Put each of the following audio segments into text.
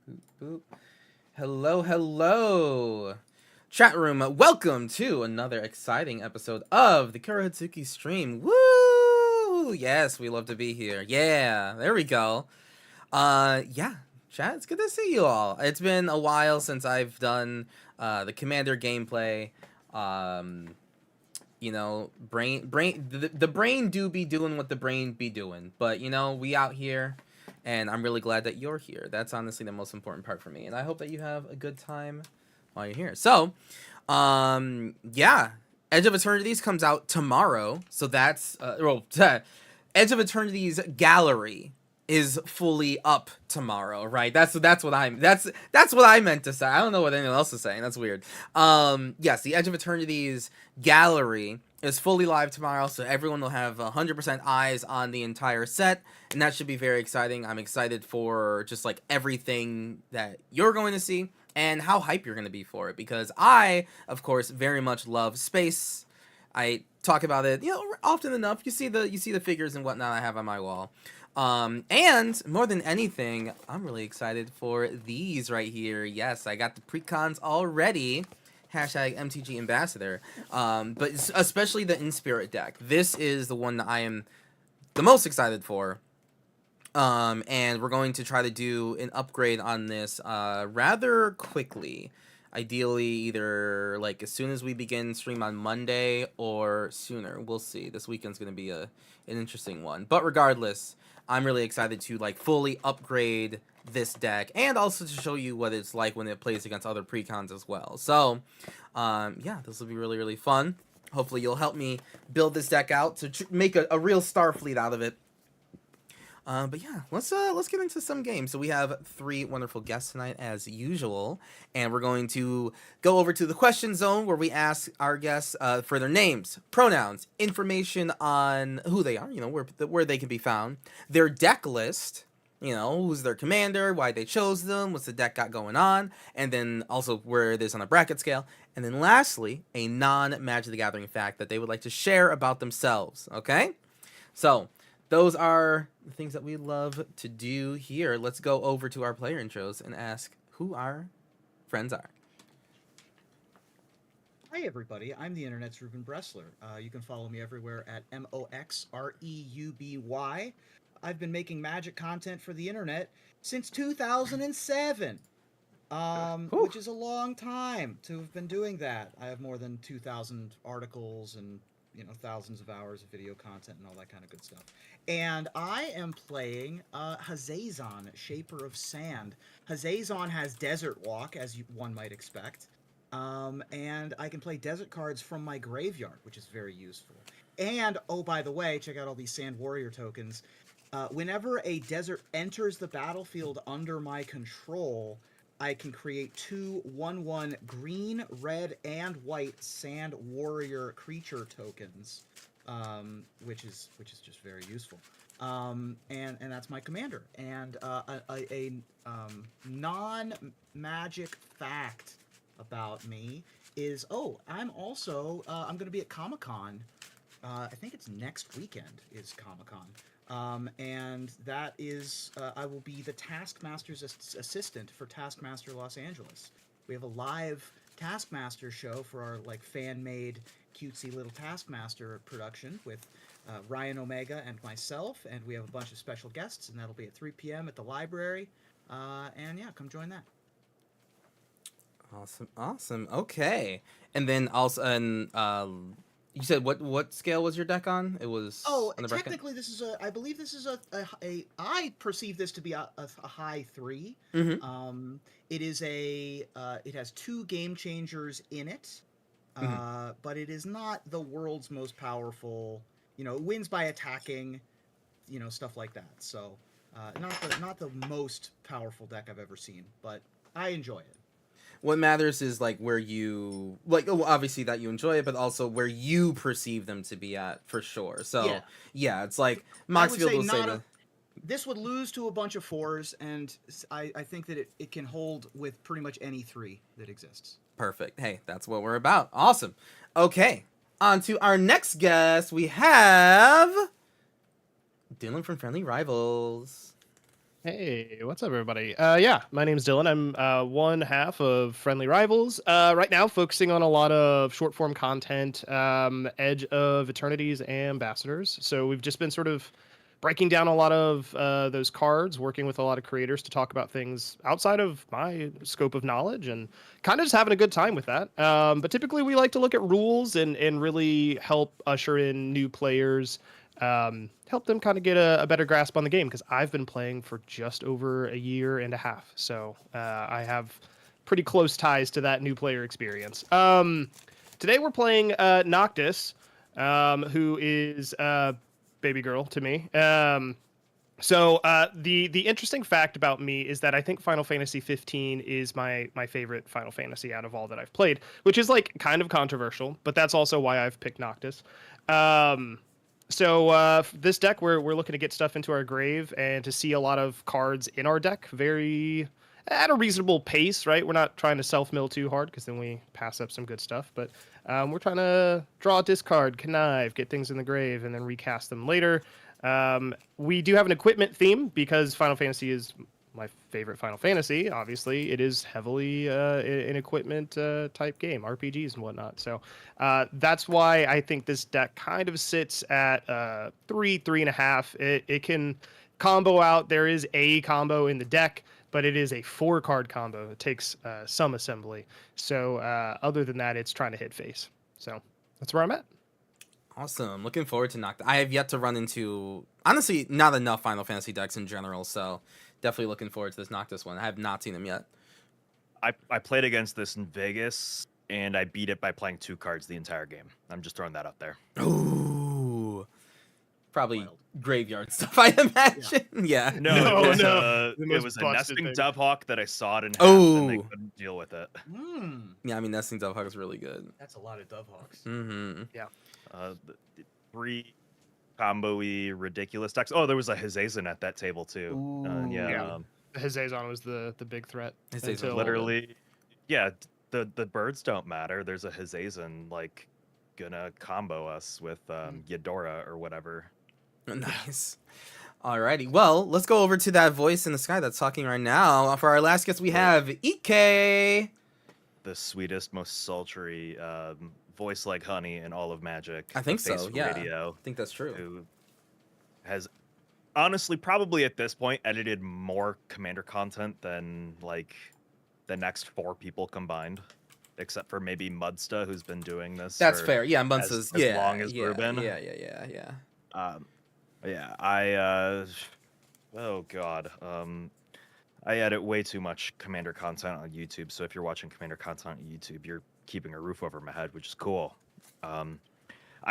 Boop, boop. Hello, hello. Chat room, welcome to another exciting episode of the Kurohitsuki stream. Woo! Yes, we love to be here. Yeah, there we go. Yeah, chat, it's good to see you all. It's been a while since I've done the Commander gameplay. Um, the brain do be doing what the brain be doing, but we out here, and I'm really glad that you're here. That's honestly the most important part for me, and I hope that you have a good time while you're here. So yeah, Edge of Eternities comes out tomorrow, so that's Edge of Eternities Gallery is fully up tomorrow, right? That's what I meant to say. I don't know what anyone else is saying. That's weird. Yes, the Edge of Eternities Gallery is fully live tomorrow, so everyone will have 100% eyes on the entire set, and that should be very exciting. I'm excited for just like everything that you're going to see and how hype you're going to be for it, because I, of course, very much love space. I talk about it, often enough. You see the figures and whatnot I have on my wall. And more than anything, I'm really excited for these right here. Yes, I got the precons already. Hashtag MTG Ambassador. But especially the In Spirit deck. This is the one that I am the most excited for. And we're going to try to do an upgrade on this rather quickly. Ideally, either like as soon as we begin stream on Monday or sooner. We'll see. This weekend's going to be an interesting one. But regardless, I'm really excited to like fully upgrade this deck and also to show you what it's like when it plays against other precons as well. So, yeah, this will be really, really fun. Hopefully, you'll help me build this deck out to make a real Starfleet out of it. But yeah, let's get into some games. So we have 3 wonderful guests tonight, as usual, and we're going to go over to the question zone where we ask our guests for their names, pronouns, information on who they are, where they can be found, their deck list, who's their commander, why they chose them, what's the deck got going on, and then also where it is on a bracket scale, and then lastly, a non-Magic the Gathering fact that they would like to share about themselves. Okay, so those are the things that we love to do here. Let's go over to our player intros and ask who our friends are. Hi, everybody. I'm the internet's Ruben Bressler. You can follow me everywhere at MOXREUBY. I've been making magic content for the internet since 2007, which is a long time to have been doing that. I have more than 2,000 articles and thousands of hours of video content and all that kind of good stuff. And I am playing Hazazon, Shaper of Sand. Hazazon has Desert Walk, as one might expect. And I can play desert cards from my graveyard, which is very useful. And, oh, by the way, check out all these Sand Warrior tokens. Whenever a desert enters the battlefield under my control, I can create 2 1/1 green, red, and white Sand Warrior creature tokens, which is just very useful. And that's my commander. And a non-magic fact about me is, I'm also I'm going to be at Comic-Con. I think it's next weekend is Comic-Con. And that is, I will be the Taskmaster's assistant for Taskmaster Los Angeles. We have a live Taskmaster show for our fan-made cutesy little Taskmaster production with Ryan Omega and myself, and we have a bunch of special guests, and that'll be at 3 p.m. at the library. And yeah, come join that. Awesome. Okay, and then also, you said what scale was your deck on? It was technically this is I believe this is I perceive this to be a high 3. Mm-hmm. It is it has 2 game changers in it, but it is not the world's most powerful. It wins by attacking, stuff like that. So, not the most powerful deck I've ever seen, but I enjoy it. What matters is where you obviously that you enjoy it, but also where you perceive them to be at, for sure. So yeah it's like Moxfield will say that this would lose to a bunch of 4s, and I think that it can hold with pretty much any 3 that exists. Perfect. Hey, that's what we're about. Awesome. Okay, on to our next guest. We have Dylan from Friendly Rivals. Hey, what's up, everybody? Yeah, my name's Dylan. I'm one half of Friendly Rivals. Right now, focusing on a lot of short form content, Edge of Eternity's ambassadors. So we've just been sort of breaking down a lot of those cards, working with a lot of creators to talk about things outside of my scope of knowledge, and kind of just having a good time with that. But typically, we like to look at rules and really help usher in new players, help them kind of get a better grasp on the game, because I've been playing for just over a year and a half. So I have pretty close ties to that new player experience. Today we're playing Noctis, who is baby girl to me. The interesting fact about me is that I think Final Fantasy 15 is my favorite Final Fantasy out of all that I've played, which is like kind of controversial, but that's also why I've picked Noctis. This deck, we're looking to get stuff into our grave and to see a lot of cards in our deck very at a reasonable pace, right? We're not trying to self-mill too hard because then we pass up some good stuff, but we're trying to draw, discard, connive, get things in the grave, and then recast them later. We do have an equipment theme because Final Fantasy is my favorite Final Fantasy. Obviously, it is heavily an equipment type game, RPGs and whatnot. So that's why I think this deck kind of sits at 3.5. It can combo out. There is a combo in the deck, but it is a 4-card combo. It takes some assembly. So other than that, it's trying to hit face. So that's where I'm at. Awesome. Looking forward to Noctis. I have yet to run into, honestly, not enough Final Fantasy decks in general, so definitely looking forward to this Noctis one. I have not seen him yet. I played against this in Vegas, and I beat it by playing 2 cards the entire game. I'm just throwing that out there. Ooh. Probably Wild. graveyard stuff, I imagine. Yeah. No, it The most was a busted nesting thing. Dovehawk that I sawed in half, and they Oh. couldn't deal with it. Yeah, I mean, Nesting Dovehawk is really good. That's a lot of Dovehawks. Mm-hmm. The 3 combo-y ridiculous decks. Oh, there was a Hazazen at that table too. Ooh. Yeah. Hezazon was the big threat. Hezazon was until- Literally, yeah. The birds don't matter. There's a Hazazen like gonna combo us with Ghidorah or whatever. Nice. Alrighty. Well, let's go over to that voice in the sky that's talking right now. For our last guest, we have Ike. The sweetest, most sultry voice like honey in all of Magic. I think the face so, of yeah. Radio, I think that's true. who has honestly probably at this point edited more Commander content than like the next 4 people combined, except for maybe Mudsta, who's been doing this. That's for fair. Yeah, Munsta's as long as Ruben. Yeah. Yeah, oh god. I edit way too much Commander content on YouTube, so if you're watching Commander content on YouTube, you're keeping a roof over my head, which is cool. I'm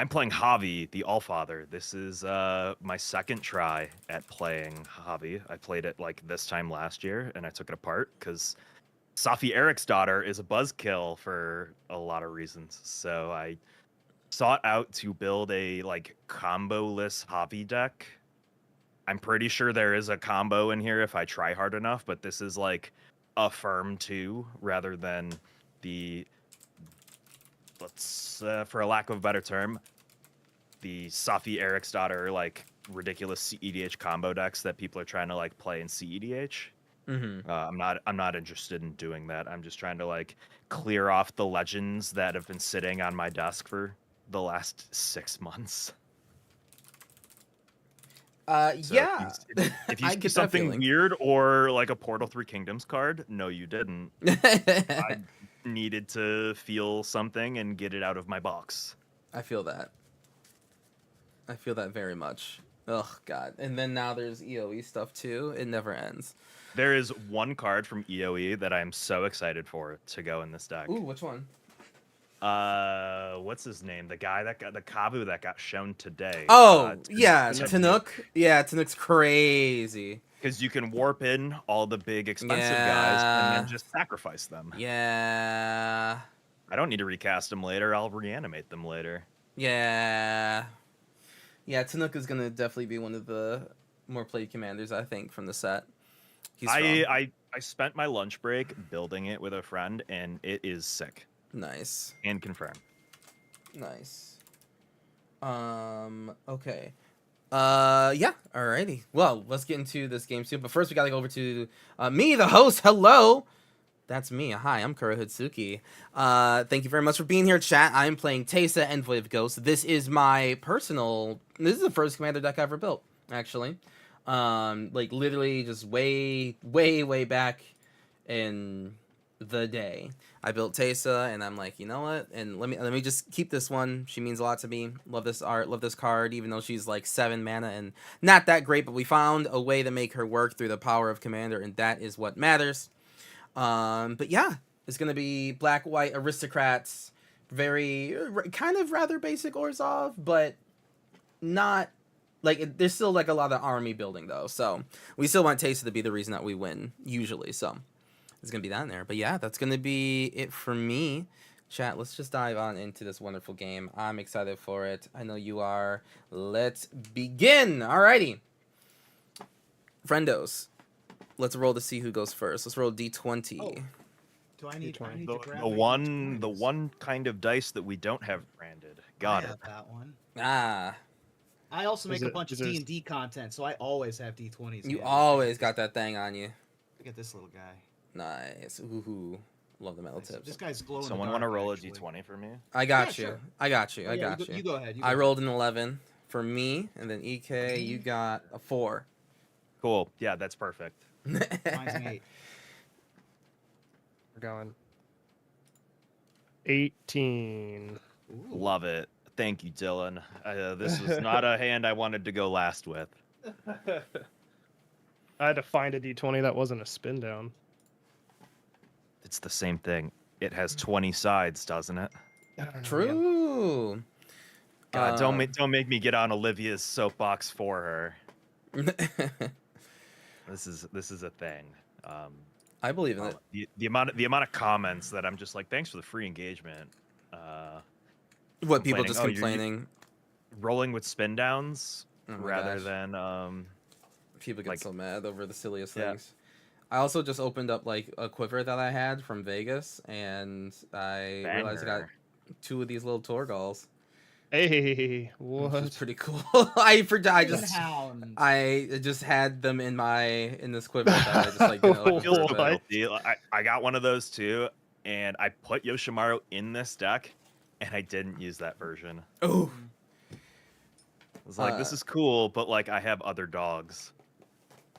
playing Javi, the Allfather. This is my second try at playing Javi. I played it like this time last year, and I took it apart because Safi Eric's daughter is a buzzkill for a lot of reasons. So I sought out to build a like combo-less Javi deck. I'm pretty sure there is a combo in here if I try hard enough, but this is like a firm 2 rather than the, let's for a lack of a better term, the Safi Eric's daughter like ridiculous CEDH combo decks that people are trying to like play in CEDH. Mm-hmm. I'm not interested in doing that. I'm just trying to like clear off the legends that have been sitting on my desk for the last 6 months. So Yeah. If you I see get that something feeling. weird or like a Portal 3 Kingdoms card, no, you didn't. I needed to feel something and get it out of my box. I feel that. I feel that very much. Oh god. And then now there's EOE stuff too. It never ends. There is one card from EOE that I'm so excited for to go in this deck. Ooh, which one? What's his name? The guy that got the Kavu that got shown today. Oh, yeah, Tanook. Tanook. Yeah, Tanook's crazy. Because you can warp in all the big expensive guys Yeah. and then just sacrifice them. Yeah. I don't need to recast them later. I'll reanimate them later. Yeah. Yeah, Tanook is gonna definitely be one of the more played commanders, I think, from the set. He's strong. I spent my lunch break building it with a friend, and it is sick. Nice. And confirm. Nice. Okay. Yeah, alrighty. Well, let's get into this game soon. But first, we gotta go over to me, the host. Hello. That's me. Hi, I'm Kuro Hitsuki. Thank you very much for being here, chat. I'm playing Teysa, Envoy of Ghosts. This is my personal... This is the first commander deck I ever built, actually. Like, literally just way, way, way back in the day. I built Teysa, and I'm like, you know what? And let me just keep this one. She means a lot to me. Love this art, love this card, even though she's like 7 mana and not that great, but we found a way to make her work through the power of Commander, and that is what matters. But yeah, it's gonna be black, white, aristocrats, very kind of rather basic Orzhov, but not like there's still like a lot of army building though. So we still want Teysa to be the reason that we win usually. So it's gonna be that in there. But yeah, that's gonna be it for me. Chat, let's just dive on into this wonderful game. I'm excited for it. I know you are. Let's begin. Alrighty, friendos. Let's roll to see who goes first. Let's roll D20. Oh. Do I need, I need to grab The my one D20s? kind of dice that we don't have branded. I Got it. have that one. Ah, I also make Is a it- bunch of is there- D&D content, so I always have D20s. you handy. always got that thing on you. Look at this little guy. Nice. Ooh, love the metal tips. This guy's glowing. Someone want to roll a d20 for me? I got Yeah, you. sure. I got you. Oh, I yeah, got you. You go ahead. You go I ahead. rolled an 11 for me, and then EK, you got a 4. Cool. Yeah, that's perfect. Mine's an 8. We're going 18. Ooh. Love it. Thank you, Dylan. This was not a hand I wanted to go last with. I had to find a d20 that wasn't a spin down. It's the same thing. It has 20 sides, doesn't it? True. God, don't make me get on Olivia's soapbox for her. This is a thing. I believe in it. The amount of comments that I'm just like, thanks for the free engagement. What people complaining, just "Oh, you're complaining? Rolling with spin downs Oh my rather gosh. than People get like- so mad over the silliest Yeah. things. I also just opened up like a quiver that I had from Vegas, and I realized I got banger. 2 of these little Torgals, Hey, which is what? pretty cool. I forgot. Hound. I just had them in this quiver that I just like didn't open Feels for a so bit. guilty. I got one of those too, and I put Yoshimaru in this deck, and I didn't use that version. Oh, I was like, this is cool, but like I have other dogs.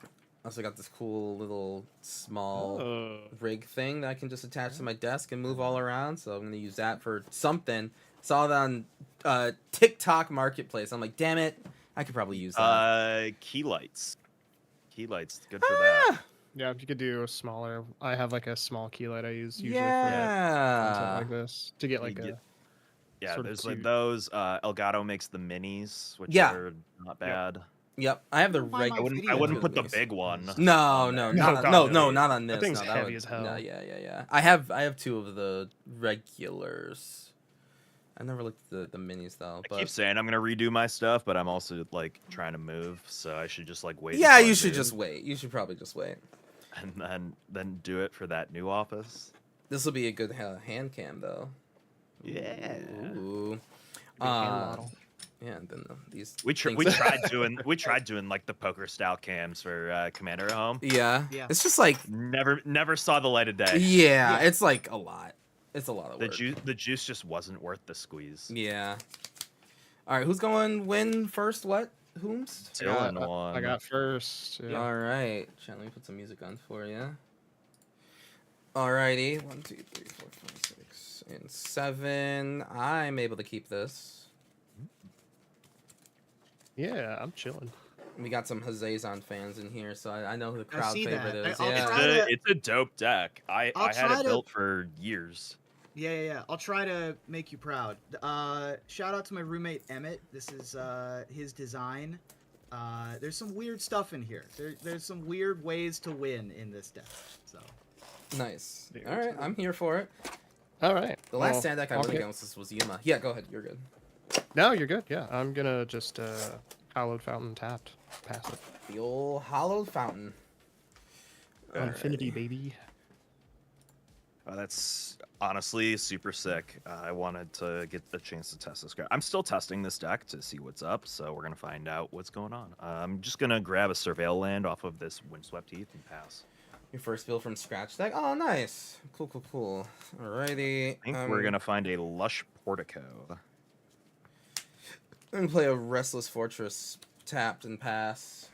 I also got this cool little small Oh. rig thing that I can just attach to my desk and move all around. So I'm gonna use that for something. Saw it on TikTok Marketplace. I'm like, damn it, I could probably use that. Key lights. Key lights, good for that. Yeah, if you could do a smaller. I have like a small key light I use usually for Yeah. content like this to get like You a. get- Yeah, sort of there's like cute. those. Elgato makes the minis, which Yeah. are not bad. Yep. I have the Don't mind my regular. I wouldn't videos. put the big one. No, on no, there. not No, on, God, no, no. no, not on this. That thing's no, heavy would- as hell. No, yeah. I have 2 of the regulars. I never looked at the minis though. I But keep saying I'm gonna redo my stuff, but I'm also like trying to move, so I should just like wait. yeah, until I you should move just wait. You should probably just wait. and then do it for that new office. This will be a good hand cam though. Yeah. Ooh. Big hand model. Yeah, and then these. We things- tried doing like the poker style cams for Commander at Home. Yeah. Yeah. It's just like. Never saw the light of day. Yeah, it's like a lot. It's a lot of The work. the juice just wasn't worth the squeeze. Yeah. All right, who's going win first? What? Whomst? Dylan I won. got first. Yeah. All right. Chat, let me put some music on for you. Alrighty. 1, 2, 3, 4, 5, 6, and 7. I'm able to keep this. Yeah, I'm chilling. We got some Hazazon fans in here, so I know who the I crowd see favorite that. is. I'll Yeah. try to- It's a dope deck. I I'll had try it to- built for years. Yeah. I'll try to make you proud. Shout out to my roommate Emmett. This is his design. There's some weird stuff in here. There's some weird ways to win in this deck. So Nice. Yeah, All right, it's I'm here for it. All right. The last well, stand deck I I'll really get- against was Yuma. Yeah, go ahead. You're good. No, you're good. Yeah, I'm gonna just hallowed fountain tapped, pass it. The old hollowed fountain. Infinity, Alrighty. baby. That's honestly super sick. I wanted to get the chance to test this guy. I'm still testing this deck to see what's up, so we're gonna find out what's going on. I'm just gonna grab a Surveil land off of this Windswept Heath and pass. Your first build from scratch deck. Oh, nice. Cool, cool, cool. Alrighty. I think we're gonna find a Lush Portico. I'm gonna play a Restless Fortress tapped and pass.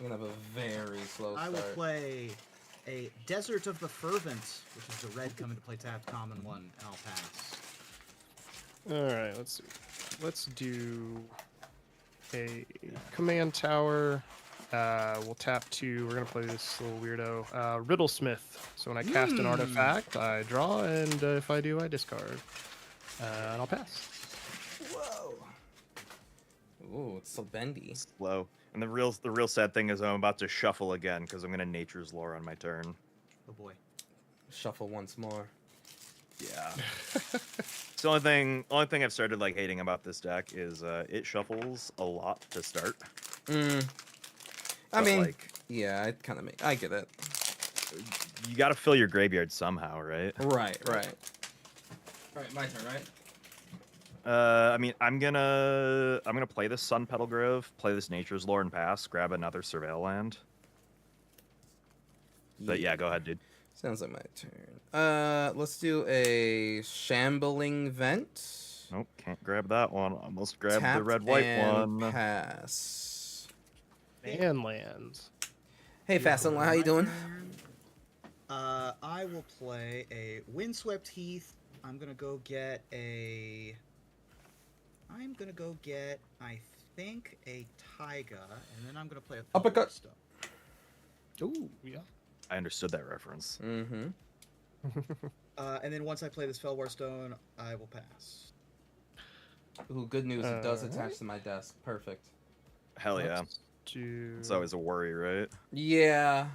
I'm gonna have a very slow start. I will play a Desert of the Fervent, which is a red coming to play tapped common one, and I'll pass. All right, let's see. Let's do a command tower. We'll tap 2. We're gonna play this little weirdo, Riddlesmith. So when I cast an artifact, I draw, and if I do, I discard, and I'll pass. Whoa. Ooh, it's so bendy. Slow. And the real sad thing is I'm about to shuffle again because I'm gonna Nature's Lore on my turn. Oh boy. Shuffle once more. Yeah. It's the only thing I've started like hating about this deck is it shuffles a lot to start. I mean, like, yeah, I get it. you got to fill your graveyard somehow, right? Right. Alright, my turn, right? I mean, I'm gonna play this Sun Petal Grove, play this Nature's Lore and pass, grab another Surveil land. But yeah, go ahead, dude. Sounds like my turn. Let's do a Shambling Vent. Nope, can't grab that one. Almost grabbed the Tapped red-white and one. Pass. And lands. Hey, Fastlane, how you doing? I will play a Windswept Heath. I'm gonna go get, I think, a Taiga, and then I'm gonna play a Uppercut. Stone. Ooh, yeah. I understood that reference. Mm-hmm. And then once I play this Fellwar Stone, I will pass. Ooh, good news. It does attach Alright. to my desk. Perfect. Hell yeah. Let's do... It's always a worry, right? Yeah.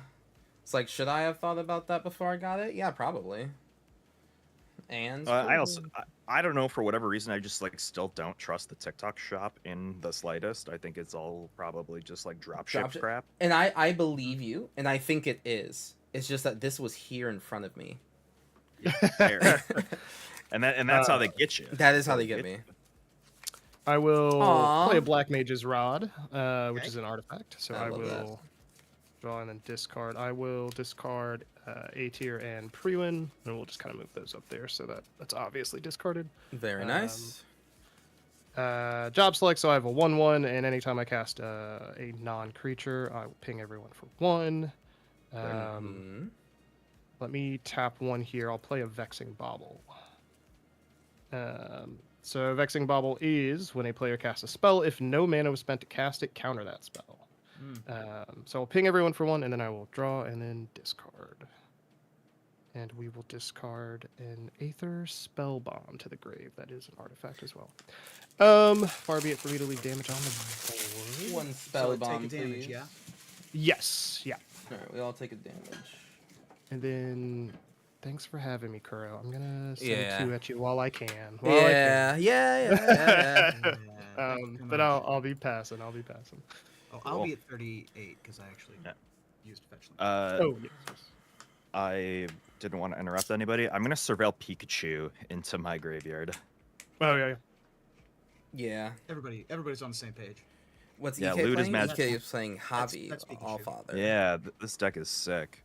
It's like, should I have thought about that before I got it? Yeah, probably. And I don't know, for whatever reason, I just like still don't trust the TikTok shop in the slightest. I think it's all probably just like dropship crap. And I believe you, and I think it is. It's just that this was here in front of me. Yeah, fair. and that's how they get you. That is how they get me. I will Aw. play a Black Mage's Rod, which is an artifact. So I I love will that. draw and then discard. I will discard A tier and Prewin, and we'll just kind of move those up there so that's obviously discarded. Very nice. Job select, so I have a 1/1, and anytime I cast a non-creature, I will ping everyone for 1. Mhm. Let me tap 1 here. I'll play a Vexing Bauble. So Vexing Bauble is when a player casts a spell, if no mana was spent to cast it, counter that spell. So I'll ping everyone for 1, and then I will draw and then discard. And we will discard an Aether Spellbomb to the grave. That is an artifact as well. Far be it for me to leave damage on the board. One spell So bomb, take a damage, please. yeah? Yes, yeah. Alright, we all take a damage. And then, thanks for having me, Kuro. I'm gonna send Yeah. 2 at you while I can. Yeah. But I'll be passing. I'll be passing. Oh, I'll Cool. be at 38 because I actually Yeah. used fetch land. Oh, yes. I didn't want to interrupt anybody. I'm gonna surveil Pikachu into my graveyard. Oh, yeah. Yeah. Everybody's on the same page. What's Yeah, EK loot is playing? magic. EK is playing Hobby, that's Pikachu. Allfather. Yeah, this deck is sick.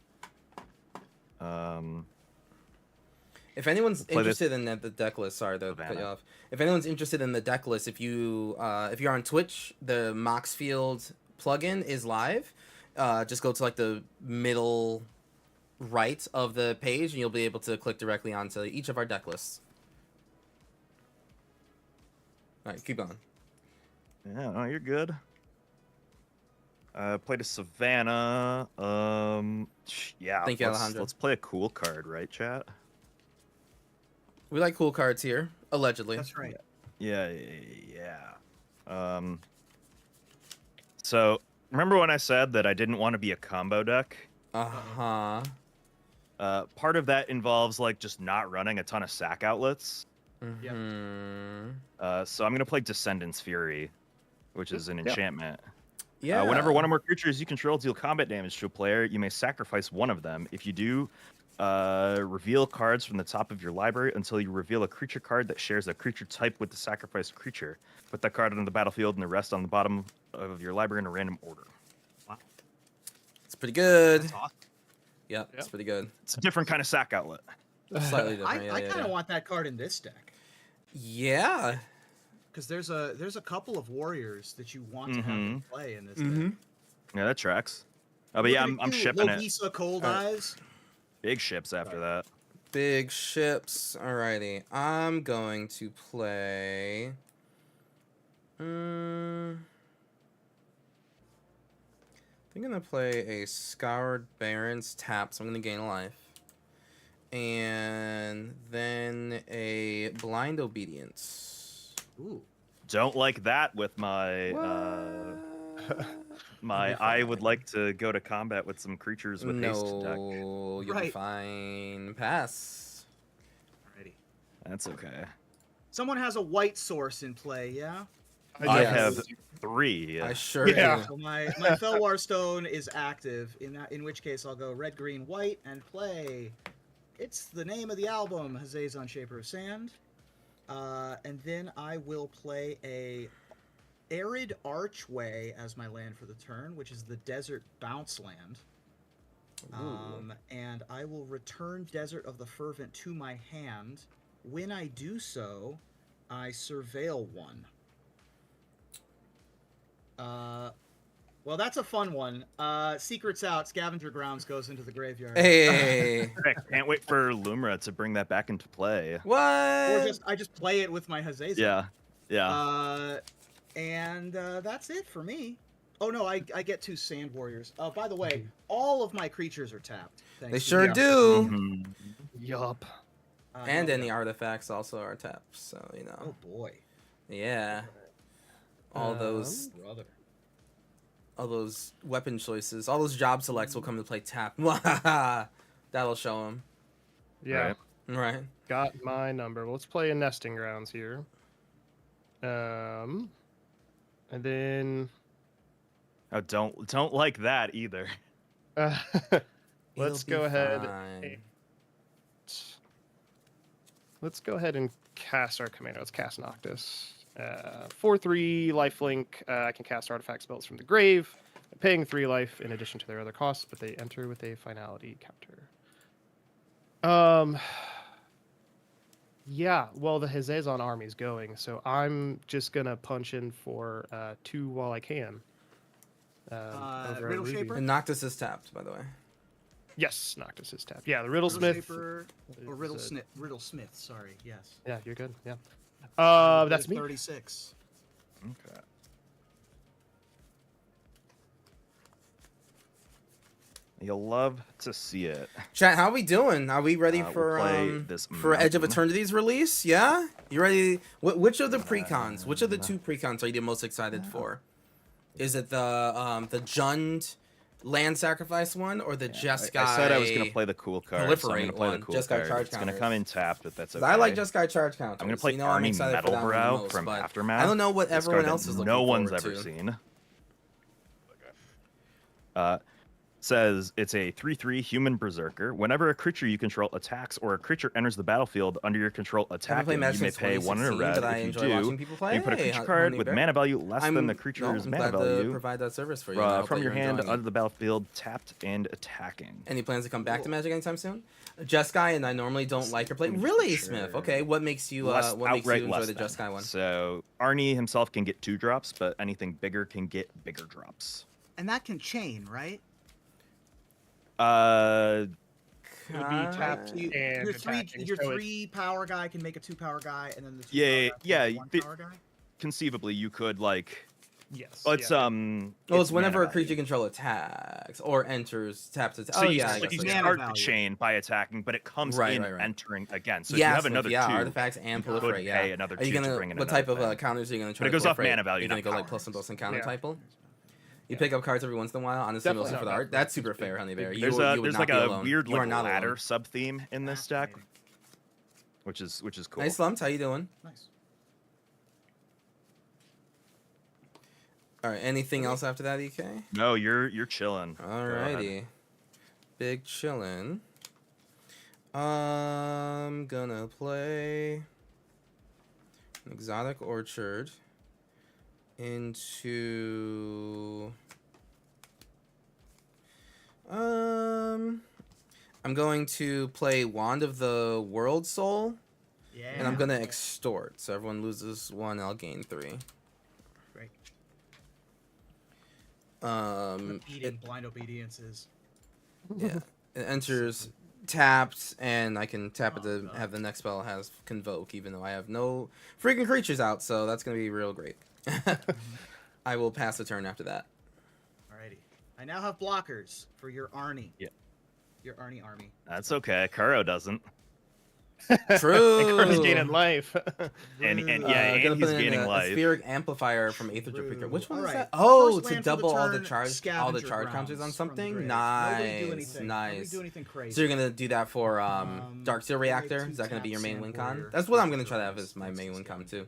If anyone's Play this- interested in the deck list, sorry to cut you Savannah. off. If anyone's interested in the deck list, if you're on Twitch, the Moxfield plugin is live. Just go to like the middle right of the page, and you'll be able to click directly onto each of our deck lists. All right, keep going. Yeah, no, you're good. Played a Savannah. Yeah. Thank you, Alejandro. Let's play a cool card, right, chat? We like cool cards here, allegedly. That's right. Yeah. So remember when I said that I didn't want to be a combo deck? Uh-huh. Part of that involves like just not running a ton of sack outlets. Mhm. So I'm gonna play Descendant's Fury, which is an enchantment. Yeah. Whenever one or more creatures you control deal combat damage to a player, you may sacrifice one of them. If you do, Reveal cards from the top of your library until you reveal a creature card that shares a creature type with the sacrificed creature. Put that card on the battlefield and the rest on the bottom of your library in a random order. Wow. It's pretty good. That's awesome. Yep, it's pretty good. It's a different kind of sack outlet. Slightly different. I kind of want that card in this deck. Yeah. Because there's a couple of warriors that you want to have in play in this deck. Yeah, that tracks. Oh, but yeah, I'm shipping it. Lovisa Cold Eyes. Big ships after that. Big ships. Alrighty. I'm going to play. I'm gonna play a Scoured Barrens tap, so I'm gonna gain a life. And then a Blind Obedience. Ooh. Don't like that with my my I would like to go to combat with some creatures with haste deck. No, you'll be fine. Pass. Alrighty. That's okay. Someone has a white source in play, yeah? I Yes. have 3. I sure Yeah. do. So my Felwar Stone is active, in which case I'll go red, green, white, and play. It's the name of the album, Hazazon Shaper of Sand. And then I will play a Arid Archway as my land for the turn, which is the Desert Bounce land. And I will return Desert of the Fervent to my hand. When I do so, I surveil 1. Well, that's a fun one. Secrets out. Scavenger Grounds goes into the graveyard. Hey. Can't wait for Lumra to bring that back into play. What? Or I just play it with my Hazazon. Yeah. And that's it for me. Oh no, I get 2 Sand Warriors. By the way, all of my creatures are tapped. They sure do. Mhm. Yup. And any artifacts also are tapped, so you know. Oh boy. Yeah. All those Brother. weapon choices, all those job selects will come to play tap. That'll show them. Yeah. Right. Right. Got my number. Well, let's play a Nesting Grounds here. And then Oh, don't like that either. let's You'll go be ahead. fine. Let's go ahead and cast our commander. Let's cast Noctis. 4/3 lifelink. I can cast artifact spells from the grave, paying 3 life in addition to their other costs, but they enter with a finality counter. Yeah, well, the Hazazon army's going, so I'm just gonna punch in for 2 while I can. Over at Riddle Ruby. Shaper? And Noctis is tapped, by the way. Yes, Noctis is tapped. Yeah, the Riddle Riddlesmith. Shaper, or is, Riddle Smith, sorry, yes. Yeah, you're good. Yeah. That's me. 36. Okay. You'll love to see it. Chat, how we doing? Are we ready We'll for play this for Edge of mountain. Eternity's release? Yeah, you ready? Which of the precons? Which of the 2 precons are you the most excited for? Is it the Jund land sacrifice one or the Jeskai? I said I was gonna play the cool card. So I'm gonna proliferate play one, the cool Jeskai card. charge It's gonna counters. come in tapped, but that's okay. I like Jeskai charge counters. I'm gonna play you know, I'm Arnie excited for that one the Metalbrow most, from but Aftermath. I don't know what This everyone card else that is looking no one's forward ever to. seen. Says it's a 3/3 human berserker. Whenever a creature you control attacks or a creature enters the battlefield under your control I haven't attacking, played Magic you may since pay 1 in a 2016, red. but I If you enjoy do, watching people play. you put a Hey, creature card Honey with Bear. mana value less than the I'm creature's glad mana to value provide that service for you. and I hope from that your you're hand enjoying onto it. the battlefield, tapped and attacking. Any plans to come back to Magic anytime soon? Jeskai and I normally don't like her play. Really, Smith? Okay, what makes you Less- what makes you outright enjoy less the than. Jeskai one? So Arnie himself can get 2 drops, but anything bigger can get bigger drops. And that can chain, right? It would be Kinda. tapped So and your attacking. your so 3 power guy can make a 2 power guy, and then the 2 Yeah, power guy yeah, can make a 1 the- power guy? Conceivably, you could like. Yes. It's yeah. Well, it's whenever mana a creature value. you control attacks or enters, taps. So Oh you, yeah, I like, guess you so, mana yeah. start value. the chain by attacking, but it comes Right, in right, right. entering again. So Yeah, if you have Smith, another yeah, 2, artifacts and you could proliferate. Yeah. pay another Are you 2 to gonna? bring in What type another of thing. counters are you gonna try But it to goes off proliferate? mana value, You're gonna not go like power. plus and plus and counter Yeah. type. You pick up cards every once in a while. Honestly, Definitely mostly not for the bad. art. That's super fair, Honey Bear. You There's would there's not like be a alone. weird You are like not ladder alone. sub theme in this deck, Fascinating. which is cool. Hey, Slumps, how you doing? Nice. All right. Anything else after that, EK? No, you're chilling. Go ahead. Alrighty. Big chillin'. I'm gonna play an exotic orchard into I'm going to play Wand of the World Soul, Yeah. and I'm gonna extort. So everyone loses 1, I'll gain 3. Great. It, Blind obediences. yeah, it enters tapped, and I can tap it to have the next spell has Convoke, even though I have no freaking creatures out. So that's gonna be real great. I will pass the turn after that. Alrighty. I now have blockers for your Arnie. Yeah. Your Arnie army. That's okay. Kuro doesn't. True. And Kurt's gaining life. And Gonna he's put in gaining a life. Spheric Amplifier from Aether to Precon. Which one is Alright. that? Oh, First to land for the double all the turn, charge scavenger counters on grounds from the something. grave. Nice, Nobody do anything. Nobody nice. do anything crazy. So you're gonna do that for Dark Steel play Reactor? two Is that gonna be your taps main and win con? warrior. That's what I'm gonna That's try to have what as my that's main win scary. con too.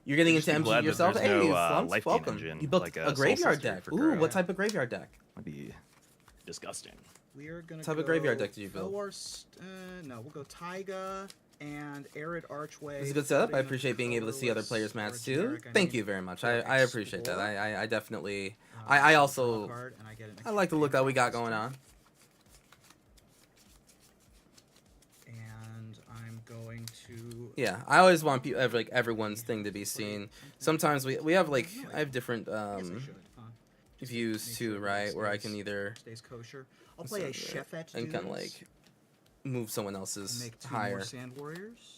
You're getting Just into be glad MG that yourself. there's Hey, no, Flumps, life gain welcome. engine, You built like a a graveyard Soul deck. Sister for Ooh, Kuro. what type of graveyard deck? That'd be disgusting. We are gonna What type go of graveyard deck did you build? no, we'll go Taiga and Arid Archway. It's a good setup. I putting a appreciate being able to see other colorless players' or mats too. generic, Thank mean, you very much. for I appreciate that. Explore. I definitely I draw a also card, and I get an I like the look that we got extra going on. And I'm going to. Yeah, I always want people like everyone's thing to be seen. Sometimes we have like I have different I guess I should, huh? views Make too, sure right? it Where I stays- can either stays kosher. I'll play a Shefet and kind of Dudes, like move someone and else's make 2 higher. more Sand Warriors.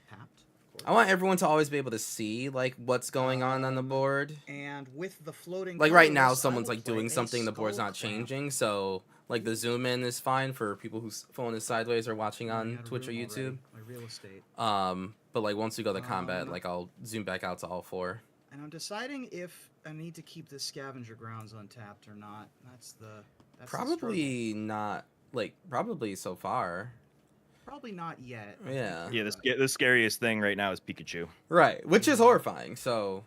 Tapped. Of I want everyone to always be able to see like what's going on the board. And with the floating. Like right now, colorless, I someone's will like play doing a something, the board's Skull not Clamp. changing, so like the zoom in is fine for people whose phone is sideways or watching Running on out of Twitch or room YouTube. already, my real estate. But like once we go to combat, Um, like I'll zoom back out to all 4. And I'm deciding if I need to keep the scavenger grounds untapped or not. That's the struggle. Probably not. Like probably so far. Probably not yet. Yeah. Yeah, the scariest thing right now is Pikachu. Right, which is horrifying. So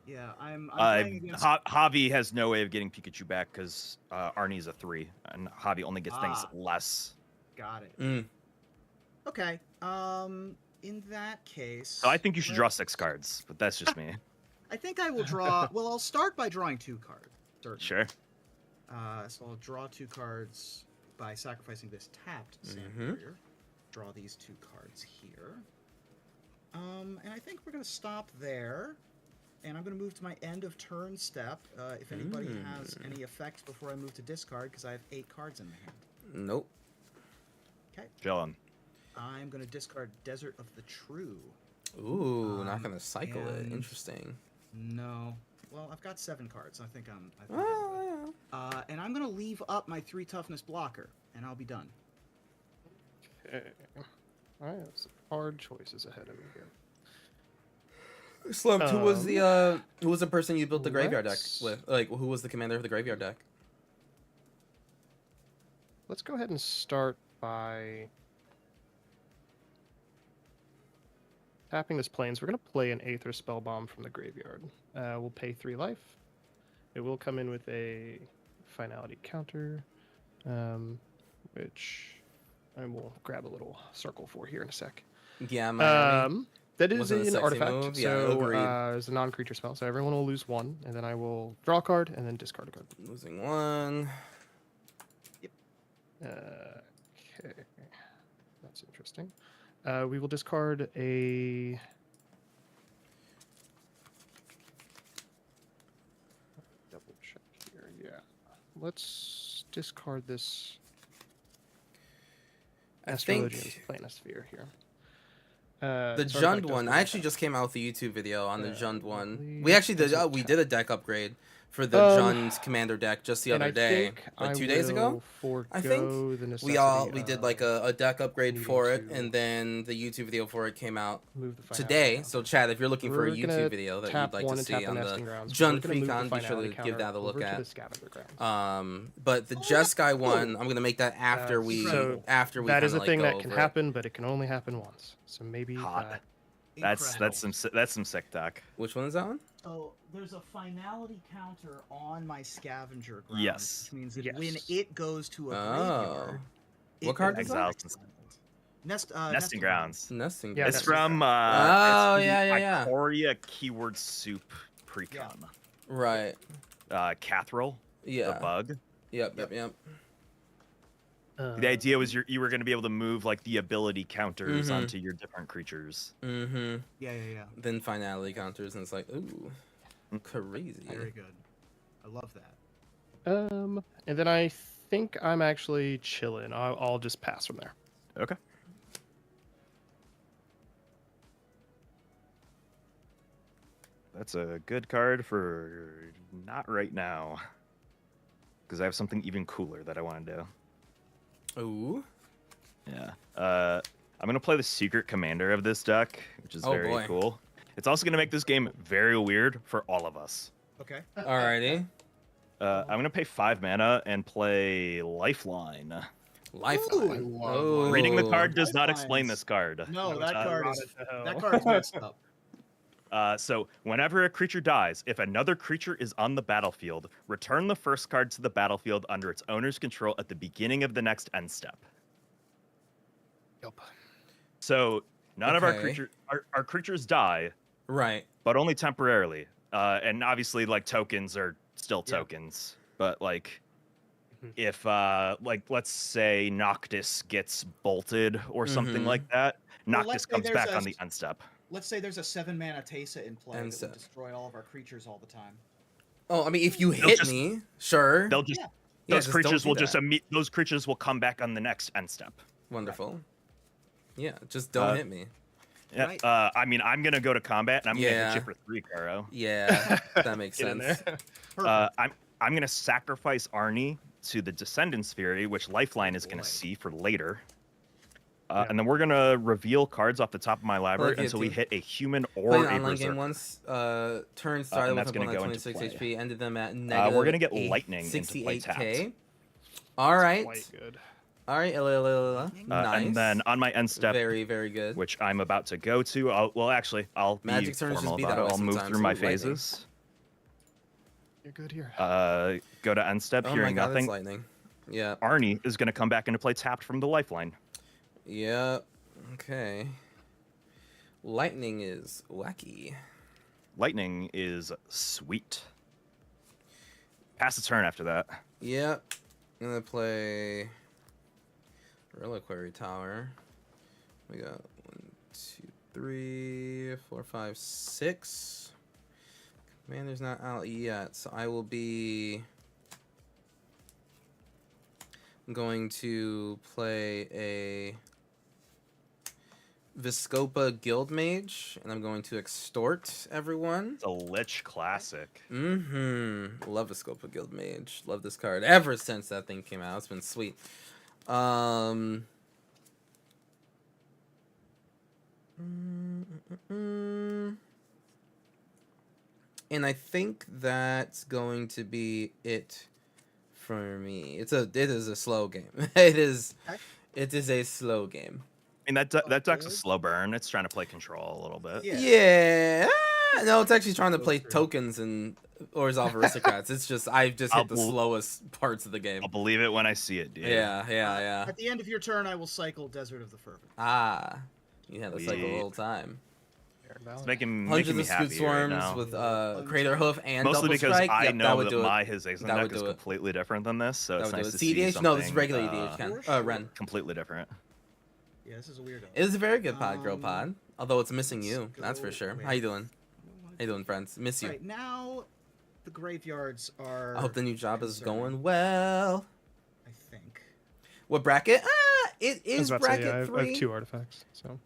Yeah, I'm playing against. Javi has no way of getting Pikachu back because Arnie's a 3, and Javi only gets things Ah. less. Got it. mm, Okay. In that case. So I think you should draw let's- 6 cards, but that's just me. I think I will draw. Well, I'll start by drawing 2 cards. Certainly. Sure. So I'll draw 2 cards by sacrificing this tapped Sand Mhm. Warrior. Draw these 2 cards here. And I think we're gonna stop there. And I'm gonna move to my end of turn step. If anybody has any effects before I move to discard, because I have 8 cards in my hand. nope. Chillin'. I'm gonna discard Desert of the True. Ooh, not gonna cycle it. and- Interesting. No. Well, I've got 7 cards. I think I'm good. Well, And I'm gonna leave up my 3 toughness blocker, and I'll be done. Okay. I have some hard choices ahead of me here. Slumped. Who was the person you built the graveyard deck let's- with? Like, who was the commander of the graveyard deck? Let's go ahead and start by tapping this plains. We're going to play an Aether Spellbomb from the graveyard. We'll pay 3 life. It will come in with a finality counter, which I will grab a little circle for here in a sec. Yeah, Miami. That is Wasn't a an sexy artifact, move? Yeah, so agreed. it's a non-creature spell. So everyone will lose 1, and then I will draw a card and then discard a card. Losing 1. Okay, that's interesting. We will discard a. Double check here. Yeah, let's discard this. I Astrologian's think Planisphere here. the this artifact Jund does one. go I actually back. just came out with a YouTube video on the Jund one. believe We actually did. it's a We tap. did a deck upgrade for the Jund commander deck just the And other I day, think like I 2 days ago. will I think forgo the we did necessity like of a deck upgrade needing for it, to and then the YouTube video for it came out move the finality today. counter. So Chad, if you're looking for a We're gonna YouTube video that you'd tap like one to and see tap the on the nesting grounds. Jund We're gonna move the Precon, be sure finality to give counter that a look over to at. the scavenger grounds. But the Jeskai one, I'm gonna make that after we so kinda, that is a like, thing go that can over it. happen, but it can only happen once. So maybe Hot. Incredible. That's some sick tech. Which one is that one? So there's a finality counter on my scavenger ground. Yes. Which means that Yes. when it goes to a Oh. graveyard, What card is that? Exiles. Nesting Grounds. Nesting. Yeah, It's Nesting from Oh, it's yeah, yeah, yeah. Ikoria Keyword Soup Precon. Right. Cathril, Yeah. the bug. Yep. The idea was you were going to be able to move like the ability counters Mhm. onto your different creatures. Mm-hmm. Yeah. Then finality counters, and it's like, ooh, crazy. Very good. I love that. And then I think I'm actually chilling. I'll just pass from there. Okay. That's a good card for not right now. Because I have something even cooler that I want to do. Ooh. Yeah. I'm going to play the Secret Commander of this deck, which is very boy. cool. It's also going to make this game very weird for all of us. Okay. Alrighty. I'm going to pay 5 mana and play Lifeline. Lifeline. Ooh. Oh. Reading the card does not Lifelines. explain this card. No, that Uh, card's messed up. So whenever a creature dies, if another creature is on the battlefield, return the first card to the battlefield under its owner's control at the beginning of the next end step. Yep. So none of our Okay. creatures die, Right. but only temporarily. And obviously, like, tokens are still Yeah. tokens. But like, Mhm. if like let's say Noctis gets bolted or something Mhm. like that, Well, let's Noctis say comes there's back a on the end step. Let's say there's a 7-mana Teysa in play And that so- would destroy all of our creatures all the time. Oh, I mean, if you They'll hit just- me, sure. They'll just Yeah. Yeah, those just creatures don't will do just that. those creatures will come back on the next end step. Wonderful. Yeah, just don't Uh, hit me. Yeah. Right. I mean, I'm gonna go to combat and I'm gonna Yeah. hit you for 3, Caro. Yeah, that makes Get in sense. there. Perfect. I'm gonna sacrifice Arnie to the Descendants Fury, which Lifeline is gonna boy. see for later. Yeah. And then we're gonna reveal cards off the top of my library Like you until we do. hit a human Played or an a online game berserker. once. Turn started and with that's a gonna go into 26 play. HP, ended them at negative. We're gonna get Lightning into play 68k. All right. Quite good. All right. Nice. And then on my end step, very, very good. which I'm about to go to, I'll be Magic turns just formal be about that it. way I'll move sometimes, through my too, lightning. phases. You're good here. Go to end step, Oh my hearing god, nothing. it's lightning. Yeah. Arnie is gonna come back into play tapped from the Lifeline. Yep. Okay. Lightning is wacky. Lightning is sweet. Pass the turn after that. Yep. I'm gonna play Reliquary Tower. We got 1, 2, 3, 4, 5, 6. Commander's not out yet, so I will be going to play a Viscopa Guildmage, and I'm going to extort everyone. It's a Lich classic. Love Viscopa Guildmage. Love this card. Ever since that thing came out, it's been sweet. And I think that's going to be it for me. It is a slow game. It is a slow game. I mean, that deck's a good. slow burn. It's trying to play control a little bit. Yeah. Yeah. No, it's actually trying to Go play through. tokens and or resolve aristocrats. It's just I've just hit the I'll- slowest parts of the game. I'll believe it when I see it, dude. Yeah. At the end of your turn, I will cycle Desert of the Fervent. Ah, you had to cycle the Sweet. whole time. It's making Hundreds me of happy scoot sworms right now. with Crater Hoof and Mostly double because strike. I Yep, know would that do my it. Hazen That deck would is do it. completely different than this, so That it's would do nice it. to see CDH? something. No, this is regular EDH. Ren. Completely different. Yeah, this is a weirdo. It is a very good pod, girl Um, pod. Although it's missing let's you, that's for go sure. with- How you doing? How you doing, friends? Miss you. Right now, the graveyards are. I hope the new job is concerning, going well. I think. What bracket? It I was is about to say, bracket I have 3. 2 artifacts. So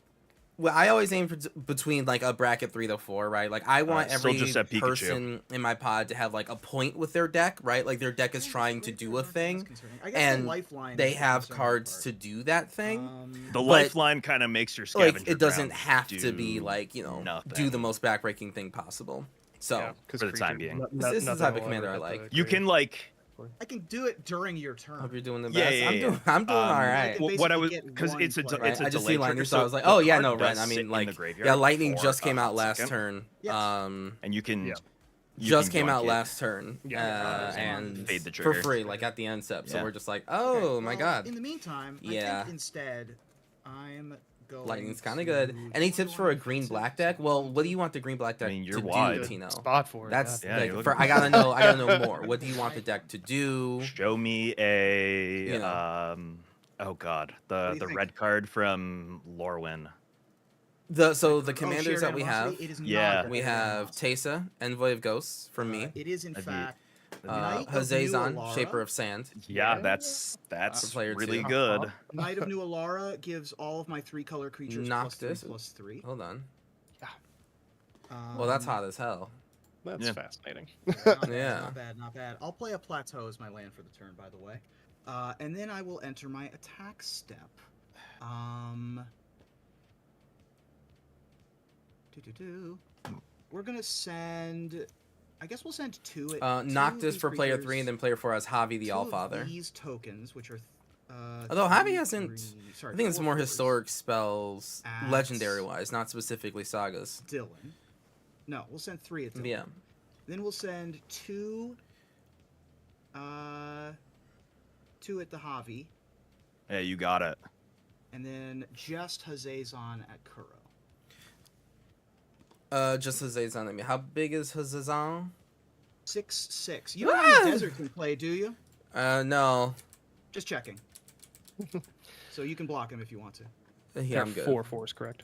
Well, I always aim for between like a bracket 3 to 4, right? Like I want still every just at Pikachu. person in my pod to have like a point with their deck, right? Like their deck is trying to do a thing, and they have cards to do that thing. The But- Lifeline kind of makes your scavenger Like it doesn't grounds have to do be like do nothing. the most backbreaking thing possible. So yeah, 'cause for the time creature- being. no- This is the nothing type of will commander ever I hit like. the You can grave. like I can do it during your turn. hope you're doing the Yeah, best. yeah, I'm yeah. doing all right. can what I basically was get because one it's a player. Right, it's a I just delay see lightning, trigger, so I was like, the oh yeah, card no, does Ren. I sit mean, in the like, graveyard yeah, lightning for just came a out last second. turn. Yes. And you can You just can came out doink it. last turn, Yeah, and fade the for trigger. free, like at the end step. So Yeah. we're just like, Okay, oh my well, god, In the meantime, I Yeah. think instead I'm going. lightning's kind of good. Any tips for a green black deck? Well, what do you want the green black deck I mean, you're to do, wide. Tino? Spot for it. That's Yeah, like you're for looking I gotta know. I gotta know more. What do you want the deck to do? Show me a You know. Oh god, What do you the think? red card from Lorwyn. The Oh, commanders shared that we have, animosity? It is not Yeah. the we shared have animosity. Teysa, Envoy of Ghosts for me. It is in That'd be- fact that'd be- Knight of Hazazon, New Alara. Shaper of Sand. Yeah, Yeah. that's For player really two. good. Knight of New Alara gives all of my 3-color creatures Noctis. +3/+3. Hold on. Um, Well, that's hot as hell. That's Yeah. fascinating. Not bad, Yeah. Not bad, not bad. I'll play a Plateau as my land for the turn, by the way. And then I will enter my attack step. We're gonna send. I guess we'll send two. Two of Noctis these for player creatures, 3, and then player 4 has Javi the two of Allfather. These tokens, which are. Although Javi three, hasn't- sorry, I think it's 4 more fours. historic spells, At- legendary wise, not specifically sagas. Dylan. No, we'll send 3 at Dylan. Yeah. Then we'll send 2. 2 at the Javi, Yeah, you got it. and then just Hazazon at Kuro. Just Hazazon. I mean, how big is Hazazon? 6/6. You don't have Ah! any desert can play, do you? No. Just checking. So you can block him if you want to. Yeah, I'm They're good. 4/4s, correct?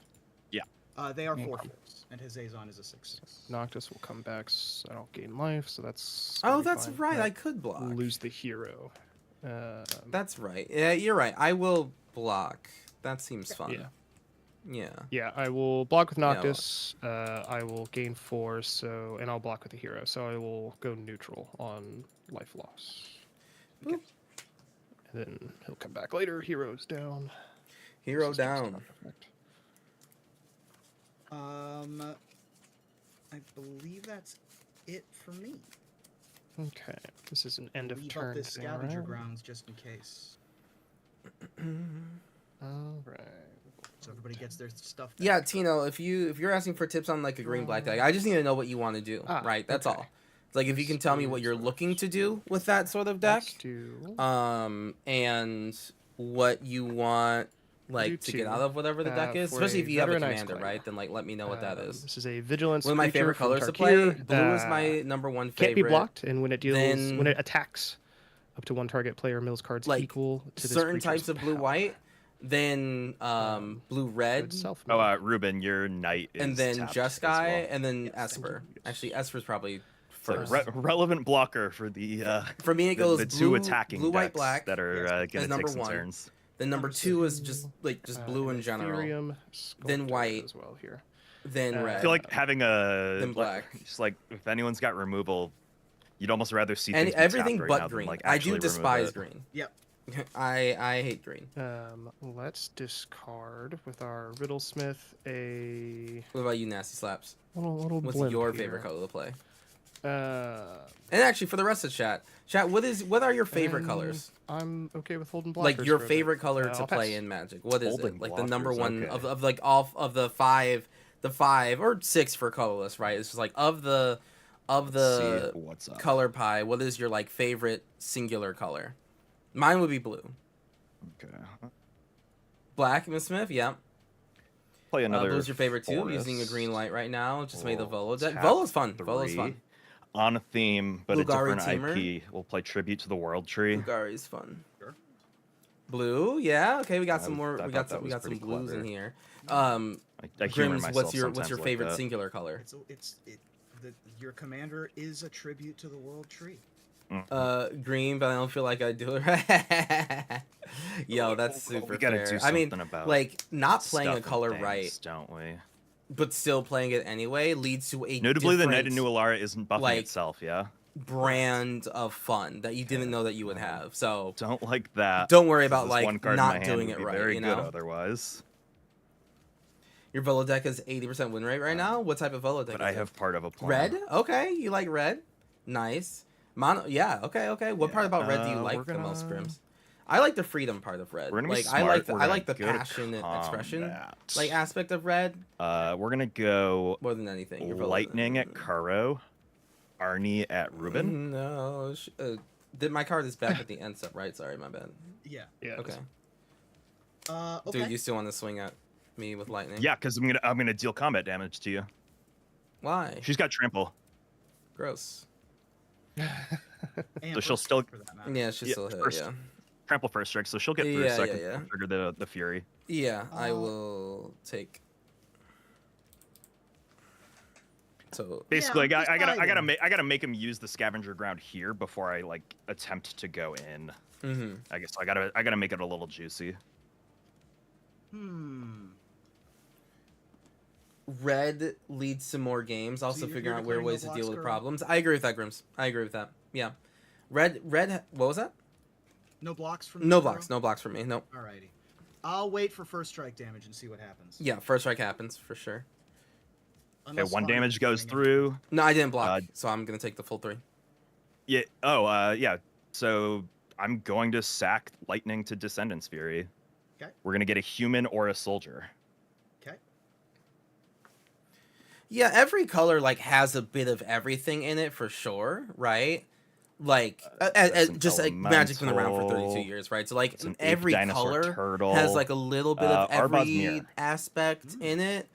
They are Okay. 4/4s, and Hazazon is a 6/6. Noctis will come back. I don't gain life, so that's. Oh, gonna be that's fine. right. Yeah, I could block. lose the hero. That's right. Yeah, you're right. I will block. That seems fun. Yeah. Yeah. Yeah, I will block with Yeah, well- Noctis. I will gain 4, and I'll block with the hero. So I will go neutral on life loss. Boop. And then he'll come back later. Hero's down. Hero System down. stop effect. I believe that's it for me. Okay, this is an end of Leave turn up this thing, scavenger right? grounds just in case, All right. so everybody gets their stuff. Back. Yeah, Tino, if you're asking for tips on like a green black deck, I just need to know what you want to do. Right. That's okay. all. It's like if you can tell me what you're looking to do with that sort of deck, Let's do. and what you want like to get two. out of whatever the deck is, For especially a if you have a veteran ice commander, claim. right? Then like let me know what that is. This is a vigilance. One of my creature favorite from colors to play. Tarkir Blue is that my number one favorite. Can't be blocked, and when it deals, Then- when it attacks, up to one target player mills cards Like, equal to this Certain creature's types of blue power. white, then blue red, Itself. Oh, Ruben, your knight is and then tapped Jeskai, as well. and then Yes, Esper. you. Actually, Esper's probably It's a first. relevant blocker for the For me, it goes the blue, two attacking blue, white, decks black. that are gonna number take some one. turns. Then number Number 2 is just like just blue in general. Ethereum Then Sculptor white. as well here. Then I red. I feel like having a Then black. just like if anyone's got removal, you'd almost rather see and things be tapped everything right but now than, green. like, I actually do remove despise it. green. Yep. I hate green. Let's discard with our Riddlesmith a What about you, nasty slaps? little What's blimp your here. favorite color to play? Uh, And actually, for the rest of chat, what are your favorite colors? I'm okay with holding blockers. Like your for a bit. favorite color to I'll play pass. in Magic. What is Holding it? Like the number blockers, one okay. of like all of the five or six for colorless, right? It's just like of the See what's up. color pie. What is your like favorite singular color? Mine would be blue. Okay. Black, Miss Smith. Yeah. Play another. Blue's your favorite too. I'm using a forest. green light right now. Just made the Volo deck. Tap Volo's fun. Volo's 3. fun. On a theme, but Bulgari a different Teamer. IP. We'll play Tribute to the World Tree. Bulgari's fun. Sure. Blue, yeah. Okay, we got I some more. thought We got that some. We was got some pretty blues in clever. here. I humor Grims, myself what's your sometimes like favorite that. singular color? Your commander is a tribute to the world tree. Green, but I don't feel like I do it right. Yo, that's Well, super we gotta fair. do I mean, something about like not playing Stuff a and color things, right, don't we? but still playing it anyway leads to a Notably, the Knight of different New Alara isn't buffing like, itself. Yeah. brand of fun that you didn't know that you would have. So Don't like that. don't worry 'cause about this one like card in my not hand doing would it be right. Very You good know, otherwise. your Volo deck is 80% win rate right now. What type of Volo deck? But is I it? have part of a plan. Red. Okay, you like red. Nice. Mono. Yeah. Okay. What part Yeah, about red do you we're like the most, gonna- Grims? I like the freedom part of red. We're gonna be Like I smart. like the, We're I gonna like the go to passionate expression combat. like aspect of red We're gonna go more than anything. Your Volo- lightning at Kuro, Arnie at Ruben. No. My card is back at the end step, right? Sorry, my bad. Yeah. Yeah. Okay. Okay. Dude, you still want to swing at me with lightning? Yeah, because I'm gonna deal combat damage to you. Why? She's got trample. Gross. And So she'll first still- strike for that matter. Yeah, she's Yeah, still hit. first- Yeah. Trample first strike, so she'll get through. Yeah, So I yeah, can yeah. trigger the fury. Yeah, I Uh, will take. So Basically, I'm I gotta deciding. make him use the scavenger ground here before I like attempt to go in. mhm. I guess I gotta make it a little juicy. Red leads to more games. Also you're figuring out declaring ways no to deal blocks with currently? problems. I agree with that, Grims. I agree with that. Yeah. Red. What was that? No blocks from No you, blocks. bro? No blocks for me. Nope. Alrighty. I'll wait for first strike damage and see what happens. Yeah, first strike happens for sure. Okay, Unless 1 Arnie damage is goes doing it. through. No, I didn't block, Uh, so I'm gonna take the full 3. Yeah. Oh, yeah. So I'm going to sack lightning to Descendant's Fury. Okay. We're gonna get a human or a soldier. Okay. Yeah, every color like has a bit of everything in it for sure, right? Like that's an just like Magic's been around for 32 elemental, years, right? So like it's an ape every dinosaur color turtle, has like a little bit of Arboz's every mirror. aspect in it.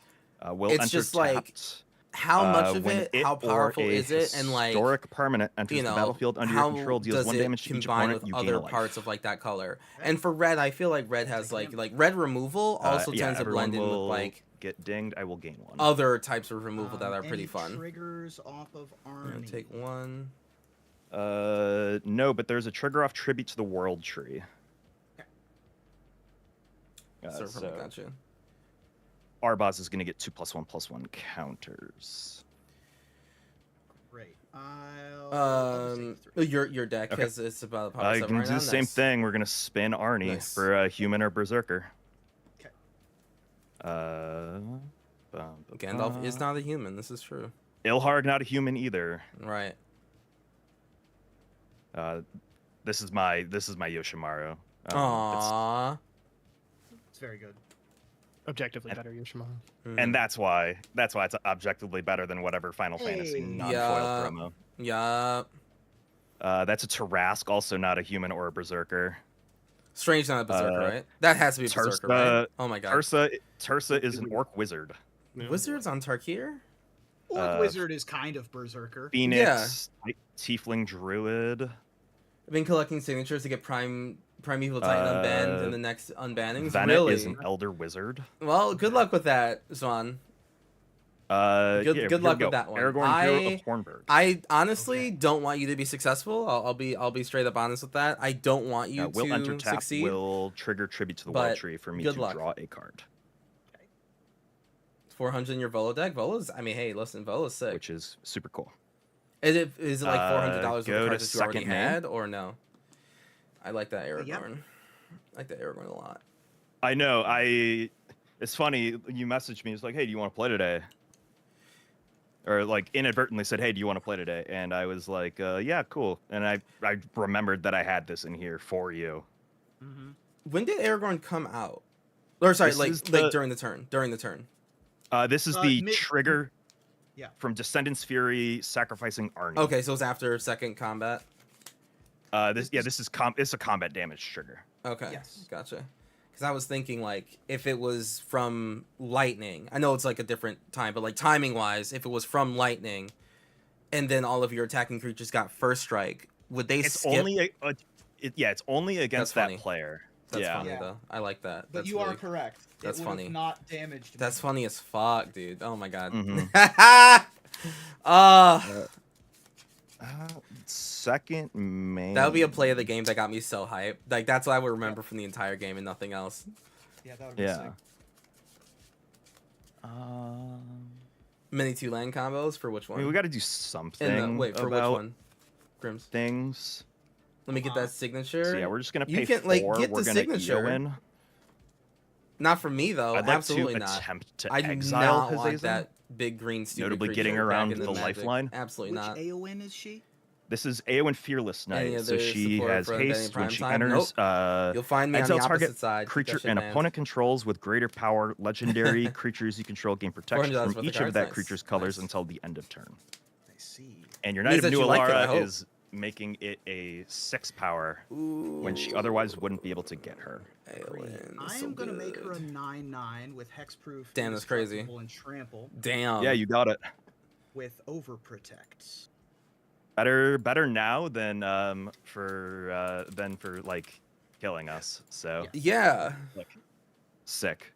Will It's enter just, like, tapped. How much of When it, how or powerful a is it, and like historic permanent enters you know, the battlefield under how your control, deals does 1 it damage to each combine opponent. with You gain other a life. parts of like that color? Okay. And for red, I feel like red has Take him. like red removal also Yeah, tends to everyone blend in with will like get dinged. I will gain 1. other types of removal that are Any pretty fun. Triggers off of I'm gonna Arnie. take 1. No, but there's a trigger off tribute to the world tree. So gotcha. Arboz is going to get 2+1/+1 counters. Great. I'll just take 3. Your deck Okay. has it's about power I 7 can right do now. the same Nice. thing. We're going to spin Arnie Nice. for a human or berserker. Okay. Gandalf is not a human. This is true. Ilharg not a human either. Right. This is my Yoshimaru. It's- Aww. It's very good. Objectively better, Yoshimaro. and that's why it's objectively better than whatever Final Fantasy Hey. non-foil Yeah. promo. Yup. That's a Tarask, also not a human or a berserker. Strange, not a berserker, right? That has to be a berserker, right? Tursa- Oh my god. Tursa is an orc wizard. Wizards on Tarkir? Orc Wizard is kind of Berserker. Phoenix, tiefling druid. I've been collecting signatures to get Primeval Titan unbanned in the next unbannings. Venet Really? is an elder wizard. Well, good luck with that, Swan. Good here luck we with go. that one. Aragorn, Hero of Hornburg. I honestly don't want you to be successful. I'll be straight up honest with that. I don't want you Will enter to tap. succeed. Will trigger tribute to the but world tree for me good to luck. draw a card, 400 in your Volo deck. Volo's. I mean, hey, listen, Volo's sick. which is super cool. Is it like $400 worth go of to cards that you already second name. had, or no? I like that Aragorn. Yep. I like that Aragorn a lot. I know. It's funny. You messaged me. It's like, hey, do you want to play today? Or like inadvertently said, hey, do you want to play today? And I was like, yeah, cool. And I remembered that I had this in here for you. Mm-hmm. When did Aragorn come out? Or sorry, This like is like the- during the turn. During the turn. This is the mid- trigger. Yeah. From Descendant's Fury, sacrificing Arnie. Okay, so it's after second combat. This is it's a combat damage trigger. Okay. Yes. Gotcha. Because I was thinking like if it was from lightning, I know it's like a different time, but like timing wise, if it was from lightning, and then all of your attacking creatures got first strike, would they It's skip? only it's only against That's that funny. player. That's yeah. funny Yeah. though. I like that. But That's you are really- correct. that's it would have funny. not damaged me. That's funny as fuck, dude. Oh my god. Mhm. Second main. That would be a play of the game that got me so hyped. Like that's what I would remember from the entire game and nothing else. Yeah, that would be Yeah. sick. Mini 2-land combos for which I one? mean, we got to do something And the, wait, for which about one? Grims. things. Let me get that signature. So yeah, we're just gonna You pay can, like, 4. get We're the gonna signature. in. Not for me though. I'd like Absolutely to not. attempt to I do exile not want Hazazen. that big green stupid Notably getting creature around back in the Magic. lifeline. Absolutely Which not. AON is she? This is Eowyn Fearless Any Knight, so other she support has for Undead haste when Prime she Time? enters. You'll find me on the exile opposite target side. Keep creature that shit an banned. opponent controls with greater power. Legendary creatures you control gain protection $400 from worth of each of cards, that nice, creature's colors nice. until the end of turn. Nice. see. And your Means Knight of that New you like it, I Alara hope. is making it a 6 power Ooh. when she otherwise wouldn't be able to get her. Great. Aelin, I so am gonna make her a good. 9/9 with hexproof, Damn, that's crazy. indestructible, and trample Damn. Yeah, you got it. with overprotect. Better now than for like killing us. So Yeah. like sick.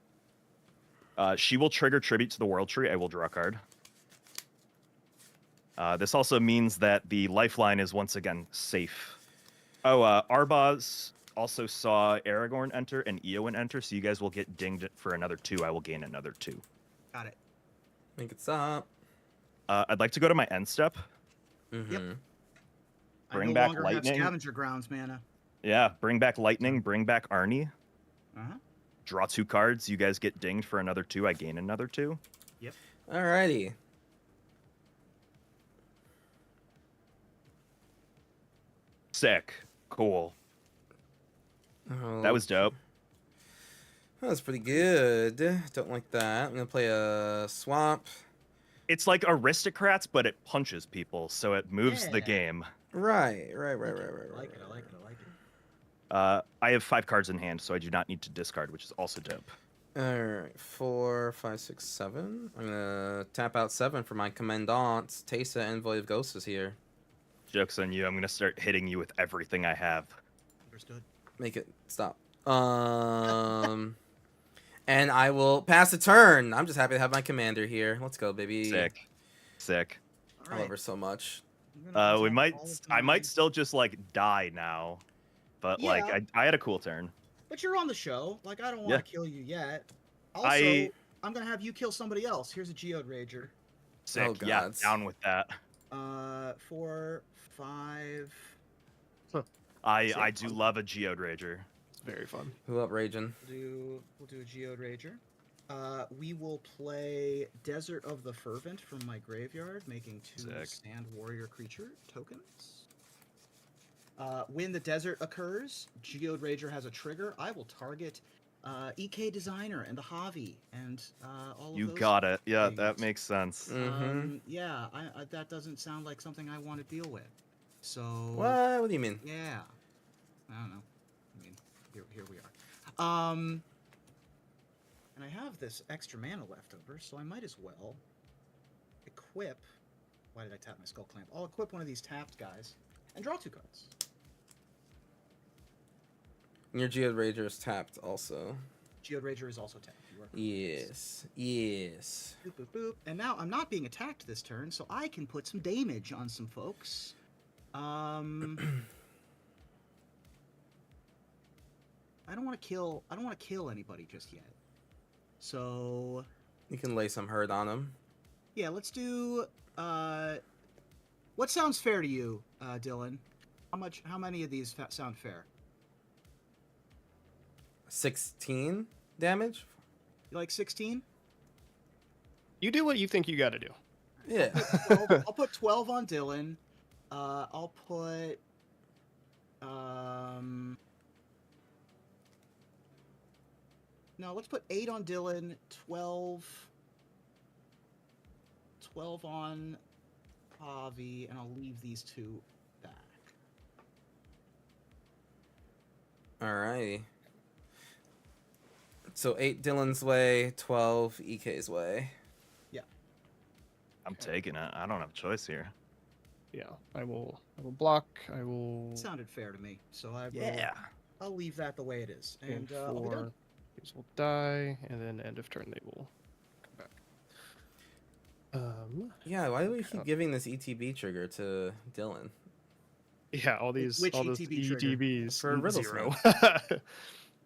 She will trigger tribute to the world tree. I will draw a card. This also means that the lifeline is once again safe. Oh, Arbaz also saw Aragorn enter and Eowyn enter, so you guys will get dinged for another 2. I will gain another 2. Got it. Make it stop. I'd like to go to my end step. Mm-hmm. Yep. Bring I no back longer lightning. have scavenger grounds mana. Yeah, bring back lightning, bring back Arnie. Uh-huh. Draw 2 cards. You guys get dinged for another 2. I gain another 2. Yep. Alrighty. Sick. Cool. Oh, That was dope. that was pretty good. Don't like that. I'm gonna play a swamp. It's like Aristocrats, but it punches people, so it moves the Yeah. game. Right. I like it. I like it. I like it. I have 5 cards in hand, so I do not need to discard, which is also dope. Alright, 4, 5, 6, 7. I'm gonna tap out 7 for my commandant. Teysa Envoy of Ghosts is here. Joke's on you. I'm going to start hitting you with everything I have. Understood. Make it stop. And I will pass the turn. I'm just happy to have my commander here. Let's go, baby. Sick. Sick. All I right. love her so much. I'm gonna We attack might. all of I might mine. still just like die now, but like Yeah. I had a cool turn. But you're on the show. Like, I don't want Yeah. to kill you yet. Also, I'm gonna have you kill somebody else. Here's a Geode Rager. Sick. Oh, Yeah, gods. down with that. 4, 5. I do love a Geode Rager. It's very fun. Who up, Raging? We'll do a Geode Rager. We will play Desert of the Fervent from my graveyard, making 2 Sick. Sand Warrior creature tokens. When the desert occurs, Geode Rager has a trigger. I will target EK Designer and the Javi and all of You those. got it. Yeah, that things. makes sense. Mm-hmm. Yeah, that doesn't sound like something I want to deal with. So What do you mean? yeah, I don't know. I mean, here we are. And I have this extra mana left over, so I might as well equip. Why did I tap my Skull Clamp? I'll equip one of these tapped guys and draw 2 cards. Your Geode Rager is tapped also. Geode Rager is also tapped. You are correct. Yes. Yes. Boop, boop, boop. And now I'm not being attacked this turn, so I can put some damage on some folks. I don't want to kill anybody just yet. So You can lay some hurt on him. yeah, let's do. What sounds fair to you, Dylan? How many of these sound fair? 16 damage? You like 16? You do what you think you got to do. Yeah. I'll put 12 on Dylan. I'll put. No, let's put 8 on Dylan, 12 on Javi, and I'll leave these 2 back. Alrighty. So 8 Dylan's way, 12 EK's way. I'm taking it. I don't have a choice here. Yeah, I will block. I will. It sounded fair to me, so I'll leave that the way it is, And and I'll be done. these will die, and then end of turn they will come back. Yeah, why do we keep giving this ETB trigger to Dylan? Yeah, all these Which all those ETB trigger? ETBs For Riddlesmith. 0. I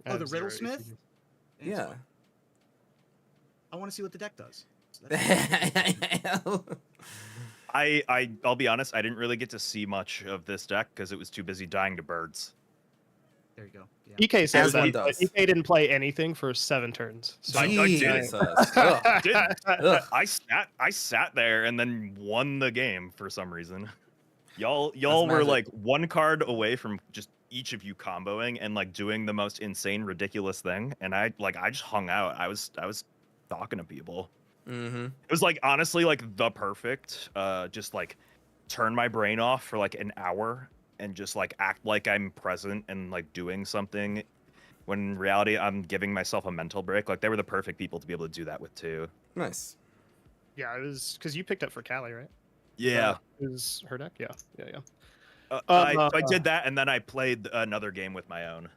Oh, have the 0 Riddlesmith? ETBs. It's Yeah. fine. I want to see what the deck does. So I'll be honest. I didn't really get to see much of this deck because it was too busy dying to birds. there you go. Yeah. EK says As one that, but does. EK didn't play anything for 7 turns. So I did. Jesus. Ugh. Did Ugh. I sat there and then won the game for some reason. Y'all That's were magic. like 1 card away from just each of you comboing and like doing the most insane, ridiculous thing, and I just hung out. I was talking to people. Mm-hmm. It was like honestly like the perfect just like turn my brain off for like an hour and just like act like I'm present and like doing something, when in reality I'm giving myself a mental break. Like they were the perfect people to be able to do that with too. Nice. Yeah, it was because you picked up for Callie, right? Yeah. Is her deck? Yeah, yeah, yeah. I did that, and then I played another game with my own.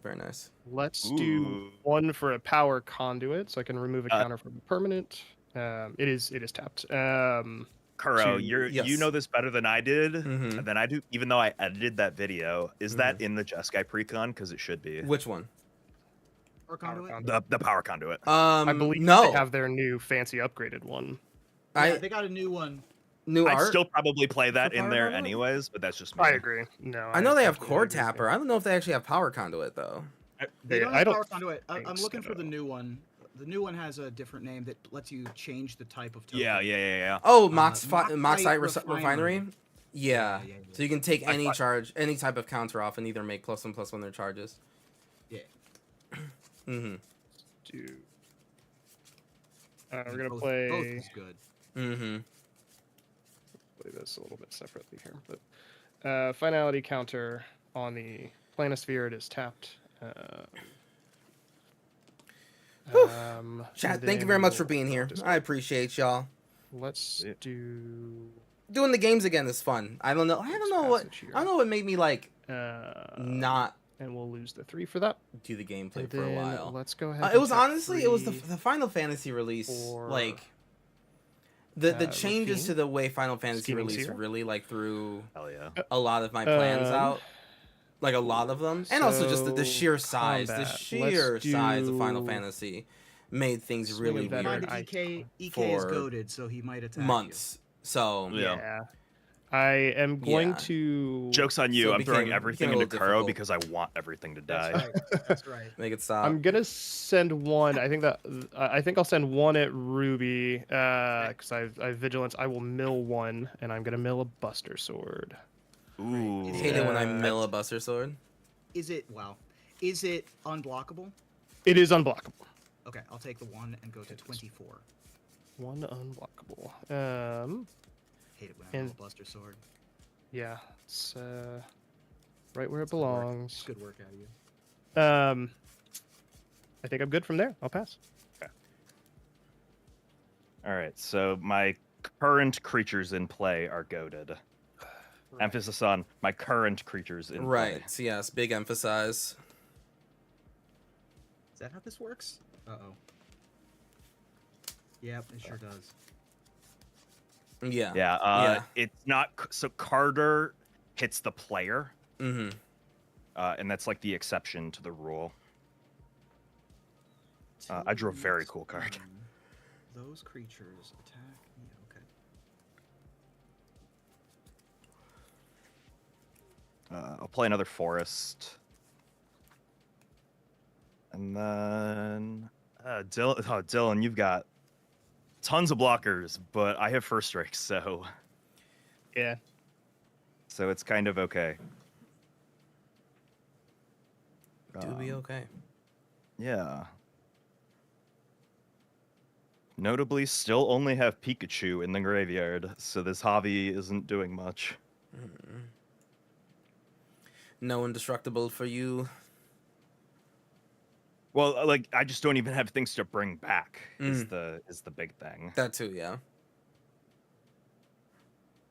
Very nice. Let's Ooh. do one for a power conduit, so I can remove a counter from a permanent. It is tapped. Kuro, to- you know this better than I did. Mhm. Than I do, even though I edited that video. Is that Mhm. in the Jeskai Precon? Because it should be. Which one? Or conduit? The power conduit. I believe no. they have their new fancy upgraded one. Yeah, they got a new one. New I'd art. still probably play that For in power there conduit? anyways, but that's just me. I agree. No, I know they have absolutely core agree with tapper. I don't know if they actually have power conduit though. They don't I have don't power conduit. think I'm looking for the so. new one. The new one has a different name that lets you change the type of token. Yeah. Oh, Moxite Moxite Refinery. Refinery. Yeah. Yeah. So you can take I any thought- charge, any type of counter off, and either make +1/+1 their charges. Yeah. Mm-hmm. Do- we're gonna Both play is good. Mm-hmm. this a little bit separately here, but finality counter on the planisphere, it is tapped. Chat, and thank you then very much we'll for being go here. discard. I appreciate y'all. Let's Yeah. do Doing the games again is fun. I don't know what made me like not and we'll lose the 3 for that. do the gameplay And for a then while. let's go ahead. It and was tap honestly it was the 3 Final Fantasy release for, like the changes Rafine? to the way Final Fantasy Scheming release Seer? really like threw Hell yeah. a lot of my plans Um, out. Like a lot of them, and also just the so, sheer size, combat. the sheer Let's size of Final do Fantasy made things Swing really and veteran. weird. Mind EK is for goaded, so he might attack Months. So Yeah. Yeah. I am going Yeah. to Joke's on you. So it I'm throwing became everything a into little Kuro difficult. because I want everything to you. die. That's right. That's right. make it stop. I'm gonna send one. I think I'll send one at Ruby because I've vigilance. I will mill one, and I'm gonna mill a Buster Sword. Ooh. Hate it when I Uh, mill a Buster Sword. Is it Is it unblockable? It is unblockable. Okay, I'll take the 1 and go to 24. One unblockable. Hate it when I And- roll a Buster Sword. Yeah, it's right where it belongs. Good work out of you. I think I'm good from there. I'll pass. All right. So my current creatures in play are goaded. Emphasis on my current creatures in play. Right. So yes, big emphasize. Is that how this works? Uh-oh. Yep, it sure does. Yeah. Yeah. Yeah. It's not so Carter hits the player, Mm-hmm. and that's like the exception to the rule. I drew a very cool card. Those creatures attack me. Okay. I'll play another forest. And then Dylan, you've got tons of blockers, but I have first strikes, so Yeah. it's kind of okay. Do be okay. Yeah. Notably, still only have Pikachu in the graveyard, so this hobby isn't doing much. No indestructible for you. Well, like I just don't even have things to bring back. Is the big thing. That too, yeah.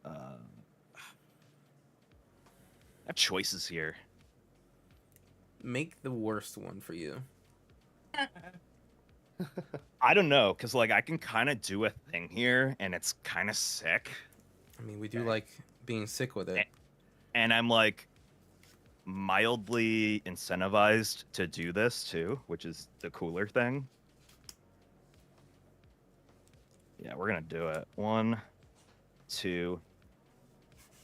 I have choices here. Make the worst one for you. I don't know, cause like I can kind of do a thing here, and it's kind of sick. I mean, we do like being sick with it. And I'm like mildly incentivized to do this too, which is the cooler thing. Yeah, we're gonna do it. 1, 2,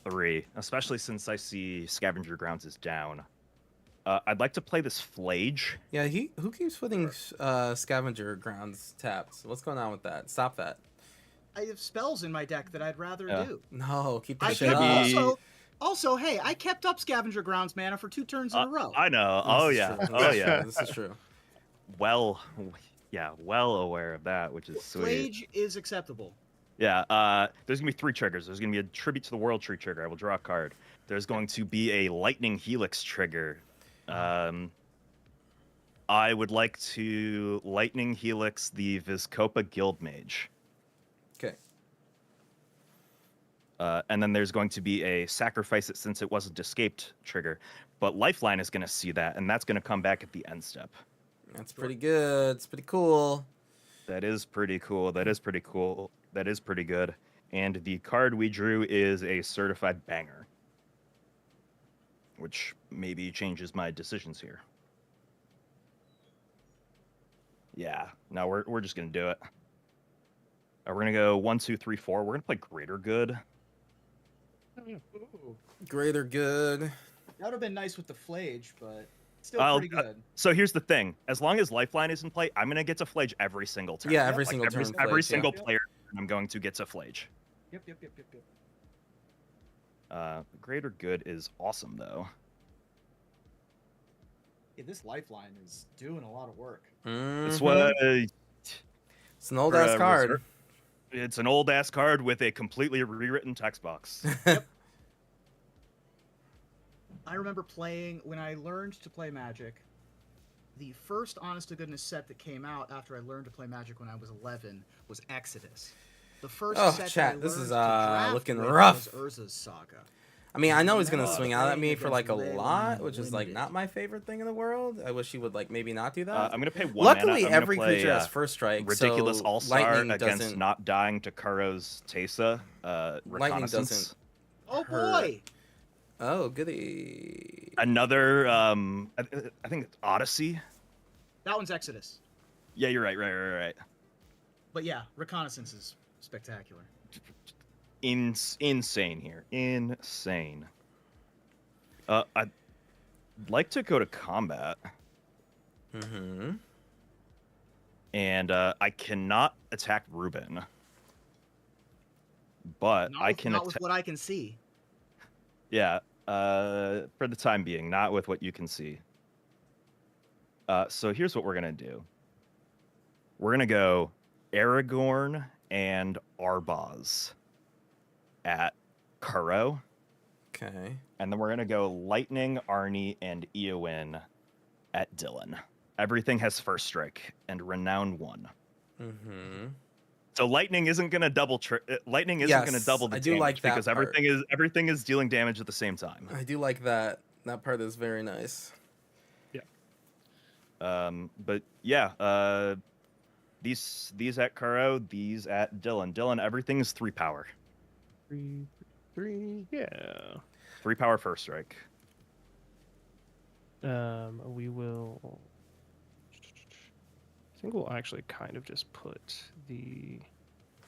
3. Especially since I see Scavenger Grounds is down. I'd like to play this Flage. Yeah, who keeps putting scavenger grounds tapped? What's going on with that? Stop that. I have spells in my deck that I'd rather Yeah. do. No, keep the I shit kept, up. also, hey, I kept up Scavenger Grounds mana for 2 turns in a row. I know. This Oh is yeah. true. Oh yeah. This is true. Well aware of that, which is sweet. Flage is acceptable. Yeah, there's gonna be 3 triggers. There's gonna be a Tribute to the World Tree trigger. I will draw a card. There's going to be a Lightning Helix trigger. I would like to Lightning Helix the Vizcopa Guild Mage. Okay. And then there's going to be a Sacrifice It Since It Wasn't Escaped trigger. But Lifeline is going to see that, and that's going to come back at the end step. That's pretty good. It's pretty cool. That is pretty cool. That is pretty cool. That is pretty good. And the card we drew is a Certified Banger, which maybe changes my decisions here. Yeah, no, we're just gonna do it. We're gonna go 1, 2, 3, 4. We're gonna play Greater Good. Greater good. That would have been nice with the Flage, but still pretty good. So here's the thing: as long as Lifeline is in play, I'm gonna get to Flage every single turn. Yeah, every Like single turn. Every Flage, single yeah. player, I'm going to get to Flage. Yep. Greater Good is awesome though. Yeah, this Lifeline is doing a lot of work. It's Mhm. what It's an old ass card. It's an old ass card with a completely rewritten text box. I remember playing when I learned to play Magic. The first honest to goodness set that came out after I learned to play Magic when I was 11 was Exodus. The first Oh, set chat, that I this learned is, to draft looking with rough. was Urza's Saga. I mean, I know he's gonna Remember swing out at playing me for like a against lot, Leyland which is like Limited. not my favorite thing in the world. I wish he would like maybe not do that. I'm gonna pay 1 Luckily, mana. I'm every gonna play, creature has first strike. Ridiculous so All-Star lightning against doesn't. not dying to Kuro's Teysa. Lightning Reconnaissance. doesn't. Oh Hurt. boy! Oh, goody. Another, I think it's Odyssey. That one's Exodus. Yeah, you're right. But yeah, Reconnaissance is spectacular. Insane here. Insane. I'd like to go to combat, Mm-hmm. and I cannot attack Ruben. But Not I with, can not with attack. what I can see. Yeah, for the time being, not with what you can see. So here's what we're gonna do. We're gonna go Aragorn and Arbaz at Kuro, Okay. and then we're gonna go Lightning, Arnie, and Eowyn at Dylan. Everything has first strike and Renown 1. Mm-hmm. So Lightning isn't gonna double Lightning isn't gonna Yes, double the I do damage like that because part. everything is dealing damage at the same time. I do like that. That part is very nice. But yeah, these at Kuro, these at Dylan. Dylan, everything is 3 power. 3, yeah. 3 power first strike. We will. I think we'll actually kind of just put the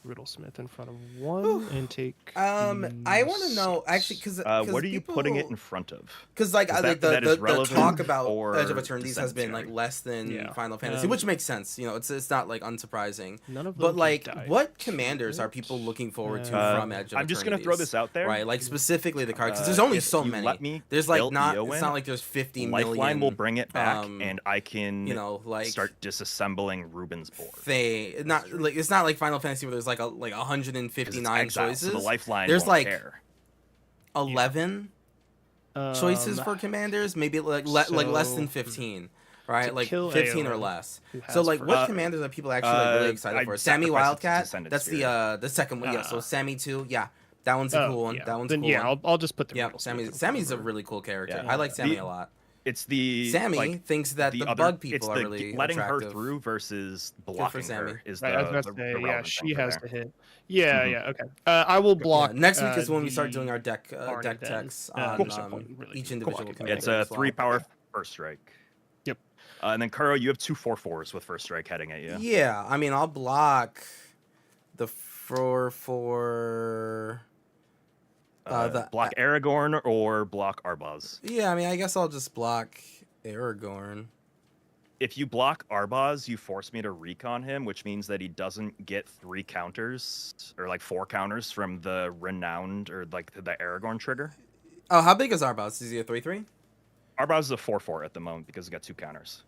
Riddlesmith in front of 1 Whew. and take. I want to know 6. actually because What are you putting it in front of? Because like Is like that the is relevant talk about or Edge of Eternities has been Descent? like less than Yeah. Final Fantasy, which makes sense. You know, it's not like unsurprising. None of them But can like, die what to commanders are it. people looking forward to Uh, from Edge of I'm just gonna throw this out there. Right, like specifically the cards. 'Cause there's only If so you many. let me There's like kill not. Eowyn, It's not like there's 50 Lifeline million. will bring it back, um, and I can You know, like start disassembling Ruben's board. Not like it's not like Final Fantasy where there's like 159 Exile, choices. so the Lifeline There's won't like care. 11 choices for commanders, maybe like like less than so, 15, right? to Like kill 15 or Eowyn, less. who So has like, first- what commanders are people actually like really excited I'd for? Sammy sacrifice it to Wildcat. Descendant That's Spirit. the second one. Yeah. So Ah. Sammy 2. Yeah, that one's a cool one. Yeah. That one's then, a cool yeah, one. I'll just put the Yeah, Riddlesmith Sammy's in Sammy's a front of really cool character. Yeah. I like Sammy The- a lot. It's the Sammy like, thinks that the other, bug it's people are the really letting attractive. her through versus for blocking Sammy. her is Right, I was the about to say, yeah, relevant she thing has there. to hit. Yeah, Mhm. yeah, okay. I will block. Yeah, next week is when we the start doing our deck Arnie deck then. techs Cool. on So really each cool. individual Cool. commander. It's a as well. 3 power first strike. Yep. And then Kuro, you have 2 4/4s with first strike heading at you. Yeah, I mean, I'll block the 4/4. Block Aragorn or block Arbaz. Yeah, I mean, I guess I'll just block Aragorn. If you block Arbaz, you force me to recon him, which means that he doesn't get 3 counters or like 4 counters from the renowned or like the Aragorn trigger. Oh, how big is Arbaz? Is he a 3/3? Arbaz is a 4/4 at the moment because he's got 2 counters.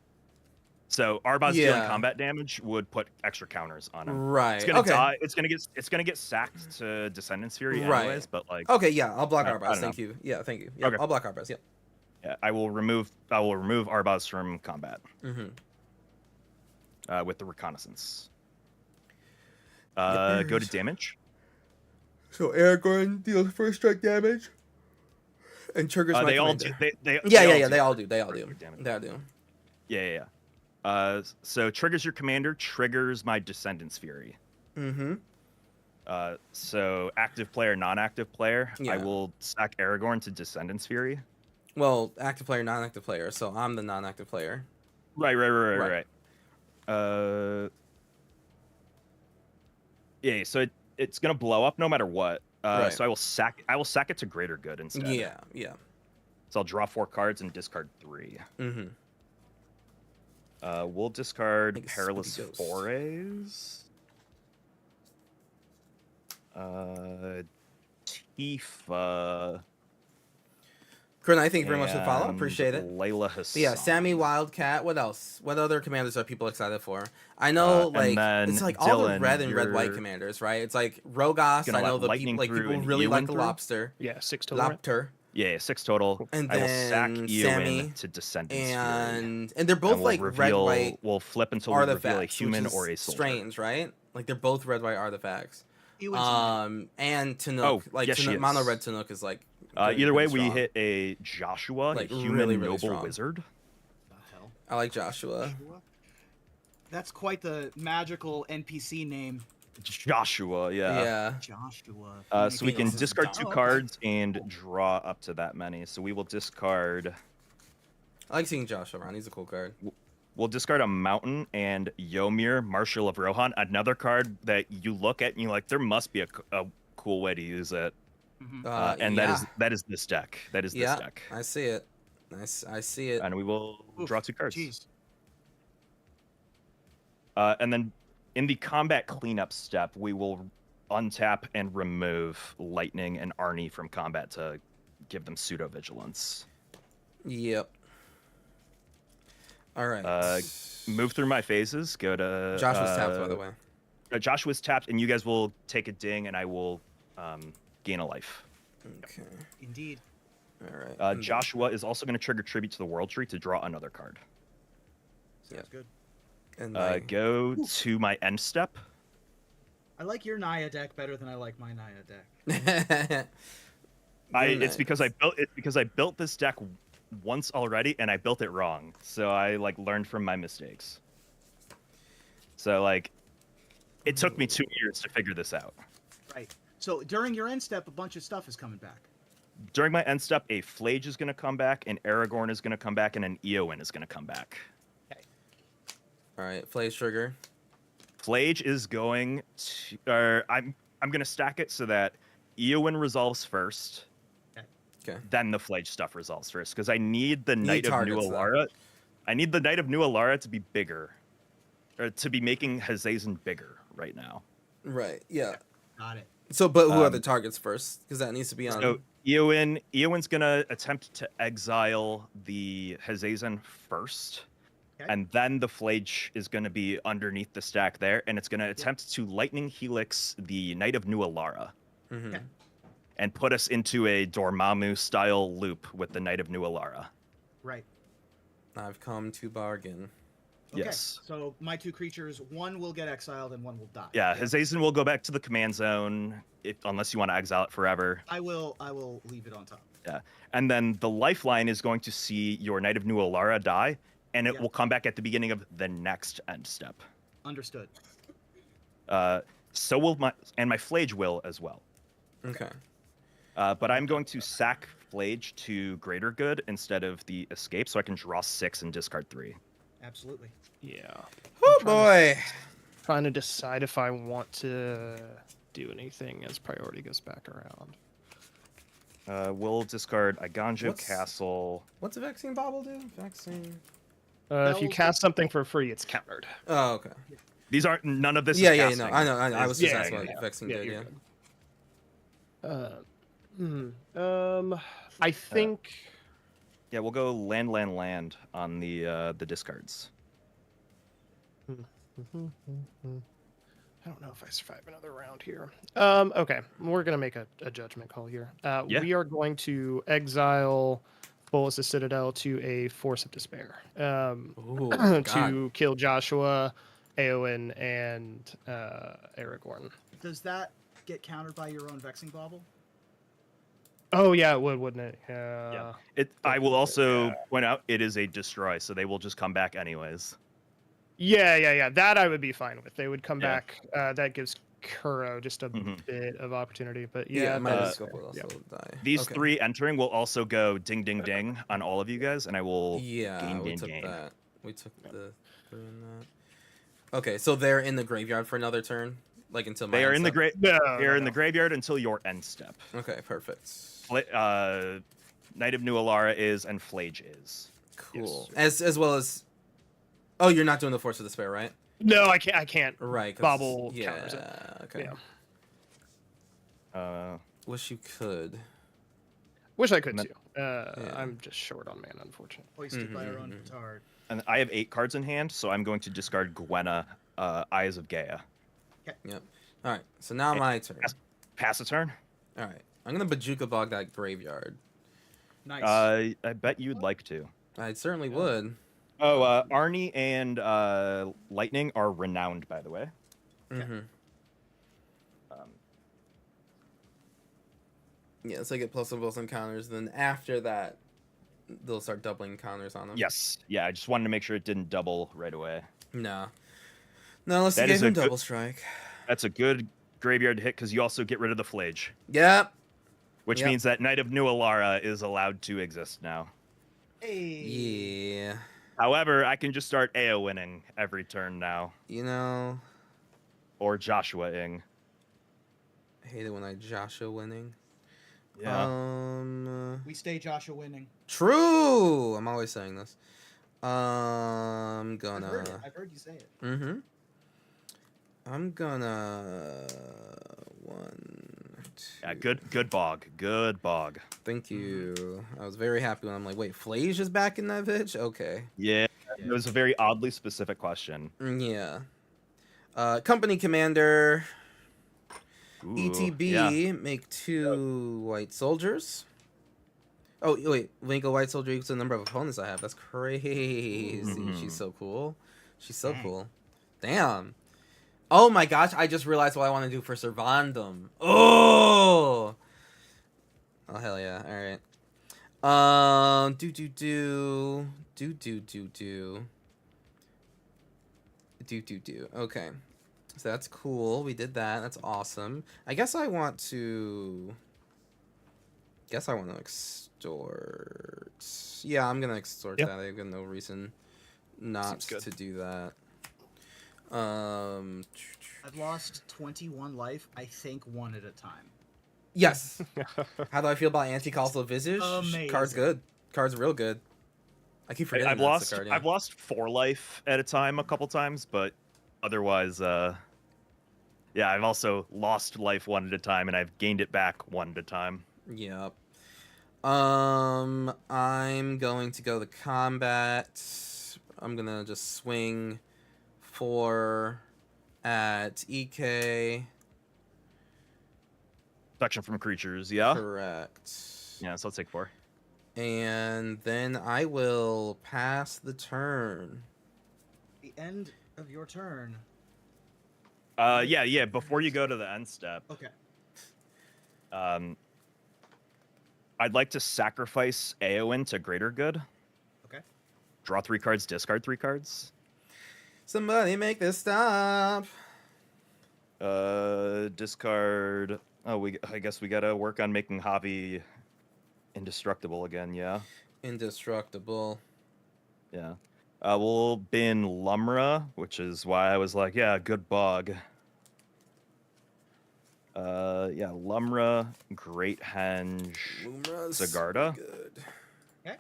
So Arbaz dealing Yeah. combat damage would put extra counters on him. Right. It's gonna Okay. die. It's gonna get sacked to Descendant's Fury Right. anyways. But like, Okay. Yeah. I'll block I Arbaz. don't Thank know. you. Yeah. Thank you. Yep. Okay. I'll block Arbaz. Yep. Yeah, I will remove Arbaz from combat Mm-hmm. with the reconnaissance. Go to damage. So Aragorn deals first strike damage, and triggers my They all do. commander. They Yeah. They all do. They all do. Damage. They all do. Yeah. So triggers your commander, triggers my Descendant's Fury. Mm-hmm. So active player, non-active player, I Yeah. will sack Aragorn to Descendant's Fury. Well, active player, non-active player. So I'm the non-active player. Right. Yeah, so it's gonna blow up no matter what. Right. So I will sack it to greater good instead. Yeah. So I'll draw 4 cards and discard 3. Mm-hmm. We'll discard Like a Perilous spooky ghost. Forays. Tifa. Corinne, thank you very much for the follow. and Appreciate it. Layla Hassan. Yeah, Sammy Wildcat. What else? What other commanders are people excited for? I know, and like then it's like all the Dylan, red and red-white you're commanders, right? It's like Rogas. gonna I know let the lightning people through and really Eowyn like the through? lobster. Yeah, 6 total. Right? Lobster. Yeah, 6 total. And I will sack then Eowyn Sammy to Descendants Fury. And they're both And we'll like reveal, red-white We'll flip until we reveal a artifacts, human which is or a soldier. strange, right? Like they're both red-white artifacts. Ewan's And Tanook, Oh, like yes, she is. mono red Tanook is like. pretty- Either way, pretty we strong. hit a Joshua, Like, a human really, really noble strong. wizard. the hell? I like Joshua. Joshua? That's quite the magical NPC name, Joshua, yeah. Yeah. Joshua. So we can Nicholas. discard Oh, 2 okay. cards and draw up to that many. So we will discard. I like seeing Joshua around. He's a cool card. We'll discard a mountain and Yomir, Marshal of Rohan, another card that you look at and you're like, there must be a cool way to use it. Mhm. And yeah. that is this deck. That is this Yeah, deck. I see it. I see it. And we will Oof, draw 2 cards. Jeez. And then in the combat cleanup step, we will untap and remove Lightning and Arnie from combat to give them pseudo vigilance. Yep. All right. Move through my phases. Go to Joshua's tapped, by the way. Joshua's tapped, and you guys will take a ding, and I will gain a life. Okay. Indeed. All right. Joshua is also going to trigger Tribute to the World Tree to draw another card. Sounds Yep. good. And Go to my end step. I like your Naya deck better than I like my Naya deck. It's because I built this deck once already, and I built it wrong. So I learned from my mistakes. So it took me 2 years to figure this out. Right. So during your end step, a bunch of stuff is coming back. During my end step, a Flage is going to come back, an Aragorn is going to come back, and an Eowyn is going to come back. All right. Flays trigger. Flage is going to. I'm going to stack it so that Eowyn resolves first. Okay. Then the Flage stuff resolves first, because I need the Knight of New targets, though. Alara. I need the Knight of New Alara to be bigger, or to be making Hazazen bigger right now. Right. Yeah. Got it. So, but who are the targets first? Because that needs to be on. So Eowyn's gonna attempt to exile the Hazazen first, Okay. and then the Flage is gonna be underneath the stack there, and it's gonna attempt to Lightning Helix the Knight of New Alara, Mhm. Okay. and put us into a Dormammu style loop with the Knight of New Alara. Right. I've come to bargain. Okay. Yes. So my 2 creatures, one will get exiled and one will die. Yeah, Hazazen will go back to the command zone unless you want to exile it forever. I will leave it on top. Yeah, and then the lifeline is going to see your Knight of New Alara die, and it Yeah. will come back at the beginning of the next end step. Understood. So will my Flage will as well. Okay. But I'm going to sack Flage to Greater Good instead of the Escape, so I can draw 6 and discard 3. Absolutely. Yeah. Oh boy. Trying to decide if I want to do anything as priority goes back around. We'll discard Iganjo What's- Castle. What's a vaccine bobble do? Vaccine. If you Bells- cast something for free, it's countered. Oh, okay. These aren't none of this. Yeah, is yeah, casting. no, I know. I was just Yeah, asking yeah, what vaccine did. you're Yeah. good. I think Yeah, we'll go land on the discards. I don't know if I survive another round here. Okay, we're gonna make a judgment call here. Yeah. We are going to exile Bolas' Citadel to a Force of Despair Ooh, God. to kill Joshua, Eowyn, and Aragorn. Does that get countered by your own vexing bauble? Oh yeah, it would, wouldn't it? Yeah. I will also point out it is a destroy, so they will just come back anyways. Yeah. That I would be fine with. They would come Yeah. back. That gives Kuro just a bit of opportunity, but Yeah, yeah, my that's- scope will also die. These Okay. 3 entering will also go ding ding ding on all of you guys, and I will Yeah, gain we gain took gain. that. We took the 3 in that. Okay, so they're in the graveyard for another turn, like until my They are end in the step? They are in the graveyard until your end step. Okay, perfect. Knight of New Alara is and Flage is. Cool. Yes. As well as. Oh, you're not doing the Force of Despair, right? No, I can't. I can't. Right. 'Cause, Bobble yeah, counters it. okay. Yeah. Wish you could. Wish I could And too. I'm just short on mana, unfortunately. Hoisted by our own petard. And I have 8 cards in hand, so I'm going to discard Gwenna, Eyes of Gaia. Yep. All right. So now my turn. Pass a turn. All right. I'm gonna Bajuka Bog that graveyard. Nice. I bet you'd like to. I certainly would. Oh, Arnie and Lightning are renowned, by the way. Mm-hmm. Um, Yeah, so I get plus on both encounters. Then after that, they'll start doubling counters on them. yes. Yeah, I just wanted to make sure it didn't double right away. No. No, unless you That gave is him a good- double strike. That's a good graveyard hit because you also get rid of the Flage, Yep. which Yep. means that Knight of New Alara is allowed to exist now. Hey. Yeah. However, I can just start AO winning every turn now, You know, or Joshua-ing. I hate it when I Joshua winning. Yeah. We stay Joshua winning. True. I'm always saying this. I've heard it. Gonna. I've heard you say it. Mm-hmm. I'm gonna 1, 2. Yeah, good bog. Good bog. Thank you. I was very happy when I'm like, wait, Flage is back in that bitch? Okay. Yeah, it was a very oddly specific question. Yeah. Company commander. Ooh, ETB, yeah. make 2 white soldiers. Oh, wait, link a white soldier equals the number of opponents I have. That's crazy. She's so cool. She's so cool. Damn. Oh my gosh, I just realized what I want to do for Servandum. Oh! Oh, hell yeah. Alright. Do. Okay. So that's cool. We did that. That's awesome. I guess I want to extort. Yeah, I'm gonna extort Yeah. that. I've got no reason not Seems good. to do that. I've lost 21 life, I think, one at a time. Yes. How do I feel about Anti-Causal Visage? Amazing. Card's good. Card's real good. I keep forgetting I've that's lost the card, yeah. I've lost 4 life at a time a couple times, but otherwise, yeah, I've also lost life one at a time, and I've gained it back one at a time. Yep. I'm going to go to combat. I'm gonna just swing 4 at EK. Protection from creatures, yeah. Correct. Yeah, so I'll take 4. And then I will pass the turn. The end of your turn. Yeah. Before you go to the end step, Okay. I'd like to sacrifice Eowyn to greater good. Okay. Draw 3 cards, discard 3 cards. Somebody make this stop. Discard. Oh, I guess we gotta work on making Javi indestructible again. Yeah. Indestructible. Yeah. We'll bin Lumra, which is why I was like, yeah, good bog. Yeah, Lumra, Great Henge, Lumra's Sigarda. good. Okay.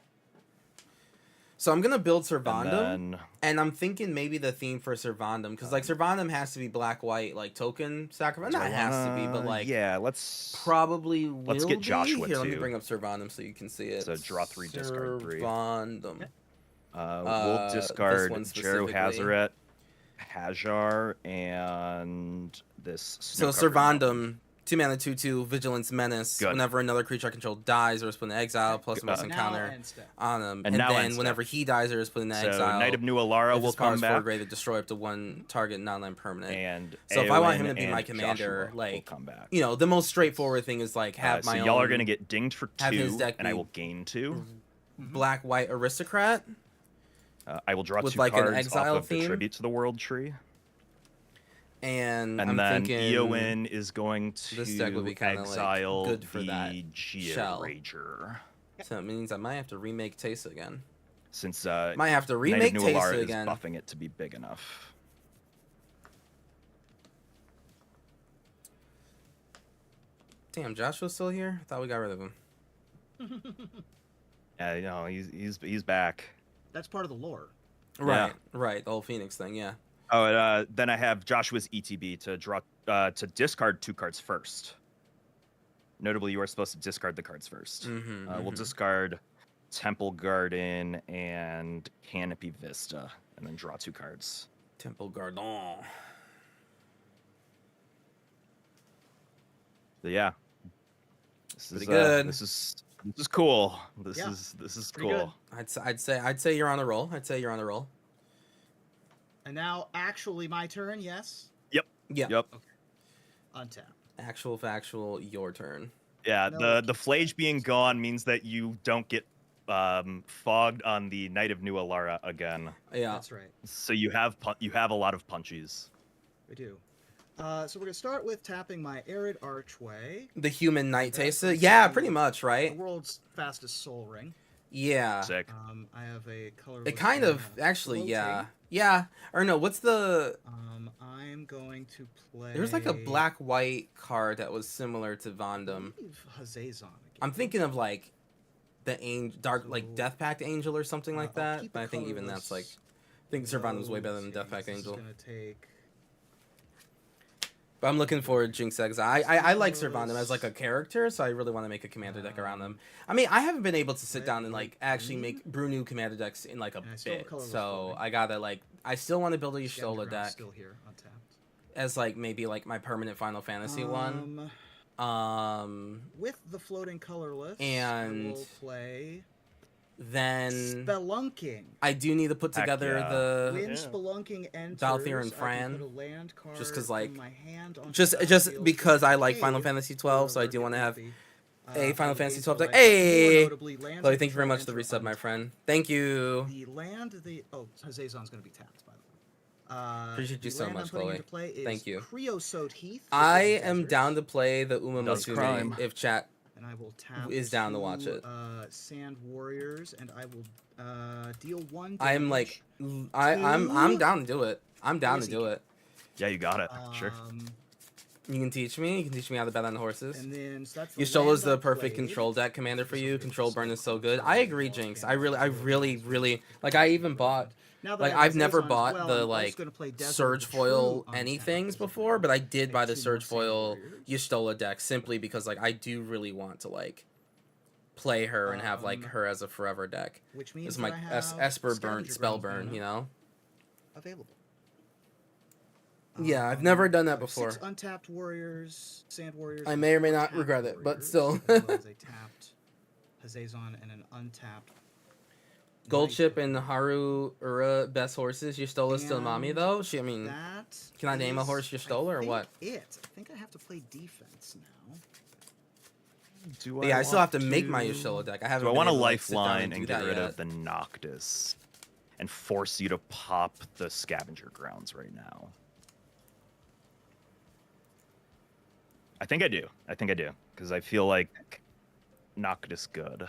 So I'm gonna build and Servandum, then and I'm thinking maybe the theme for Servandum, because like Servandum has to be black-white, like token sacrifice. Not has to be, but like yeah, let's probably let's will get be. Joshua Here, let me too. bring up Servandum so you can see it. So draw 3, discard 3. Servandum. Okay. We'll this discard one Jero specifically. Hazaret, Hajar and this. So snow-covered mountain. Servandum, 2-mana 2/2 Vigilance Menace. Good. Whenever another creature I control dies or is put in exile, plus Now plus encounter end step. on him. And And now then end whenever step. he dies or is put in So exile, Knight of New Alara if will his power come is back. graded, destroy up to one target non-land permanent. And So if I want him Eowyn to be my and commander, Joshua will like, come back. you know, the most straightforward thing is like have So my y'all own are gonna get dinged for have his 2, deck and I be- will gain 2. black-white aristocrat. I will draw with 2 like an cards exile off of theme. the Tribute to the World Tree. And And I'm then thinking Eowyn is going to this deck would be kinda, like, exile good for that the shell. Georager. so it means I might have to remake Teysa again. Since Might have to Knight of remake New Teysa Alara is again. buffing it to be big enough. Damn, Joshua's still here? I thought we got rid of him. Yeah, you know, he's back. That's part of the lore. Right, right. The whole Phoenix thing, yeah. Oh, and, then I have Joshua's ETB to draw to discard 2 cards first. Notably, you are supposed to discard the cards 1st. We'll discard Temple Garden and Canopy Vista, and then draw 2 cards. Temple Garden. So yeah, this Pretty is good. this is cool. This Yeah, is pretty cool. I'd say you're on a roll. I'd say you're on a roll. And now, actually, my turn. Yes. Yeah. Yep. Untap. Actual factual, your turn. Yeah, No, the Flage being gone means that you don't get fogged on the Knight of New Alara again. Yeah. That's right. So you have a lot of punchies. We do. So we're gonna start with tapping my Arid Archway, The human Knight That's Teysa. pretty Yeah, cool. pretty much, the right? world's fastest soul ring. Yeah. Sick. I have a colorless. It kind of mana actually, floating. yeah. Yeah. Or no, what's the I'm going to play. there's like a black white card that was similar to Vondum. Hazazon. I'm thinking of like the angel dark like So, Death Pact Angel or something like I'll that. keep But a I think even that's like colorless I think Servandum's way better than those Death Pact things. Angel. This is gonna take. But I'm looking forward to Jinx Exile. I like Servandum Those- as like a character, so I really want to make a commander deck around him. I mean, I haven't been able to sit red, down and white, like actually green. make brew new commander decks in like a And I still have a bit. colorless So floating. I gotta like I still want to build a Scavenger Y'shtola Ground's deck Still here, untapped. as like maybe like my permanent Final Fantasy one. With the floating colorless, And I will play Then Spelunking. I do need to put Heck together yeah. When Yeah. Spelunking enters, Balthier and I can Fran, put a land card just 'cause, from like, my hand onto just the just battlefield because to I like Final cave, Fantasy 12, so I do or want to have the, a Final other Fantasy games 12 where, deck. like, more Hey, notably, lands Chloe, I thank you very control much for the enter resub, my untapped. friend. Thank you. The land Hazazon's going to be tapped, by the way. Appreciate you the so land much, I'm putting Chloe. into play is Thank you. Creosote Heath. I which is a am desert, down to play the Does Uma crime. Musume if chat. and I will tap is down to watch 2, it. Sand Warriors, and I will deal 1 I am damage. like I'm down to do it. I'm down to Easy. do it. Yeah, you got it. Sure. You can teach me. You can teach me how to bet on horses. And then so that's the Y'shtola's land the I perfect played. control deck commander for you. Okay, Control so burn is so I'm good. trying I to agree, draw Jinx. again. I really like. I even bought Now that like I have I've never Hazazon as bought well, the I'm also like gonna play Desert Surge of the Foil True anythings Untapped. before, but I did Make buy the 2 more Surge Sand Foil Warriors. Y'shtola deck simply because like I do really want to like play her and have like Um, her as a forever deck. Which means It's that my I have Esper burn Scavenger spell Grounds burn, mana you know? available. Yeah, I've never done that I have before. 6 untapped warriors, sand warriors. I and may or may not tapped regret it, but warriors, still. as well as a tapped Hazazon and an untapped Gold Knight. Chip and Haru Ura best horses. Y'shtola's still mommy And though. I mean, That can I name a is, horse Y'shtola or I think what? I think I have to play defense now. Do But yeah, I still have want to make my Y'shtola deck. I haven't. Do I been want a able to, like, sit down lifeline do and that get rid yet. of the Noctis and force you to pop the Scavenger Grounds right now? I think I do. Because I feel like Noctis good.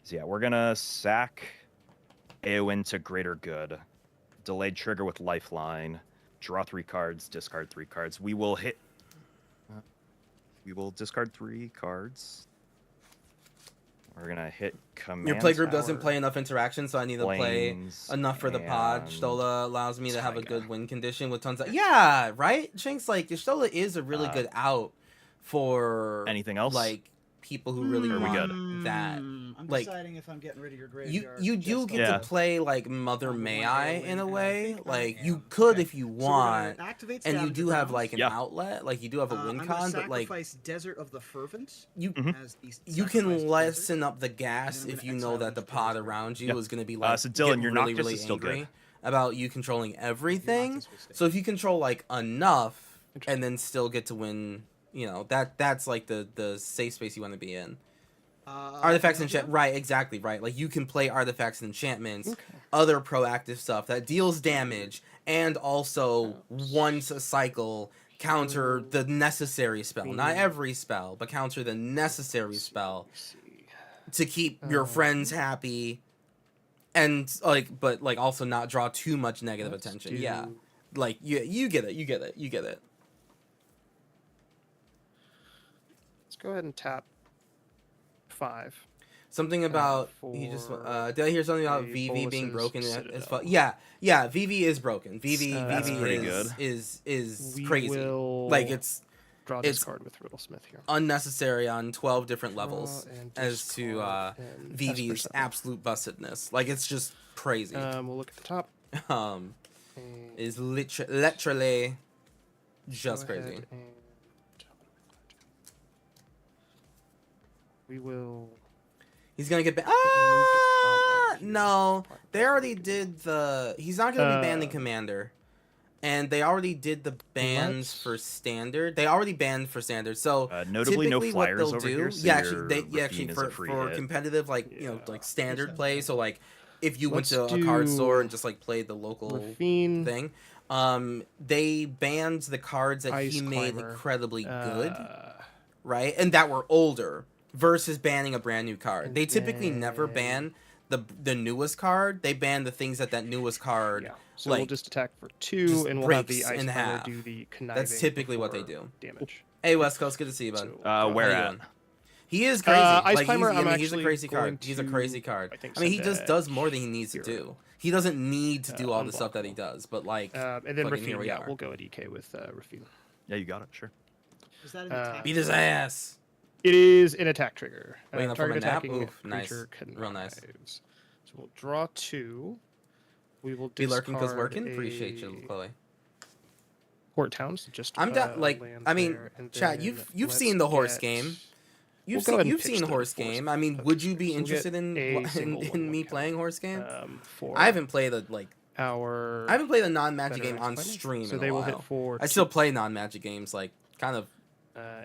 So yeah, we're gonna sack Eowyn to Greater Good. Delayed trigger with Lifeline. Draw 3 cards, discard 3 cards. We will hit... we will discard 3 cards. We're gonna hit command Your playgroup doesn't tower, play enough interactions, so I need to play planes, enough for the pod. and Y'shtola allows me to have a Taiga. good win condition with tons of yeah, right. Jinx, like Y'shtola is a really Uh, good out for Anything else? like people who really Are we want good? that. I'm Like, deciding if I'm getting rid of your You graveyard. you do just get Yeah. to play like Mother on the May one I day in a and I way. think I Like you am. could Okay. if you So we're want, gonna activate and you Scavenger do have Grounds. like an Yeah. outlet. Like you do have a win I'm gonna con, but like sacrifice Desert of the Fervent you as the you sacrificed can desert. lessen up the gas And then I'm if gonna you know exile that the each player's pod around graveyard. you Yeah. is going to be like So Dylan, get your really Noctis really is still good. angry about you controlling everything. Noctis will stay. So if you control like enough and then still get to win, that's like the safe space you want to be in. Artifacts and enchant, right? Exactly, right. Like you can play artifacts and enchantments, other proactive stuff that deals damage, and also once a cycle counter the necessary spell. Not every spell, but counter the necessary spell to keep your friends happy, and but also not draw too much negative attention. Yeah, like you get it. Let's go ahead and tap 5. Something about he just did I hear something about a VV being Bolus's broken as Citadel. fuck? Yeah, VV is broken. VV That's VV pretty is We crazy. will Like it's draw it's this card with Riddlesmith here. unnecessary on 12 different Draw levels and as to discard and VV's Esper absolute bustedness. Like it's just crazy. We'll look at the top. Um and is literally just go ahead crazy. and- We will. He's gonna get move to combat here. no. They already did the. He's not gonna be banning Uh, Commander, and they already did the bans What? for Standard. They already banned for Standard. So Notably, no typically what flyers they'll over do, here. So yeah, your actually Rafine is for a free hit. competitive like Yeah. like Standard play. So like if you went Let's to a card store do and just like played the local Rafine, thing, they banned the cards that Ice he made Climber, incredibly good, uh, right? And that were older versus banning a brand new card. And They typically never then- ban the newest card. They ban the things that newest card. Yeah. So we'll like, just attack for just 2, and we'll have the breaks Ice in Climber half. do the conniving. That's typically what they before do. Damage. Hey West Coast, good to see you, bud. So, Where How you at? doing? He is crazy. Ice like, Climber, he's a actually crazy going card. He's a crazy to, card. I think, he send just a does more than he needs to hero. do. He doesn't need to do all the stuff that he unblockable. does, but like, And then fucking here Rafine, we yeah, are. we'll go at EK with Rafine. Yeah, you got it. Sure. Is that an Uh, attack? beat his ass. It is an attack trigger. Waiting up for Target my nap? attacking Oof, nice. creature Real nice. connives. So we'll draw 2. We will Be lurking because discard working. Appreciate you, a Chloe. Port Towns. Just I'm down. Like, land I mean, there, and chat. then You've let's seen the horse get- game. we'll You've go ahead and you've pitch seen the horse force game. I mean, focus would you be figures. We'll interested get in a single in 1/1 me counter. playing horse game? For I haven't played a our. I haven't played a non-magic better game on Ice Climber. stream So in they a will while. hit for I still 2, play non-magic games like kind of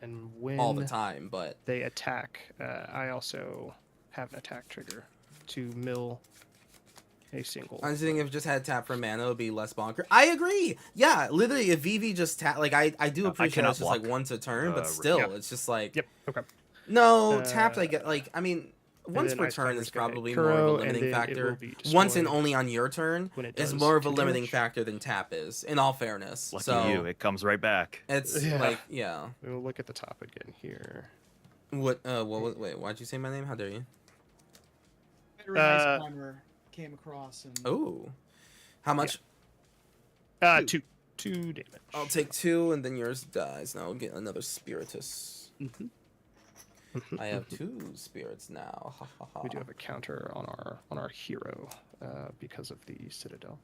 and when all the time, but they attack, I also have an attack trigger to mill a single. I was thinking if it just had tap for mana, it would be less bonker. I agree. Yeah, literally, if VV just tap, like I do I appreciate cannot it's just like block, once a turn, but Rick. still, Yep. it's just like Yep. Okay. no tapped. I get Uh, like I mean. Once then per Ice turn Climber's is gonna hit probably Kuro, more of a and limiting then it will factor. be Once and destroyed only on your turn when it is does more of a 2 limiting damage. factor than tap is. In all fairness, Lucky so you. It comes right back. it's Yeah. like yeah. We'll look at the top again here. What? Wait, why'd you say my name? How dare you? Veteran Ice Climber came across and Oh, how much? 2 damage. I'll take 2, and then yours dies. Now I'll get another Spiritus. I have 2 spirits now. Ha, ha, ha. We do have a counter on our hero because of the Citadel.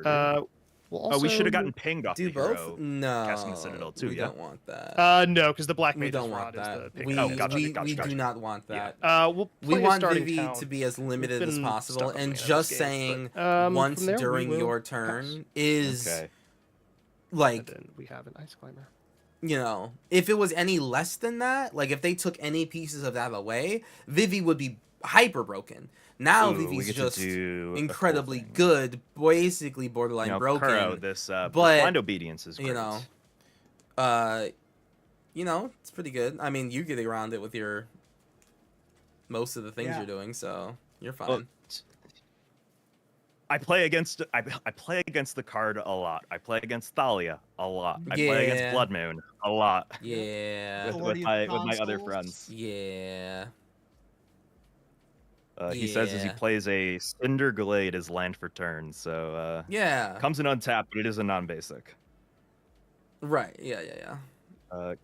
Or- We'll also, we should have gotten pinged off Do the both? hero. No. casting the Citadel too, We yeah? don't want that. No, because the Black We Mage's don't want Rod is the that. pick. We, Oh, gotcha, we, gotcha, we gotcha. do not want Yeah. that. We'll We play a want starting Vivi count. to be as limited We've as been possible, stuck and with just this saying game, but, once from there, we during will your pass. turn is Okay. like And then we have an Ice Climber. if it was any less than that, like if they took any pieces of that away, Vivi would be hyper broken. Now Ooh, we Vivi's get to just do a cool incredibly thing. good, basically borderline broken. Kuro, this but, blind obedience is great. It's pretty good. I mean, you get around it with your most of the things Yeah. you're doing, so you're fine. Well, I play against the card a lot. I play against Thalia a lot. I play against Yeah. Blood Moon a lot Yeah. with, Authority with of my other consoles. friends. Yeah. He says as he Yeah. plays a Cinder Glade as land for turn, so Yeah. comes in untapped, but it is a non-basic. Right. Yeah.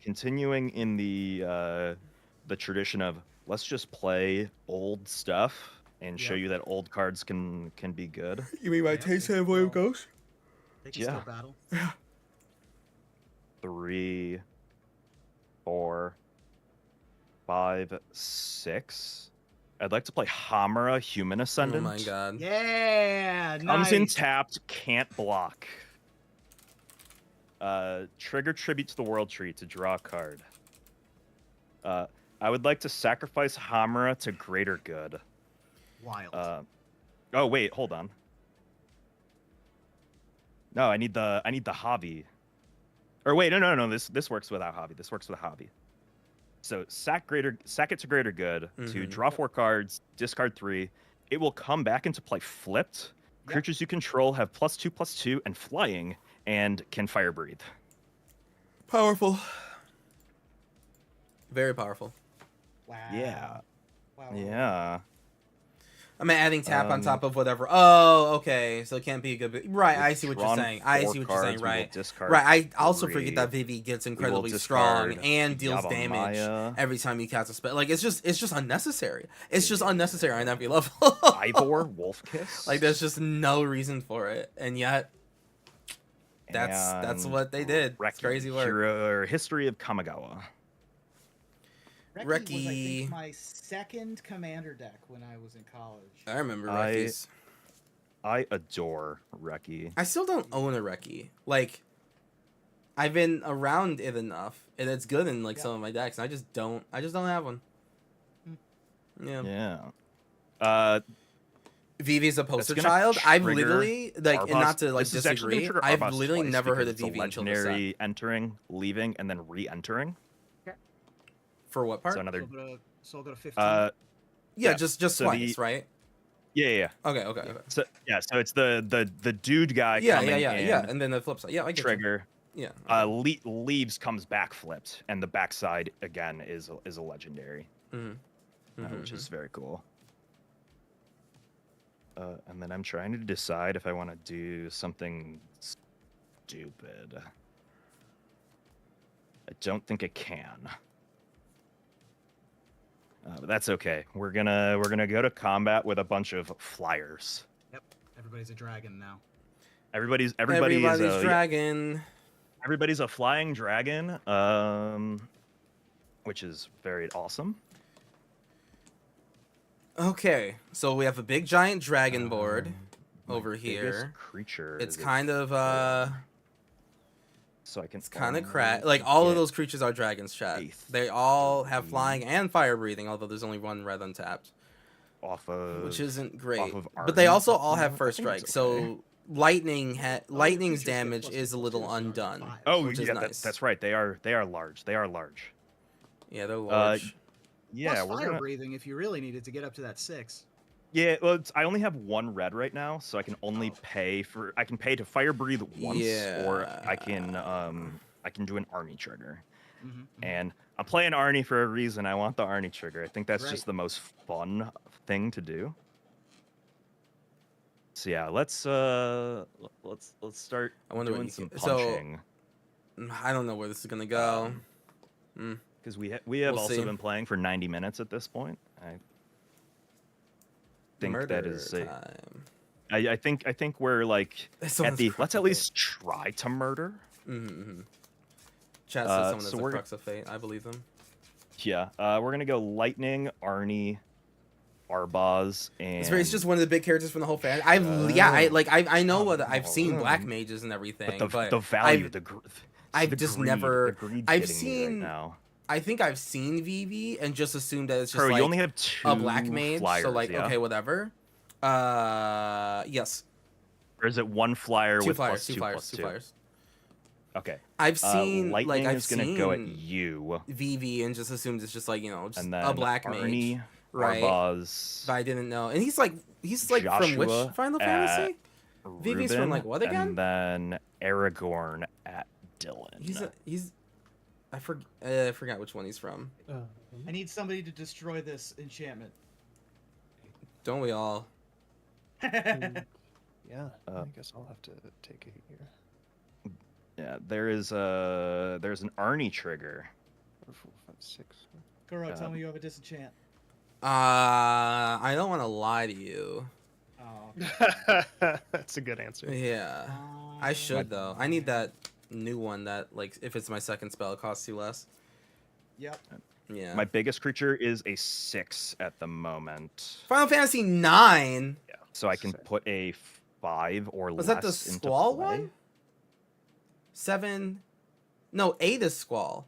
Continuing in the the tradition of let's just play old stuff and show Yep. you that old cards can be good. You mean my Yep, taste they and can way it still- goes? They can Yeah. still battle. 3, 4, 5, 6. I'd like to play Hamura, Human Oh Ascendant. my god. Yeah, Comes in nice. tapped, can't block. Trigger Tribute to the World Tree to draw a card. I would like to sacrifice Hamura to Greater Good. Wild. Oh wait, hold on. No, I need the hobby. Or wait, no. This works without hobby. This works with hobby. So sack it to Greater Good to draw 4 cards, discard 3. It will come back into play flipped. Yep. Creatures you control have +2/+2 and flying, and can fire breathe. Powerful. Very powerful. Wow. Yeah. Wow. Yeah. I'm adding tap on top of whatever. Oh, okay. So it can't be a good. Right, We've I see what you're drawn saying. I 4 see what you're saying. cards, we will Right. discard Right. I also 3. forget that Vivi gets incredibly discard strong and deals damage Yavimaya. every time you cast a spell. Like it's just unnecessary. It's just unnecessary on every level. Ivor, Wolf Kiss. Like there's just no reason for it, and yet that's and what they did. It's Reki, crazy work. Hero, History of Kamigawa. Reki was, I Reki. think, my second commander deck when I was in college. I remember I- Reki's. I adore Reki. I still don't own a Reki. Like, I've been around it enough, and it's good in like Yeah. some of my decks. And I just don't have one. Yeah. Yeah. Vivi's a poster gonna child. I've trigger literally like, and Arbos. not to like This is actually gonna disagree. trigger I've Arbos literally twice never heard because of it's a Vivi until this set. legendary entering, leaving, and then re-entering. For what part? So another. So I'll go to 15. yeah, yeah, just so twice, right? Yeah. Okay. So it's the dude guy Yeah, coming in, and then the flip side. Yeah, I get you. trigger. Yeah. Leaves comes back flipped, and the backside again is a legendary, which is very cool. And then I'm trying to decide if I want to do something stupid. I don't think I can. But that's okay. We're gonna go to combat with a bunch of flyers. Yep. Everybody's a dragon now. Everybody's Everybody's dragon. Everybody's a flying dragon, which is very awesome. Okay, so we have a big giant dragon board over Biggest here. creature. It's is kind of so I can. it's kind of only crap. Like all of get those creatures are dragons, chat. eighth They all have three. flying and fire breathing, although there's only one red untapped, off of which isn't great. of But they Arden. also all No, have I first think strike, it's so okay. lightning's creatures get damage +2/+2, is a little so they're undone. 5. Oh which is yeah, nice. that's right. They are large. They are large. Yeah, they're large. Yeah, Plus we're fire gonna. breathing if you really needed to get up to that 6. Yeah, well, I only have 1 red right now, so I can only Oh. pay for. I can pay to fire breathe once, or I can do an Arnie trigger. Mm-hmm. And I'm playing Arnie for a reason. I want the Arnie trigger. I think that's Right. just the most fun thing to do. So yeah, let's start I wonder what doing you some can- so- punching I don't know where this is gonna go. because we have We'll also see. been playing for 90 minutes at this point. I think Murder that is time. I think we're like This at one's the crap, let's at though. least try to murder. Chat says someone so has we're the g- crux of fate. I believe them. Yeah, we're gonna go Lightning, Arnie, Arbaz, and It's just one of the big characters from the whole fan. I know what I've seen black mages and everything, but the value, I've- the gr- I've the just greed, never- the greed's I've getting me seen- right now. I think I've seen VV and just assumed that it's just Bro, like you only have 2 a black mage, flyers, so like yeah? okay, whatever. Yes, Or is it 1 flyer two with flyers, +2 +2? two flyers. Okay. I've seen Lightning I've is gonna seen go at you, VV and just assumed it's just like just and then a black mage, Arnie, right? Arbaz, But I didn't know, and he's like from which Joshua Final at Fantasy? Vivi's from, Ruben, like, what again? And then Aragorn at Dylan. I forgot which one he's from. I need somebody to destroy this enchantment. Don't we all? Yeah, Uh, I guess I'll have to take it here. Yeah, there's an Arnie trigger. 4, 5, 6. Kuro, tell me you have a disenchant. I don't want to lie to you. Oh. That's a good answer. Yeah. I Fine. should though. I need that new one that like if it's my second spell it costs you less. Yep. Yeah. My biggest creature is a 6 at the moment. Final Fantasy 9. Yeah. So I can Six. put a 5 or Was less that the into Squall play. one? 7. No, 8 is Squall.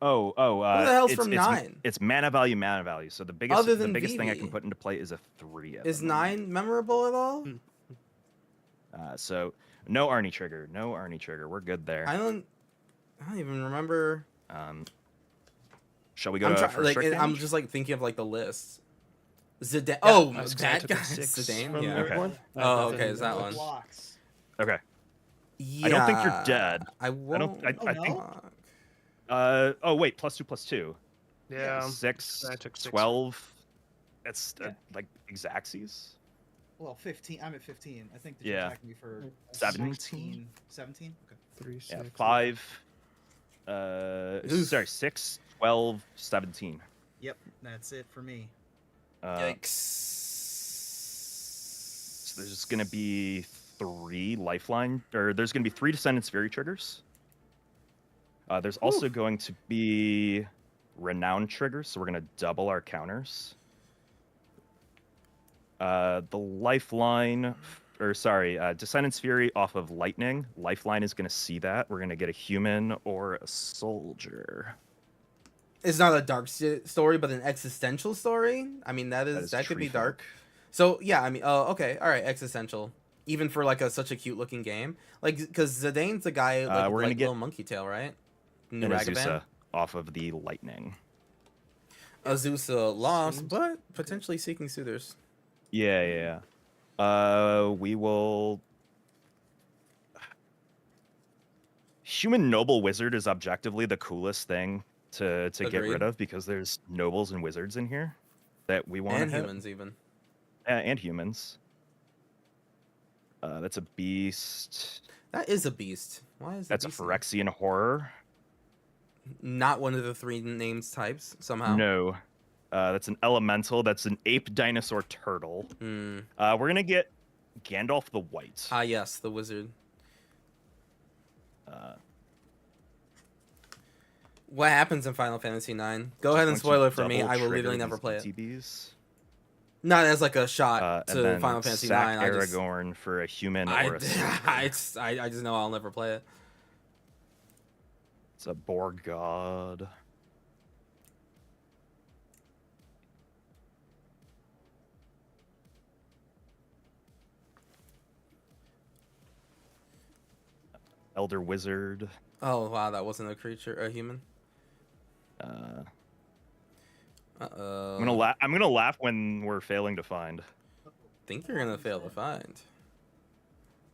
Oh, Who the hell's it's, from it's, 9? It's mana value. So the biggest, Other the than biggest thing I Vivi. can put into play is a 3. At Is the moment. 9 memorable at all? So no Arnie trigger. No Arnie trigger. We're good there. I don't even remember. Shall we go I'm to trying first like strike I'm damage? just like thinking of like the list. Zidane. Oh, That's 'cause I that took a guy. 6 Zidane. from Yeah. the Okay. one. Oh, Nothing- okay, is that No one? blocks. Okay. Yeah. I don't think you're dead. I won't. I think. block. Oh wait, +2/+2. Yeah. 6, I took 6. 12. That's Yeah. like Xaxes. Well, 15. I'm at 15. I think that Yeah. you're attacking me for 17? 16, 17? Okay. 3, 6. Yeah, 5. Oof. Sorry, 6, 12, 17. Yep, that's it for me. Yikes. So there's gonna be 3 lifeline, or there's gonna be 3 Descendants Fury triggers. There's also going to be Renown triggers, so we're gonna double our counters. The lifeline, or sorry, Descendants Fury off of Lightning. Lifeline is gonna see that. We're gonna get a human or a soldier. It's not a dark story, but an existential story. I mean, that is could be Treefolk. dark. So yeah, I mean, oh, okay, all right, existential. Even for like such a cute looking game, like because Zidane's the guy like, We're with, gonna like, get little monkey tail, right? And Nuragaban? Azusa off of the Lightning. Azusa lost, Seems- but potentially seeking suitors. Yeah. We will. Human Noble Wizard is objectively the coolest thing to get Agreed. rid of because there's nobles and wizards in here that we want And to hit. humans even. And humans. That's a beast. That is a beast. Why is That's a beast name? Phyrexian horror. Not one of the 3 names types somehow. No. That's an elemental. That's an ape dinosaur turtle. Hmm. We're gonna get Gandalf the White. Ah, yes, the wizard. Uh, What happens in Final Fantasy 9? Go ahead and going to spoil it for me. double I will trigger literally never these play it. ETBs. Not as like a shot And to then Final Fantasy sack 9. Aragorn for a human or a soldier. I just know I'll never play it. It's a Borg god. Elder wizard. Oh wow, that wasn't a creature, a human. Uh, Uh-oh. I'm gonna laugh when we're failing to find. Think you're gonna fail to find.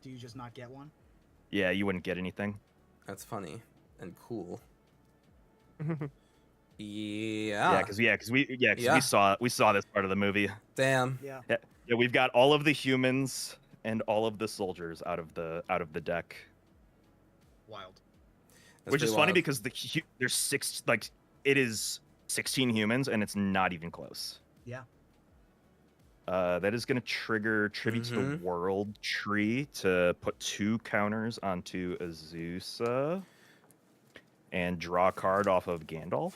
Do you just not get one? Yeah, you wouldn't get anything. That's funny and cool. Yeah. Yeah, because we Yeah. saw this part of the movie. Damn. Yeah. Yeah, we've got all of the humans and all of the soldiers out of the deck. Wild. That's Which is pretty funny wild. because there's it is 16 humans and it's not even close. Yeah. That is going to trigger Tribute to the World Tree to put 2 counters onto Azusa and draw a card off of Gandalf.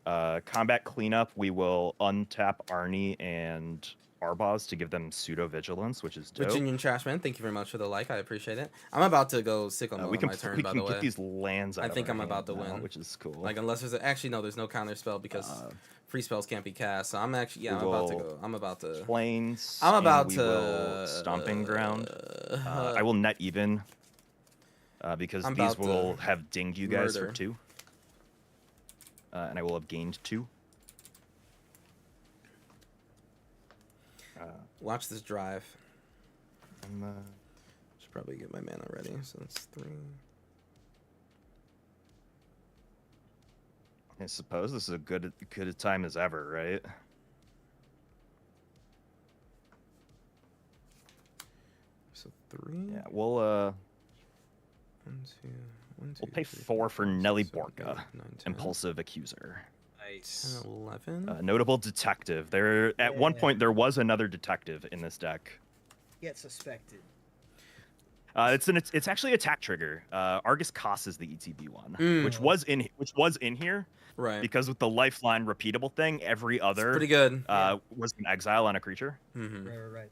Combat cleanup, we will untap Arnie and Arbaz to give them pseudo vigilance, which is dope. Virginian Trashman, thank you very much for the like. I appreciate it. I'm about to go sickle mode We on can, my turn, we by can the way. get these lands out I of think our I'm about hand to now, win. which is cool. Like unless there's actually no, there's no counter spell because free spells can't be cast. So I'm actually we I'm about to will go. I'm about to. Plains. I'm about and we to. will Stomping Ground. I will net even because I'm these about to will have dinged you guys murder. for 2. And I will have gained 2. Watch this drive. I'm, Should probably get my mana ready. So that's 3. I suppose this is a good a time as ever, right? So 3. Yeah, we'll 1, 2, 1, 2, We'll pay 3, 4 for 5, Nelly 6, 7, 8, Borka, 9, 10, Impulsive Accuser. 10, Nice. 11. Notable detective. There at one Yeah. point there was another detective in this deck. Get suspected. It's actually attack trigger. Argus Koss is the ETB one, which was in here Right. because with the lifeline repeatable thing, every other Pretty good. was an exile on a creature. Mm-hmm. Right.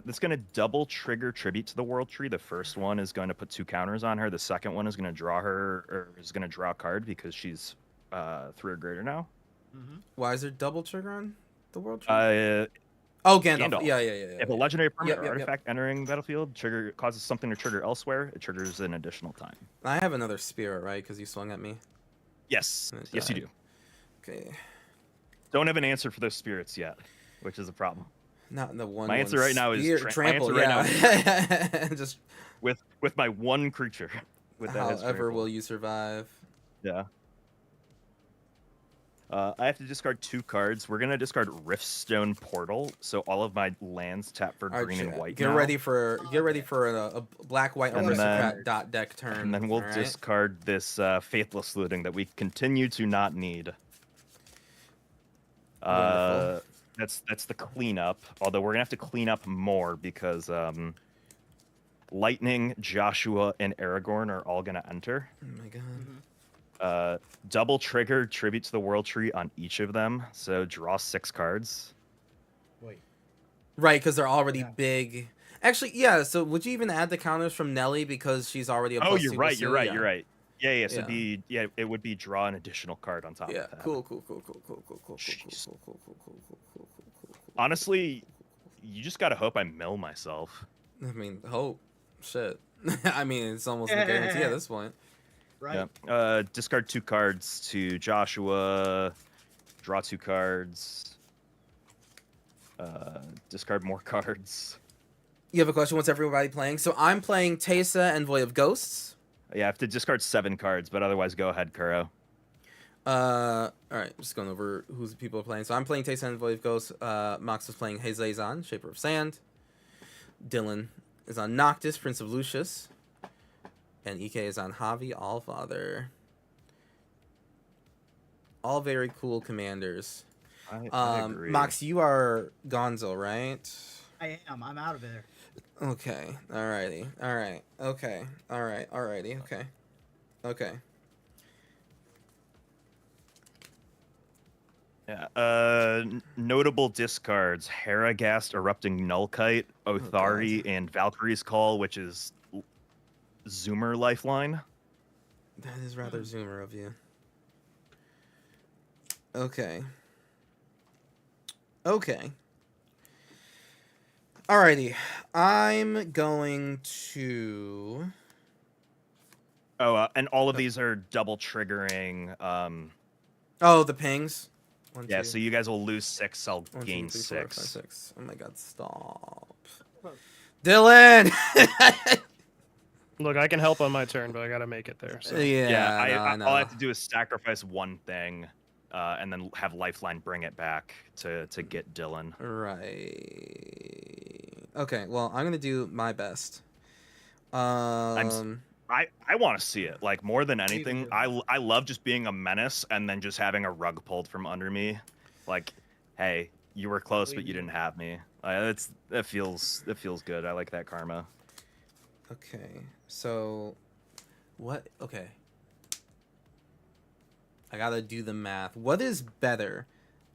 That's going to double trigger Tribute to the World Tree. The first one is going to put 2 counters on her. The second one is going to draw her, or is going to draw a card because she's 3 or greater now. Mm-hmm. Why is there double trigger on the world? Oh, Gandalf. Yeah. If a legendary permanent Yep, or artifact entering battlefield causes something to trigger elsewhere, it triggers an additional time. I have another spirit, right? Because you swung at me. Yes. And it Yes, you died. do. Okay. Don't have an answer for those spirits yet, which is a problem. Not in the one. My answer right now is trample. my answer Yeah. Just with my one creature. With that as however trample. will you survive? Yeah. I have to discard 2 cards. We're gonna discard Riftstone Portal, so all of my lands tap for All right, green and white. Get now. ready for a black white And aristocrat then- dot deck turn. And then we'll all right? discard this Faithless Looting that we continue to not need. Wonderful. That's the cleanup. Although we're gonna have to clean up more because Lightning, Joshua, and Aragorn are all gonna enter. Oh my god. Double trigger Tribute to the World Tree on each of them. So draw 6 cards. Wait. Right, because they're already Yeah. big. Actually, yeah. So would you even add the counters from Nelly because she's already a Oh, plus you're 2 right. plus You're 2? right. Yeah. You're right. Yeah. So Yeah. it would be draw an additional card on top Yeah. of that. Cool. Jeez. Honestly, you just gotta hope I mill myself. I mean, hope. Shit. I mean, it's almost a guarantee at this point. Right. Yeah. Discard 2 cards to Joshua. Draw 2 cards. Discard more cards. You have a question? What's everybody playing? So I'm playing Teysa and Void of Ghosts. Yeah, I have to discard 7 cards, but otherwise go ahead, Kuro. All right, just going over who's the people are playing. So I'm playing Teysa and Void of Ghosts. Mox is playing Hazazon, Shaper of Sand. Dylan is on Noctis, Prince of Lucius. And EK is on Javi, Allfather. All very cool commanders. I agree. Mox, you are Gonzo, right? I am. I'm out of there. Okay. Alrighty. Alright. Okay. Alright. Alrighty. Okay. Okay. Yeah. Notable discards: Haragast, Erupting Nullkite, Othari, and Valkyrie's Call, which is Zoomer Lifeline. That is rather zoomer of you. Okay. Okay. Alrighty. I'm going to... Oh, and all of these are double triggering. Oh, the pings. One, Yeah, two, so you guys will lose 6. I'll 1, 2, gain 3, 4, 5, 6. 6. Oh my god, stop. Dylan! Look, I can help on my turn, but I gotta make it there. So. Yeah, no, all I have to do is sacrifice one thing, and then have Lifeline bring it back to get Dylan. Right. Okay, well, I'm gonna do my best. I want to see it. Like, more than anything, too. I love just being a menace and then just having a rug pulled from under me. Like, hey, you were close, but you didn't have me. That feels good. I like that karma. Okay, so what? Okay, I gotta do the math. What is better,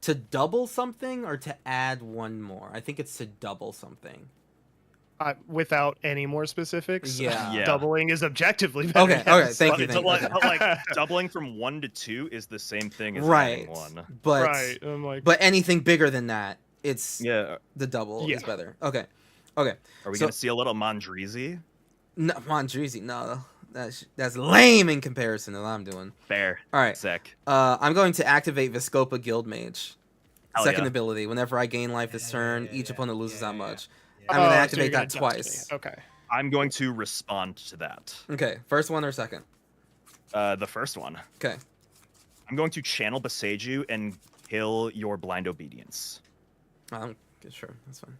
to double something or to add one more? I think it's to double something. Without any more specifics, Yeah. Yeah. doubling is objectively better. Okay, okay, thank you. But like doubling from 1 to 2 is the same thing as Right, adding 1. but Right, I'm like, but anything bigger than that, it's Yeah. the double is Yeah. better. Okay, okay. Are we So- gonna see a little Mondrizi? No, Mondrizi, no, that's lame in comparison to what I'm doing. Fair. All right. Sick. I'm going to activate Viscopa Guildmage. Hell Second yeah. ability. Whenever I gain life this turn, yeah, each yeah, opponent loses that yeah, much. yeah. I'm gonna so activate you're gonna that dust twice. me. Okay. I'm going to respond to that. Okay, first one or second? The first one. Okay. I'm going to channel Beseiju and kill your blind obedience. Okay, sure, that's fine.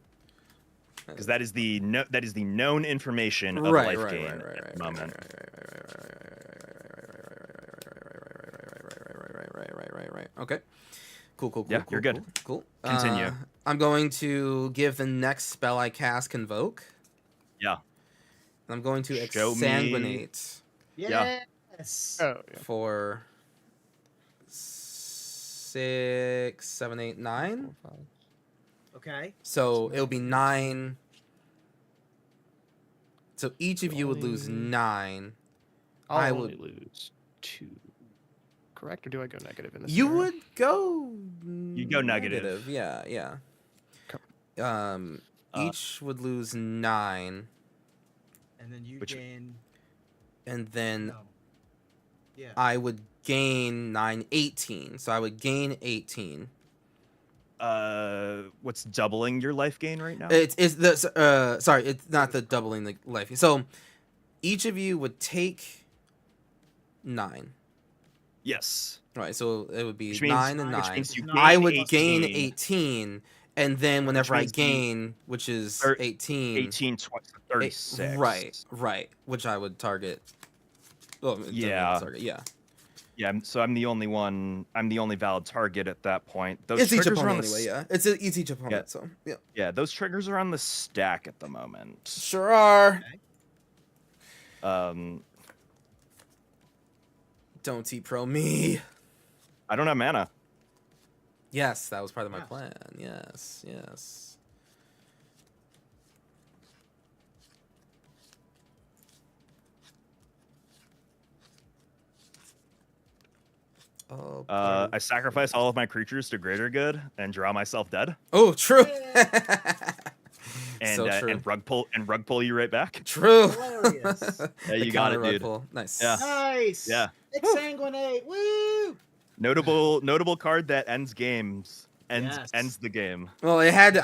because that is the known information of Right, life right, gain right, right, at right, the right, moment. right. Okay. Cool. Yeah, you're good. Cool. Continue. I'm going to give the next spell I cast Convoke. Yeah. I'm going to Show me. exsanguinate Yeah. Yes. Oh, yeah. for 6, 7, 8, 9. Okay. So it'll be 9. So each of you would lose Only- 9. I'll I only would- lose 2. Correct, or do I go negative in this? You scenario? would go. You go negative. Yeah. Okay. Each would lose 9, And then you Which- gain. and then No. Yeah. I would gain 9, 18. So I would gain 18. What's doubling your life gain right now? It's the sorry, it's not the doubling the life. So each of you would take 9. Yes. Right, so it would be Which means- 9 and which 9. means you I gain would gain 18. 18, and then whenever I means the- gain, which is Thir- 18, 18, 20, 36. right, which I would target. Well, it doesn't Yeah. target, yeah. Yeah, so I'm the only one. I'm the only valid target at that point. Those It's each triggers are on opponent the anyway, s- yeah. It's each opponent, Yeah. so yeah. Yeah, those triggers are on the stack at the moment. Sure are. Um, Don't eat pro me. I don't have mana. Yes, that was part of my Yeah. plan. Yes. Oh, I sacrifice all of my creatures to greater good and draw myself dead, oh, true. and So true. and rug pull you right back. True. Hilarious. Yeah, The you got it, counter rug dude. pull. Nice. Yeah. Nice. Yeah. Exsanguinate. Woo. Notable card that ends games. Yes. Ends the game. Well, I had to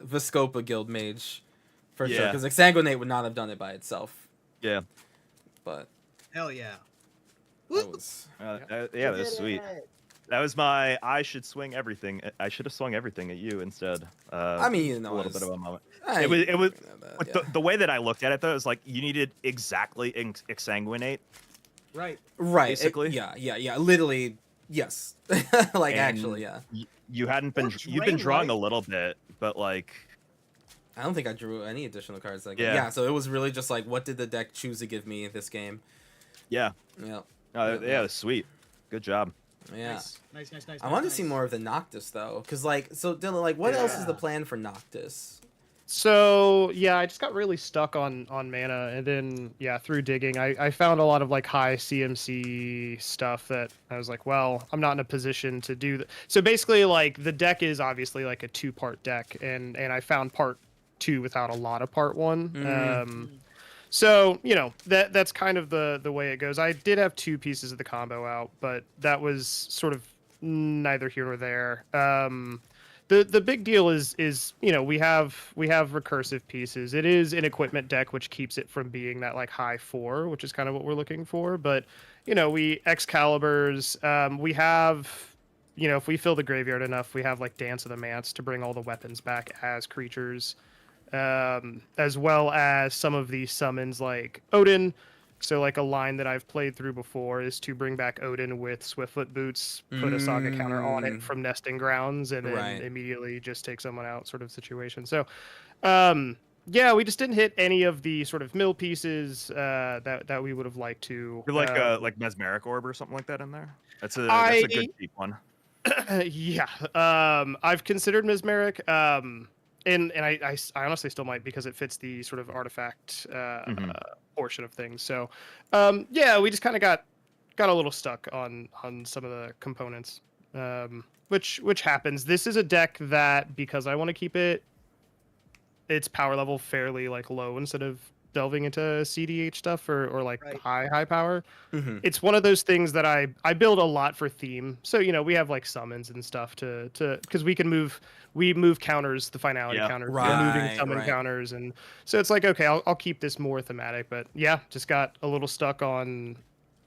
Viscopa Guild Mage for sure Yeah. because Exsanguinate would not have done it by itself. Yeah. But Hell yeah. that was Yeah, that's sweet. That was my. I should swing everything. I should have swung everything at you instead. I mean, you know, a little it bit was- of a moment. I- It was. yeah, With yeah. the way that I looked at it though, is like you needed exactly exsanguinate. Right. right. basically. Yeah. Literally, yes. Like And actually, yeah. You hadn't been. Works You've been right, drawing right? a little bit, but like. I don't think I drew any additional cards. Like Yeah. yeah. So it was really just like, what did the deck choose to give me in this game? Yeah. Yeah. Yeah. That's sweet. Good job. Yeah. Nice. I want to see more of the Noctis though, because like, so Dylan, like, what else is the Yeah. plan for Noctis? So yeah, I just got really stuck on mana, and then yeah, through digging, I found a lot of like high CMC stuff that I was like, well, I'm not in a position to do that. So basically, like the deck is obviously like a 2-part deck, and I found part 2 without a lot of part 1. Mhm. So you know that's kind of the way it goes. I did have 2 pieces of the combo out, but that was sort of neither here nor there. The big deal is you know we have recursive pieces. It is an equipment deck which keeps it from being that like high 4, which is kind of what we're looking for. But you know we Excaliburs. We have you know if we fill the graveyard enough, we have like Dance of the Manse to bring all the weapons back as creatures, as well as some of these summons like Odin. So like a line that I've played through before is to bring back Odin with Swiftfoot Boots, put a Saga counter on it from Nesting Grounds, and then Right. immediately just take someone out sort of situation. So yeah, we just didn't hit any of the sort of mill pieces that we would have liked to. You're like Mesmeric Orb or something like that in there. That's a good cheap one. Yeah, I've considered Mesmeric, and I honestly still might because it fits the sort of artifact portion of things. So, yeah, we just kind of got a little stuck on some of the components, which happens. This is a deck that because I want to keep its power level fairly like low instead of delving into CDH stuff or like Right. high power. Mhm. It's one of those things that I build a lot for theme. So, you know, we have like summons and stuff to because we move counters, the finality Yeah. counters, Right, moving summon right. counters. And so it's like, okay, I'll keep this more thematic, but yeah, just got a little stuck on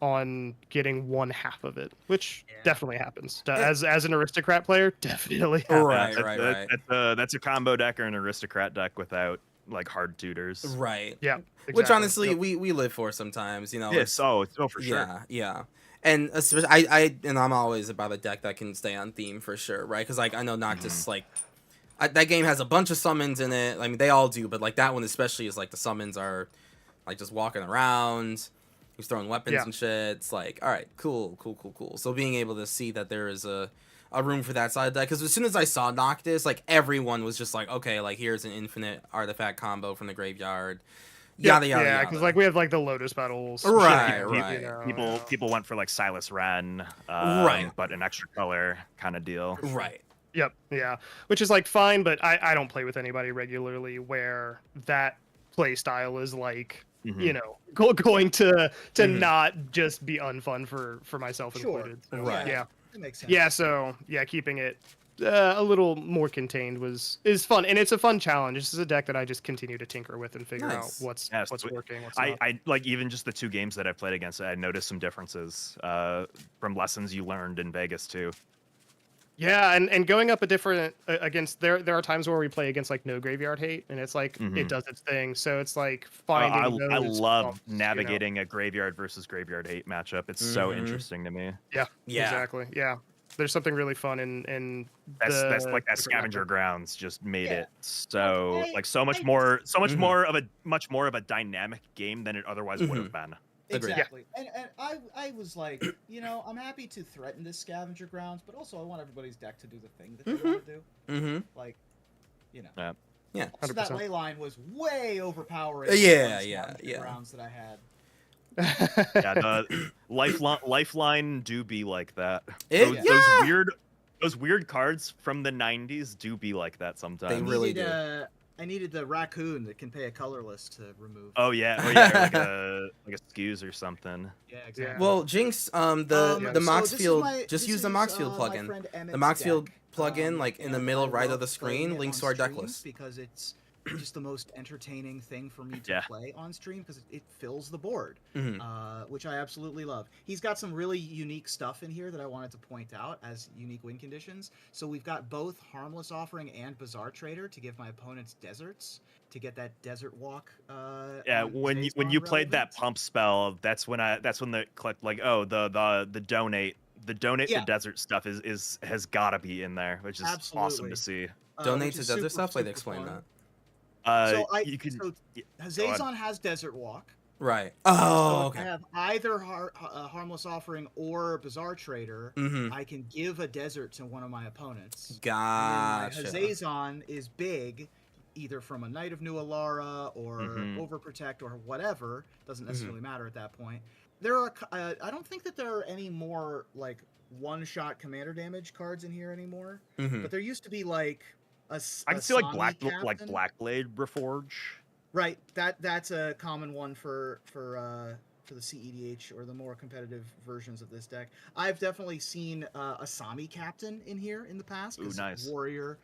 on getting one half of it, which Yeah. definitely happens. As an aristocrat player, definitely happens. Right, Yeah, right. That's a combo deck or an aristocrat deck without like hard tutors. Right. Yeah, Which exactly. honestly Yep. we live for sometimes, you know. Yes, for sure. Yeah, yeah. And especially, I'm always about a deck that can stay on theme for sure, right? Because like I know Noctis like that game has a bunch of summons in it. I mean, they all do, but like that one especially is like the summons are like just walking around. He's throwing weapons Yeah. and shit. It's like, all right, cool. So being able to see that there is a room for that side of deck, because as soon as I saw Noctis, like everyone was just like, okay, like here's an infinite artifact combo from the graveyard. Yada yada. Yeah, yada. because like we have like the Lotus Petals. Right, shit, right. You know, People yeah. people went for like Silas Ren, Right. but an extra color kind of deal. Right. Yep, yeah, which is like fine, but I don't play with anybody regularly where that play style is like you know going to not just be unfun for myself Sure. included. So, Right. Yeah. That makes sense. Yeah. So yeah, keeping it a little more contained is fun, and it's a fun challenge. This is a deck that I just continue to tinker with and figure out Nice. what's Yes, working. What's not. I like even just the 2 games that I've played against it, I noticed some differences from lessons you learned in Vegas too. Yeah, and going up a different against there are times where we play against like no graveyard hate, and it's like it does its thing. So it's like finding I those love bumps, navigating a graveyard versus graveyard hate matchup. It's so interesting to me. Yeah, Yeah. exactly. Yeah, there's something really fun in That's the like that different scavenger matchup. grounds just made Yeah. it so I- so much I more Mhm. more of a dynamic game than it otherwise would have been. Agreed. Exactly. And I was like, I'm happy to threaten this scavenger grounds, but also I want everybody's deck to do the thing that they want to do. Mm-hmm. Like, Yeah. Yeah. So that 100%. ley line was way overpowering. Yeah, the yeah, scavenger yeah. grounds that I had. Yeah, the lifeline do be like that. It- Those weird cards from the 90s do be like that sometimes. They really I needed the raccoon that can pay a colorless to remove. Oh yeah, or like a skews or something. Yeah, exactly. Well, Jinx, the so Moxfield, this is just this use the is, Moxfield my plugin. friend The Emmett's Moxfield deck, plugin, like in the and middle I right of love the playing screen, it links on to our deck stream list. because it's just the most entertaining thing for me to Yeah. play on stream because it fills the board, Mhm. which I absolutely love. He's got some really unique stuff in here that I wanted to point out as unique win conditions. So we've got both Harmless Offering and Bazaar Trader to give my opponents deserts to get that desert walk. Yeah, on when Phase you Bond played that relevant. pump spell, that's when the clicked like, oh, the donate Yeah. the desert stuff has got to be in there, which is awesome Absolutely. to see. Donate which to is desert super, stuff. Wait, super explain fun. that. You could So yeah, go ahead. Hazazon has Desert Walk. Right. So Oh, if I okay. have either Harmless Offering or Bazaar Trader, Mm-hmm. I can give a desert to one of my opponents. And then my Gotcha. Hazazon is big, either from a Knight of New Alara or Overprotect or whatever. Doesn't necessarily matter at that point. There are. I don't think that there are any more like one-shot commander damage cards in here anymore. Mm-hmm. But there used to be like a. I can see Sami like Captain. Blackblade Reforge. Right, that's a common one for the CEDH or the more competitive versions of this deck. I've definitely seen a Sami Captain in here in the past. Ooh, nice. Warrior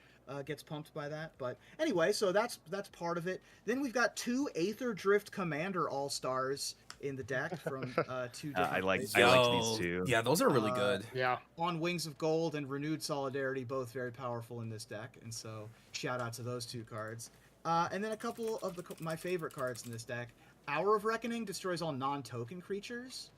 gets pumped by that. But anyway, so that's part of it. Then we've got 2 Aether Drift Commander All Stars in the deck from 2 different I like places. these two. Yeah, those are really good. Yeah. On Wings of Gold and Renewed Solidarity, both very powerful in this deck, and so shout out to those 2 cards. And then a couple of my favorite cards in this deck. Hour of Reckoning destroys all non-token creatures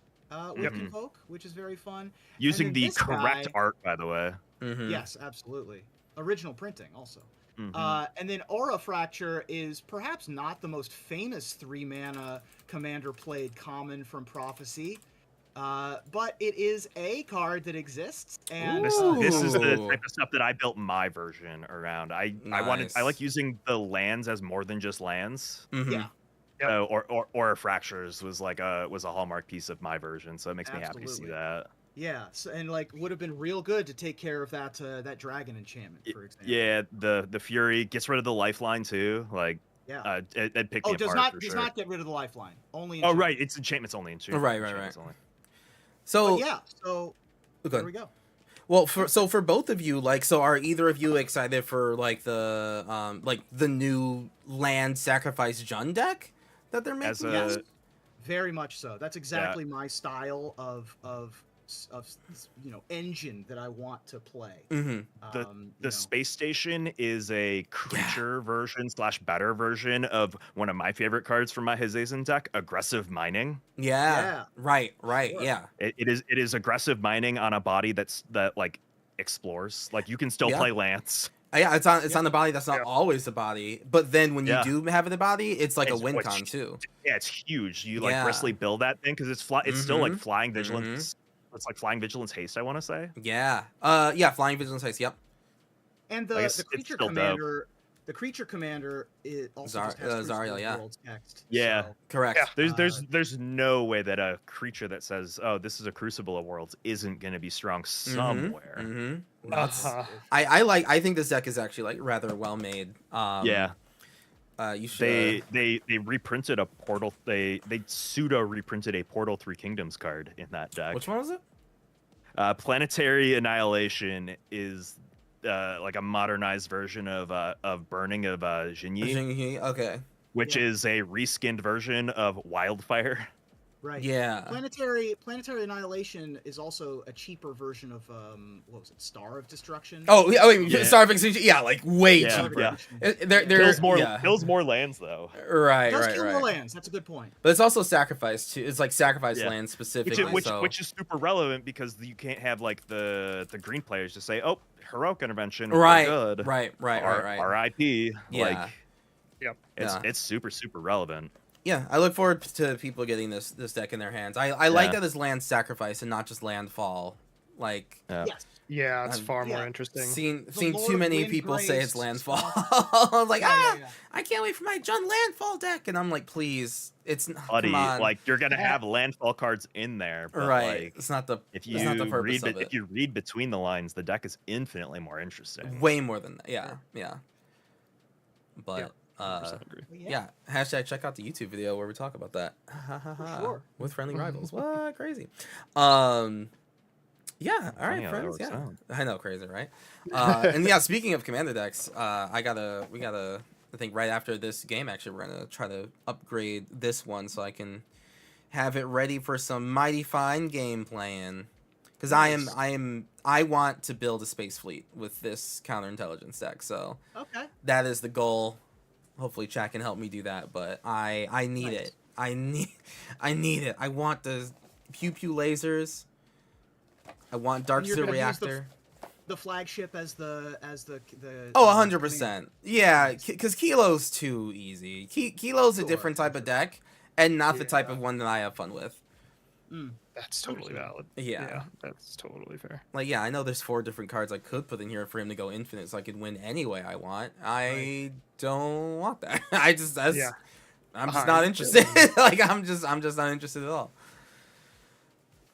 with Convoke, which is very fun. Using then the this correct guy- art, by the way. Mm-hmm. Yes, absolutely. Original printing, also. Mhm. And then Aura Fracture is perhaps not the most famous 3-mana commander played common from Prophecy. But it is a card that exists, and This is the Ooh. type of stuff that I built my version around. I Nice. like using the lands as more than just lands. Mm-hmm. yeah, Yep. So, or fractures was a hallmark piece of my version, so it makes me happy to see Absolutely. that. yeah, so, and like would have been real good to take care of that dragon enchantment, for example. Yeah, the fury gets rid of the lifeline too. Like, Yeah. it picked Oh, me does apart not for does sure. not get rid of the lifeline. Only. Oh enchantment. right, it's enchantments only. Right. Enchantments only. So But yeah. So okay. there we go. Well, for both of you, like, so are either of you excited for like the new land sacrifice Jund deck that they're making? As a Yes. Very much so. That's exactly my style of engine that I want to play. Mm-hmm. The space station is a creature version / better version of one of my favorite cards from my Hazazen deck, aggressive mining. Yeah. Right. Sure. Yeah. It is aggressive mining on a body that like explores. Like you can still play Lance. Yeah, it's on the body that's not always the body, but then when you do have it the body, it's like a win con too. Yeah, it's huge. You like bristly build that thing because it's still like flying vigilance. It's like flying vigilance haste, I want to say. Yeah. Flying vigilance haste. Yep. And the creature commander. The creature commander is also just has Zariel, World's text. Yeah, so, correct. There's no way that a creature that says, "Oh, this is a Crucible of Worlds," isn't going to be strong somewhere. I think this deck is actually like rather well made. You should. They reprinted a portal. They pseudo reprinted a Portal 3 Kingdoms card in that deck. Which one was it? Planetary Annihilation is like a modernized version of Burning of Jinyi. Jinyi, okay. Which is a reskinned version of Wildfire. Right. Yeah. Planetary Annihilation is also a cheaper version of what was it? Star of Destruction. Oh, yeah. Star of Extinction. Yeah, like way cheaper. Yeah. Kills more lands though. Right. It does kill more lands. That's a good point. But it's also sacrifice too. It's like sacrifice lands specifically. Which is super relevant because you can't have like the green players just say, "Oh, heroic intervention." Right. Good. Right. R.I.P. Yeah. It's super relevant. Yeah, I look forward to people getting this deck in their hands. I like that it's land sacrifice and not just landfall. Like, yeah, it's far more interesting. Seen too many people say it's landfall. I was like, I can't wait for my Jund landfall deck, and I'm like, please, it's buddy, come on. like you're gonna have landfall cards in there, but right? Like, it's not the if you read between the lines, the deck is infinitely more interesting. Way more than that. Yeah. But. Hashtag check out the YouTube video where we talk about that. Sure. With friendly rivals. What? Crazy. All right, friends. Yeah. I know, crazy, right? And speaking of commander decks, we gotta I think right after this game actually we're gonna try to upgrade this one so I can have it ready for some mighty fine game playing. Because I want to build a space fleet with this counterintelligence deck, so that is the goal. Hopefully chat can help me do that, but I need it. I need it. I want the pew lasers. I want Darkster Reactor. The flagship as the 100%. Yeah, because Kilo's too easy. Kilo's a different type of deck, and not the type of one that I have fun with. That's totally valid. Yeah, that's totally fair. Like, I know there's 4 different cards I could put in here for him to go infinite, so I could win any way I want. I don't want that. I'm just not interested. Like, I'm just not interested at all.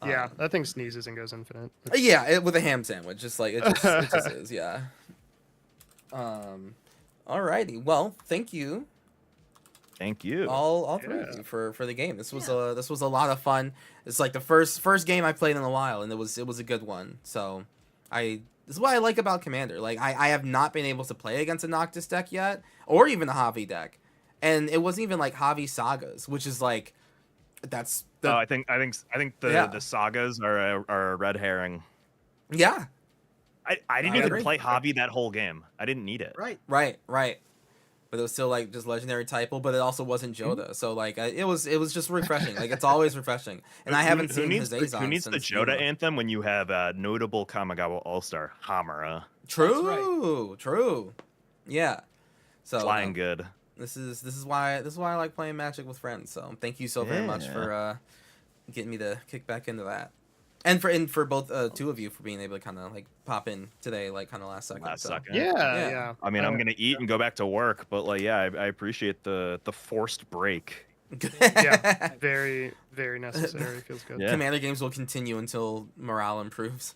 Yeah, that thing sneezes and goes infinite. With a ham sandwich, just like it just is. Yeah. Alrighty. Well, thank you. Thank you. All three of you for the game. This was a lot of fun. It's like the first game I played in a while, and it was a good one. So this is what I like about Commander. Like I have not been able to play against a Noctis deck yet, or even a Javi deck, and it wasn't even like Javi Sagas, which is like that's. I think the Sagas are a red herring. Yeah. I didn't even play Javi that whole game. I didn't need it. Right. But it was still like just legendary typo, but it also wasn't Joda. So like it was just refreshing. Like it's always refreshing. And I haven't seen his Azon. Who needs the Joda anthem when you have notable Kamigawa All-Star Hamura? True. Yeah. So flying good. This is why I like playing Magic with friends. So thank you so very much for getting me to kick back into that. And for both two of you for being able to kind of like pop in today, like kind of last second. Yeah. I mean, I'm gonna eat and go back to work, but like, I appreciate the forced break. Yeah, very very necessary. Feels good. Yeah. Commander games will continue until morale improves.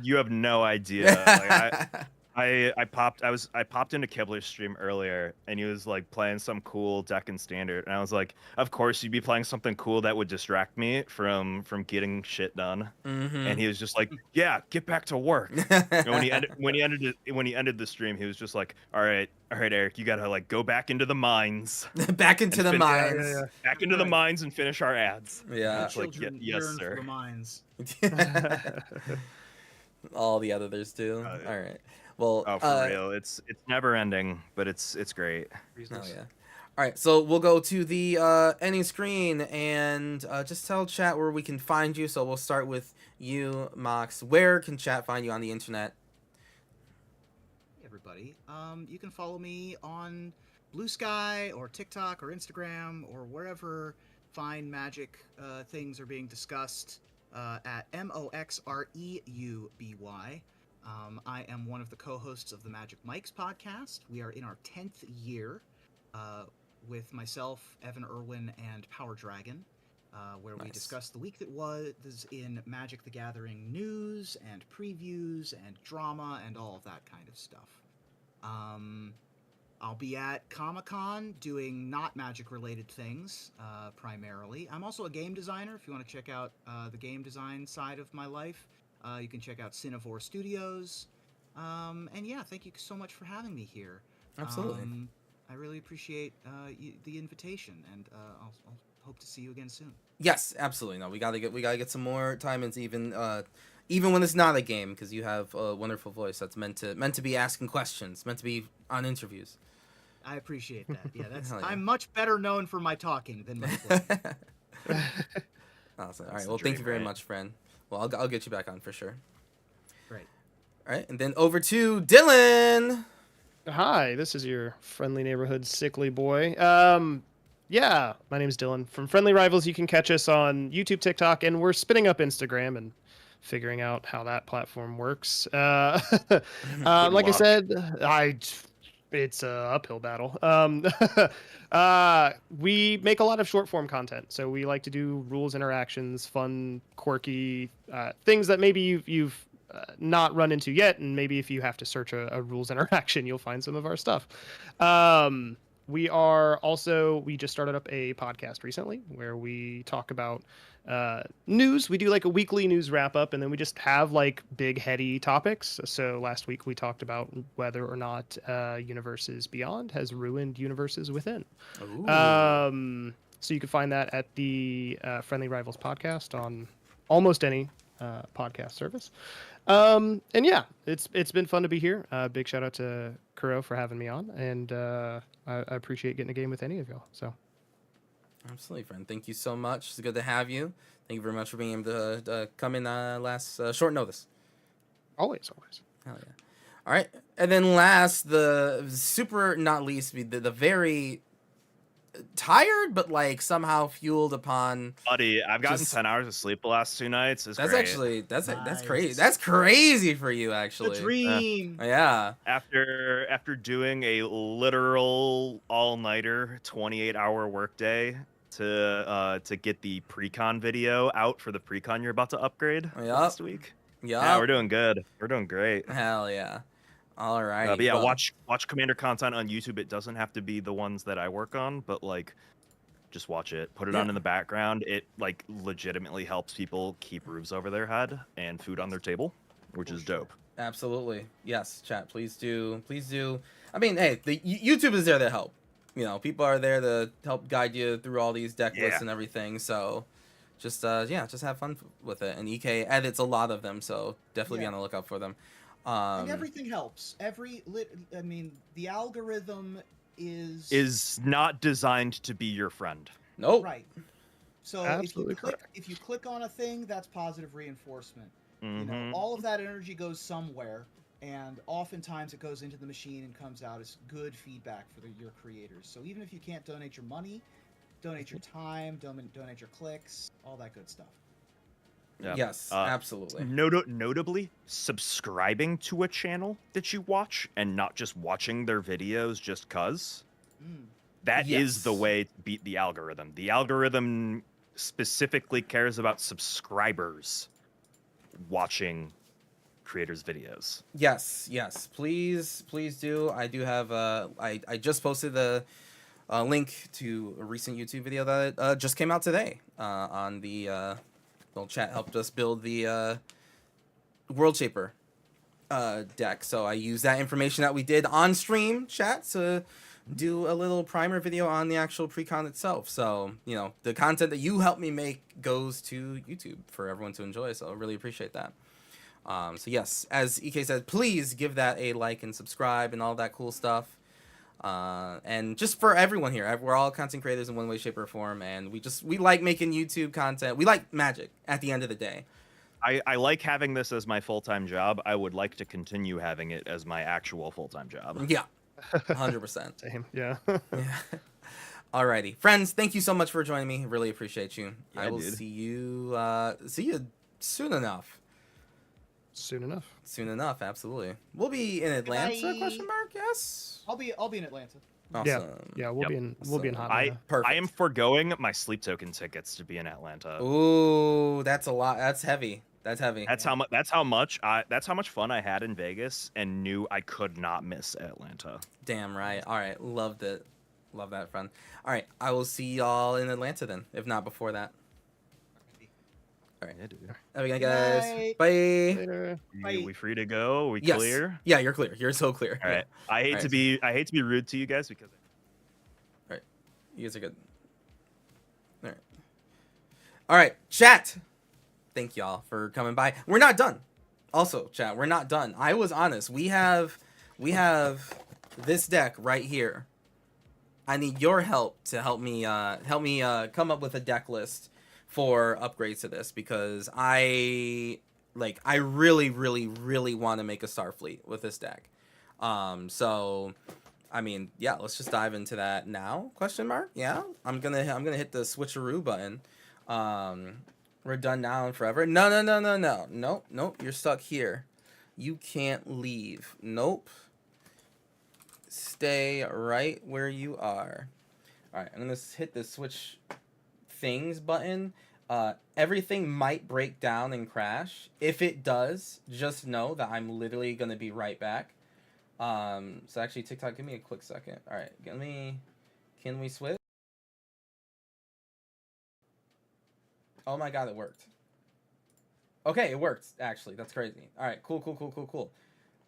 You have no idea. Like, I popped into Kibler's stream earlier, and he was like playing some cool deck in standard, and I was like, of course you'd be playing something cool that would distract me from getting shit done. And he was just like, yeah, get back to work. And when he ended the stream, he was just like, all right, Eric, you gotta like go back into the mines, Back into the mines. back into the mines and finish our ads. Yeah. It's like, Children yes, yearn sir. for the mines. All the editors do. All right. Well, Oh, for real, it's never ending, but it's great. Oh yeah. All right, so we'll go to the ending screen and just tell chat where we can find you. So we'll start with you, Mox. Where can chat find you on the internet? Hey, everybody. You can follow me on Blue Sky or TikTok or Instagram or wherever fine magic things are being discussed at MOXREUBY. I am one of the co-hosts of the Magic Mike's podcast. We are in our 10th year with myself, Evan Irwin, and Power Dragon, where we discuss the week that was in Magic the Gathering news and previews and drama and all of that kind of stuff. I'll be at Comic-Con doing not Magic-related things, primarily. I'm also a game designer. If you want to check out the game design side of my life, you can check out Cinevore Studios. And yeah, thank you so much for having me here. Absolutely. I really appreciate the invitation, and I'll hope to see you again soon. Yes, absolutely. No, we gotta get some more time into even when it's not a game, because you have a wonderful voice that's meant to be asking questions, meant to be on interviews. I appreciate that. Yeah, that's Hell yeah. I'm much better known for my talking than my playing. Awesome. All right. Well, thank you very much, friend. Well, I'll get you back on for sure. Great. All right, and then over to Dylan. Hi, this is your friendly neighborhood sickly boy. Yeah, my name's Dylan from Friendly Rivals. You can catch us on YouTube, TikTok, and we're spinning up Instagram and figuring out how that platform works. Like I said, it's a uphill battle. We make a lot of short form content, so we like to do rules, interactions, fun, quirky things that maybe you've not run into yet, and maybe if you have to search a rules interaction, you'll find some of our stuff. We just started up a podcast recently where we talk about news. We do like a weekly news wrap up, and then we just have like big heady topics. So last week we talked about whether or not Universes Beyond has ruined Universes Within. So you can find that at the Friendly Rivals podcast on almost any podcast service. And yeah, it's been fun to be here. Big shout out to Kuro for having me on, and I appreciate getting a game with any of y'all. So Absolutely, friend. Thank you so much. It's good to have you. Thank you very much for being able to come in last short notice. Always. Hell yeah. All right, and then last, the super not least, the very tired but like somehow fueled upon. Buddy, I've gotten 10 hours of sleep the last 2 nights. It's that's great. Actually that's Nice. crazy. That's crazy for you, actually. The dream. Yeah. After doing a literal all-nighter 28-hour workday to get the Precon video out for the Precon you're about to upgrade last week. Yeah, we're doing good. We're doing great. Hell yeah. All right. But yeah, watch Commander content on YouTube. It doesn't have to be the ones that I work on, but like, just watch it. Put it on in the background. It like legitimately helps people keep roofs over their head and food on their table, which is dope. Absolutely. Yes, chat. Please do. I mean, hey, the YouTube is there to help. You know, people are there to help guide you through all these deck lists and everything. So, just just have fun with it. And EK edits a lot of them, so definitely be on the lookout for them. And everything helps. The algorithm is not designed to be your friend. Nope. Right. So if you click on a thing, that's positive reinforcement. You know, all of that energy goes somewhere, and oftentimes it goes into the machine and comes out as good feedback for your creators. So even if you can't donate your money, donate your time, donate your clicks, all that good stuff. Yeah. Yes, absolutely. Notably, subscribing to a channel that you watch and not just watching their videos just cause. That is the way to beat the algorithm. The algorithm specifically cares about subscribers watching creators' videos. Yes, yes. Please do. I do have I just posted the link to a recent YouTube video that just came out today on the little chat helped us build the World Shaper deck. So I use that information that we did on stream chat to do a little primer video on the actual precon itself. So, you know, the content that you helped me make goes to YouTube for everyone to enjoy. So I really appreciate that. So yes, as EK said, please give that a like and subscribe and all that cool stuff. And just for everyone here, we're all content creators in one way, shape, or form, and we like making YouTube content. We like Magic at the end of the day. I like having this as my full-time job. I would like to continue having it as my actual full-time job. Yeah, 100%. Same. Yeah. Yeah. Alrighty, friends, thank you so much for joining me. Really appreciate you. Yeah, I will dude. see you soon enough. Soon enough. Soon enough, absolutely. We'll be in Atlanta? Bye. Question mark? Yes. I'll be in Atlanta. Awesome. Yeah. We'll Yep. be in hot. I Atlanta. Perfect. I am foregoing my sleep token tickets to be in Atlanta. Ooh, that's a lot. That's heavy. That's heavy. That's how much. That's how much fun I had in Vegas, and knew I could not miss Atlanta. Damn right. All right, loved it. Love that, friend. All right, I will see y'all in Atlanta then, if not before that. All right. Yeah, dude. Have a good night, Good guys. night. Bye. Later. Bye. We free to go? We Yes. clear? Yeah, you're clear. You're so clear. All right. I hate All to right. be rude to you guys because You guys are good. All right. All right, chat. Thank y'all for coming by. We're not done. Also, chat, we're not done. I was honest. We have this deck right here. I need your help to help me come up with a deck list for upgrades to this, because I really want to make a Starfleet with this deck. So I mean, yeah, let's just dive into that now. Question mark? Yeah. I'm gonna hit the switcheroo button. We're done now and forever. No. Nope. You're stuck here. You can't leave. Nope. Stay right where you are. All right, I'm gonna hit the switch things button. Everything might break down and crash. If it does, just know that I'm literally gonna be right back. So actually, TikTok, give me a quick second. All right, can we switch? Oh my god, it worked. Okay, it worked, actually. That's crazy. All right, cool.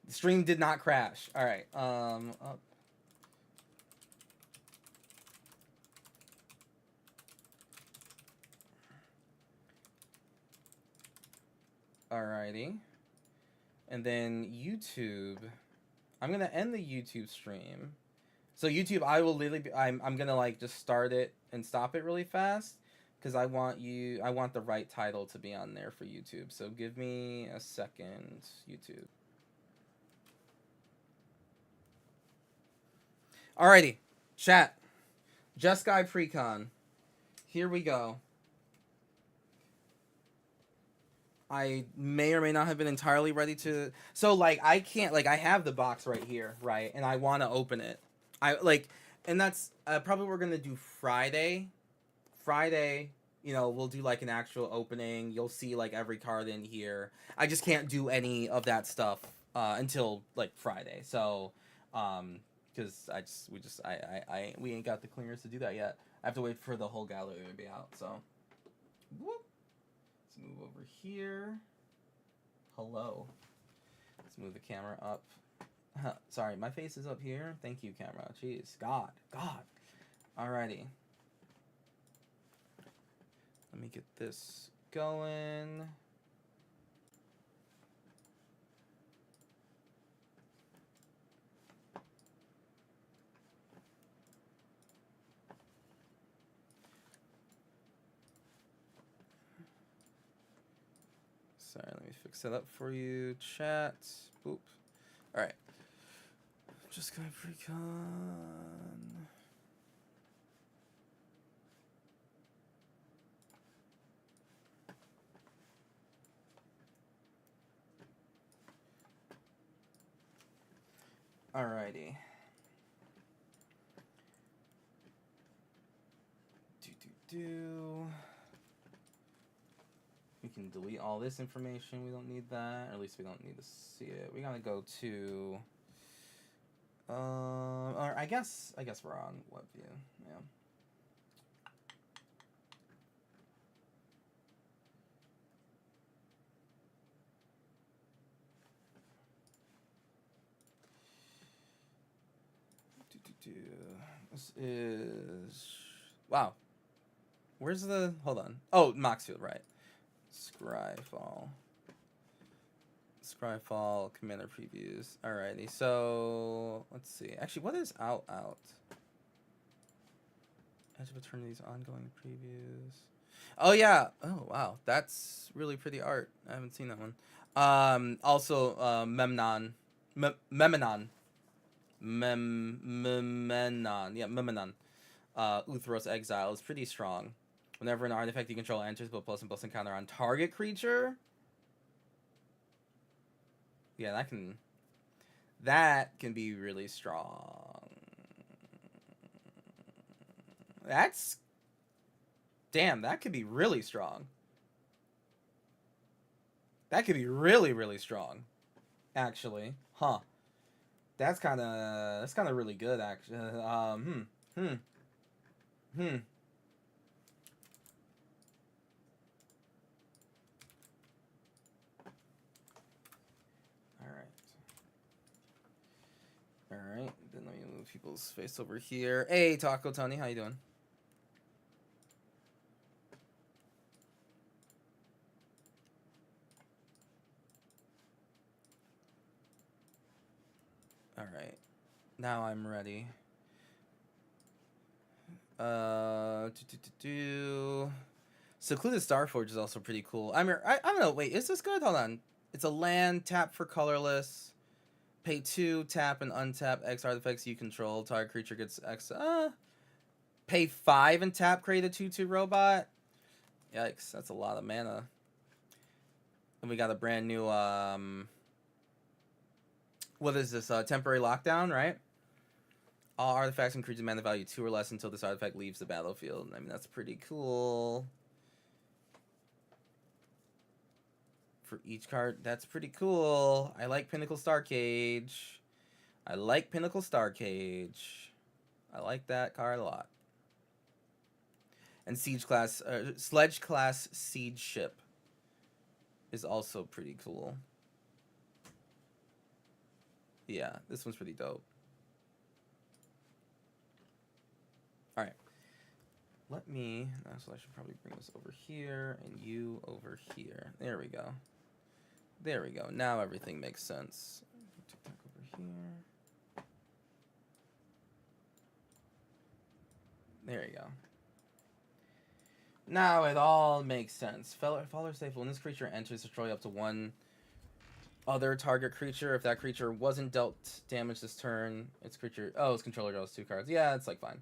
The stream did not crash. All right, up. Alrighty. And then YouTube, I'm gonna end the YouTube stream. So YouTube, I will literally be, I'm gonna like just start it and stop it really fast, because I want the right title to be on there for YouTube. So give me a second, YouTube. Alrighty, chat. Jeskai Precon. Here we go. I may or may not have been entirely ready to. So like I can't, like I have the box right here, right, and I want to open it. And that's probably we're gonna do Friday. You know, we'll do like an actual opening. You'll see like every card in here. I just can't do any of that stuff until like Friday. So, because we ain't got the clearance to do that yet. I have to wait for the whole gallery to be out. So, whoop. Let's move over here. Hello. Let's move the camera up. Sorry, my face is up here. Thank you, camera. Jeez, God. Alrighty. Let me get this going. Sorry, let me fix that up for you. Chat. Boop. Alright. Jeskai Precon. Alrighty. We can delete all this information. We don't need that. Or at least we don't need to see it. We gotta go to... or I guess we're on web view. Yeah. This is... Wow. Where's the... Hold on. Oh, Moxfield, right. Scryfall, Commander previews. Alrighty, so... Let's see. Actually, what is out? Edge of Eternity's ongoing previews. Oh, yeah. Oh, wow. That's really pretty art. I haven't seen that one. Also, Memnon. Memenon. Yeah, Memenon. Uthros Exile is pretty strong. Whenever an artifact you control enters, put +++ encounter on target creature. Yeah, that can be really strong. Damn, that could be really strong. That could be really, really strong. Actually. Huh. That's kind of really good, actually. Alright, then let me move people's face over here. Hey, Taco Tony, how you doing? Alright, now I'm ready. Secluded Starforge is also pretty cool. I don't know, wait, is this good? Hold on. It's a land, tap for colorless. Pay 2, tap and untap X artifacts you control. Target creature gets X. Pay 5 and tap, create a 2/2 robot. Yikes, that's a lot of mana. And we got a brand new, what is this? Temporary lockdown, right? All artifacts and creatures mana value 2 or less until this artifact leaves the battlefield. I mean, that's pretty cool. For each card, that's pretty cool. I like Pinnacle Starcage. I like that card a lot. And Sledge class Siege Ship is also pretty cool. Yeah, this one's pretty dope. Alright. So I should probably bring this over here and you over here. There we go. There we go. Now everything makes sense. Take that over here. There you go. Now it all makes sense. Follower safe. When this creature enters, destroy up to one other target creature. If that creature wasn't dealt damage this turn, its controller draws 2 cards. Yeah, it's like fine.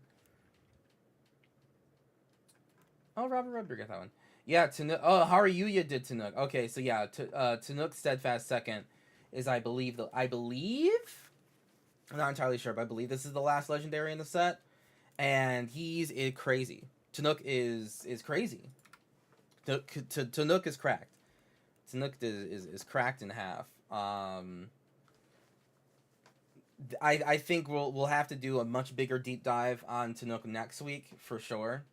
Oh, Robert Rubber got that one. Yeah, Haruya did Tanook. Okay, so yeah, Tanook Steadfast Second is, I believe, I'm not entirely sure, but I believe this is the last legendary in the set, and he's crazy. Tanook is crazy. Tanook is cracked. Tanook is cracked in half. I think we'll have to do a much bigger deep dive on Tanook next week for sure.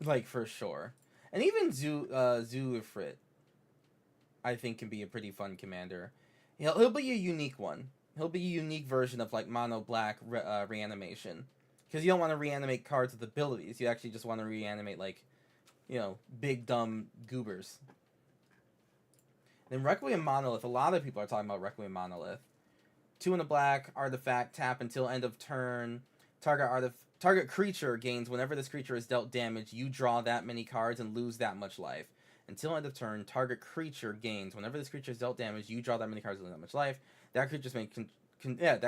Like for sure. And even Zuifrit, I think, can be a pretty fun commander. He'll be a unique one. He'll be a unique version of like mono black reanimation, because you don't want to reanimate cards with abilities. You actually just want to reanimate like, big dumb goobers. Then Requiem Monolith. A lot of people are talking about Requiem Monolith. 2 in the black, artifact, tap until end of turn. Target creature gains whenever this creature is dealt damage. You draw that many cards and lose that much life. Until end of turn, target creature gains whenever this creature is dealt damage. You draw that many cards and lose that much life. That creature's that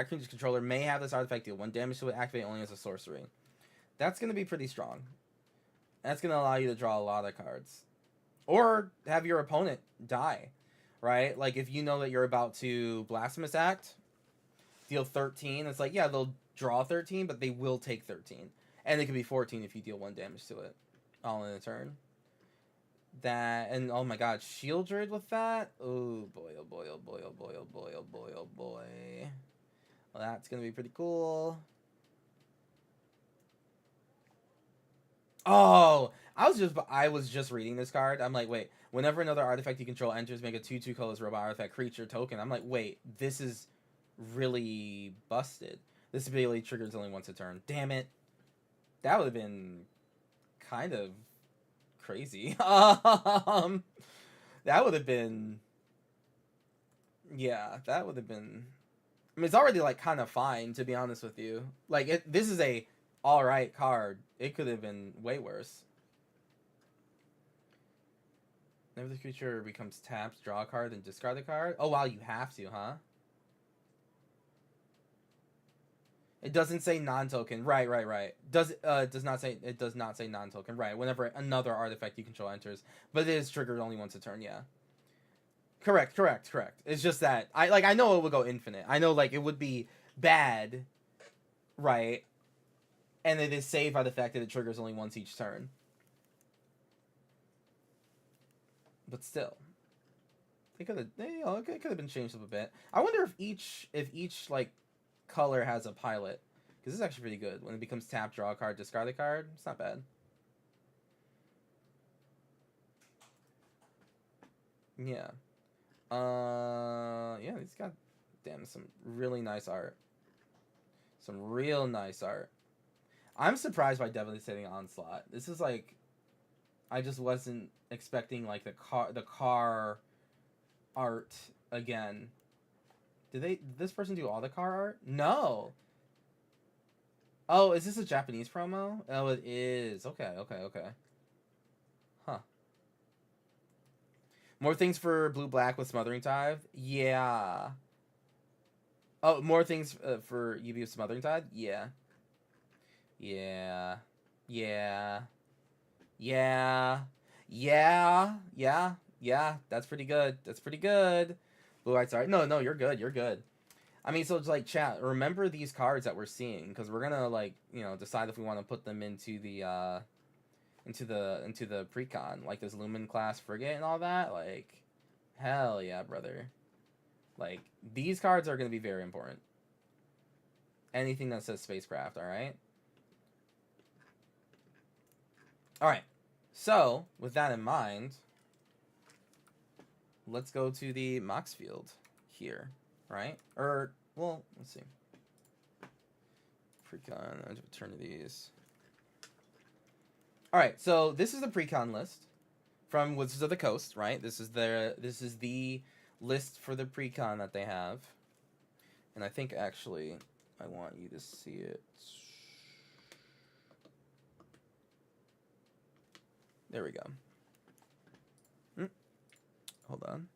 creature's controller may have this artifact deal 1 damage to it. Activate only as a sorcery. That's gonna be pretty strong. That's gonna allow you to draw a lot of cards, or have your opponent die. Right? Like if you know that you're about to Blasphemous Act, deal 13. It's like, yeah, they'll draw 13, but they will take 13. And it could be 14 if you deal 1 damage to it. all in a turn. That, and oh my god, Shieldred with that? Oh boy, oh boy, oh boy, oh boy, oh boy, oh boy, oh boy. Well, that's gonna be pretty cool. Oh, I was just reading this card. I'm like, wait, whenever another artifact you control enters, make a 2/2 colorless robot artifact creature token. I'm like, wait, this is really busted. This ability triggers only once a turn. Damn it. That would have been kind of crazy. That would have been, yeah, that would have been. I mean, it's already like kind of fine, to be honest with you. Like, this is a all right card. It could have been way worse. Whenever the creature becomes tapped, draw a card, then discard the card. Oh wow, you have to, huh? It doesn't say non-token. Right. Does not say non-token. Right. Whenever another artifact you control enters, but it is triggered only once a turn. Yeah. Correct. It's just that I know it would go infinite. I know like it would be bad, right? And it is saved by the fact that it triggers only once each turn. But still, it could have been changed up a bit. I wonder if each like color has a pilot, because this is actually pretty good. When it becomes tap, draw a card, discard a card. It's not bad. Yeah. Yeah, he's got some really nice art. Some real nice art. I'm surprised by Devastating Onslaught. This is like, I just wasn't expecting like the car art again. Did this person do all the car art? No. Oh, is this a Japanese promo? Oh, it is. Okay. Huh. More things for blue-black with Smothering Tide? Yeah. Oh, more things for UV with Smothering Tide? Yeah. That's pretty good. Blue Eyed Sorry. No, you're good. I mean, so it's like, chat, remember these cards that we're seeing, because we're gonna like, decide if we want to put them into the into the precon, like this Lumen class frigate and all that. Like, hell yeah, brother. Like, these cards are gonna be very important. Anything that says spacecraft, alright? Alright. So, with that in mind, let's go to the Mox field here, right? Or, well, let's see. Precon, Edge of Eternities. Alright, so this is the precon list from Wizards of the Coast, right? This is the list for the precon that they have. And I think actually I want you to see it. There we go. Hold on.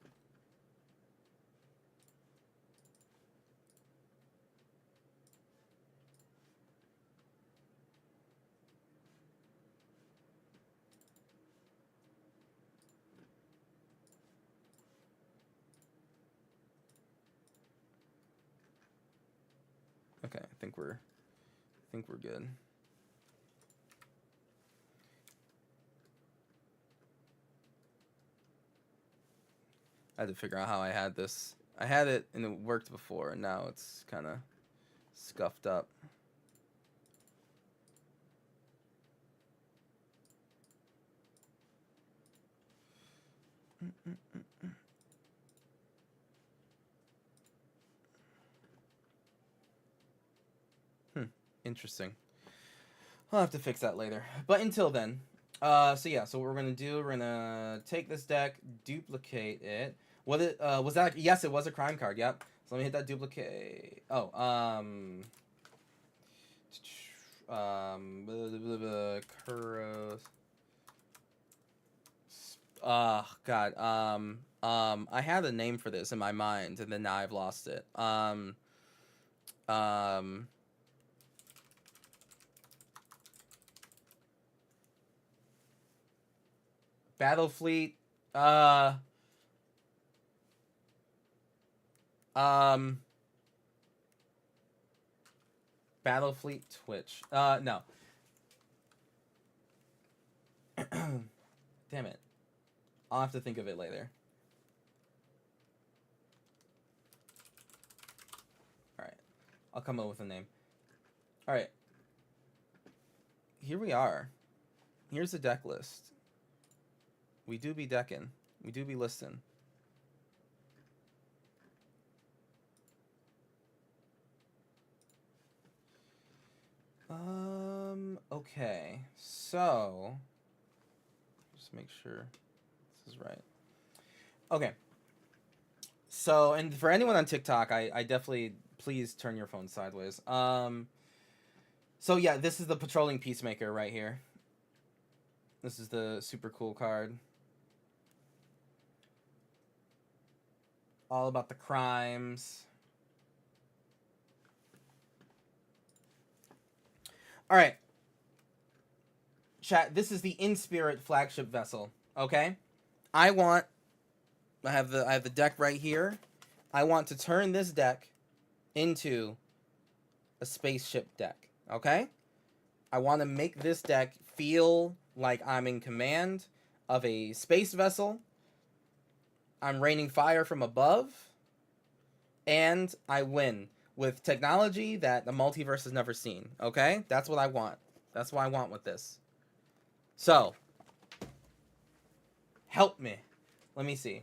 Okay, I think we're good. I had to figure out how I had this. I had it and it worked before, and now it's kind of scuffed up. Interesting. I'll have to fix that later. But until then, so what we're gonna do, we're gonna take this deck, duplicate it. Was that? Yes, it was a crime card. Yep. So let me hit that duplicate. Oh, Kuros. God. I had a name for this in my mind, and then now I've lost it. Battlefleet, Battlefleet Twitch. No. Damn it. I'll have to think of it later. Alright. I'll come up with a name. Alright. Here we are. Here's the deck list. We do be decking. We do be listing. Okay. So, just make sure this is right. Okay. So, and for anyone on TikTok, I definitely, please turn your phone sideways. So yeah, this is the Patrolling Peacemaker right here. This is the super cool card. All about the crimes. All right. Chat, this is the In Spirit flagship vessel, okay? I have the deck right here. I want to turn this deck into a spaceship deck, okay? I want to make this deck feel like I'm in command of a space vessel. I'm raining fire from above, and I win with technology that the multiverse has never seen, okay? That's what I want. That's what I want with this. So, help me. Let me see.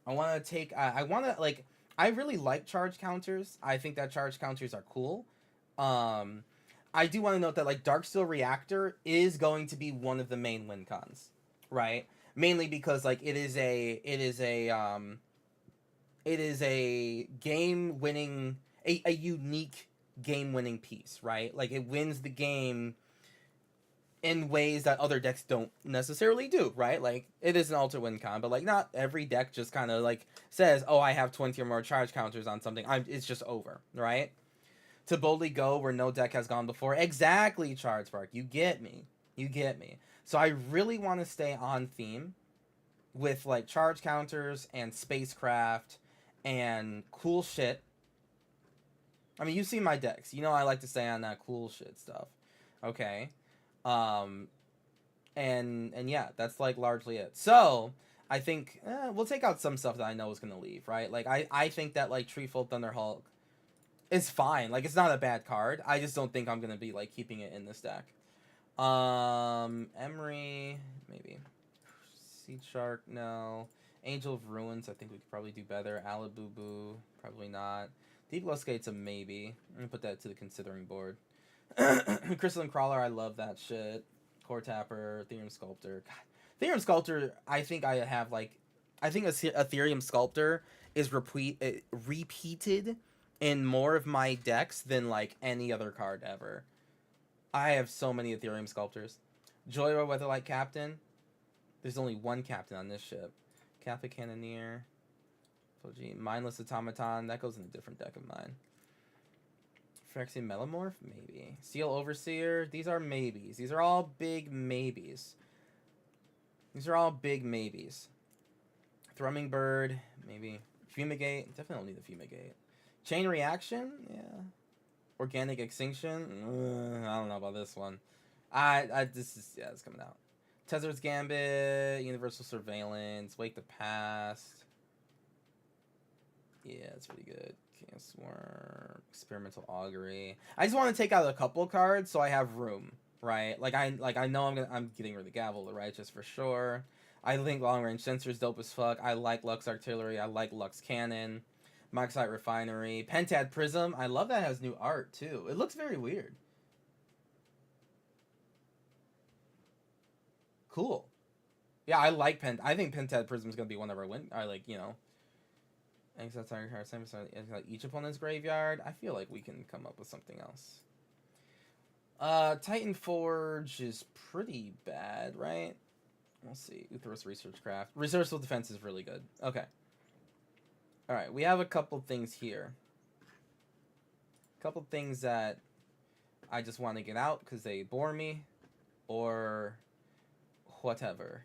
I want to take, I want to, like, I really like charge counters. I think that charge counters are cool. I do want to note that, like, Darksteel Reactor is going to be one of the main win cons, right? Mainly because, like, it is a game-winning, a unique game-winning piece, right? Like, it wins the game in ways that other decks don't necessarily do, right? Like, it is an alter win con, but, like, not every deck just kind of, like, says, oh, I have 20 or more charge counters on something. It's just over, right? To boldly go where no deck has gone before. Exactly, Charge Spark. You get me. You get me. So I really want to stay on theme with, like, charge counters and spacecraft and cool shit. I mean, you've seen my decks. You know I like to stay on that cool shit stuff. Okay? And yeah, that's, like, largely it. So, I think, we'll take out some stuff that I know is going to leave, right? Like, I think that, like, Treefold Thunderhulk is fine. Like, it's not a bad card. I just don't think I'm going to be, like, keeping it in this deck. Emery, maybe. Seed Shark, no. Angel of Ruins, I think we could probably do better. Alabubu, probably not. Deep Glow Skate's a maybe. I'm going to put that to the considering board. Crystalline Crawler, I love that shit. Core Tapper, Ethereum Sculptor. God, Ethereum Sculptor, I think I have, like... I think Ethereum Sculptor is repeated in more of my decks than, like, any other card ever. I have so many Ethereum Sculptors. Joyride Weatherlight Captain. There's only one captain on this ship. Catholic Cannoneer. Mindless Automaton. That goes in a different deck of mine. Phyrexian Metamorph? Maybe. Seal Overseer? These are maybes. These are all big maybes. These are all big maybes. Thrumming Bird? Maybe. Fumigate? Definitely don't need the Fumigate. Chain Reaction? Yeah. Organic Extinction? I don't know about this one. It's coming out. Tezzer's Gambit, Universal Surveillance, Wake the Past. Yeah, it's pretty good. Chaos Swarm, Experimental Augury. I just want to take out a couple cards so I have room, right? I know I'm getting rid of Gavel the Righteous for sure. I think Long Range Sensor is dope as fuck. I like Lux Artillery. I like Lux Cannon. Moxite Refinery. Pentad Prism. I love that it has new art too. It looks very weird. Cool. Yeah, I like I think Pentad Prism is gonna be one of our win. I like, you know. Each opponent's graveyard. I feel like we can come up with something else. Titan Forge is pretty bad, right? We'll see. Uthros Researchcraft. Resourceful Defense is really good. Okay. Alright, we have a couple things here. A couple things that I just want to get out because they bore me. Or whatever.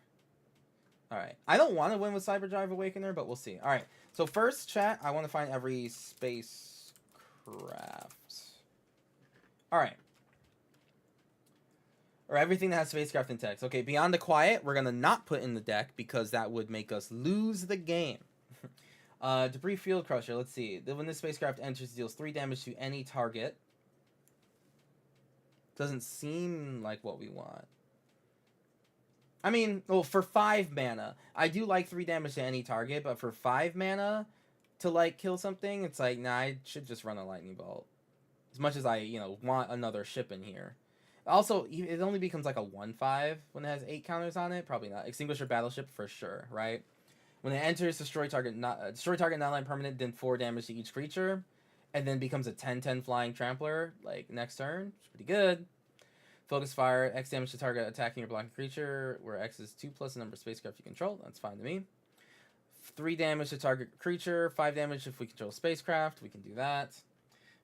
Alright. I don't want to win with Cyberdrive Awakener, but we'll see. Alright. So first, chat, I want to find every spacecraft. Alright. Or everything that has spacecraft in text. Okay, Beyond the Quiet, we're gonna not put in the deck because that would make us lose the game. Debris Field Crusher, let's see. When this spacecraft enters, it deals 3 damage to any target. Doesn't seem like what we want. I mean, well, for 5 mana, I do like 3 damage to any target, but for 5 mana to, like, kill something, it's like, nah, I should just run a Lightning Bolt. As much as I, you know, want another ship in here. Also, it only becomes like a 1/5 when it has 8 counters on it. Probably not. Extinguish your battleship for sure, right? When it enters, destroy target non-land permanent, then 4 damage to each creature, and then becomes a 10/10 flying trampler, like, next turn. It's pretty good. Focus fire, X damage to target attacking or blocking creature, where X is 2 plus the number of spacecraft you control. That's fine to me. 3 damage to target creature, 5 damage if we control spacecraft. We can do that.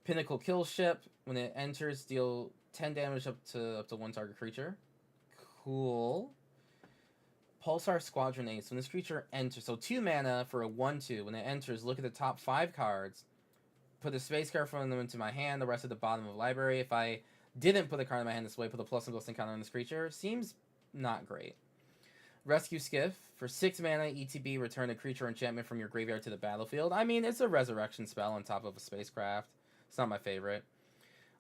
Pinnacle kill ship. When it enters, deal 10 damage up to 1 target creature. Cool. Pulsar Squadron Ace. When this creature enters, so 2 mana for a 1/2. When it enters, look at the top 5 cards. Put a spacecraft from them into my hand, the rest at the bottom of the library. If I didn't put a card in my hand this way, put a +1/+1 counter on this creature. Seems not great. Rescue Skiff. For 6 mana, ETB, return a creature enchantment from your graveyard to the battlefield. I mean, it's a resurrection spell on top of a spacecraft. It's not my favorite.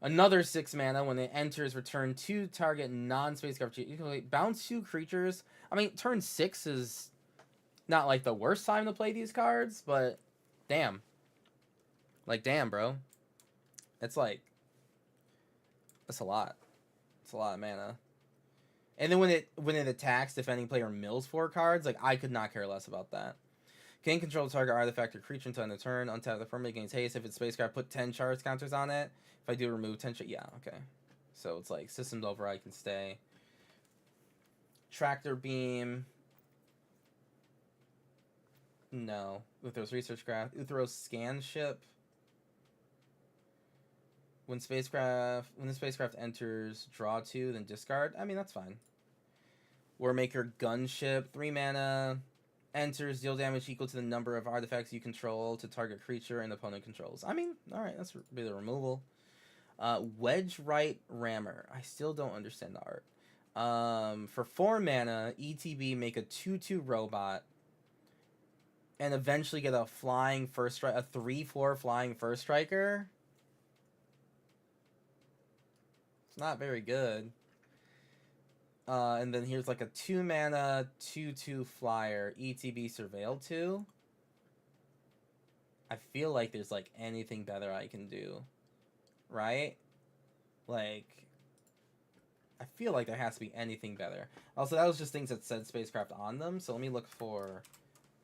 Another 6 mana. When it enters, return 2 target non-spacecraft. You can bounce 2 creatures. I mean, turn 6 is not like the worst time to play these cards, but damn. Like, damn, bro. It's like, that's a lot. It's a lot of mana. And then when it attacks, defending player mills 4 cards. Like, I could not care less about that. Can control the target artifact or creature until end of turn. Untap the permanent, gains haste. If it's spacecraft, put 10 charge counters on it. If I do, remove 10. Yeah, okay. So it's like systems override can stay. Tractor beam. No. Uthros research craft. Uthros scan ship. When the spacecraft enters, draw 2, then discard. I mean, that's fine. Warmaker gunship, 3 mana. Enters, deal damage equal to the number of artifacts you control to target creature and opponent controls. I mean, alright, that's be the removal. Wedge Right Rammer. I still don't understand the art. For 4 mana, ETB, make a 2/2 robot. And eventually get a flying first strike, a 3/4 flying first striker. It's not very good. And then here's like a 2 mana 2/2 flyer, ETB Surveil 2. I feel like there's like anything better I can do, right? Like, I feel like there has to be anything better. Also, that was just things that said spacecraft on them, so let me look for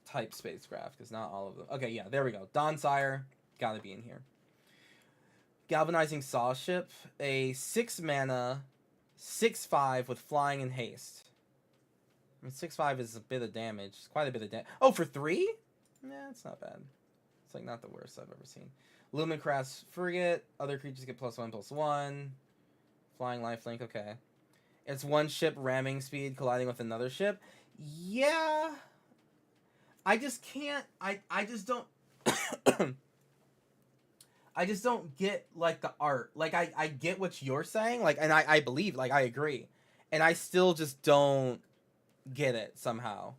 type spacecraft, because not all of them. Okay, yeah, there we go. Dawn-Sire, gotta be in here. Galvanizing Saw Ship, a 6 mana 6/5 with flying and haste. I mean, 6/5 is a bit of damage. It's quite a bit of damage. Oh, for 3? Nah, it's not bad. It's like not the worst I've ever seen. Lumincraft Frigate. Other creatures get +1/+1. Flying lifelink. Okay. It's 1 ship ramming speed colliding with another ship. Yeah. I just can't. I just don't. I just don't get, like, the art. Like, I get what you're saying, like, and I believe, like, I agree. And I still just don't get it, somehow.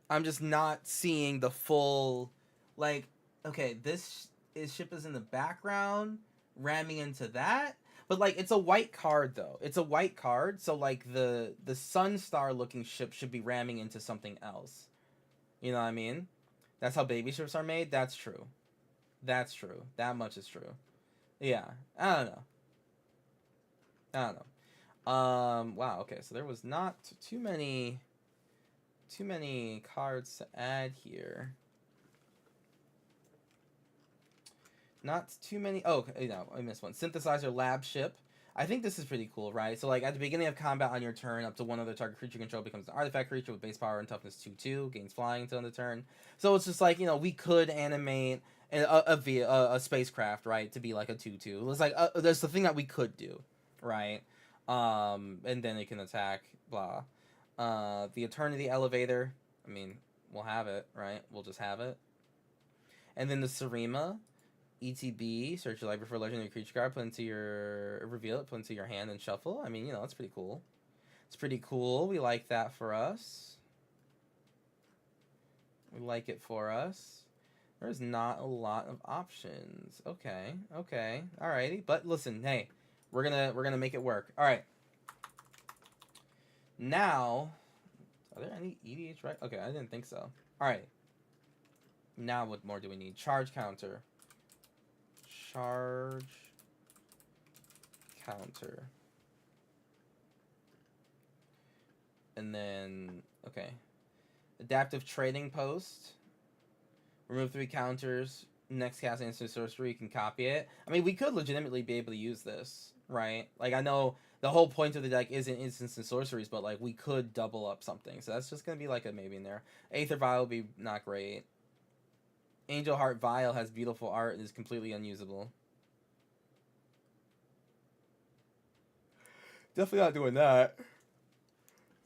I'm just not seeing the full, like, okay, this ship is in the background, ramming into that, but, like, it's a white card, though. It's a white card, so, like, the Sunstar-looking ship should be ramming into something else. You know what I mean? That's how baby ships are made? That's true. That's true. That much is true. Yeah. I don't know. Wow, okay, so there was not too many cards to add here. Not too many. Oh, no, I missed one. Synthesizer Lab Ship. I think this is pretty cool, right? So, like, at the beginning of combat on your turn, up to 1 other target creature control becomes an artifact creature with base power and toughness 2/2, gains flying until end of turn. So it's just like, you know, we could animate a spacecraft, right, to be like a 2/2. It's like, there's the thing that we could do, right? And then it can attack, blah. The Eternity Elevator. I mean, we'll have it, right? We'll just have it. And then the Serema. ETB, search your library for a legendary creature card, reveal it, put into your hand and shuffle. I mean, you know, that's pretty cool. It's pretty cool. We like that for us. We like it for us. There's not a lot of options. Okay, okay, alrighty. But listen, hey, we're gonna make it work. All right. Now, are there any EDH right? Okay, I didn't think so. All right. Now, what more do we need? Charge counter. Charge counter. And then, okay. Adaptive trading post. Remove 3 counters. Next cast instant sorcery, you can copy it. I mean, we could legitimately be able to use this, right? Like, I know the whole point of the deck isn't instants and sorceries, but, like, we could double up something. So that's just going to be, like, a maybe in there. Aether Vial would be not great. Angel Heart Vial has beautiful art and is completely unusable. Definitely not doing that.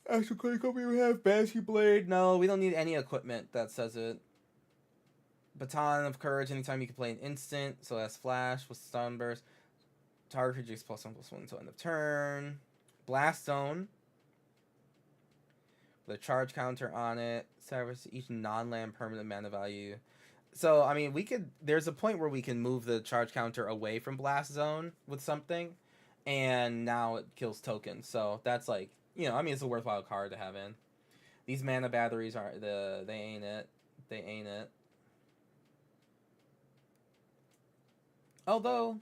Actual critical, we have Banshee Blade. No, we don't need any equipment that says it. Baton of Courage, anytime you can play an instant. So that's Flash with Sunburst. Target creature gets +1/+1 until end of turn. Blast Zone. With a charge counter on it. Service each non-land permanent mana value. So, I mean, we could... There's a point where we can move the charge counter away from Blast Zone with something. And now it kills tokens. So, that's like... You know, I mean, it's a worthwhile card to have in. These mana batteries are... They ain't it. They ain't it. Although...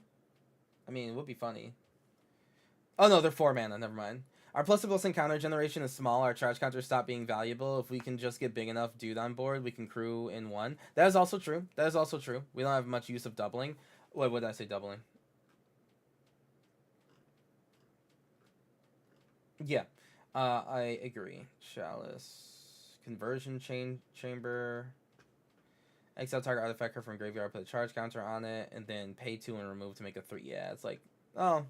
I mean, it would be funny. Oh, no, they're 4 mana. Never mind. Our ++ encounter generation is small. Our charge counters stop being valuable. If we can just get big enough dude on board, we can crew in 1. That is also true. That is also true. We don't have much use of doubling. What did I say, doubling? Yeah. I agree. Chalice. Conversion chamber. Exile target artifact card from graveyard, put a charge counter on it, and then pay 2 and remove to make a 3. Yeah, it's like, oh.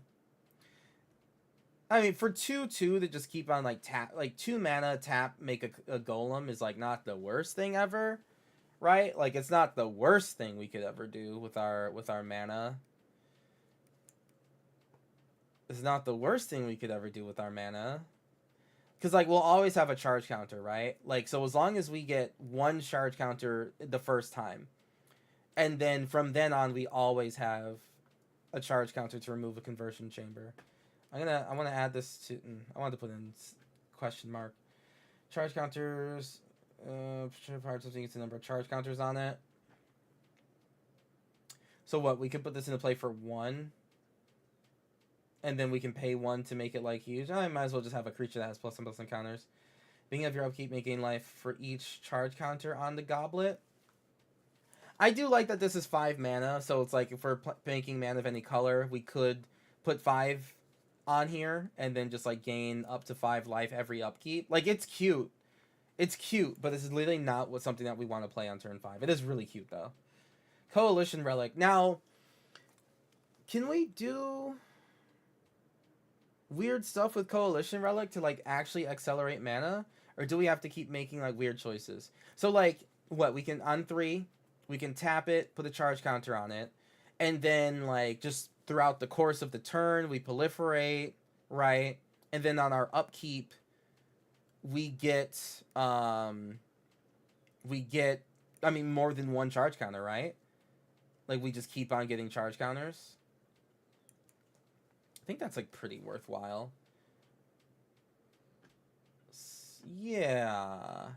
I mean, for 2/2 to just keep on like tap, like 2 mana tap, make a golem is like not the worst thing ever, right? Like it's not the worst thing we could ever do with our mana. It's not the worst thing we could ever do with our mana. Because, like, we'll always have a charge counter, right? Like, so as long as we get 1 charge counter the first time, and then from then on, we always have a charge counter to remove a conversion chamber. I want to add this to... I wanted to put in question mark. Charge counters... parts of it's the number of charge counters on it. So what? We could put this into play for 1... And then we can pay 1 to make it, like, huge. I might as well just have a creature that has ++ encounters. Beginning of your upkeep, may gain life for each charge counter on the goblet. I do like that this is 5 mana, so it's like if we're making mana of any color, we could put 5 on here and then just, like, gain up to 5 life every upkeep. Like, it's cute. It's cute, but this is literally not something that we want to play on turn 5. It is really cute, though. Coalition Relic. Now, can we do... weird stuff with Coalition Relic to like actually accelerate mana, or do we have to keep making like weird choices? So like what, we can on 3 we can tap it, put a charge counter on it, and then like just throughout the course of the turn we proliferate, right? And then on our upkeep we get I mean more than 1 charge counter, right? Like we just keep on getting charge counters. I think that's like pretty worthwhile. Yeah.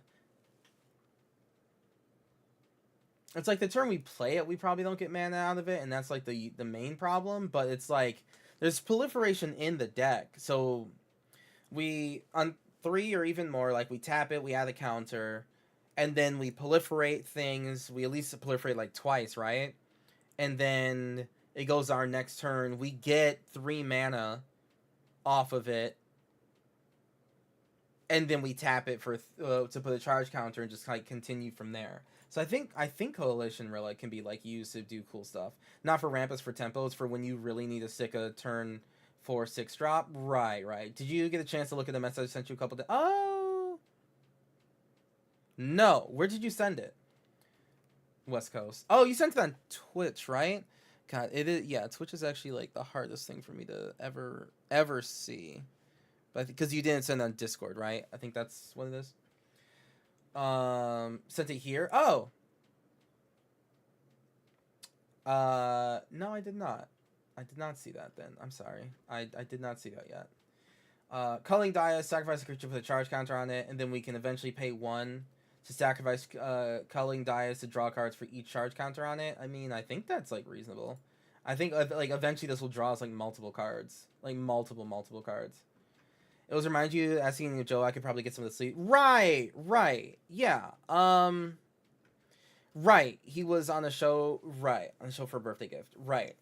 It's like the turn we play it, we probably don't get mana out of it, and that's like the main problem, but it's like there's proliferation in the deck. So we on 3 or even more, like we tap it, we add a counter, and then we proliferate things. We at least proliferate like twice, right? And then it goes our next turn. We get 3 mana off of it, and then we tap it for to put a charge counter and just like continue from there. So I think Coalition Relic can be like used to do cool stuff. Not for ramp, it's for tempo. It's for when you really need to stick a turn 4/6 drop. Right. Did you get a chance to look at the message I sent you a couple days? Oh no, where did you send it? West Coast. Oh, you sent it on Twitch, right? God, it is. Yeah, Twitch is actually like the hardest thing for me to ever see, but because you didn't send on Discord, right? I think that's what it is. Sent it here. Oh. No, I did not. I did not see that. Then I'm sorry. I did not see that yet. Culling Dia, sacrifice a creature, put a charge counter on it, and then we can eventually pay 1 to sacrifice Culling Dias to draw cards for each charge counter on it. I mean, I think that's like reasonable. I think like eventually this will draw us like multiple cards, like multiple cards. It was remind you asking Joe I could probably get some of the sleep. Right, yeah. Right. He was on a show. Right, on a show for a birthday gift. Right.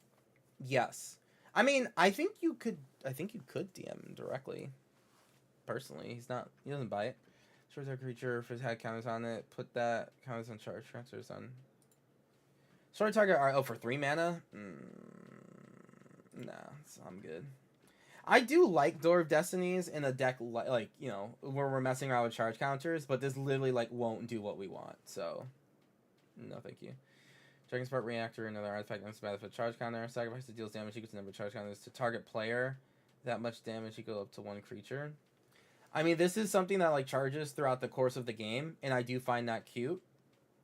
Yes. I mean, I think you could DM him directly. Personally, he doesn't buy it. Short target creature, if it had counters on it, put that counters on charge transfers on. Short target, for 3 mana? Nah, I'm good. I do like Door of Destinies in a deck like, you know, where we're messing around with charge counters, but this literally like won't do what we want, so no thank you. Dragon Spark Reactor, another artifact next to benefit charge counter. Sacrifice that deals damage equal to the number of charge counters to target player. That much damage equal up to 1 creature. I mean, this is something that like charges throughout the course of the game, and I do find that cute,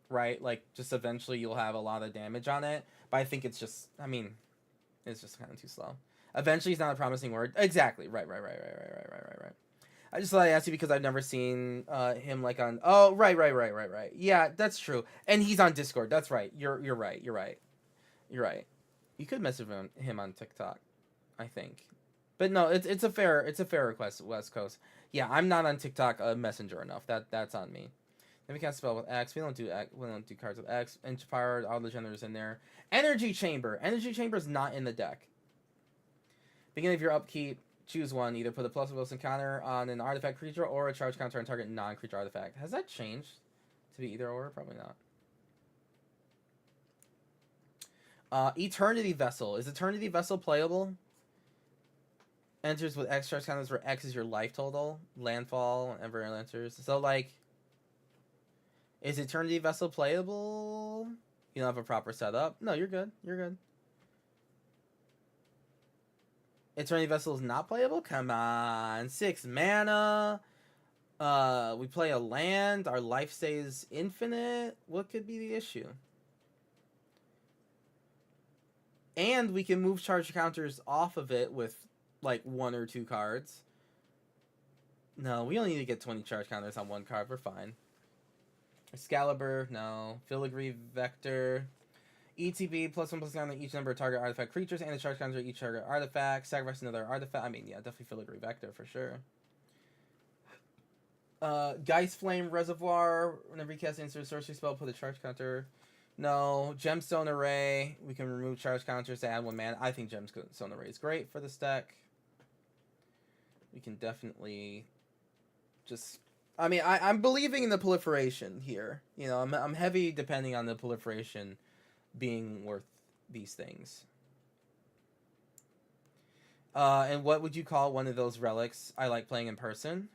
right? Like, just eventually you'll have a lot of damage on it, but I think it's just, I mean, it's just kind of too slow. Eventually, it's not a promising word. Exactly. Right. I just thought I'd ask you because I've never seen him like on. Oh, right. Yeah, that's true. And he's on Discord. That's right. You're right. You could message him on TikTok, I think. But no, it's a fair request, West Coast. Yeah, I'm not on TikTok Messenger enough. That's on me. Then we cast spell with X. We don't do cards with X. Inspired, all the genders in there. Energy Chamber. Energy Chamber is not in the deck. Beginning of your upkeep, choose one. Either put a plus Wilson counter on an artifact creature or a charge counter on target non-creature artifact. Has that changed to be either or? Probably not. Eternity Vessel. Is Eternity Vessel playable? Enters with X charge counters where X is your life total. Landfall, ever enters. So, like, is Eternity Vessel playable? You don't have a proper setup? No, you're good. Eternity Vessel is not playable? Come on. 6 mana. We play a land. Our life stays infinite. What could be the issue? And we can move charge counters off of it with, like, 1 or 2 cards. No, we only need to get 20 charge counters on 1 card. We're fine. Excalibur, no. Filigree Vector. ETB, +1/+1 on each number of target artifact creatures, and a charge counter each target artifact. Sacrifice another artifact. I mean, yeah, definitely Filigree Vector for sure. Geist Flame Reservoir. Whenever you cast an instant sorcery spell, put a charge counter. No. Gemstone Array. We can remove charge counters to add 1 mana. I think Gemstone Array is great for this deck. We can definitely just... I mean, I'm believing in the proliferation here. You know, I'm heavy depending on the proliferation being worth these things. And what would you call one of those relics I like playing in person?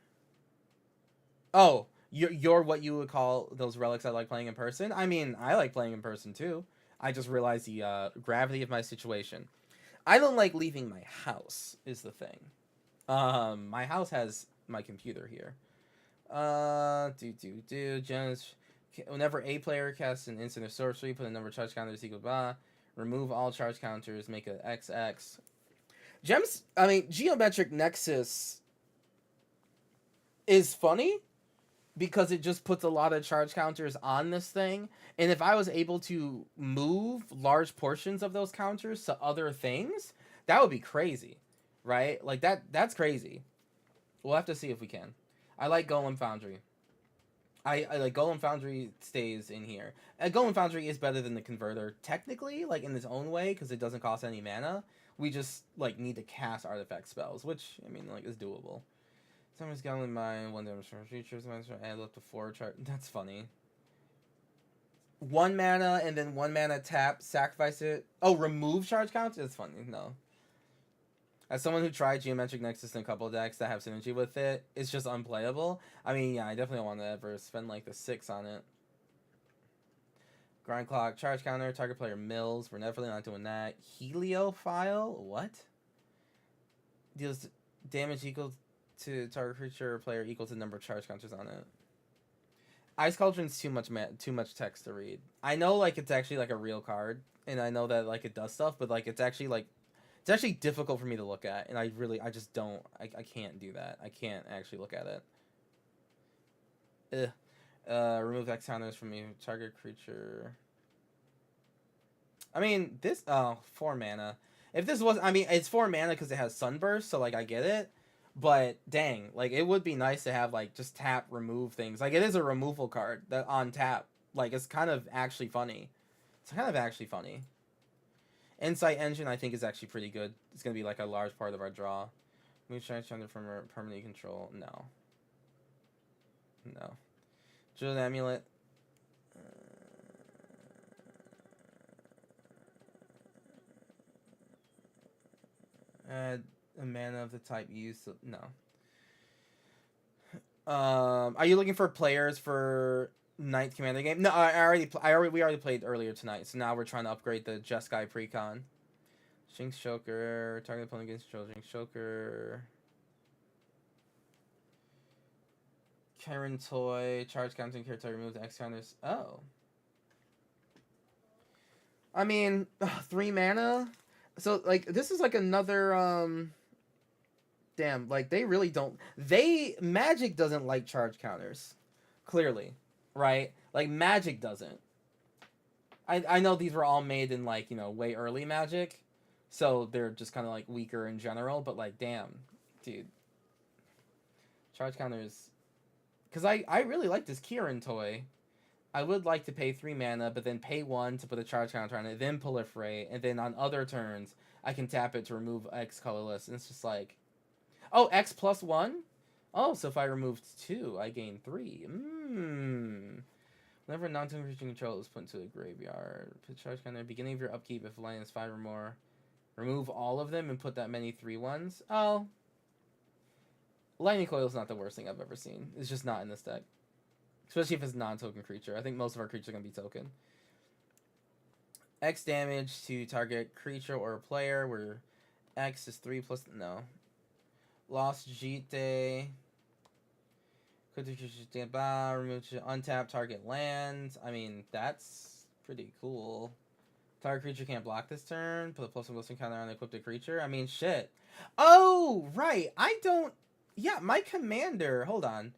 Oh, you're what you would call those relics I like playing in person? I mean, I like playing in person too. I just realized the gravity of my situation. I don't like leaving my house, is the thing. My house has my computer here. Gems. Whenever a player casts an instant or sorcery, put a number of charge counters equal blah. Remove all charge counters, make it XX. Gems, I mean, Geometric Nexus is funny because it just puts a lot of charge counters on this thing. And if I was able to move large portions of those counters to other things, that would be crazy, right? Like, that's crazy. We'll have to see if we can. I like Golem Foundry. I like Golem Foundry stays in here. And Golem Foundry is better than the Converter, technically, like in its own way, because it doesn't cost any mana. We just, like, need to cast artifact spells, which, I mean, like, is doable. Someone's got in mind 1 damage from creatures, add up to 4 charge. That's funny. 1 mana and then 1 mana tap, sacrifice it. Oh, remove charge counts? It's funny. No. As someone who tried Geometric Nexus in a couple of decks that have synergy with it, it's just unplayable. I mean, yeah, I definitely don't want to ever spend like the 6 on it. Grind clock, charge counter, target player mills. We're definitely not doing that. Heliophile? What? Deals damage equal to target creature or player equal to the number of charge counters on it. Ice Cauldron's too much text to read. I know like it's actually like a real card, and I know that like it does stuff, but like it's actually difficult for me to look at, and I just don't. I can't do that. I can't actually look at it. Remove X counters from your target creature. I mean, this 4 mana. If this was, I mean, it's 4 mana because it has Sunburst, so like I get it. But dang, like it would be nice to have like just tap remove things. Like it is a removal card that on tap. Like it's kind of actually funny. It's kind of actually funny. Insight Engine I think is actually pretty good. It's gonna be like a large part of our draw. Move Charge Thunder from permanent control. No. No. Jeweled Amulet. Add a mana of the type used. So, no. Are you looking for players for ninth commander game? No, we already played earlier tonight. So now we're trying to upgrade the Jeskai Precon. Jinx Shoker, target opponent against control. Jinx Shoker. Karen Toy, charge counting character, remove the X counters. Oh. I mean, 3 mana. So like this is like another damn, like they really don't. Magic doesn't like charge counters. Clearly, right? Like Magic doesn't. I know these were all made in like, you know, way early Magic. So they're just kind of like weaker in general, but like damn, dude. Charge counters. Cuz I really like this Kieran toy. I would like to pay 3 mana, but then pay 1 to put a charge counter on it, then proliferate, and then on other turns, I can tap it to remove X colorless. And it's just like, oh, X plus 1? Oh, so if I removed 2, I gain 3. Whenever a non-token creature control is put into a graveyard, put charge counter at the beginning of your upkeep if land is 5 or more. Remove all of them and put that many 3/1s. Oh. Lightning Coil is not the worst thing I've ever seen. It's just not in this deck. Especially if it's non-token creature. I think most of our creatures are going to be token. X damage to target creature or player, where X is 3 plus... No. Lost Jite. Remove untap target lands. I mean, that's pretty cool. Target creature can't block this turn. Put a +1/+1 counter on equipped creature. I mean, shit. Oh, right. I don't... Yeah, my commander... Hold on.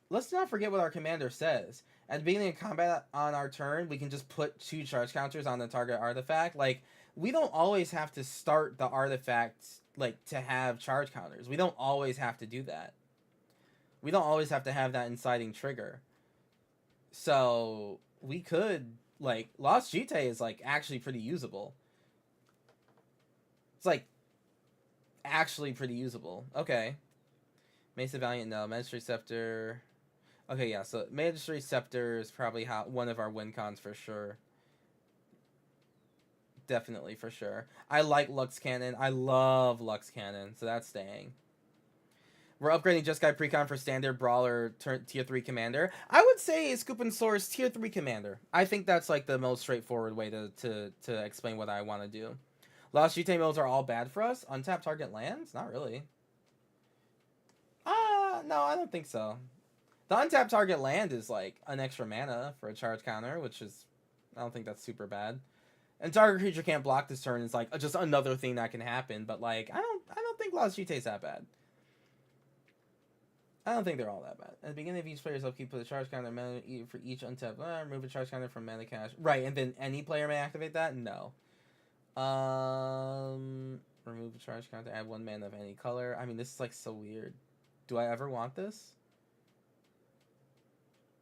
Let's not forget what our commander says. At the beginning of combat on our turn, we can just put 2 charge counters on the target artifact. Like, we don't always have to start the artifact, like, to have charge counters. We don't always have to do that. We don't always have to have that inciting trigger. So, we could, like, Lost Jite is, like, actually pretty usable. It's, like, actually pretty usable. Okay. Mesa Valiant, no. Magistrate Scepter... Okay, yeah, so Magistrate Scepter is probably one of our win cons for sure. Definitely, for sure. I like Lux Cannon. I love Lux Cannon, so that's staying. We're upgrading Jeskai Precon for Standard Brawler Tier 3 Commander. I would say Scoop and Source Tier 3 Commander. I think that's like the most straightforward way to explain what I want to do. Lost Jite mills are all bad for us? Untapped target lands? Not really. No, I don't think so. The untapped target land is like an extra mana for a charge counter, which is, I don't think that's super bad. And target creature can't block this turn is like just another thing that can happen. But like, I don't think Lost Jite's that bad. I don't think they're all that bad. At the beginning of each player's upkeep, put a charge counter mana for each untapped. Remove a charge counter from mana cache. Right, and then any player may activate that. No. Remove a charge counter. Add 1 mana of any color. I mean, this is like so weird. Do I ever want this?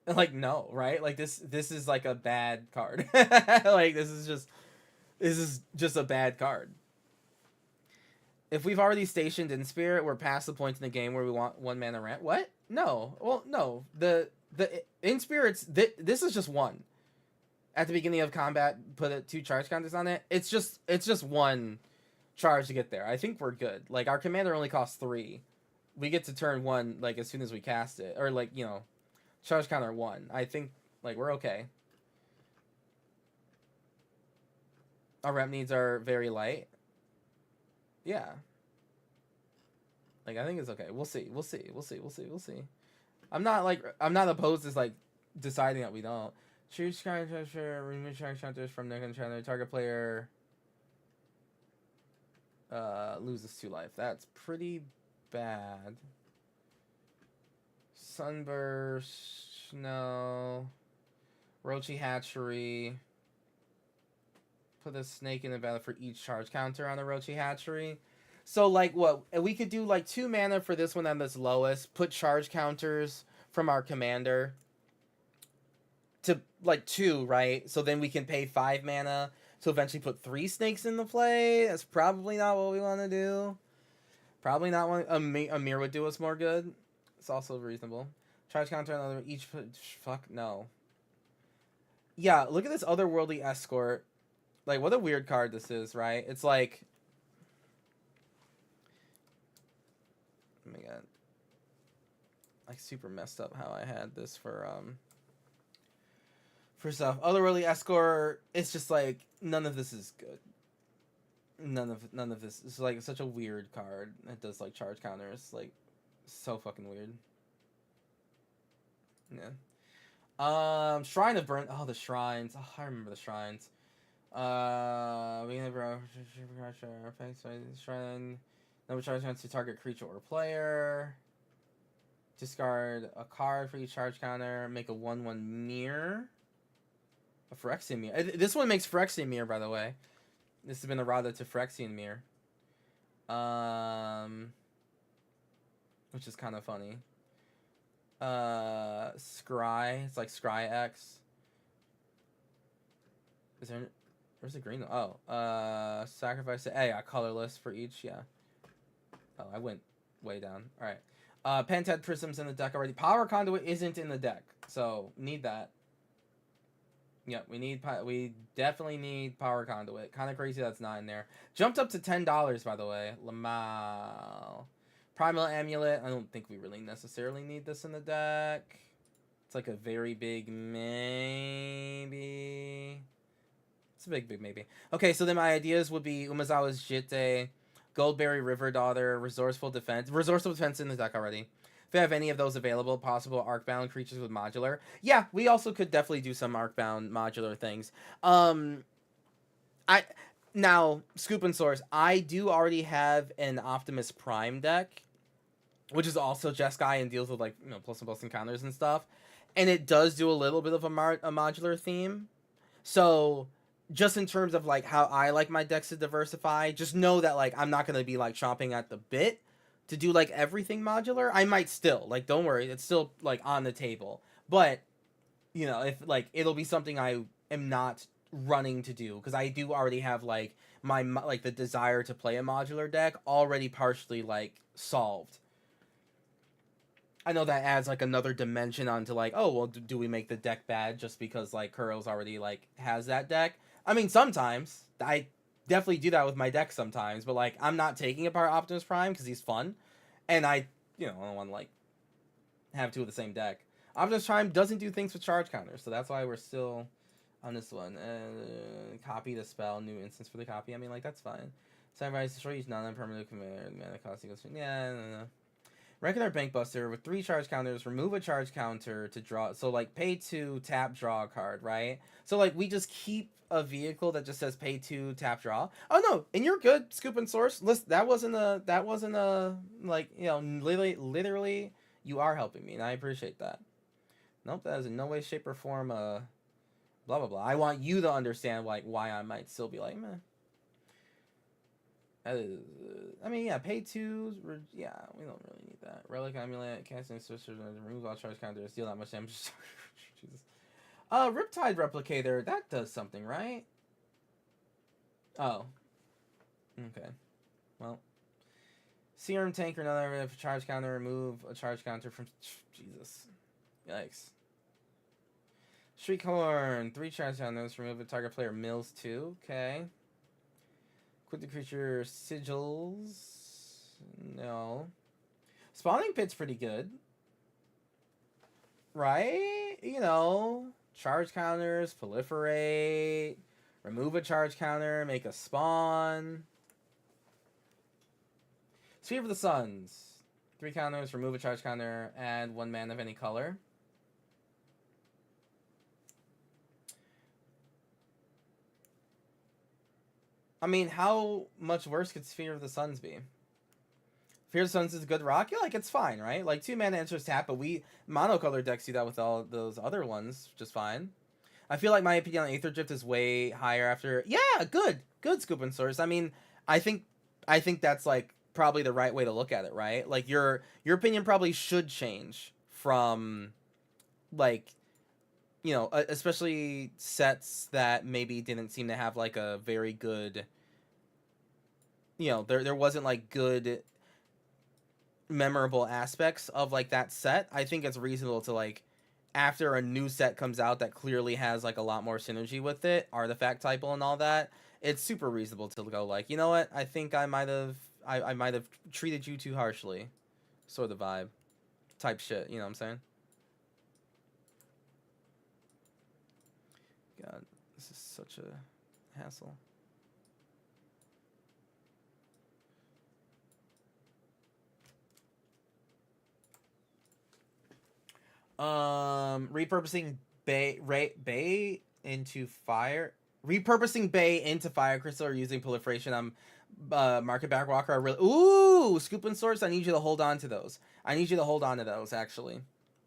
Like, no, right? Like this is like a bad card. Like this is just a bad card. If we've already stationed in Spirit, we're past the point in the game where we want 1 mana rant. What? No. Well, no. The in Spirits, this is just 1. At the beginning of combat, put 2 charge counters on it. It's just 1 charge to get there. I think we're good. Like our commander only costs 3. We get to turn 1 like as soon as we cast it, or like, you know, charge counter 1. I think like we're okay. Our rep needs are very light. Yeah. Like, I think it's okay. We'll see. We'll see. We'll see. We'll see. We'll see. I'm not opposed to like deciding that we don't. Choose character, remove characters from their controller. Target player loses 2 life. That's pretty bad. Sunburst, no. Rochi Hatchery. Put a snake in the battle for each charge counter on the Rochi Hatchery. So, like, what? We could do, like, 2 mana for this one on this lowest. Put charge counters from our commander to, like, 2, right? So then we can pay 5 mana to eventually put 3 snakes in the play. That's probably not what we want to do. Probably not what Amir would do us more good. It's also reasonable. Charge counter another each. Fuck no. Yeah, look at this otherworldly escort. Like, what a weird card this is, right? It's like, oh my god, like super messed up how I had this for stuff. Otherworldly escort. It's just like none of this is good. None of this. It's like such a weird card. It does like charge counters. Like, so fucking weird. Yeah. Shrine of Burn. Oh, the shrines. Oh, I remember the shrines. We have shrine. Number charge counter to target creature or player. Discard a card for each charge counter. Make a 1/1 mirror. A Phyrexian mirror. This one makes Phyrexian mirror, by the way. This has been errata to Phyrexian mirror. Which is kind of funny. Scry. It's like Scry X. Is there? Where's the green? Oh, sacrifice. Hey, yeah, colorless for each. Yeah. Oh, I went way down. All right. Pentad Prism's in the deck already. Power Conduit isn't in the deck, so need that. Yeah, we definitely need Power Conduit. Kind of crazy that's not in there. Jumped up to $10, by the way. Lamal. Primal Amulet. I don't think we really necessarily need this in the deck. It's like a very big maybe. It's a big maybe. Okay, so then my ideas would be Umezawa's Jitte, Goldberry River Daughter, Resourceful Defense. Resourceful Defense in the deck already. If you have any of those available, possible Arcbound creatures with modular. Yeah, we also could definitely do some Arcbound modular things. Now, Scoop and Source, I do already have an Optimus Prime deck, which is also Jeskai and deals with, like, you know, plus and plus encounters and stuff. And it does do a little bit of a modular theme. So, just in terms of, like, how I like my decks to diversify, just know that, like, I'm not going to be, like, chomping at the bit to do, like, everything modular. I might still. Like, don't worry. It's still, like, on the table. But, you know, if, like, it'll be something I am not running to do. Because I do already have, like, my, like, the desire to play a modular deck already partially, like, solved. I know that adds, like, another dimension onto, like, oh, well, do we make the deck bad just because, like, Kuro's already, like, has that deck? I mean, sometimes. I definitely do that with my deck sometimes, but, like, I'm not taking apart Optimus Prime because he's fun, and I don't want to, like, have 2 of the same deck. Optimus Prime doesn't do things with charge counters, so that's why we're still on this one. Copy the spell, new instance for the copy. I mean, like, that's fine. Sacrifice, destroy each non-permanent command. Mana cost equals... Yeah, no. Regular Bankbuster with 3 charge counters, remove a charge counter to draw. So, like, pay 2, tap, draw a card, right? So, like, we just keep a vehicle that just says pay 2, tap, draw. Oh, no, and you're good, Scoop and Source. Listen, that wasn't a, like, you know, literally, you are helping me, and I appreciate that. Nope, that is in no way, shape, or form, blah, blah, blah. I want you to understand, like, why I might still be like, meh. I mean, yeah, pay 2. Yeah, we don't really need that. Relic Amulet, casting sorcerer, remove all charge counters, deal that much damage. Jesus. Riptide Replicator, that does something, right? Oh. Okay. Well. Serum Tank or another charge counter, remove a charge counter from... Jesus. Yikes. Shriekhorn, 3 charge counters, remove a target player mills 2. Okay. Quit the creature sigils. No. Spawning Pit's pretty good. Right? You know, charge counters, proliferate, Remove a charge counter, make a spawn. Sphere of the Suns. 3 counters, remove a charge counter, add 1 mana of any color. I mean, how much worse could Sphere of the Suns be? Sphere of the Suns is a good rock? Yeah, like, it's fine, right? Like, 2 mana enters tap, but we monocolor decks do that with all those other ones, just fine. I feel like my opinion on Aether Drift is way higher after... Yeah, good! Good, Scoop and Source. I mean, I think that's, like, probably the right way to look at it, right? Like, your opinion probably should change from, like, you know, especially sets that maybe didn't seem to have, like, a very good... You know, there wasn't, like, good memorable aspects of, like, that set. I think it's reasonable to, like, after a new set comes out that clearly has, like, a lot more synergy with it, artifact type and all that, it's super reasonable to go, like, you know what, I think I might have treated you too harshly, sort of vibe type shit, you know what I'm saying? God, this is such a hassle. Repurposing Bay into fire. Repurposing Bay into Fire Crystal or using Proliferation on Market Backwalker are really... Ooh! Scoop and Source, I need you to hold on to those. I need you to hold on to those, actually.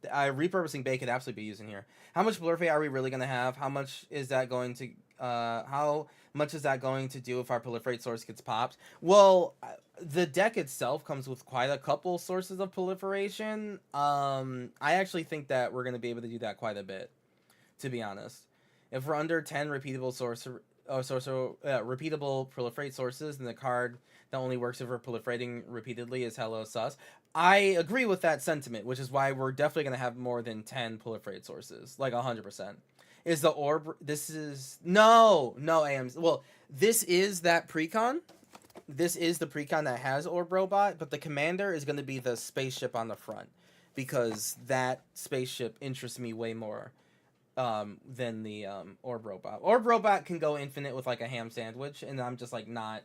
Repurposing Bay could absolutely be used in here. How much Blurfay are we really going to have? How much is that going to... how much is that going to do if our Proliferate Source gets popped? Well, the deck itself comes with quite a couple sources of proliferation. I actually think that we're going to be able to do that quite a bit, to be honest. If we're under 10 repeatable repeatable proliferate sources, then the card that only works if we're proliferating repeatedly is Hello Sus. I agree with that sentiment, which is why we're definitely going to have more than 10 proliferate sources, like 100%. Is the orb... This is... No, AMs. Well, this is that precon. This is the precon that has orb robot, but the commander is going to be the spaceship on the front, because that spaceship interests me way more than the orb robot. Orb robot can go infinite with like a ham sandwich, and I'm just like not...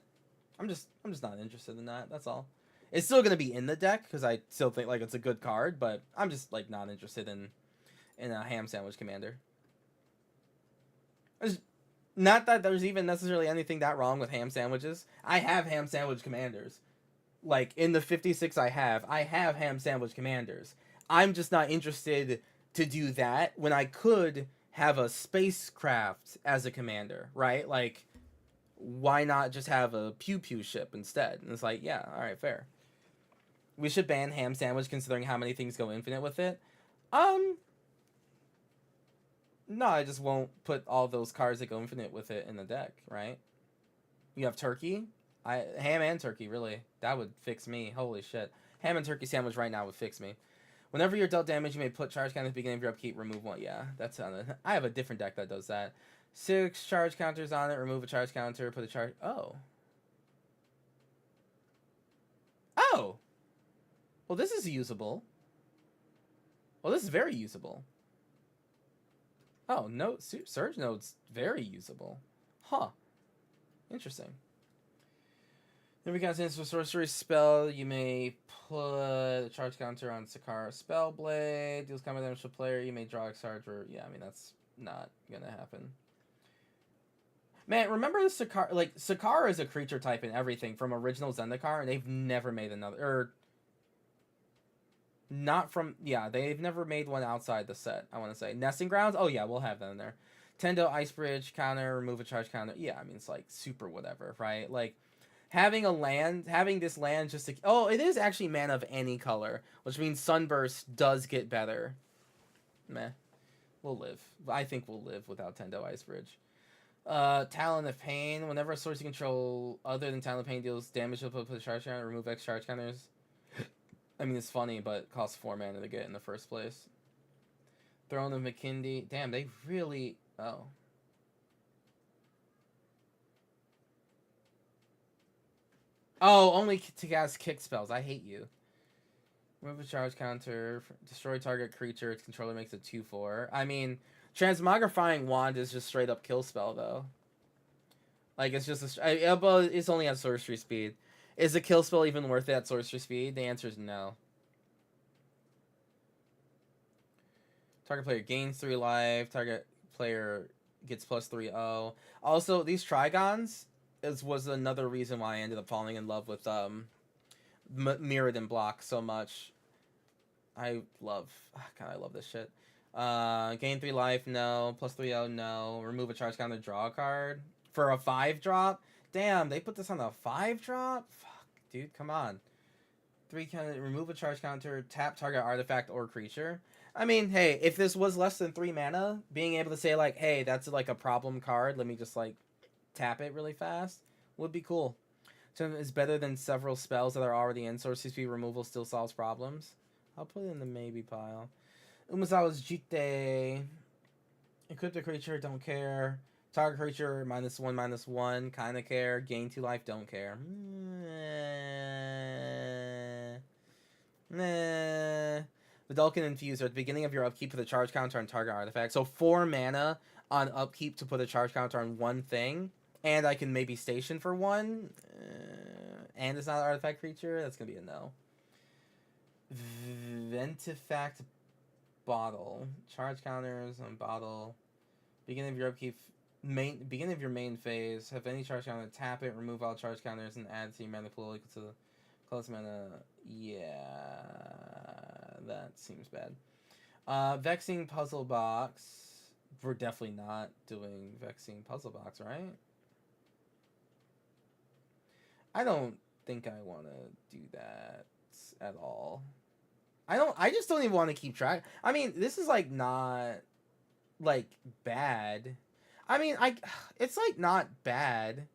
I'm just not interested in that. That's all. It's still going to be in the deck because I still think like it's a good card, but I'm just like not interested in a ham sandwich commander. Not that there's even necessarily anything that wrong with ham sandwiches. I have ham sandwich commanders. Like, in the 56 I have ham sandwich commanders. I'm just not interested to do that when I could have a spacecraft as a commander, right? Like, why not just have a pew-pew ship instead? And it's like, yeah, alright, fair. We should ban ham sandwich considering how many things go infinite with it. No, I just won't put all those cards that go infinite with it in the deck, right? You have turkey. Ham and turkey, really. That would fix me. Holy shit. Ham and turkey sandwich right now would fix me. Whenever you're dealt damage, you may put charge counter at the beginning of your upkeep, remove one. Yeah, that's on it. I have a different deck that does that. 6 charge counters on it, remove a charge counter, put a charge... Oh. Oh! Well, this is usable. Well, this is very usable. Oh, no, Surge Node's very usable. Huh. Interesting. Then we got into sorcery spell. You may put a charge counter on Sakara Spellblade. Deals combat damage to player. You may draw a card for... Yeah, I mean, that's not gonna happen. Man, remember the Sakara... Like, Sakara is a creature type in everything from original Zendikar, and they've never made another... Or... Not from... Yeah, they've never made one outside the set, I want to say. Nesting Grounds? Oh, yeah, we'll have that in there. Tendo, Ice Bridge, counter, remove a charge counter. Yeah, I mean, it's like super whatever, right? Like, having this land just to... Oh, it is actually mana of any color, which means Sunburst does get better. Meh. We'll live. I think we'll live without Tendo, Ice Bridge. Talon of Pain. Whenever a source you control other than Talon of Pain deals damage, you'll put a charge counter, remove X charge counters. I mean, it's funny, but it costs 4 mana to get in the first place. Throne of McKindy. Damn, they really... Oh. Oh, only to cast kick spells. I hate you. Remove a charge counter. Destroy target creature. Its controller makes it 2/4. I mean, Transmogrifying Wand is just straight up kill spell, though. Like, it's just but it's only at sorcery speed. Is a kill spell even worth it at sorcery speed? The answer is no. Target player gains 3 life. Target player gets plus 3/0. Also, these Trigons was another reason why I ended up falling in love with Mirrodin block so much. I love this shit. Gain 3 life, no. Plus 3/0, no. Remove a charge counter, draw a card. For a 5-drop? Damn, they put this on a 5-drop? Fuck, dude, come on. 3 can remove a charge counter, tap target artifact or creature. I mean, hey, if this was less than 3 mana, being able to say, like, hey, that's like a problem card, let me just, like, tap it really fast, would be cool. So it's better than several spells that are already in. Sorcery speed removal still solves problems. I'll put it in the maybe pile. Umazawa's Jite. Equip the creature, don't care. Target creature, -1/-1, kinda care. Gain 2 life, don't care. Nah. Vidalcan Infuser. At the beginning of your upkeep, put a charge counter on target artifact. So 4 mana on upkeep to put a charge counter on one thing. And I can maybe station for 1. And it's not an artifact creature. That's going to be a no. Ventifact Bottle. Charge counters on bottle. Beginning of your upkeep. Beginning of your main phase. Have any charge counter, tap it, remove all charge counters, and add to your mana pool equal to the close mana. Yeah, that seems bad. Vexing Puzzle Box. We're definitely not doing Vexing Puzzle Box, right? I don't think I want to do that at all. I just don't even want to keep track. I mean, this is like not like bad. I mean, it's like not bad.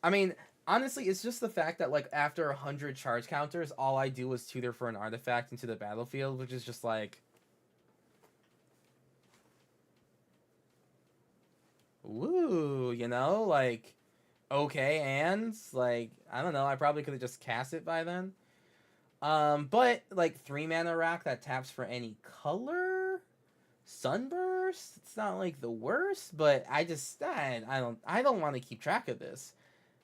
I mean, honestly, it's just the fact that like after 100 charge counters, all I do is tutor for an artifact into the battlefield, which is just like, woo, you know, like, okay, and like, I don't know, I probably could have just cast it by then. But like 3 mana rack that taps for any color, Sunburst, it's not like the worst, but I don't want to keep track of this.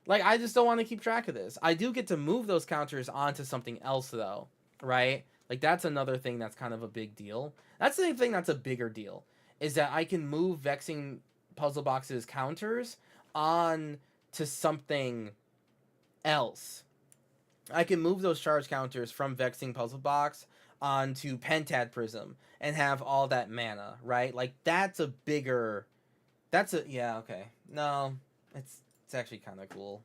Like, I just don't want to keep track of this. I do get to move those counters onto something else, though, right? Like, that's another thing that's kind of a big deal. That's the thing that's a bigger deal, is that I can move Vexing Puzzle Box's counters on to something else. I can move those charge counters from Vexing Puzzle Box onto Pentad Prism and have all that mana, right? Like, that's a bigger... Yeah, okay. No, it's actually kind of cool.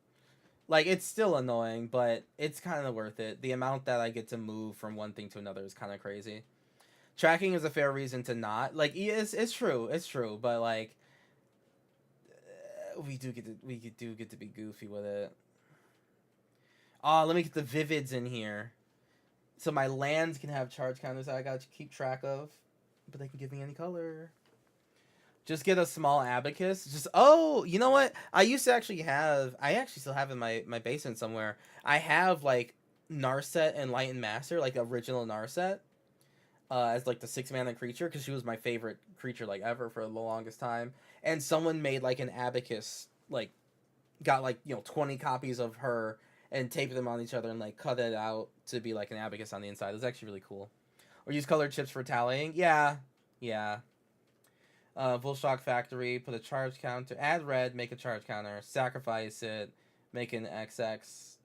Like, it's still annoying, but it's kind of worth it. The amount that I get to move from one thing to another is kind of crazy. Tracking is a fair reason to not. Like, it's true, but, like, we do get to be goofy with it. Oh, let me get the Vivids in here. So my lands can have charge counters that I got to keep track of. But they can give me any color. Just get a small abacus. Oh, you know what? I actually still have in my basement somewhere. I have, like, Narset and Light and Master, like, original Narset. As, like, the 6-mana creature, because she was my favorite creature, like, ever for the longest time. And someone made, like, an abacus, like, got, like, 20 copies of her and taped them on each other and, like, cut it out to be, like, an abacus on the inside. It was actually really cool. Or use colored chips for tallying. Yeah. Volshock Factory, put a charge counter, add red, make a charge counter, sacrifice it, make an XX.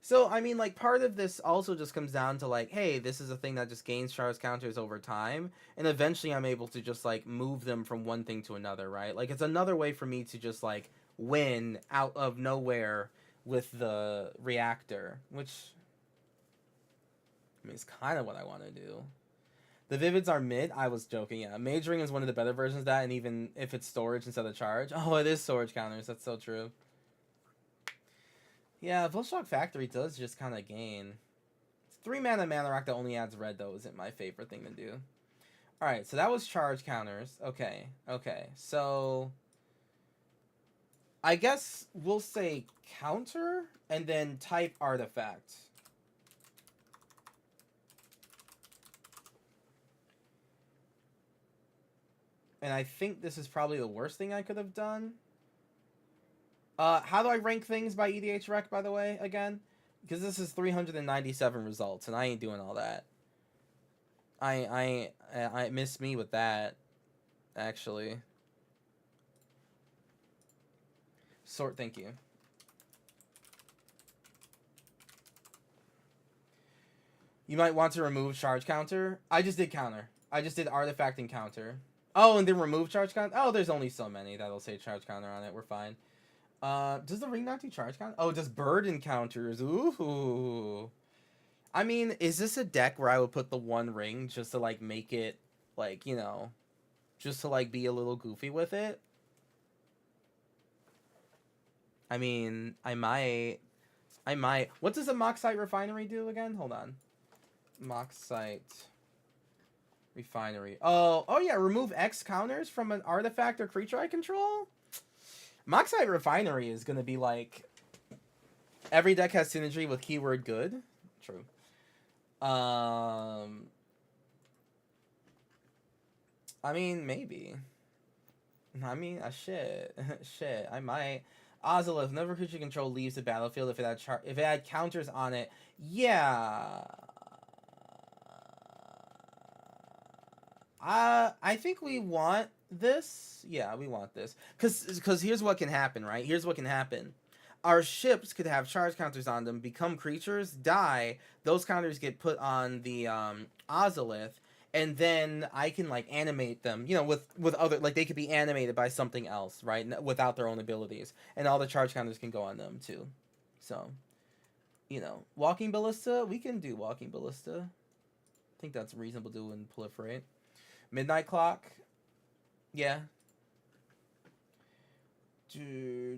So, I mean, like, part of this also just comes down to, like, hey, this is a thing that just gains charge counters over time, and eventually I'm able to just, like, move them from one thing to another, right? Like, it's another way for me to just, like, win out of nowhere with the reactor, which, I mean, it's kind of what I want to do. The Vivids are mid. I was joking, yeah. Mage Ring is one of the better versions of that, and even if it's storage instead of charge. Oh, it is storage counters. That's so true. Yeah, Volshock Factory does just kind of gain. 3 mana rock that only adds red, though, isn't my favorite thing to do. Alright, so that was charge counters. Okay. So, I guess we'll say counter, and then type artifact. And I think this is probably the worst thing I could have done. How do I rank things by EDH Rec, by the way, again? Because this is 397 results, and I ain't doing all that. I miss me with that, actually. Sort, thank you. You might want to remove charge counter. I just did counter. I just did artifact and counter. Oh, and then remove charge counter? Oh, there's only so many that'll say charge counter on it. We're fine. Does the ring not do charge counter? Oh, just bird encounters. Ooh. I mean, is this a deck where I would put the one ring just to, like, make it, like, you know, just to, like, be a little goofy with it? I mean, I might. What does a Moxite Refinery do again? Hold on. Moxite Refinery. Oh yeah, remove X counters from an artifact or creature I control? Moxite Refinery is gonna be like, every deck has synergy with keyword good. True. I mean, maybe. I mean, shit. Shit, I might. Ozolith, whenever creature you control leaves the battlefield, if it had counters on it, yeah. I think we want this. Yeah, we want this. Cause here's what can happen, right? Here's what can happen. Our ships could have charge counters on them, become creatures, die. Those counters get put on the Ozolith, and then I can like animate them, you know, with other, like they could be animated by something else, right? Without their own abilities, and all the charge counters can go on them too. So, you know, Walking Ballista, we can do Walking Ballista. I think that's reasonable to do and proliferate. Midnight Clock, yeah.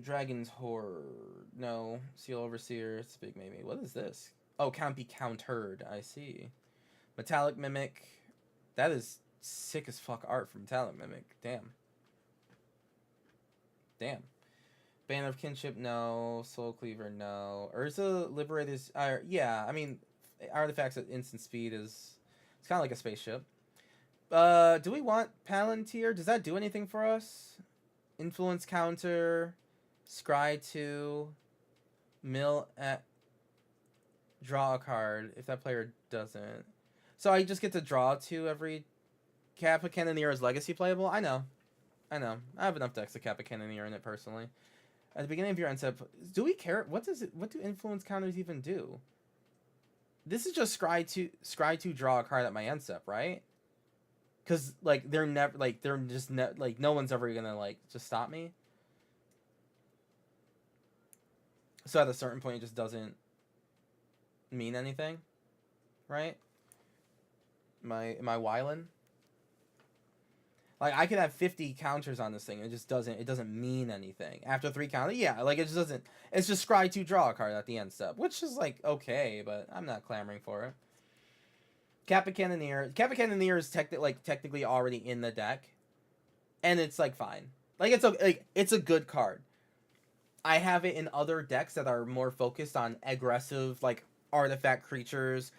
Dragon's Horde, no. Seal Overseer, it's big maybe. What is this? Oh, can't be countered. I see. Metallic Mimic, that is sick as fuck art from Metallic Mimic. Damn. Banner of Kinship, no. Soul Cleaver, no. Urza Liberators, yeah. I mean, artifacts at instant speed is, it's kind of like a spaceship. Do we want Palantir? Does that do anything for us? Influence counter, scry 2, mill at, draw a card if that player doesn't. So I just get to draw 2 every. Kappa Cannoneer is legacy playable? I know. I have enough decks of Kappa Cannoneer in it personally. At the beginning of your end step, do we care? What do influence counters even do? This is just scry 2 draw a card at my end step, right? Because, like, they're never, like, they're just, like, no one's ever gonna, like, just stop me. So at a certain point, it just doesn't mean anything, right? Am I wildin'? Like, I could have 50 counters on this thing, and it doesn't mean anything. After 3 counters, yeah, like, it just doesn't, it's just scry 2 draw a card at the end step, which is, like, okay, but I'm not clamoring for it. Kappa Cannoneer is technically already in the deck, and it's like fine. Like it's a good card. I have it in other decks that are more focused on aggressive like artifact creatures.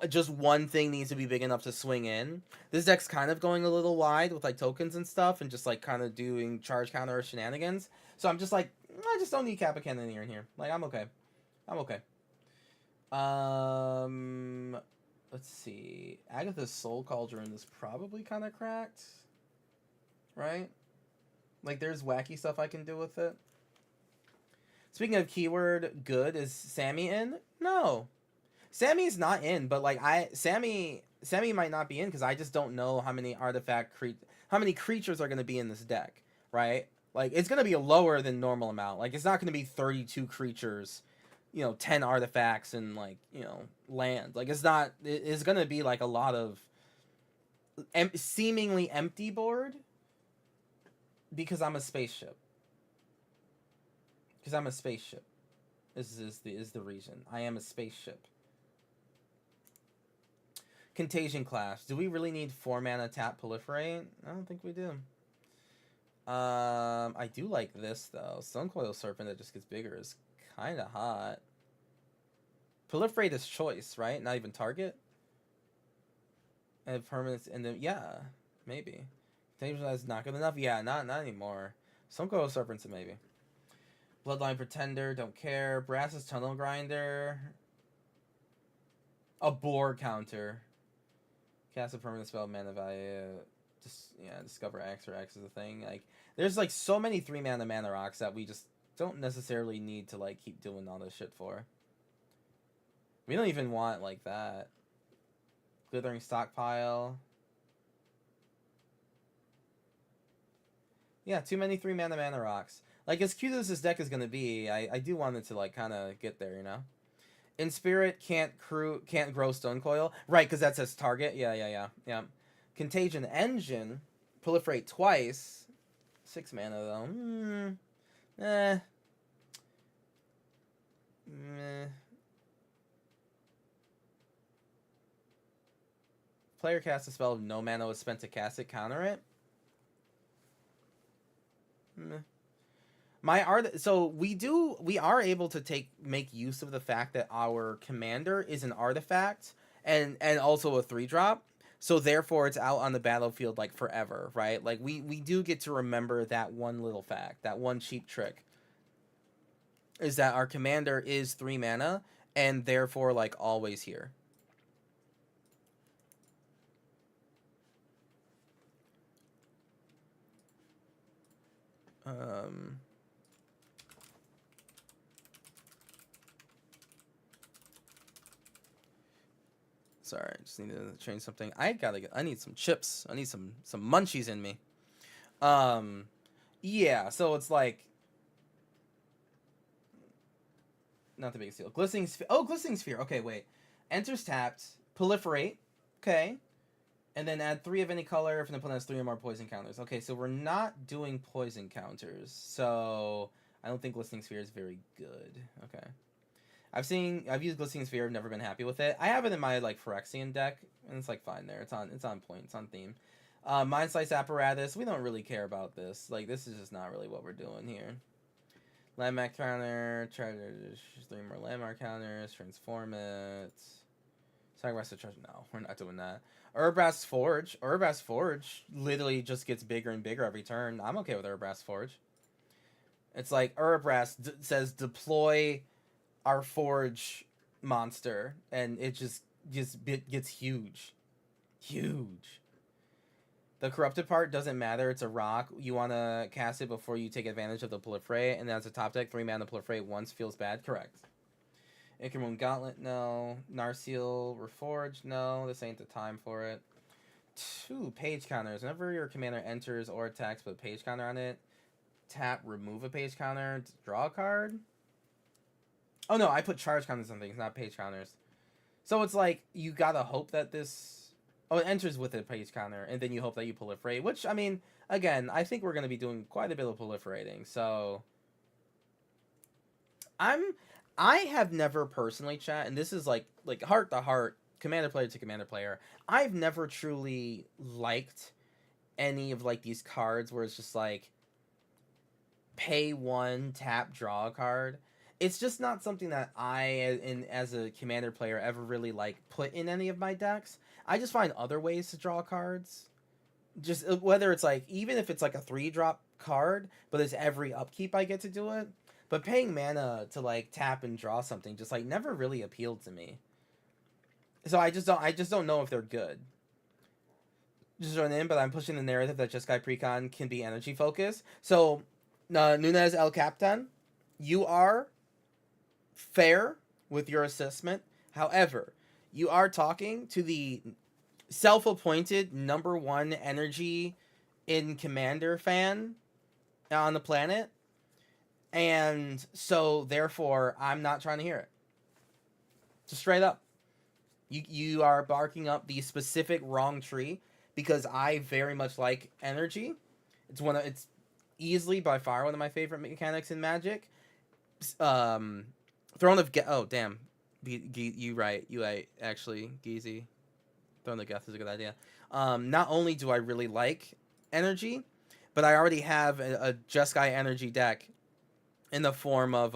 Just one thing needs to be big enough to swing in. This deck's kind of going a little wide with like tokens and stuff, and just like kind of doing charge counter shenanigans. So I'm just like, I just don't need Kappa Cannoneer in here. Like I'm okay. Let's see. Agatha's Soul Cauldron is probably kind of cracked. Right? Like, there's wacky stuff I can do with it. Speaking of keyword good, is Sammy in? No. Sammy's not in, but, like, Sammy might not be in because I just don't know how many how many creatures are going to be in this deck, right? Like, it's going to be a lower than normal amount. Like, it's not going to be 32 creatures, you know, 10 artifacts and like, you know, land. Like it's going to be like a lot of seemingly empty board because I'm a spaceship. Is the reason. I am a spaceship. Contagion Clash. Do we really need 4 mana tap proliferate? I don't think we do. I do like this though. Stonecoil Serpent that just gets bigger is kind of hot. Proliferate is choice, right? Not even target. And permanence, and then yeah, maybe. Is not good enough. Yeah, not anymore. Some Ghost Serpents maybe. Bloodline Pretender, don't care. Brass's Tunnel Grinder. A Boar counter. Cast a permanent spell, mana value. Discover X, or X is a thing. Like, there's like so many 3-mana mana rocks that we just don't necessarily need to like keep doing all this shit for. We don't even want like that. Glittering Stockpile. Yeah, too many 3-mana mana rocks. Like, as cute as this deck is gonna be, I do want it to like kind of get there, you know. In Spirit, can't grow Stone Coil. Right, because that's its target. Yeah. Contagion Engine, proliferate twice. 6 mana though. Meh. Player casts a spell if no mana was spent to cast it, counter it. Meh. So we are able to make use of the fact that our commander is an artifact and also a 3-drop. So therefore it's out on the battlefield like forever, right? Like we do get to remember that one little fact, that one cheap trick. Is that our commander is 3 mana and therefore like always here. Sorry, I just need to change something. I need some chips. I need some munchies in me. Yeah, so it's like not the biggest deal. Glistening Sphere. Oh, Glistening Sphere. Okay, wait. Enters tapped. Proliferate. Okay. And then add 3 of any color if an opponent has 3 or more poison counters. Okay, so we're not doing poison counters. So I don't think Glistening Sphere is very good. Okay. I've used Glistening Sphere, I've never been happy with it. I have it in my like Phyrexian deck, and it's like fine there. It's on point, it's on theme. Mind Slice Apparatus, we don't really care about this. Like, this is just not really what we're doing here. Landmark counter, try to 3 more landmark counters, transform it. Sacrifice the treasure. No, we're not doing that. Urbrass Forge. Urbrass Forge literally just gets bigger and bigger every turn. I'm okay with Urbrass Forge. It's like Urbrass says deploy our Forge monster, and it just gets huge. Huge. The corrupted part doesn't matter. It's a rock. You want to cast it before you take advantage of the proliferate, and that's a top deck 3 mana proliferate once feels bad. Correct. Inkermoon Gauntlet, no. Narsil Reforged, no. This ain't the time for it. 2 page counters. Whenever your commander enters or attacks with a page counter on it, tap, remove a page counter, draw a card. Oh no, I put charge counters on things, not page counters. So it's like, you gotta hope that this... Oh, it enters with a page counter, and then you hope that you proliferate. Which, I mean, again, I think we're gonna be doing quite a bit of proliferating, so... I have never personally, chat, and this is like heart to heart, commander player to commander player, I've never truly liked any of like these cards where it's just like pay 1, tap, draw a card. It's just not something that as a commander player, ever really like put in any of my decks. I just find other ways to draw cards. Just whether it's like, even if it's like a 3-drop card, but it's every upkeep I get to do it. But paying mana to like tap and draw something just like never really appealed to me. So I just don't know if they're good. Just run in, but I'm pushing the narrative that Jeskai Precon can be energy focused. So Nunez El Capitan, you are fair with your assessment. However, you are talking to the self-appointed #1 energy in Commander fan on the planet. And so, therefore, I'm not trying to hear it. Just straight up. You are barking up the specific wrong tree, because I very much like energy. It's easily by far one of my favorite mechanics in Magic. Throne of Geth. Oh damn, you right. Actually, Geezy. Throne of Geth is a good idea. Not only do I really like energy, but I already have a Jeskai energy deck in the form of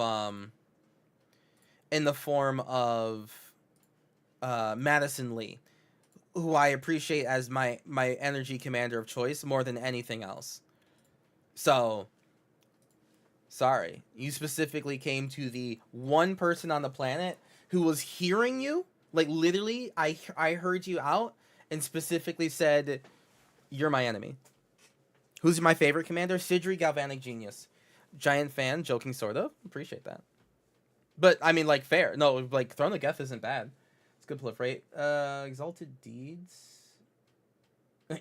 Madison Lee, who I appreciate as my energy commander of choice more than anything else. So, sorry. You specifically came to the one person on the planet who was hearing you. Like, literally, I heard you out and specifically said, you're my enemy. Who's my favorite commander? Sidri Galvanic Genius. Giant fan, joking sort of. Appreciate that. But, I mean, like, fair. No, like, Throne of Geth isn't bad. It's good proliferate. Exalted Deeds.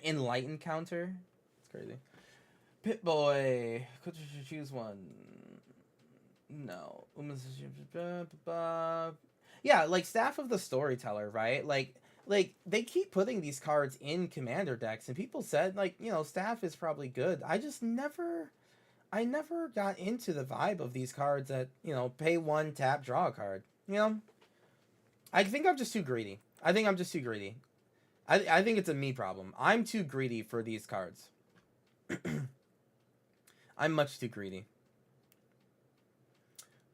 Enlightened counter. It's crazy. Pip-Boy. Could you choose one? No. Yeah, like, Staff of the Storyteller, right? Like, they keep putting these cards in commander decks, and people said, like, you know, Staff is probably good. I never got into the vibe of these cards that, you know, pay 1, tap, draw a card. You know? I think I'm just too greedy. I think it's a me problem. I'm too greedy for these cards. I'm much too greedy.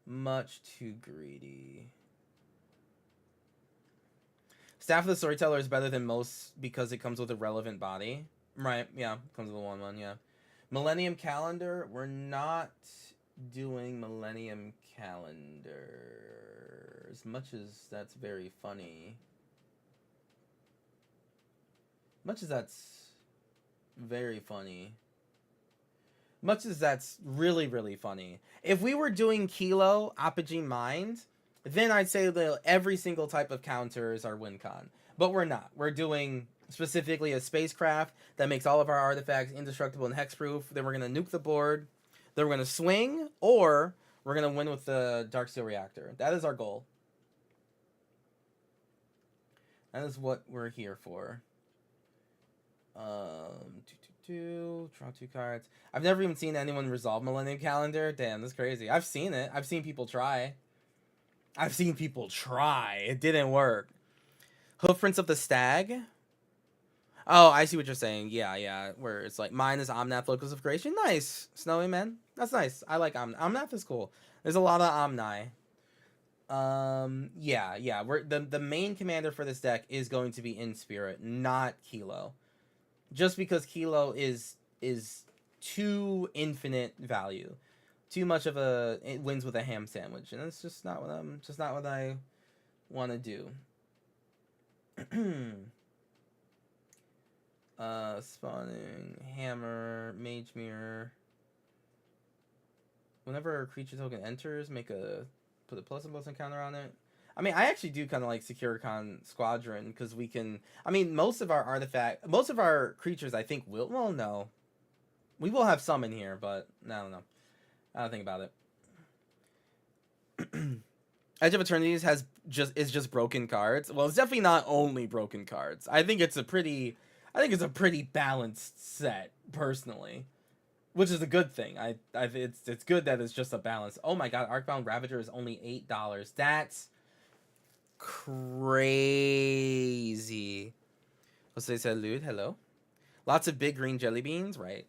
Much too greedy. Staff of the Storyteller is better than most because it comes with a relevant body. Right, yeah. Comes with a 1/1, yeah. Millennium Calendar. We're not doing Millennium Calendar. As much as that's very funny. Much as that's very funny. Much as that's really, really funny. If we were doing Kilo, Apogee Mind, then I'd say that every single type of counter is our win con. But we're not. We're doing specifically a spacecraft that makes all of our artifacts indestructible and hexproof. Then we're going to nuke the board. Then we're going to swing, or we're going to win with the Darksteel Reactor. That is our goal. That is what we're here for. Draw 2 cards. I've never even seen anyone resolve Millennium Calendar. Damn, that's crazy. I've seen it. I've seen people try. It didn't work. Hoofprints of the Stag. Oh, I see what you're saying. Yeah. Where it's like, mine is Omnath, Locus of Creation. Nice. Snowy Man. That's nice. I like Omnath is cool. There's a lot of Omni. Yeah. We're the main commander for this deck is going to be In Spirit, not Kilo. Just because Kilo is too infinite value. Too much of it wins with a ham sandwich, and it's just not what I want to do. Spawning, hammer, mage mirror. Whenever a creature token enters, put a plus and plus counter on it. I mean, I actually do kind of like Securicon Squadron because we can. I mean, most of our creatures, I think will. Well, no, we will have some in here, but I don't know. I don't think about it. Edge of Eternities is just broken cards. Well, it's definitely not only broken cards. I think it's a pretty balanced set, personally, which is a good thing. It's good that it's just a balance. Oh my god, Arcbound Ravager is only $8. That's crazy. Jose Salud, hello. Lots of big green jelly beans, right?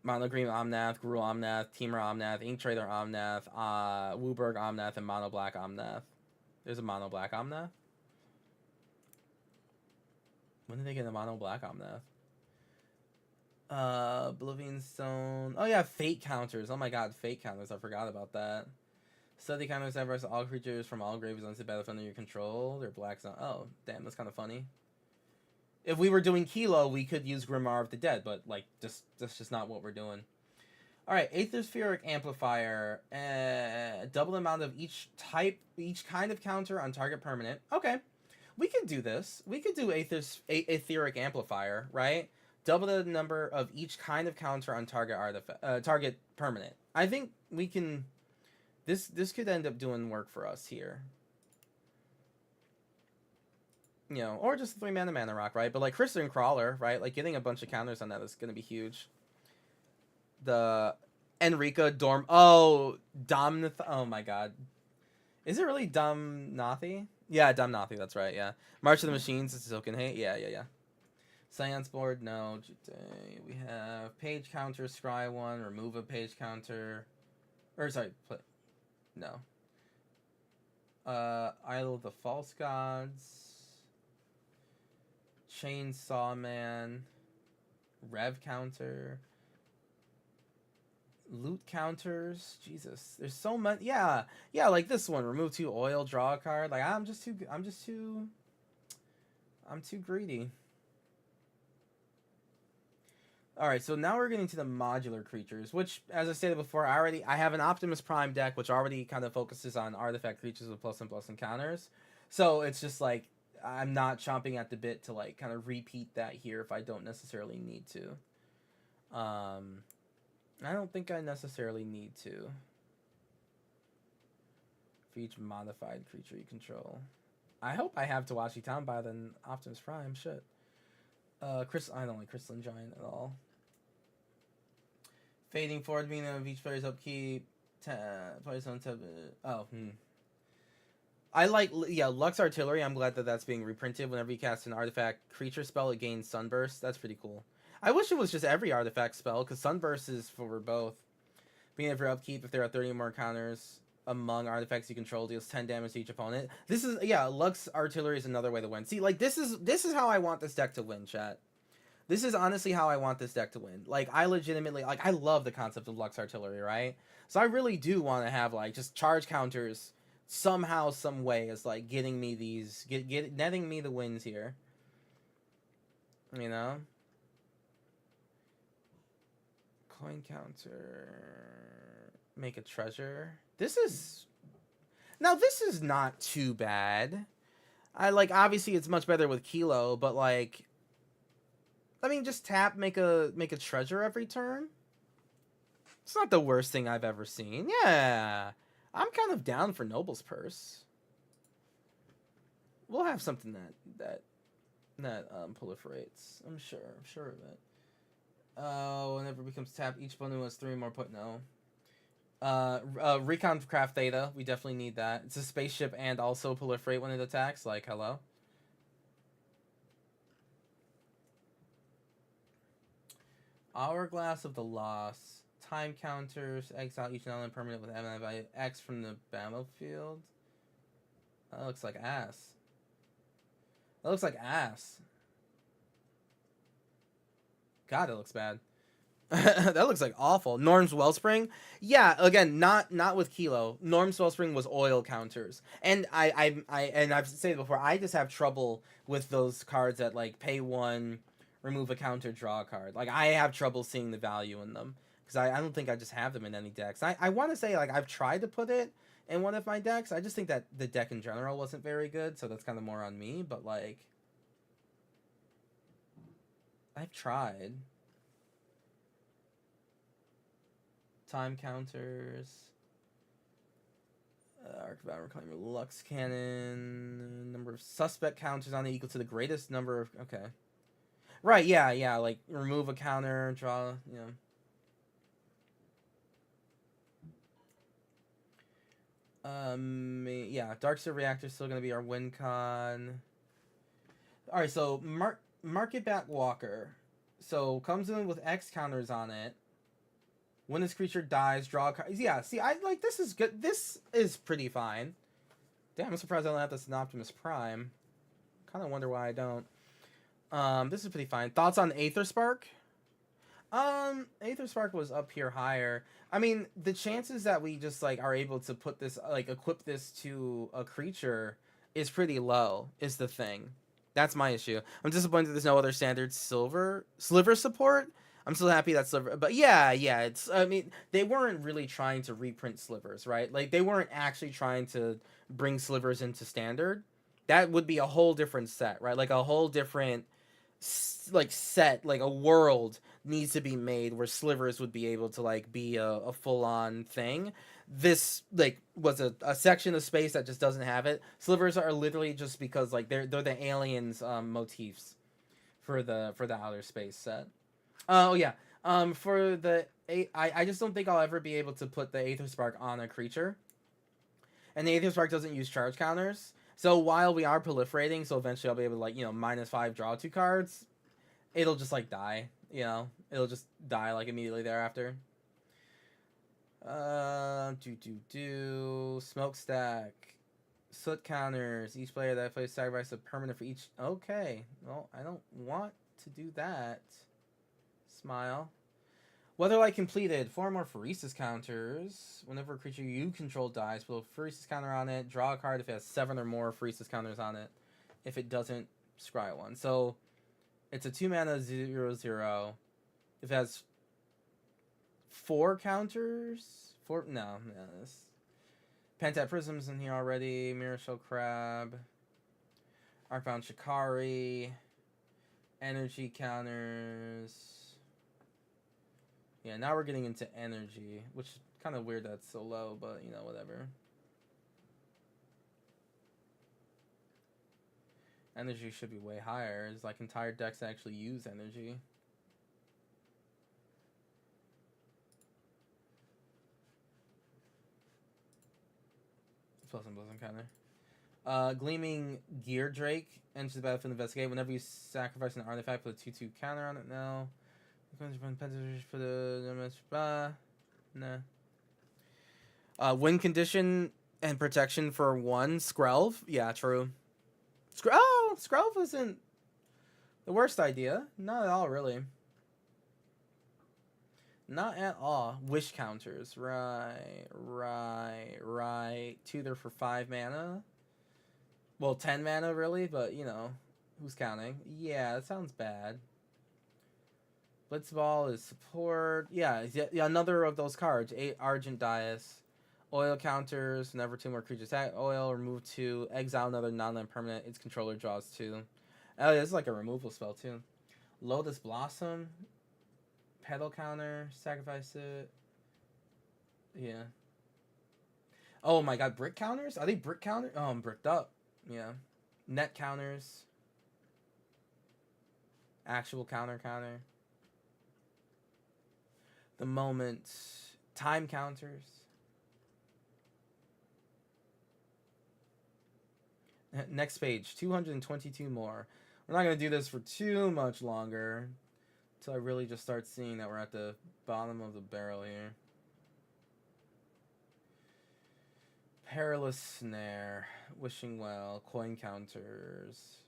Mono Green Omnath, Gruul Omnath, Teamer Omnath, Ink Trader Omnath, Wooburg Omnath, and Mono Black Omnath. There's a Mono Black Omnath. When did they get a Mono Black Omnath? Oblivion Stone. Oh yeah, Fate counters. Oh my god, Fate counters. I forgot about that. Study counters that versus all creatures from all graves on the battlefield under your control. They're black zone. Oh, damn, that's kind of funny. If we were doing Kilo, we could use Grimoire of the Dead, but like, that's just not what we're doing. All right, Aetherspheric Amplifier. Double the amount of each kind of counter on target permanent. Okay, we could do this. We could do Aetheric Amplifier, right? Double the number of each kind of counter on target permanent. I think we can. This could end up doing work for us here. You know, or just 3 mana rock, right? But like Crystalline Crawler, right? Like getting a bunch of counters on that is going to be huge. The Enrica Dorm. Oh, Domnath. Oh my god. Is it really Domnathi? Yeah, Domnathi. That's right. Yeah. March of the Machines. It's Token Hate. Yeah. Science Board. No. We have page counter. Scry 1. Remove a page counter. Or sorry. No. Idol of the False Gods. Chainsaw Man, Rev counter, loot counters. Jesus, there's so much. Yeah, like this one. Remove 2 oil, draw a card. Like I'm too greedy. All right, so now we're getting to the modular creatures, which, as I stated before, I have an Optimus Prime deck, which already kind of focuses on artifact creatures with plus and plus encounters. So it's just like I'm not chomping at the bit to like kind of repeat that here if I don't necessarily need to. I don't think I necessarily need to. For each modified creature you control. I hope I have Tawashi Tamba than Optimus Prime. Shit. I don't like Crystalline Giant at all. Fading forward meaning of each player's upkeep. Players on I like, Lux Artillery. I'm glad that that's being reprinted. Whenever you cast an artifact creature spell, it gains Sunburst. That's pretty cool. I wish it was just every artifact spell, because Sunburst is for both. Being of your upkeep, if there are 30 or more counters among artifacts you control, deals 10 damage to each opponent. This is, Lux Artillery is another way to win. See, like, this is how I want this deck to win, chat. This is honestly how I want this deck to win. Like, I legitimately, like, I love the concept of Lux Artillery, right? So I really do want to have, like, just charge counters somehow, some way is, like, getting me these, netting me the wins here. You know? Coin counter. Make a treasure. This is not too bad. Obviously it's much better with Kilo, but like, I mean, just tap, make a treasure every turn. It's not the worst thing I've ever seen. Yeah, I'm kind of down for Noble's Purse. We'll have something that proliferates. I'm sure of it. Whenever it becomes tapped, each opponent has 3 more put. No. Recon Craft Theta. We definitely need that. It's a spaceship and also proliferate when it attacks. Like, hello. Hourglass of the Lost. Time counters. Exile each non permanent with M value X from the battlefield. That looks like ass. God, it looks bad. That looks like awful. Norm's Wellspring. Yeah, again, not with Kilo. Norm's Wellspring was oil counters. And I've said it before, I just have trouble with those cards that like pay 1, remove a counter, draw a card. Like, I have trouble seeing the value in them. Because I don't think I just have them in any decks. I want to say, like, I've tried to put it in one of my decks. I just think that the deck in general wasn't very good, so that's kind of more on me. But, like, I've tried. Time counters. Arc of Battle Reclaimer, Lux Cannon. Number of suspect counters on it equal to the greatest number of... Okay. Right, yeah. Like, remove a counter, draw, you know. Yeah, Darkster Reactor is still going to be our win con. Alright, so Market Back Walker. So, comes in with X counters on it. When this creature dies, draw a card. Yeah, see, this is good. This is pretty fine. Damn, I'm surprised I don't have this in Optimus Prime. Kind of wonder why I don't. This is pretty fine. Thoughts on Aether Spark? Aether Spark was up here higher. I mean, the chances that we just, like, are able to put this, like, equip this to a creature is pretty low, is the thing. That's my issue. I'm disappointed there's no other standard sliver support. I'm still happy that Sliver, but yeah, it's, I mean, they weren't really trying to reprint Slivers, right? Like, they weren't actually trying to bring Slivers into standard. That would be a whole different set, right? Like, a whole different, like, set, like, a world needs to be made where Slivers would be able to, like, be a full-on thing. This, like, was a section of space that just doesn't have it. Slivers are literally just because, like, they're the aliens, motifs for the outer space set. Oh yeah. For the I just don't think I'll ever be able to put the Aether Spark on a creature. And the Aether Spark doesn't use charge counters. So while we are proliferating, so eventually I'll be able to, like, you know, -5 draw 2 cards, it'll just, like, die, you know? It'll just die, like, immediately thereafter. Smokestack. Soot counters. Each player that plays sacrifice a permanent for each. Okay. Well, I don't want to do that. Smile. Weatherlight completed. 4 more Phoresis counters. Whenever a creature you control dies, put a Phoresis counter on it. Draw a card if it has 7 or more Phoresis counters on it. If it doesn't, scry one. So, it's a 2 mana 0/0. If it has 4 counters? 4? No. Pentat Prism's in here already. Mirror Shell Crab. Arcbound Shikari. Energy counters. Yeah, now we're getting into energy, which is kind of weird that it's so low, but, you know, whatever. Energy should be way higher. It's like entire decks actually use energy. Plus and plus counter. Gleaming Gear Drake enters the battlefield and investigate. Whenever you sacrifice an artifact, put a 2/2 counter on it now. For the win condition and protection for 1 Skrelv. Yeah, true. Skrelv isn't the worst idea. Not at all, really. Not at all. Wish counters. Right. Tutor for 5 mana. Well, 10 mana, really, but, you know, who's counting? Yeah, that sounds bad. Blitzball is support. Yeah, another of those cards. 8 Argent Dias. Oil counters. Whenever 2 more creatures attack oil, remove 2. Exile another non-land permanent. Its controller draws 2. Oh, this is like a removal spell, too. Lotus Blossom. Pedal counter. Sacrifice it. Yeah. Oh my god, brick counters? Are they brick counters? Oh, I'm bricked up. Yeah. Net counters. Actual counter. The moment. Time counters. Next page. 222 more. We're not going to do this for too much longer. Until I really just start seeing that we're at the bottom of the barrel here. Perilous Snare. Wishing Well. Coin counters.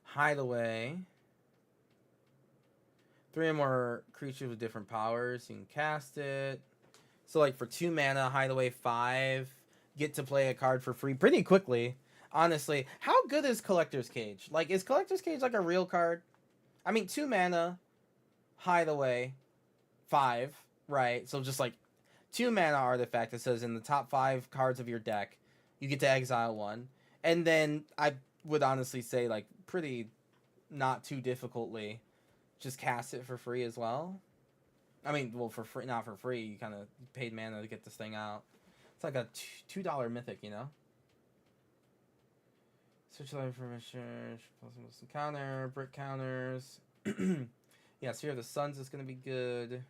Hideaway. 3 or more creatures with different powers. You can cast it. So, like, for 2 mana, Hideaway 5. Get to play a card for free pretty quickly. Honestly, how good is Collector's Cage? Like, is Collector's Cage like a real card? I mean, 2 mana, Hideaway 5, right? So, just like 2 mana artifact that says in the top 5 cards of your deck, you get to exile 1. And then I would honestly say, like, pretty not too difficultly, just cast it for free as well. I mean, well, for free, not for free. You kind of paid mana to get this thing out. It's like a $2 mythic, you know? Search life information, plus some counter, brick counters. Yeah, Sphere of the Suns is going to be good.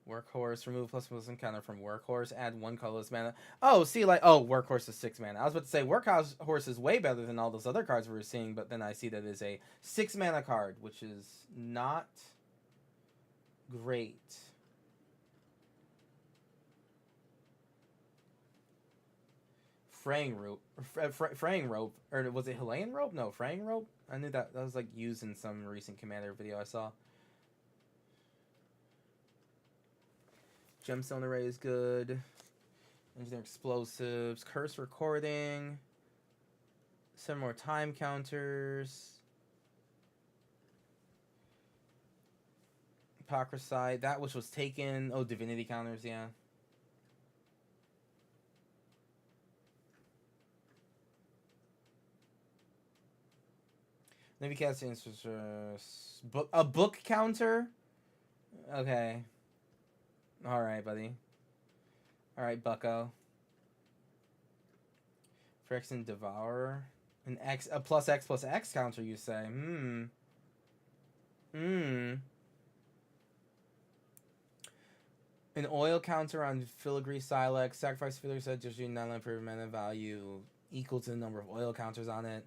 Workhorse, remove plus some counter from Workhorse, add 1 colorless mana. Oh, see, like, oh, Workhorse is 6 mana. I was about to say, Workhorse is way better than all those other cards we were seeing, but then I see that it's a 6 mana card, which is not great. Fraying rope, or was it Helaean rope? No, fraying rope. I knew that was like used in some recent Commander video I saw. Gemstone Array is good. Engineer Explosives, Curse Recording, 7 more time counters. Apocryphite, that which was taken. Oh, Divinity counters, yeah. Maybe cast a book counter. Okay. All right, buddy. All right, Bucko. Phyrexian Devourer, a plus X counter. You say? An oil counter on Filigree Silex. Sacrifice Filigree Silex gives you 9 per mana value equal to the number of oil counters on it.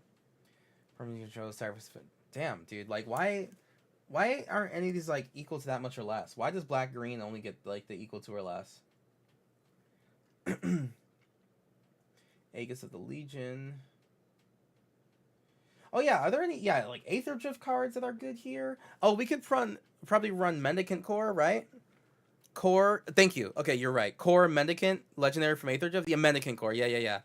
Permanent control sacrifice. Damn, dude. Like, why Why aren't any of these like equal to that much or less? Why does black green only get like the equal to or less? Aegis of the Legion. Oh yeah, are there any like Aether Drift cards that are good here? Oh, we could probably run Mendicant Core, right? Core, thank you. Okay, you're right. Core Mendicant, legendary from Aether Drift. Yeah, Mendicant Core. Yeah.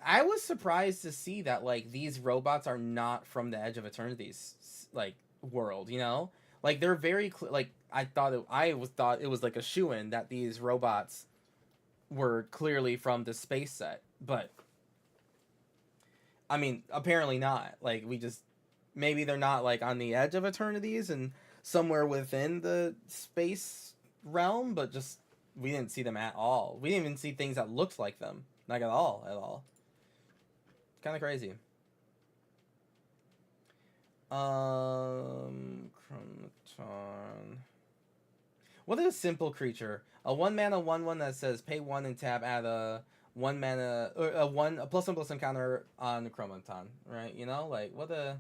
I was surprised to see that like these robots are not from the Edge of Eternity's like world. You know, like they're very like I thought it was like a shoo-in that these robots were clearly from the space set, but I mean apparently not. Like we just maybe they're not like on the Edge of Eternities and somewhere within the space realm, but just we didn't see them at all. We didn't even see things that looked like them, like at all. Kind of crazy. Chronoton. What is a simple creature? A 1-mana 1/1 that says pay 1 and tap, add a 1-mana or a +1/+1 counter on Chronoton, right? You know, like what a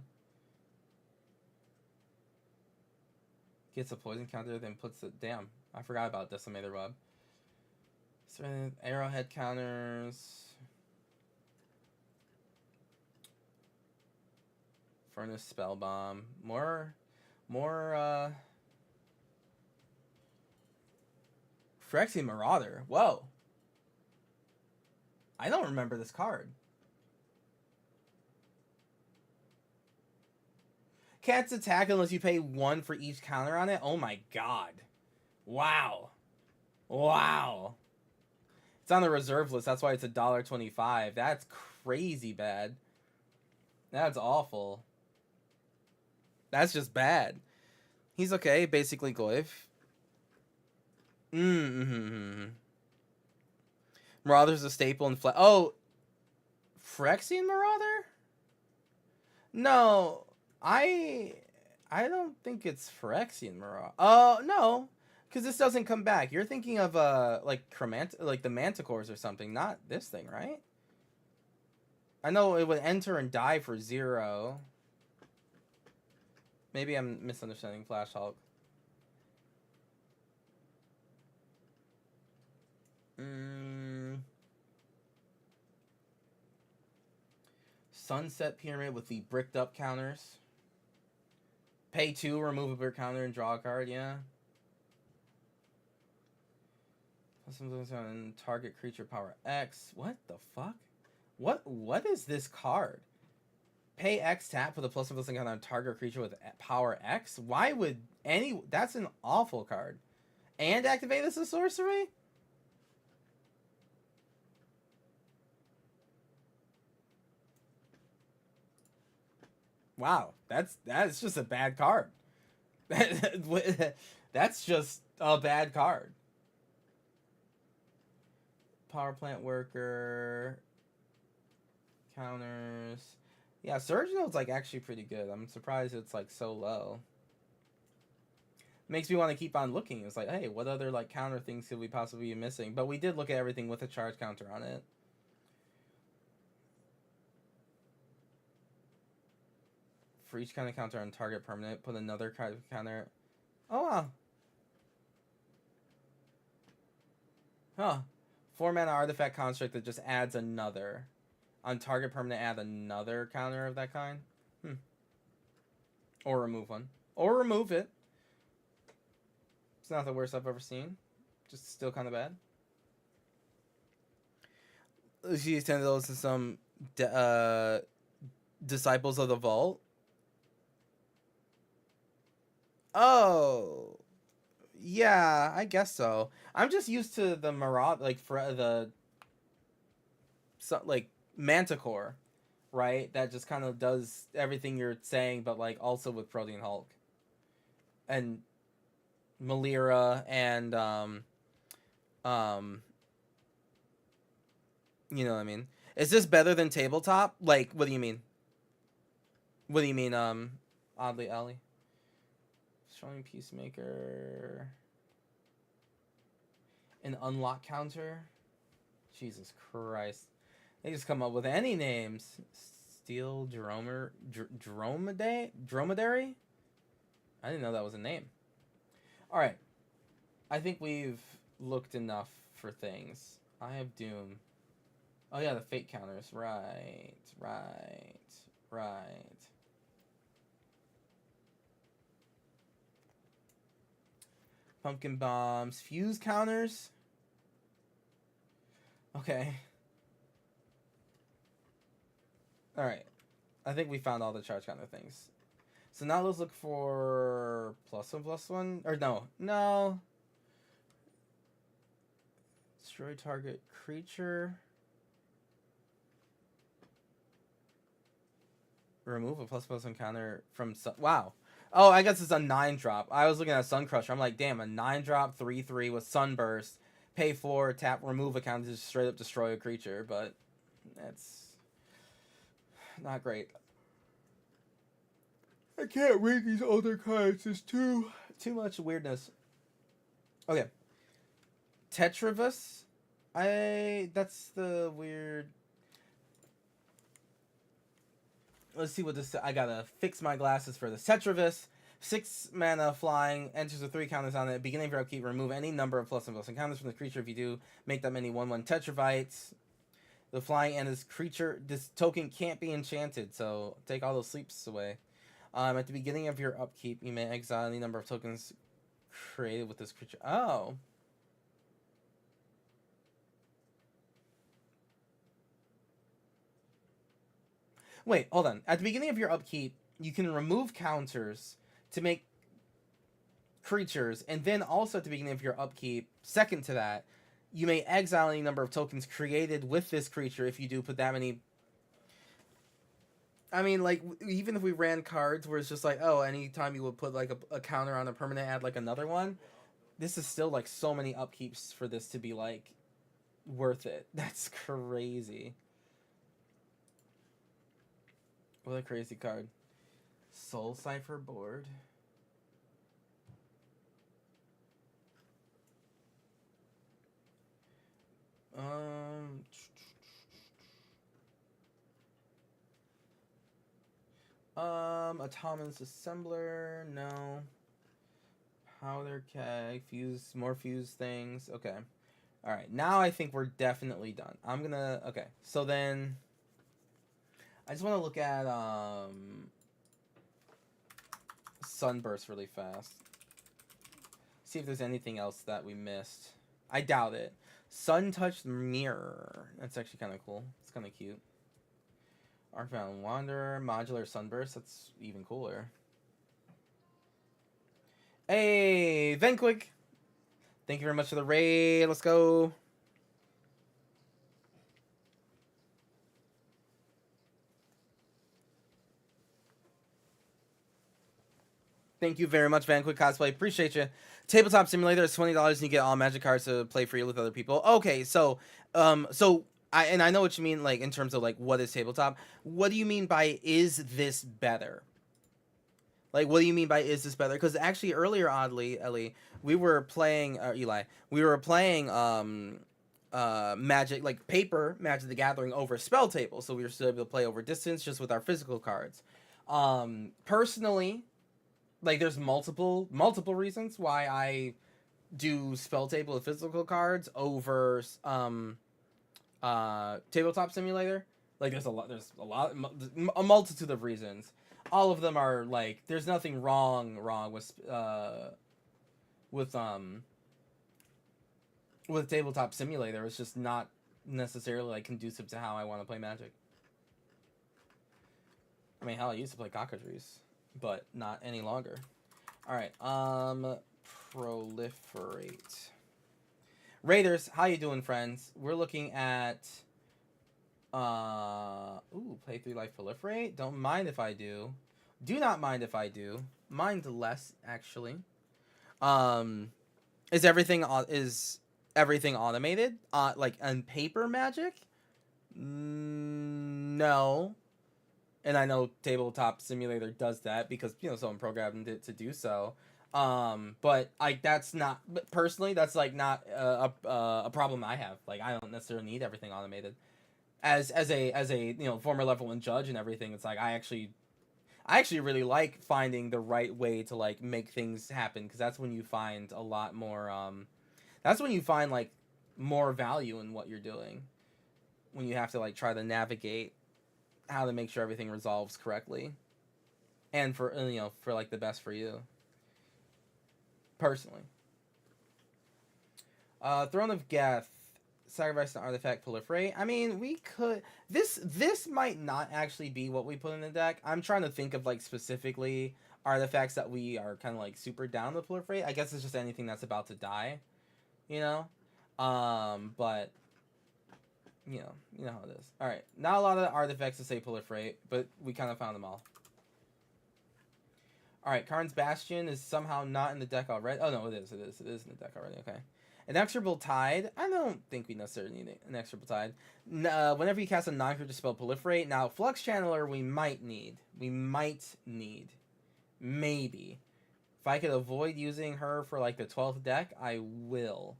gets a poison counter, then puts it. Damn, I forgot about Decimator Web. So arrowhead counters. Furnace Spellbomb. More Phyrexian Marauder. Whoa. I don't remember this card. Can't attack unless you pay 1 for each counter on it. Oh my god. Wow. It's on the reserve list. That's why it's $1.25. That's crazy bad. That's awful. That's just bad. He's okay. Basically Goyf. Marauder's a staple in Oh, Phyrexian Marauder? No, I don't think it's Phyrexian Marauder. Oh no, because this doesn't come back. You're thinking of like like the Manticores or something, not this thing, right? I know it would enter and die for 0. Maybe I'm misunderstanding Flash Hulk. Sunset Pyramid with the bricked up counters. Pay 2, remove a brick counter and draw a card, yeah. Target creature power X. What the fuck? What is this card? Pay X tap with a +1/+1 counter on target creature with power X? Why would that's an awful card. And activate this as sorcery? Wow, that's just a bad card. That's just a bad card. Power plant worker counters. Yeah, Surge Node's like actually pretty good. I'm surprised it's like so low. Makes me want to keep on looking. It's like, hey, what other like counter things could we possibly be missing? But we did look at everything with a charge counter on it. For each kind of counter on target permanent, put another kind of counter. Oh wow. Huh. 4-mana artifact construct that just adds another. On target permanent, add another counter of that kind. Or remove one. Or remove it. It's not the worst I've ever seen. Just still kind of bad. She extended those to some Disciples of the Vault. Oh. Yeah, I guess so. I'm just used to the Marauder, like for like Manticore, right? That just kind of does everything you're saying, but like also with Protean Hulk and Malira and you know what I mean? Is this better than Tabletop? Like, what do you mean? What do you mean, Oddly Alley? Showing Peacemaker. An unlock counter? Jesus Christ. They just come up with any names. Steel dromedary? I didn't know that was a name. Alright. I think we've looked enough for things. I have Doom. Oh yeah, the fate counters. Right. Pumpkin bombs. Fuse counters? Okay. Alright. I think we found all the charge counter things. So now let's look for +1/+1. Or no. Destroy target creature. Remove a +1/+1 counter from wow. Oh, I guess it's a 9-drop. I was looking at Sun Crusher. I'm like, damn, a 9-drop 3/3 with Sunburst. Pay 4, tap, remove a counter to straight up destroy a creature, but that's not great. I can't read these older cards. There's too much weirdness. Okay. Tetravus. That's the weird. Let's see what this. I gotta fix my glasses for this. Tetravus. 6 mana flying, enters with 3 counters on it. Beginning of your upkeep, remove any number of +1/+1 counters from the creature. If you do, make that many 1/1 Tetravites. The flying and this token can't be enchanted, so take all those sleeps away. At the beginning of your upkeep, you may exile any number of tokens created with this creature. Oh. Wait, hold on. At the beginning of your upkeep, you can remove counters to make creatures, and then also at the beginning of your upkeep, second to that, you may exile any number of tokens created with this creature. If you do put that many. I mean, like, even if we ran cards where it's just like, oh, anytime you would put like a counter on a permanent, add like another one, this is still like so many upkeeps for this to be like worth it. That's crazy. What a crazy card. Soul Cipher board. Autonomous Assembler, no. Powder keg, more fuse things. Okay. Alright, now I think we're definitely done. Okay, so then I just want to look at Sunburst really fast. See if there's anything else that we missed. I doubt it. Sun Touched Mirror. That's actually kind of cool. It's kind of cute. Arcbound Wanderer. Modular Sunburst. That's even cooler. Hey, Venquick. Thank you very much for the raid. Let's go. Thank you very much, Vanquick Cosplay. Appreciate you. Tabletop Simulator is $20 and you get all Magic cards to play free with other people. Okay, so I know what you mean, like, in terms of like what is tabletop. What do you mean by is this better? Like, what do you mean by is this better? Because actually earlier, oddly, Ellie, we were playing Magic, like paper Magic the Gathering over Spell Table, so we were still able to play over distance just with our physical cards. Personally, like, there's multiple reasons why I do Spell Table with physical cards over Tabletop Simulator. Like, there's a multitude of reasons. All of them are like, there's nothing wrong with Tabletop Simulator. It's just not necessarily like conducive to how I want to play Magic. I mean, hell, I used to play Cockatrice, but not any longer. All right, Proliferate. Raiders, how you doing, friends? We're looking at play 3 life Proliferate. Don't mind if I do. Do not mind if I do. Mind less, actually. Is everything automated? Like on paper Magic? No. And I know Tabletop Simulator does that because, you know, someone programmed it to do so. But that's not, personally, that's like not a problem I have. Like, I don't necessarily need everything automated. as a former level 1 judge and everything, it's like I actually really like finding the right way to like make things happen, because that's when you find a lot more that's when you find like more value in what you're doing, when you have to like try to navigate how to make sure everything resolves correctly, and for for like the best for you personally. Throne of Geth, sacrifice an artifact, proliferate. I mean, we could. This might not actually be what we put in the deck. I'm trying to think of like specifically artifacts that we are kind of like super down to proliferate. I guess it's just anything that's about to die, you know. But you know how it is. All right, not a lot of artifacts to say proliferate, but we kind of found them all. All right, Karn's Bastion is somehow not in the deck already. Oh no, it is. It is in the deck already. Okay. Inexorable Tide. I don't think we necessarily need an Inexorable Tide. Whenever you cast a non-creature spell, proliferate. Now, Flux Channeler we might need. Maybe. If I could avoid using her for like the 12th deck, I will.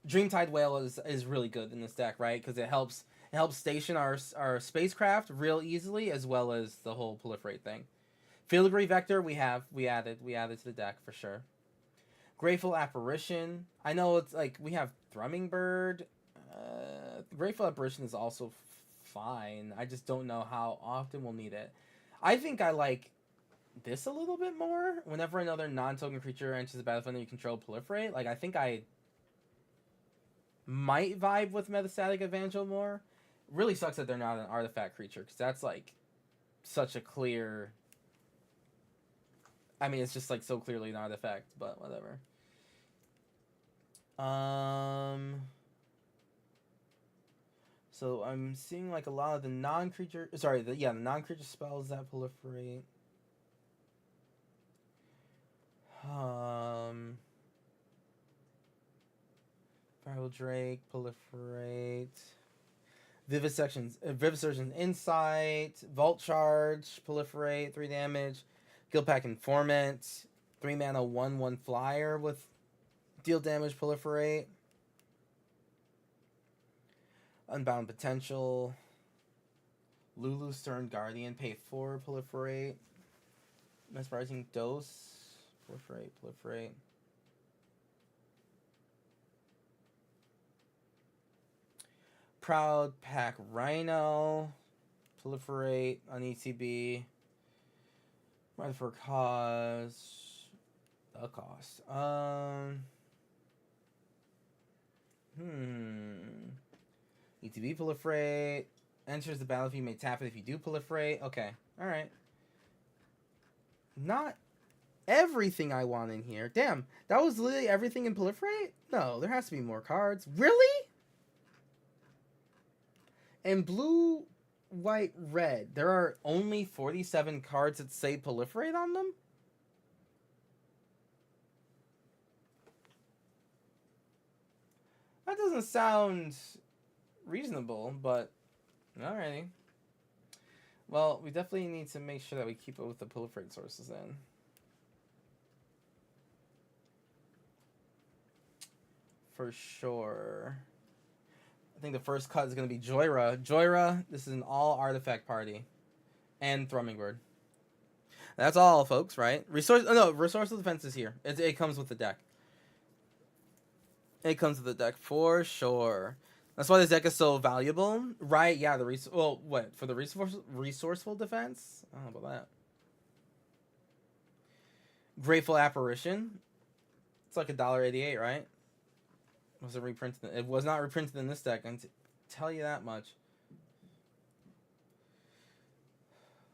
Dreamtide Whale is really good in this deck, right? Because it helps station our spacecraft real easily, as well as the whole proliferate thing. Filigree Vector we added to the deck for sure. Grateful Apparition. I know it's like we have Thrumming Bird. Grateful Apparition is also fine. I just don't know how often we'll need it. I think I like this a little bit more. Whenever another non-token creature enters the battlefield and you control, proliferate. Like, I think I might vibe with Metastatic Evangel more. Really sucks that they're not an artifact creature, because that's like such a clear. I mean, it's just like so clearly an artifact, but whatever. So I'm seeing like a lot of the non-creature, the non-creature spells that proliferate. Feral Drake, proliferate. Vivisection Insight, Vault Charge, proliferate, 3 damage. Guildpact Informant, 3 mana, 1/1 flyer with deal damage, proliferate. Unbound Potential. Lulu Stern Guardian, pay 4, proliferate. Mesmerizing Dose, proliferate. Proud Pack Rhino, proliferate on ETB. Run for cause. The cost. ETB proliferate. Enters the battlefield, you may tap it if you do proliferate. Okay. Alright. Not everything I want in here. Damn. That was literally everything in proliferate? No, there has to be more cards. Really? And blue, white, red, there are only 47 cards that say proliferate on them? That doesn't sound reasonable, but alrighty. Well, we definitely need to make sure that we keep it with the proliferate sources then. For sure. I think the first cut is going to be Joyra. Joyra, this is an all artifact party. And Thrumming Bird. That's all, folks, right? Resourceful Defense is here. It comes with the deck. It comes with the deck for sure. That's why this deck is so valuable. Right, yeah, for the Resourceful Defense? I don't know about that. Grateful Apparition. It's like $1.88, right? Was it reprinted? It was not reprinted in this deck, and tell you that much.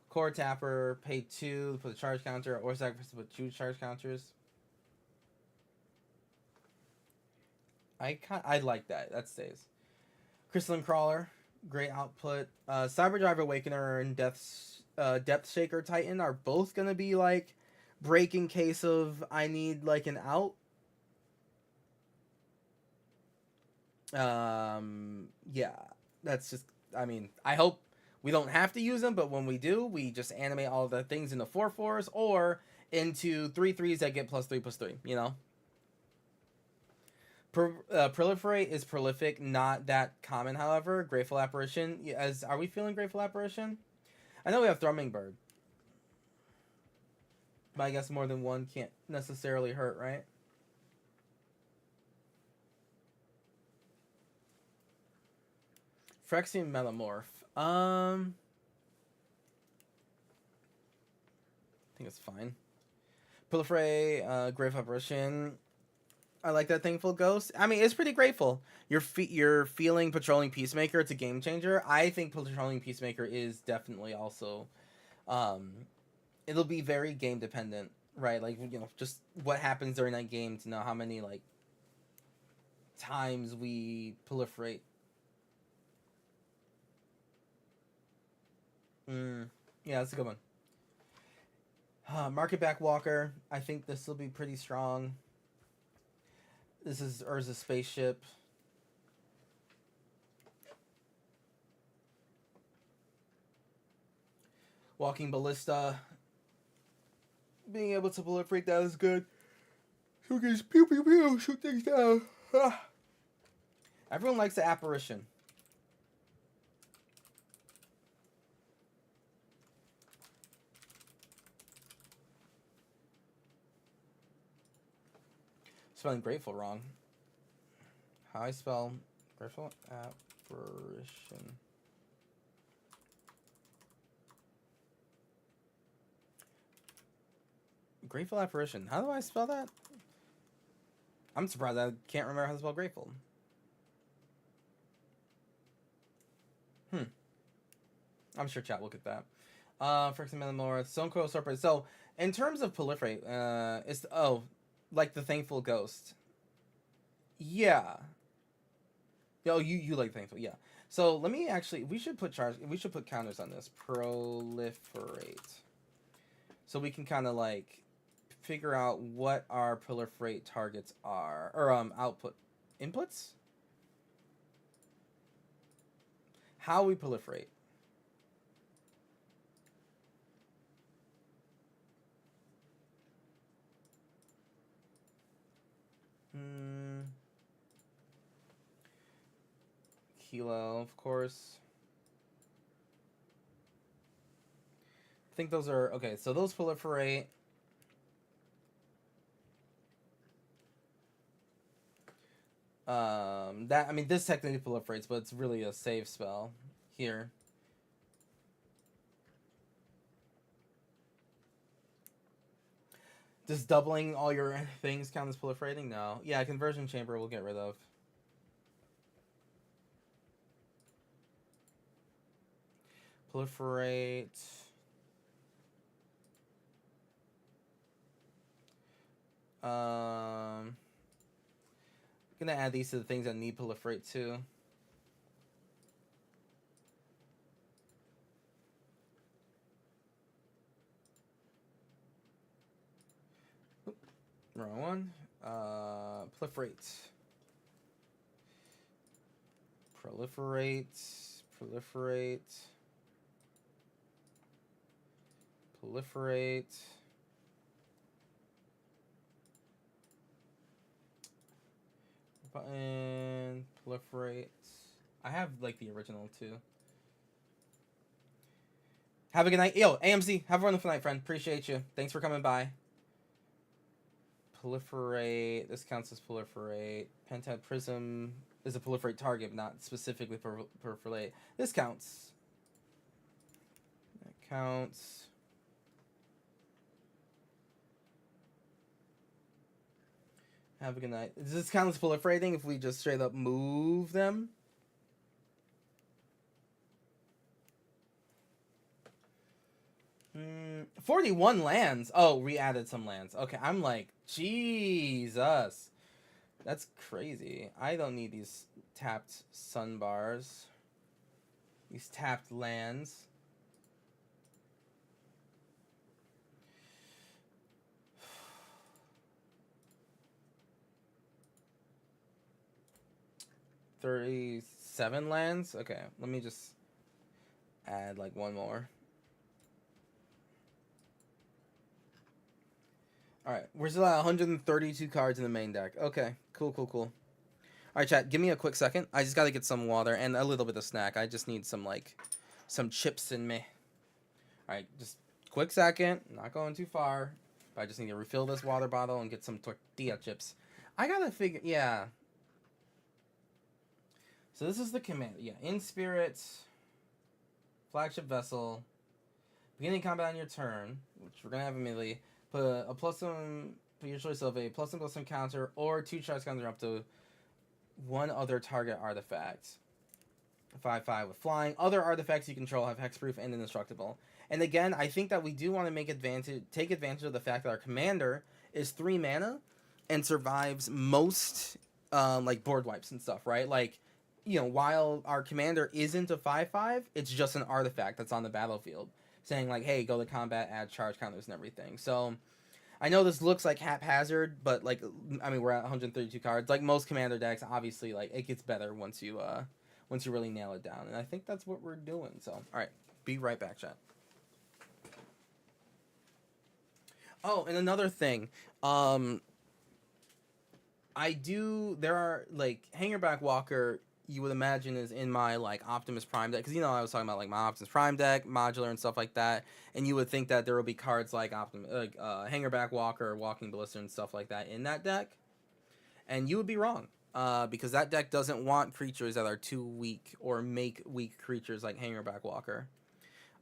Core Tapper, pay 2 to put a charge counter, or sacrifice to put 2 charge counters. I like that. That stays. Crystalline Crawler, great output. Cyberdrive Awakener and Depth Shaker Titan are both gonna be like break in case of I need like an out. Yeah, that's just, I mean, I hope we don't have to use them, but when we do, we just animate all the things into 4/4s or into 3/3s that get +3/3, you know? Proliferate is prolific, not that common. However, Grateful Apparition. Are we feeling Grateful Apparition? I know we have Thrumming Bird, but I guess more than one can't necessarily hurt, right? Phyrexian Metamorph. I think it's fine. Proliferate, Grave Apparition. I like that Thankful Ghost. I mean, it's pretty grateful. You're feeling Patrolling Peacemaker. It's a game changer. I think Patrolling Peacemaker is definitely also, it'll be very game dependent, right? Like, you know, just what happens during that game to know how many like times we proliferate. Yeah, that's a good one. Market Back Walker. I think this will be pretty strong. This is Urza's spaceship. Walking Ballista. Being able to proliferate that is good. So we can just pew pew pew, shoot things down. Everyone likes the apparition. Spelling grateful wrong. How I spell grateful apparition. Grateful apparition. How do I spell that? I'm surprised I can't remember how to spell grateful. I'm sure chat will get that. Phyrexian Metamorph, Stone Coil Surprise. So in terms of proliferate, it's like the Thankful Ghost. Yeah. Oh, you like Thankful, yeah. So let me actually we should put counters on this. Proliferate. So we can kinda like figure out what our proliferate targets are. Or output inputs? How we proliferate. Kilo, of course. I think those are okay. So those proliferate. This technically proliferates, but it's really a save spell here. Does doubling all your things count as proliferating? No. Yeah, Conversion Chamber we'll get rid of. Proliferate. I'm gonna add these to the things that need proliferate too. Wrong one. Proliferate. Proliferate. Proliferate. Proliferate. Button. Proliferate. I have like the original too. Have a good night. Yo, AMC, have a wonderful night, friend. Appreciate you. Thanks for coming by. Proliferate. This counts as proliferate. Pentad Prism is a proliferate target, not specifically proliferate. This counts. That counts. Have a good night. Does this count as proliferating if we just straight up move them? Hmm. 41 lands. Oh, we added some lands. Okay, I'm like, Jesus. That's crazy. I don't need these tapped sun bars. These tapped lands. $37 lands? Okay, let me just add like one more. Alright, we're still at 132 cards in the main deck. Okay, cool. right, chat. Give me a quick second. I just gotta get some water and a little bit of snack. I just need some some chips in me. All right, just quick second. Not going too far. But I just need to refill this water bottle and get some tortilla chips. I gotta figure. Yeah. So this is the command. Yeah, in spirit, flagship vessel. Beginning combat on your turn, which we're gonna have immediately. Put a +1. Put your choice of a +1/+1 counter or 2 charge counter up to one other target artifact. 5/5 with flying. Other artifacts you control have hexproof and indestructible. And again, I think that we do want to take advantage of the fact that our commander is 3 mana and survives most like board wipes and stuff, right? Like, you know, while our commander isn't a 5/5, it's just an artifact that's on the battlefield, saying like, hey, go to combat, add charge counters and everything. So I know this looks like haphazard, but like, I mean, we're at 132 cards. Like most commander decks, obviously, like it gets better once you really nail it down. And I think that's what we're doing. So, all right, be right back, chat. Oh, and another thing, there are like Hangerback Walker. You would imagine is in my like Optimus Prime deck, because you know I was talking about like my Optimus Prime deck, modular and stuff like that, and you would think that there would be cards like Hangerback Walker, Walking Ballista, and stuff like that in that deck, and you would be wrong, because that deck doesn't want creatures that are too weak or make weak creatures like Hangerback Walker.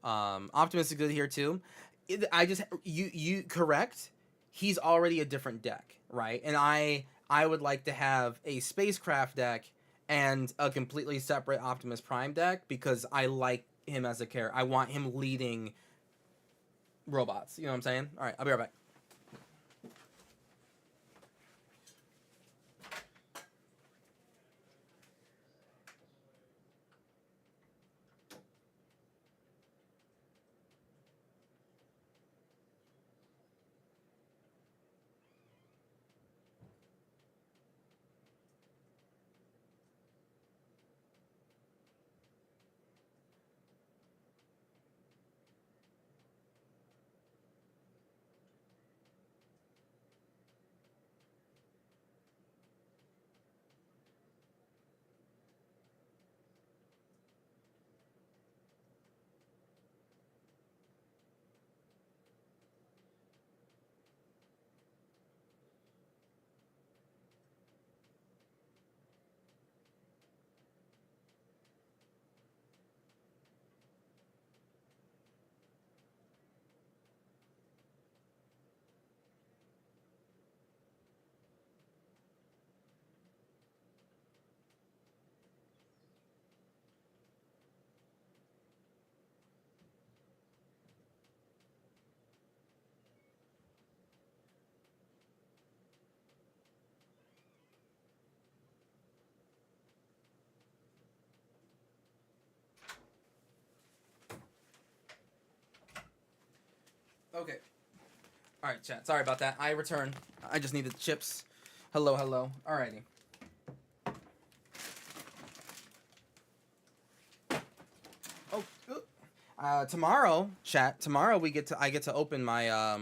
Optimus is good here too. You correct. He's already a different deck, right? And I would like to have a spacecraft deck and a completely separate Optimus Prime deck because I like him as a character. I want him leading robots. You know what I'm saying? All right, I'll be right back. Okay. All right, chat. Sorry about that. I return. I just needed chips. Hello, hello. Alrighty. Oh, tomorrow, chat. Tomorrow I get to open my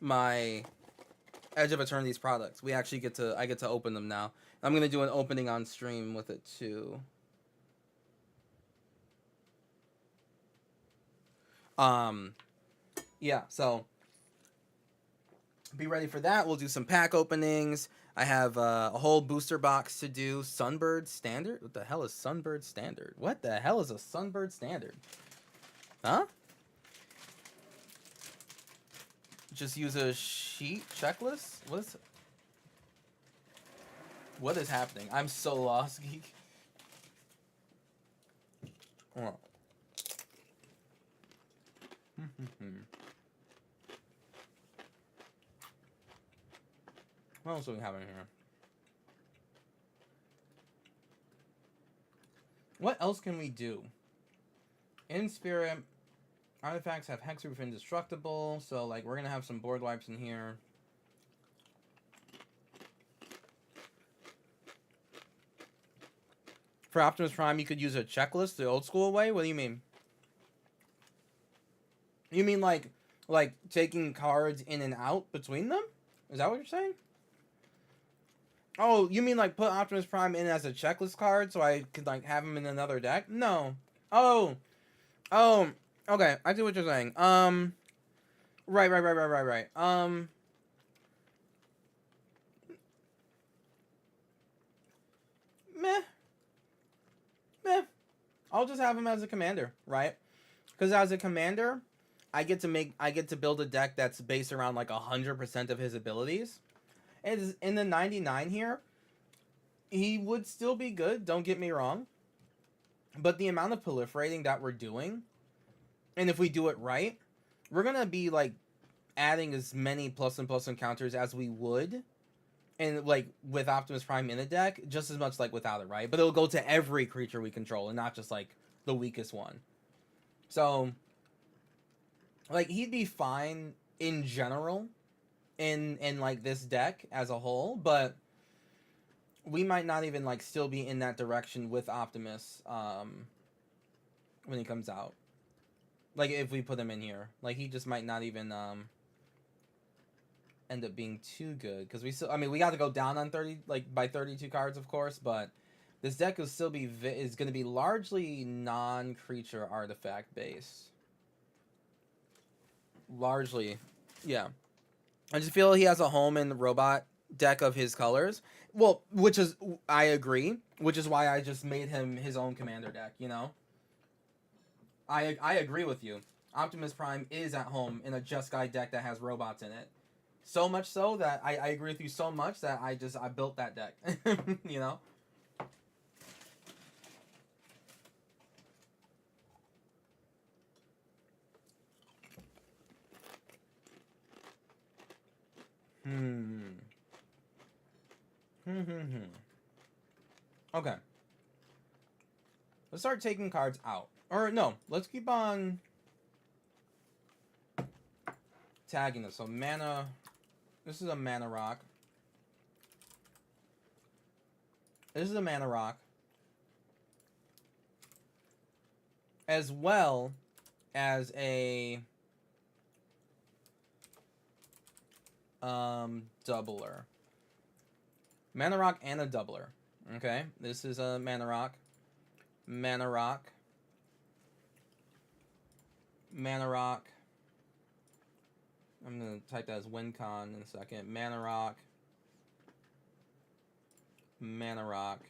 my Edge of Eternity's products. I get to open them now. I'm gonna do an opening on stream with it too. Yeah, so be ready for that. We'll do some pack openings. I have a whole booster box to do. Sunbird Standard? What the hell is Sunbird Standard? What the hell is a Sunbird Standard? Huh? Just use a sheet checklist? What is happening? I'm so lost, geek. Oh. What else do we have in here? What else can we do? In spirit, artifacts have hexproof indestructible, so like we're gonna have some board wipes in here. For Optimus Prime, you could use a checklist the old school way? What do you mean? You mean like taking cards in and out between them? Is that what you're saying? Oh, you mean like put Optimus Prime in as a checklist card so I could like have him in another deck? No. Oh. Oh. Okay, I see what you're saying. Right. Meh. Meh. I'll just have him as a commander, right? Because as a commander, I get to build a deck that's based around like 100% of his abilities. And in the 99 here, he would still be good, don't get me wrong. But the amount of proliferating that we're doing, and if we do it right, we're gonna be like adding as many plus and plus encounters as we would, and like with Optimus Prime in a deck, just as much like without it, right? But it'll go to every creature we control, and not just like the weakest one. So, like he'd be fine in general, in like this deck as a whole, but we might not even like still be in that direction with Optimus when he comes out. Like if we put him in here, like he just might not even end up being too good because we still. I mean, we got to go down on 30 like by 32 cards, of course, but this deck will still be is going to be largely non-creature artifact based. Largely, yeah. I just feel he has a home in the robot deck of his colors. Well, which is I agree, which is why I just made him his own commander deck. You know, I agree with you. Optimus Prime is at home in a Jeskai deck that has robots in it. So much so that I agree with you so much that I built that deck. You know. Okay. Let's start taking cards out. Or no, let's keep on tagging this. So mana. This is a mana rock. This is a mana rock. As well as a doubler. Mana rock and a doubler. Okay, this is a mana rock. Mana rock. Mana rock. I'm gonna type that as WinCon in a second. Mana rock. Mana rock.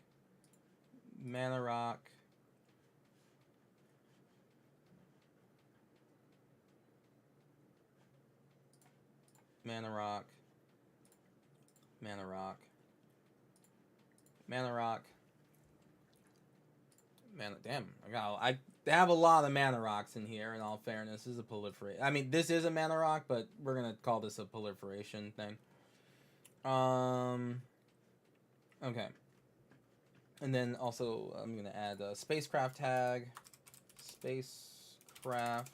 Mana rock. Mana rock. Mana rock. Mana rock. Mana. Damn, I have a lot of mana rocks in here. In all fairness, this is a proliferate. I mean, this is a mana rock, but we're gonna call this a proliferation thing. Okay. And then also, I'm gonna add a spacecraft tag. Spacecraft.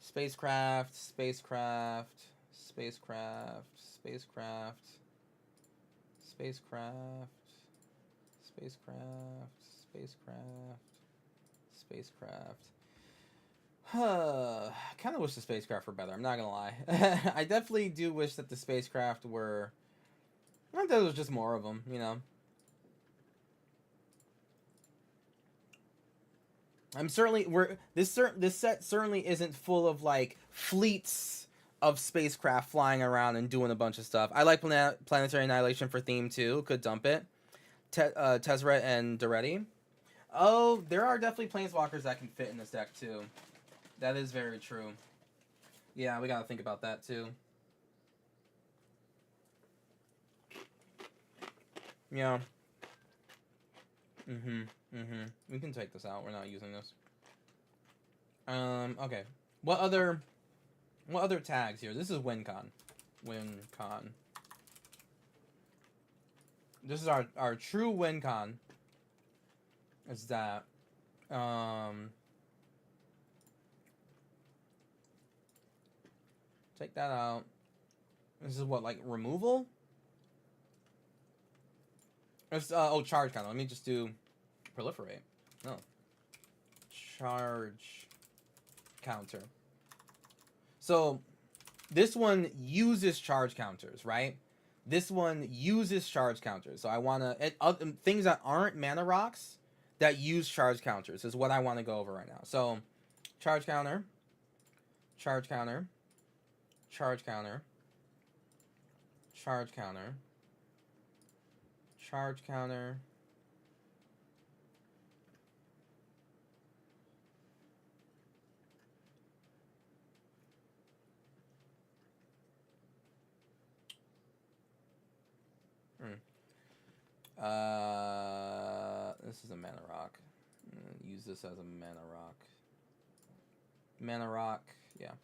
Spacecraft. Spacecraft. Spacecraft. Spacecraft. Spacecraft. Spacecraft. Spacecraft. Spacecraft. I kind of wish the spacecraft were better. I'm not gonna lie. I definitely do wish that the spacecraft were. Not that there was just more of them, you know. I'm certainly this set certainly isn't full of like fleets of spacecraft flying around and doing a bunch of stuff. I like Planetary Annihilation for theme too. Could dump it. Tezzeret and Doretti. Oh, there are definitely planeswalkers that can fit in this deck too. That is very true. Yeah, we gotta think about that too. Yeah. We can take this out. We're not using this. Okay. What other tags here? This is WinCon. WinCon. This is our true WinCon. Is that take that out. This is what, like removal? It's charge counter. Let me just do proliferate. No. Charge counter. So this one uses charge counters, right? This one uses charge counters, so I want to things that aren't mana rocks that use charge counters is what I want to go over right now. So, charge counter, charge counter, charge counter, charge counter, charge counter. This is a mana rock. Use this as a mana rock. Mana rock, yeah.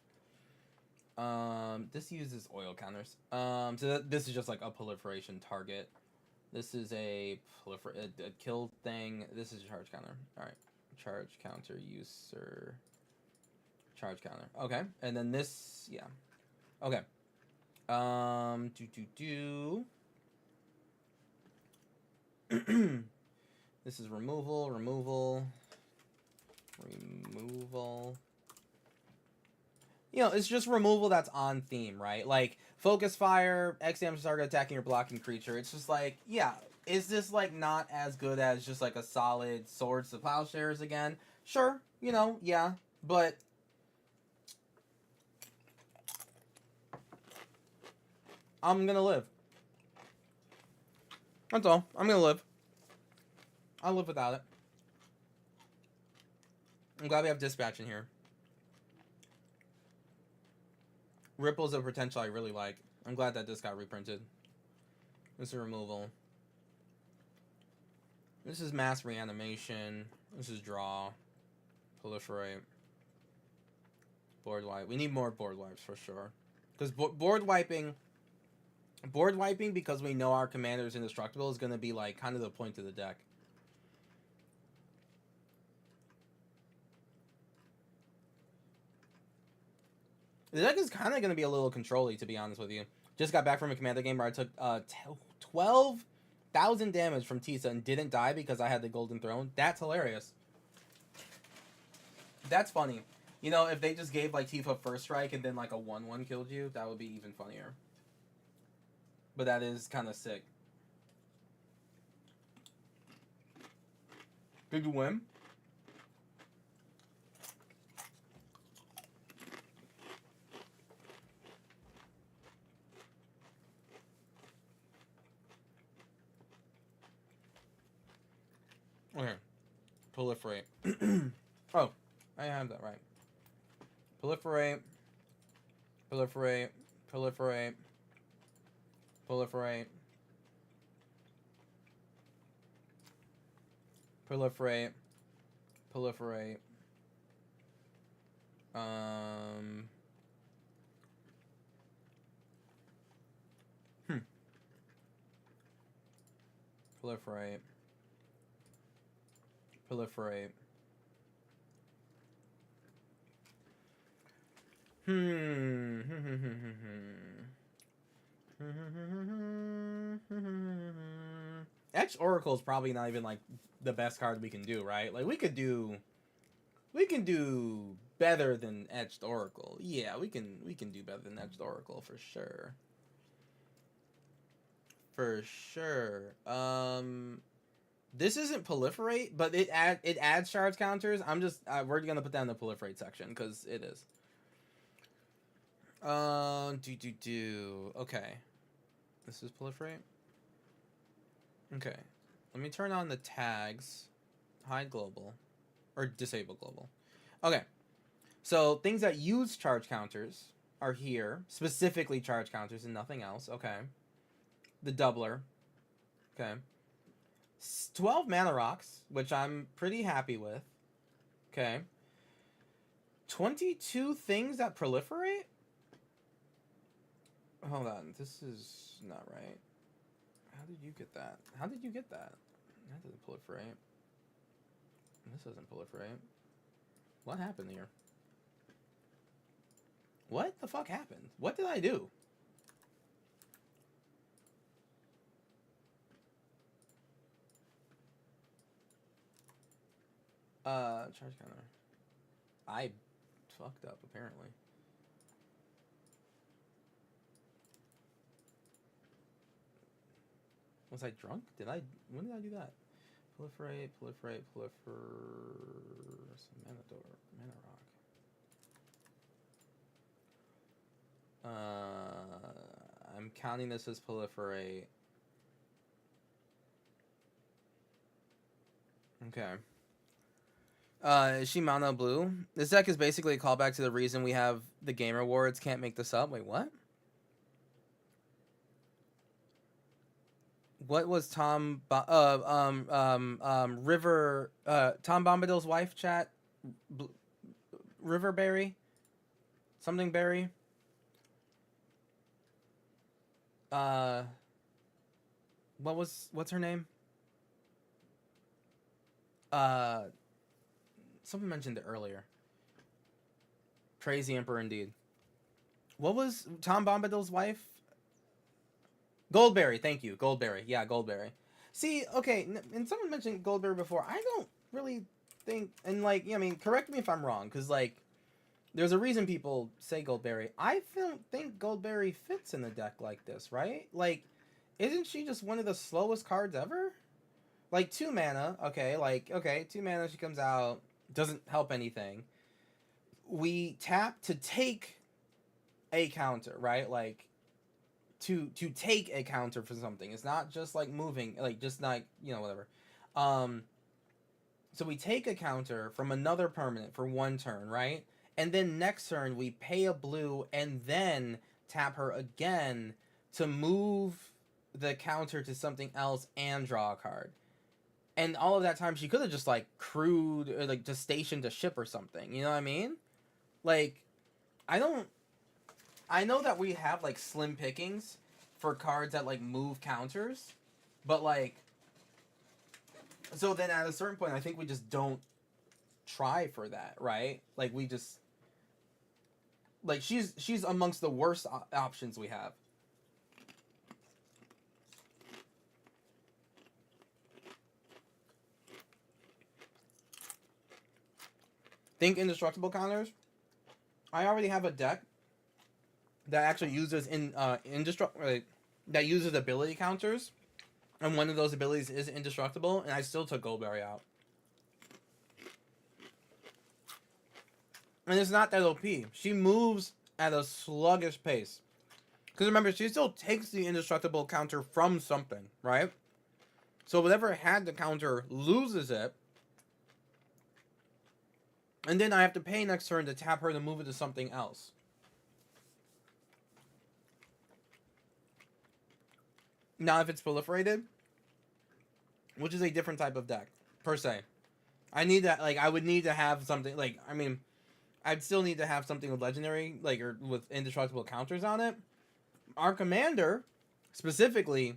This uses oil counters. So this is just like a proliferation target. This is a kill thing. This is a charge counter. All right, charge counter user. Charge counter. Okay, and then this, yeah. Okay. This is removal. You know, it's just removal that's on theme, right? Like, focus fire, X damage target attacking or blocking creature. It's just like, yeah, is this, like, not as good as just, like, a solid Swords to Plowshares again? Sure, you know, yeah, but... I'm gonna live. That's all. I'm gonna live. I'll live without it. I'm glad we have Dispatch in here. Ripple's a potential I really like. I'm glad that this got reprinted. This is removal. This is mass reanimation. This is draw. Proliferate. Board wipe. We need more board wipes for sure. Because board wiping, because we know our commander is indestructible, is going to be like kind of the point of the deck. The deck is kind of going to be a little control-y, to be honest with you. Just got back from a commander game where I took 12,000 damage from Tisa and didn't die because I had the Golden Throne. That's hilarious. That's funny. You know, if they just gave like Tifa first strike and then like a 1/1 killed you, that would be even funnier. But that is kind of sick. Did you win? Okay. Proliferate. Oh, I have that right. Proliferate. Proliferate. Proliferate. Proliferate. Proliferate. Proliferate. Proliferate. Proliferate. Etched Oracle is probably not even like the best card we can do, right? Like we can do better than Etched Oracle. Yeah, we can do better than Etched Oracle for sure. For sure. This isn't Proliferate, but it adds charge counters. We're gonna put that in the Proliferate section because it is. Okay. This is Proliferate. Okay. Let me turn on the tags. Hide global. Or disable global. Okay. So things that use charge counters are here. Specifically charge counters and nothing else. Okay. The doubler. Okay. 12 mana rocks, which I'm pretty happy with. Okay. 22 things that proliferate? Hold on, this is not right. How did you get that? How did you get that? That doesn't proliferate. This doesn't proliferate. What happened here? What the fuck happened? What did I do? Charge counter. I fucked up, apparently. Was I drunk? When did I do that? Proliferate. Mana rock. I'm counting this as proliferate. Okay. Is she mono blue? This deck is basically a callback to the reason we have the Game Awards. Can't make this up. Wait, what? What was Tom Bombadil's wife? Chat. Riverberry. Something berry. What's her name? Someone mentioned it earlier. Crazy Emperor indeed. What was Tom Bombadil's wife? Goldberry, thank you. Goldberry. Yeah, Goldberry. See, okay, and someone mentioned Goldberry before. I don't really think, and like, I mean, correct me if I'm wrong, because like, there's a reason people say Goldberry. I don't think Goldberry fits in a deck like this, right? Like, isn't she just one of the slowest cards ever? Like, 2 mana, okay, 2 mana, she comes out, doesn't help anything. We tap to take a counter, right? Like, to take a counter for something. It's not just like moving, like just not, whatever. So we take a counter from another permanent for 1 turn, right? And then next turn we pay a blue and then tap her again to move the counter to something else and draw a card. And all of that time she could have just like crewed or like just stationed a ship or something. You know what I mean? Like, I know that we have like slim pickings for cards that like move counters, but like, so then at a certain point I think we just don't try for that, right? Like we just, like she's amongst the worst options we have. Think indestructible counters. I already have a deck that actually uses that uses ability counters, and one of those abilities is indestructible, and I still took Goldberry out. And it's not that OP. She moves at a sluggish pace. Because remember, she still takes the indestructible counter from something, right? So whatever had the counter loses it. And then I have to pay next turn to tap her to move it to something else. Now if it's proliferated, which is a different type of deck, per se. I need that, like, I would need to have something, like, I mean, I'd still need to have something with legendary, like, or with indestructible counters on it. Our commander, specifically,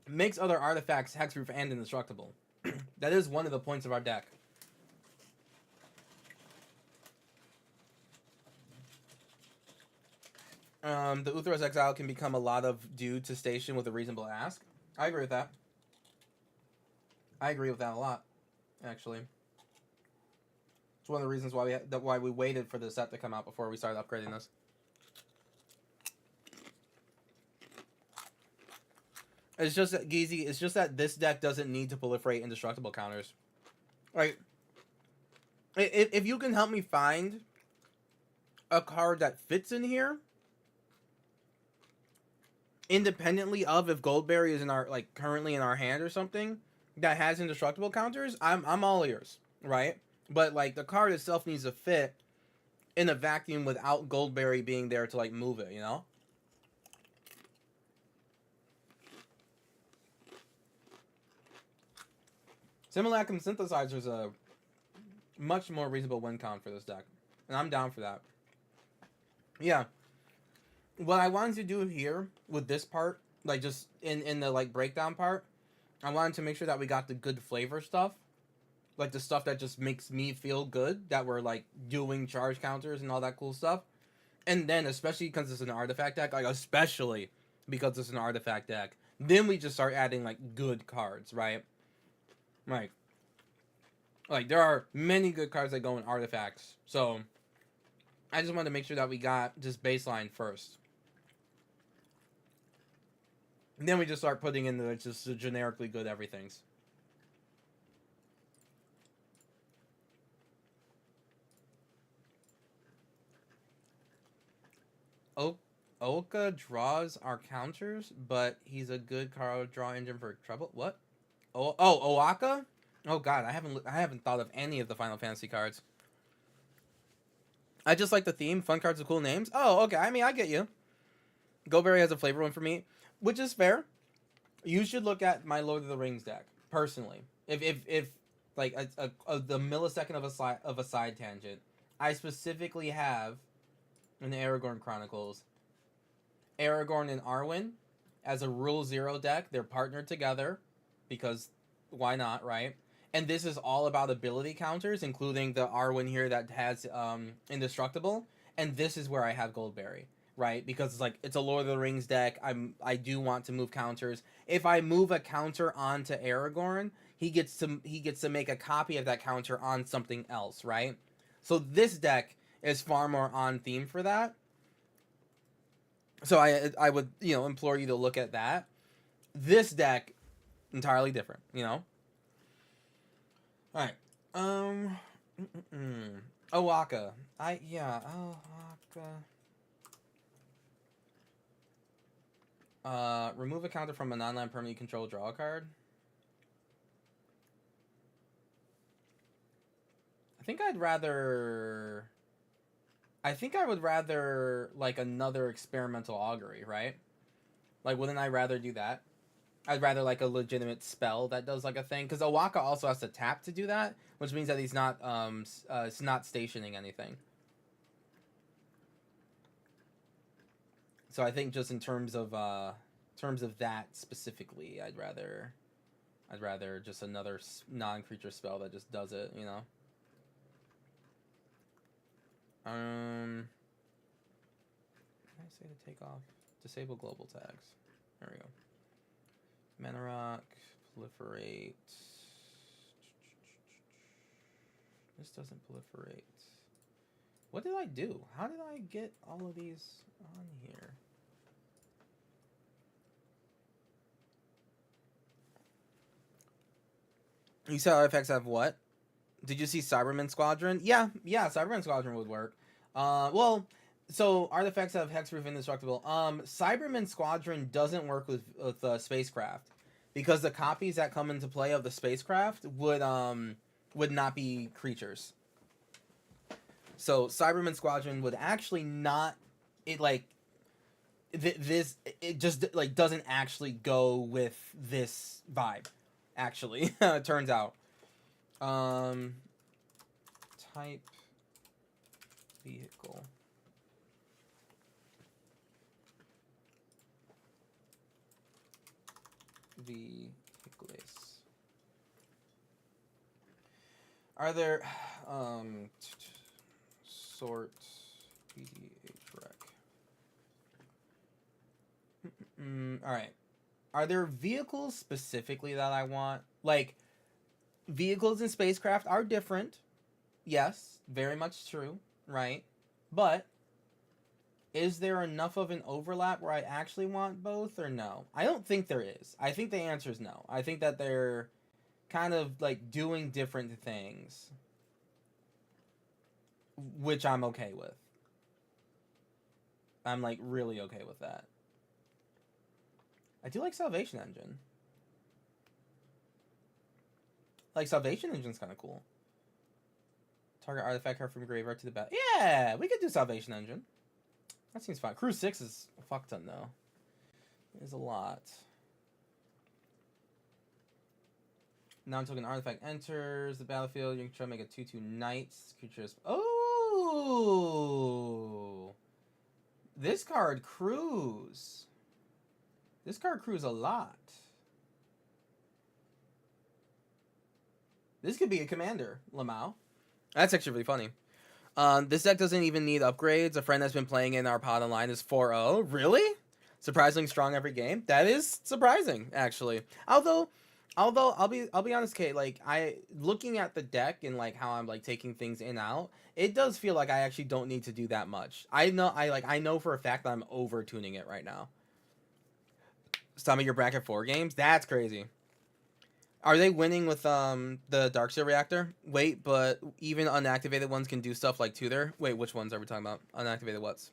makes other artifacts hexproof and indestructible. That is one of the points of our deck. The Uthros Exile can become a lot of due to station with a reasonable ask. I agree with that. I agree with that a lot, actually. It's one of the reasons why we waited for the set to come out before we started upgrading this. It's just that, Geezy, it's just that this deck doesn't need to proliferate indestructible counters. Like, if you can help me find a card that fits in here, independently of if Goldberry is in our, like, currently in our hand or something that has indestructible counters, I'm all ears, right? But like the card itself needs to fit in a vacuum without Goldberry being there to like move it, you know? Simulacrum Synthesizer is a much more reasonable win con for this deck, and I'm down for that. Yeah. What I wanted to do here with this part, like just in the like breakdown part, I wanted to make sure that we got the good flavor stuff, like the stuff that just makes me feel good, that we're like doing charge counters and all that cool stuff. And then especially because it's an artifact deck, like especially because it's an artifact deck, then we just start adding like good cards, right? Like there are many good cards that go in artifacts, so I just wanted to make sure that we got just baseline first. And then we just start putting in the just the generically good everythings. Oka draws our counters, but he's a good card draw engine for trouble. What? Oaka? Oh god, I haven't thought of any of the Final Fantasy cards. I just like the theme, fun cards with cool names. Oh, okay. I mean, I get you. Goldberry has a flavor one for me, which is fair. You should look at my Lord of the Rings deck personally. If like the millisecond of a side tangent, I specifically have in the Aragorn Chronicles, Aragorn and Arwen as a Rule Zero deck. They're partnered together because why not, right? And this is all about ability counters, including the Arwen here that has Indestructible. And this is where I have Goldberry, right? Because it's like it's a Lord of the Rings deck. I do want to move counters. If I move a counter onto Aragorn, he gets to make a copy of that counter on something else, right? So this deck is far more on theme for that. So I would implore you to look at that. This deck entirely different, All right. Oaka. Oaka. Remove a counter from a non-land permanent you control, draw a card. I think I would rather like another experimental augury, right? Like, wouldn't I rather do that? I'd rather like a legitimate spell that does like a thing, because Owaka also has to tap to do that, which means that he's not it's not stationing anything. So I think just in terms of that specifically, I'd rather just another non-creature spell that just does it, Can I say to take off? Disable global tags. There we go. Mana Rock, proliferate. This doesn't proliferate. What did I do? How did I get all of these on here? You said artifacts have what? Did you see Cyberman Squadron? Yeah, Cyberman Squadron would work. Well, so artifacts have hexproof indestructible. Cyberman Squadron doesn't work with spacecraft, because the copies that come into play of the spacecraft would not be creatures. So Cyberman Squadron would actually not it just like doesn't actually go with this vibe. Actually, it turns out. Type vehicle. Vehicles. Are there sort PDH rec? All right. Are there vehicles specifically that I want? Like, vehicles and spacecraft are different. Yes, very much true, right? But is there enough of an overlap where I actually want both, or no? I don't think there is. I think the answer is no. I think that they're kind of like doing different things, which I'm okay with. I'm like really okay with that. I do like Salvation Engine. Like, Salvation Engine's kind of cool. Target artifact card from graveyard to the battle. Yeah, we could do Salvation Engine. That seems fine. Crew 6 is a fuck ton, though. It is a lot. Non-token artifact enters the battlefield. You can try to make a 2/2 knights. Creatures. Oh! This card crews. This card crews a lot. This could be a commander, Lamau. That's actually really funny. This deck doesn't even need upgrades. A friend that's been playing in our pod online is 4-0. Really? Surprisingly strong every game. That is surprising, actually. Although I'll be honest, Kate. Like, looking at the deck and like how I'm like taking things in out, it does feel like I actually don't need to do that much. I know for a fact that I'm over tuning it right now. Some of your bracket 4 games? That's crazy. Are they winning with the Darkseer reactor? Wait, but even unactivated ones can do stuff like Tutor? Wait, which ones are we talking about? Unactivated what's?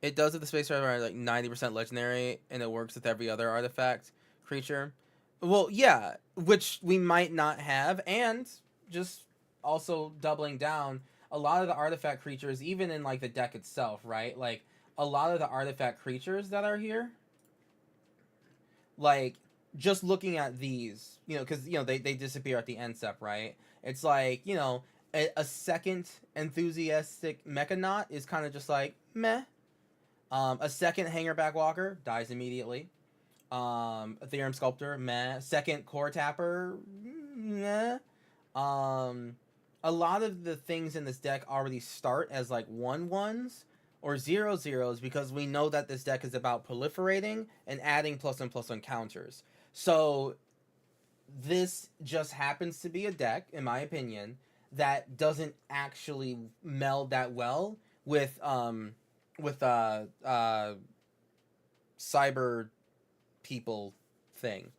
It does at the space driver like 90% legendary, and it works with every other artifact creature. Well, yeah, which we might not have, and just also doubling down, a lot of the artifact creatures, even in like the deck itself, right? Like a lot of the artifact creatures that are here, like just looking at these, because they disappear at the end step, right? It's like a second enthusiastic Mechanaut is kind of just like meh. A second Hangerback Walker dies immediately. Ethereum Sculptor, meh. Second Core Tapper, meh. A lot of the things in this deck already start as like 1/1s or 0/0s because we know that this deck is about proliferating and adding +1/+1 counters. So this just happens to be a deck, in my opinion, that doesn't actually meld that well with cyber people thing.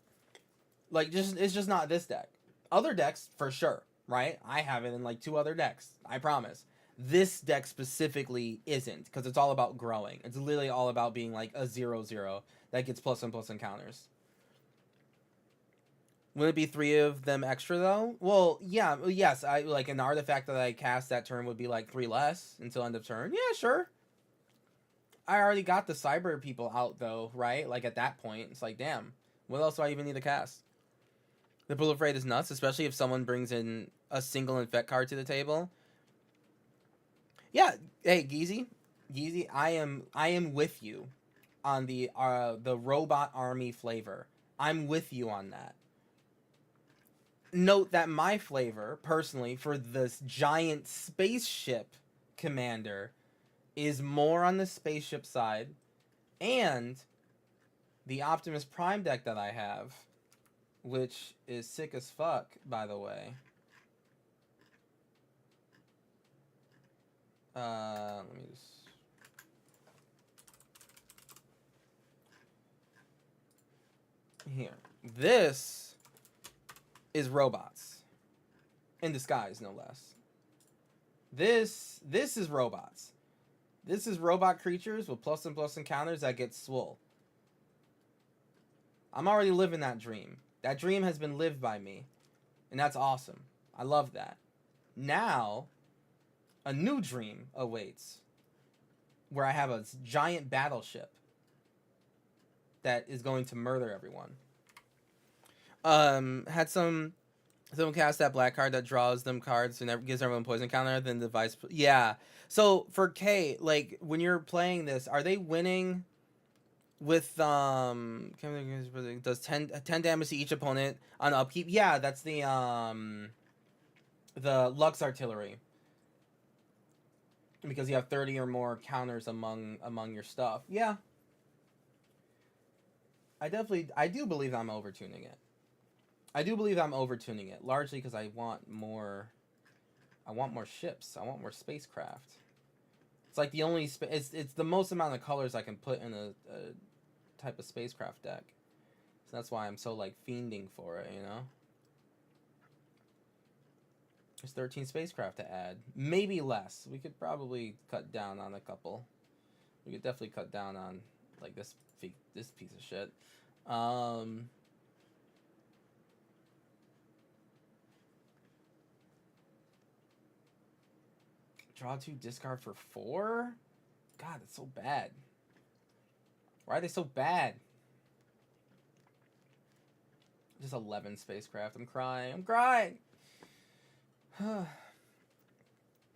Like, it's just not this deck. Other decks for sure, right? I have it in like 2 other decks, I promise. This deck specifically isn't, because it's all about growing. It's literally all about being like a 0/0 that gets +1/+1 counters. Would it be 3 of them extra though? Well, yeah, yes. I like an artifact that I cast that turn would be like 3 less until end of turn. Yeah, sure. I already got the cyber people out though, right? Like at that point, it's like, damn, what else do I even need to cast? The proliferate is nuts, especially if someone brings in a single infect card to the table. Yeah, hey Geezy, I am with you on the robot army flavor. I'm with you on that. Note that my flavor, personally, for this giant spaceship commander is more on the spaceship side, and the Optimus Prime deck that I have, which is sick as fuck, by the way. Let me just... Here. This is robots. In disguise, no less. This is robots. This is robot creatures with +1/+1 counters that get swole. I'm already living that dream. That dream has been lived by me. And that's awesome. I love that. Now, a new dream awaits. Where I have a giant battleship that is going to murder everyone. Had someone cast that black card that draws them cards and gives everyone poison counter, then the vice... Yeah. So, for K, like, when you're playing this, are they winning with, does 10 damage to each opponent on upkeep? Yeah, that's the Lux Artillery. Because you have 30 or more counters among your stuff. Yeah. I do believe I'm overtuning it. I do believe I'm overtuning it, largely because I want more ships. I want more spacecraft. It's like the only it's the most amount of colors I can put in a type of spacecraft deck. So that's why I'm so like fiending for it, There's 13 spacecraft to add. Maybe less. We could probably cut down on a couple. We could definitely cut down on like this piece of shit. Draw 2, discard for 4? God, it's so bad. Why are they so bad? Just 11 spacecraft. I'm crying.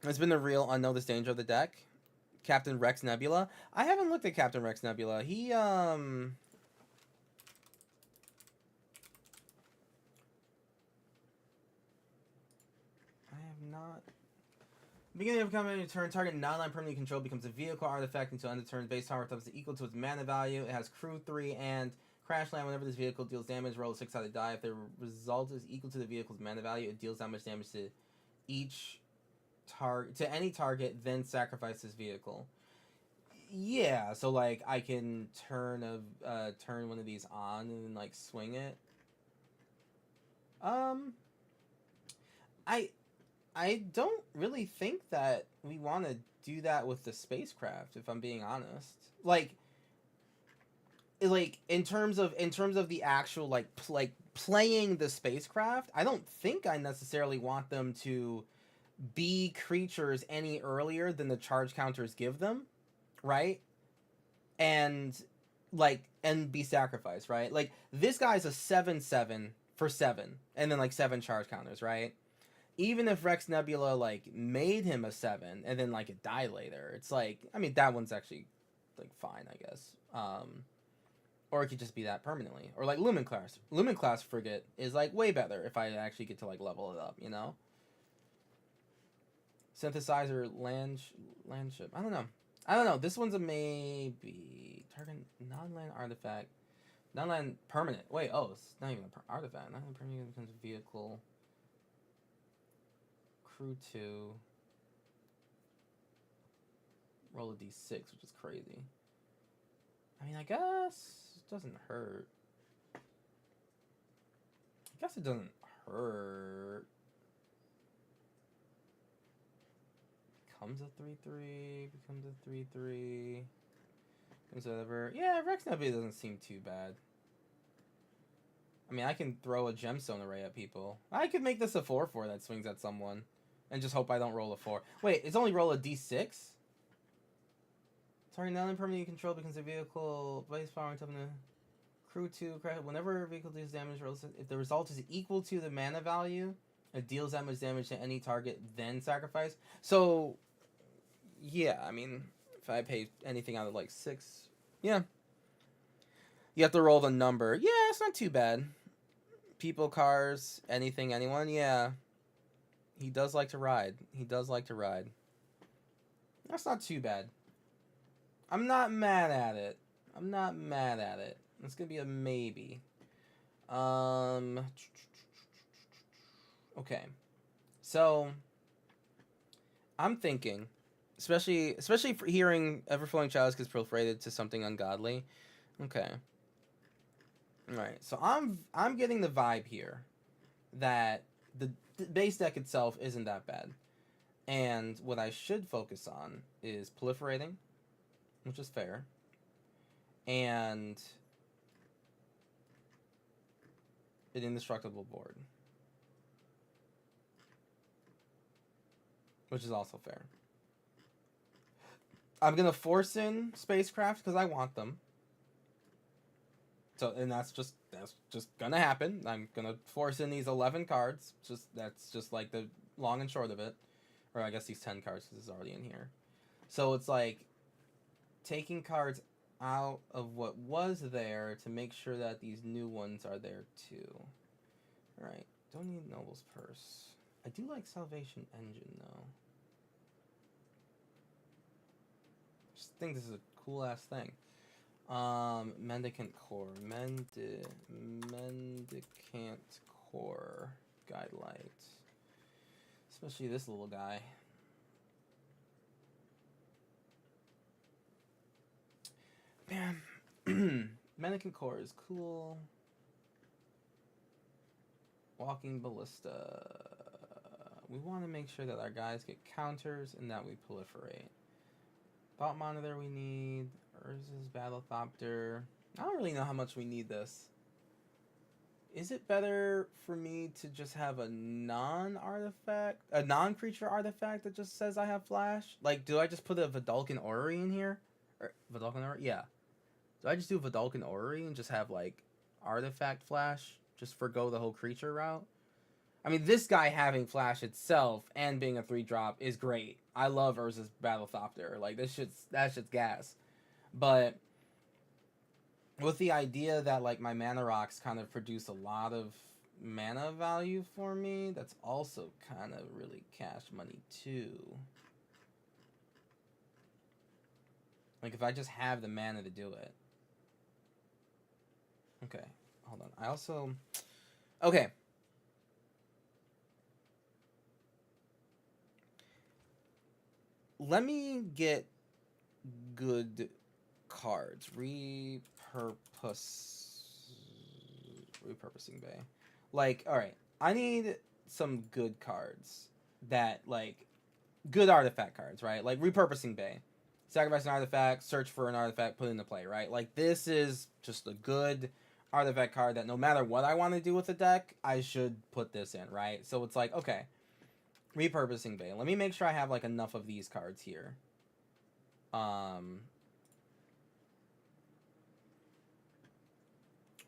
It's been the real unnoticed danger of the deck. Captain Rex Nebula. I haven't looked at Captain Rex Nebula. He, I have not... Beginning of coming turn, target non-land permanently controlled becomes a vehicle artifact until end of turn. Base power is equal to its mana value. It has crew 3 and crash land. Whenever this vehicle deals damage, roll a 6-sided die. If the result is equal to the vehicle's mana value, it deals that much damage to each target, to any target, then sacrifice this vehicle. Yeah, so like I can turn one of these on and then like swing it. Um, I I don't really think that we want to do that with the spacecraft, if I'm being honest. Like in terms of the actual like playing the spacecraft, I don't think I necessarily want them to be creatures any earlier than the charge counters give them, right? And and be sacrificed, right? Like this guy's a 7/7 for 7 and then like 7 charge counters, right? Even if Rex Nebula like made him a 7 and then like it died later, it's like, I mean, that one's actually like fine, I guess. Or it could just be that permanently. Or like Lumen class. Lumen class frigate is like way better if I actually get to like level it up, you know? Synthesizer land ship. I don't know. I don't know. This one's a maybe. Target non-land artifact. Non-land permanent. Wait, oh, it's not even an artifact. Non-land permanent becomes a vehicle. Crew 2. Roll a d6, which is crazy. I mean, I guess it doesn't hurt. I guess it doesn't hurt. Becomes a 3/3. Becomes a 3/3. Becomes whatever. Yeah, Rex Nebula doesn't seem too bad. I mean, I can throw a gemstone array at people. I could make this a 4/4 that swings at someone. And just hope I don't roll a 4. Wait, it's only roll a d6? Target non-permanent control becomes a vehicle. Base power until the crew 2. Whenever a vehicle deals damage, if the result is equal to the mana value, it deals that much damage to any target, then sacrifice. So, yeah, I mean, if I pay anything out of like 6, yeah. You have to roll the number. Yeah, it's not too bad. People, cars, anything, anyone, yeah. He does like to ride. He does like to ride. That's not too bad. I'm not mad at it. I'm not mad at it. It's gonna be a maybe. Okay. So I'm thinking, especially for hearing Everflowing Chalice gets proliferated to something ungodly. Okay. Alright, so I'm getting the vibe here that the base deck itself isn't that bad. And what I should focus on is proliferating, which is fair, and an indestructible board, which is also fair. I'm gonna force in spacecraft because I want them. So, and that's just gonna happen. I'm gonna force in these 11 cards. That's just like the long and short of it. Or I guess these 10 cards because it's already in here. So it's like taking cards out of what was there to make sure that these new ones are there too. Alright, don't need Noble's Purse. I do like Salvation Engine though. Just think this is a cool ass thing. Mendicant Core. Mendicant Core. Guidelight. Especially this little guy. Man. Mendicant Core is cool. Walking Ballista. We want to make sure that our guys get counters and that we proliferate. Thought Monitor we need. Urza's Battlethopter. I don't really know how much we need this. Is it better for me to just have a non-creature artifact that just says I have flash? Like, do I just put a Vidalcan Orrery in here? Or Vidalcan Orrery? Yeah. Do I just do Vidalcan Orrery and just have, like, artifact flash? Just forgo the whole creature route? I mean, this guy having flash itself and being a 3-drop is great. I love Urza's Battlethopter. Like, that shit's gas. But with the idea that like my mana rocks kind of produce a lot of mana value for me, that's also kind of really cash money too. Like if I just have the mana to do it. Okay, hold on. Okay. Let me get good cards. Repurposing bay. Like, all right, I need some good cards that like good artifact cards, right? Like repurposing bay. Sacrifice an artifact, search for an artifact, put it into play, right? Like this is just a good artifact card that no matter what I want to do with the deck, I should put this in, right? So it's like, okay, repurposing bay. Let me make sure I have like enough of these cards here.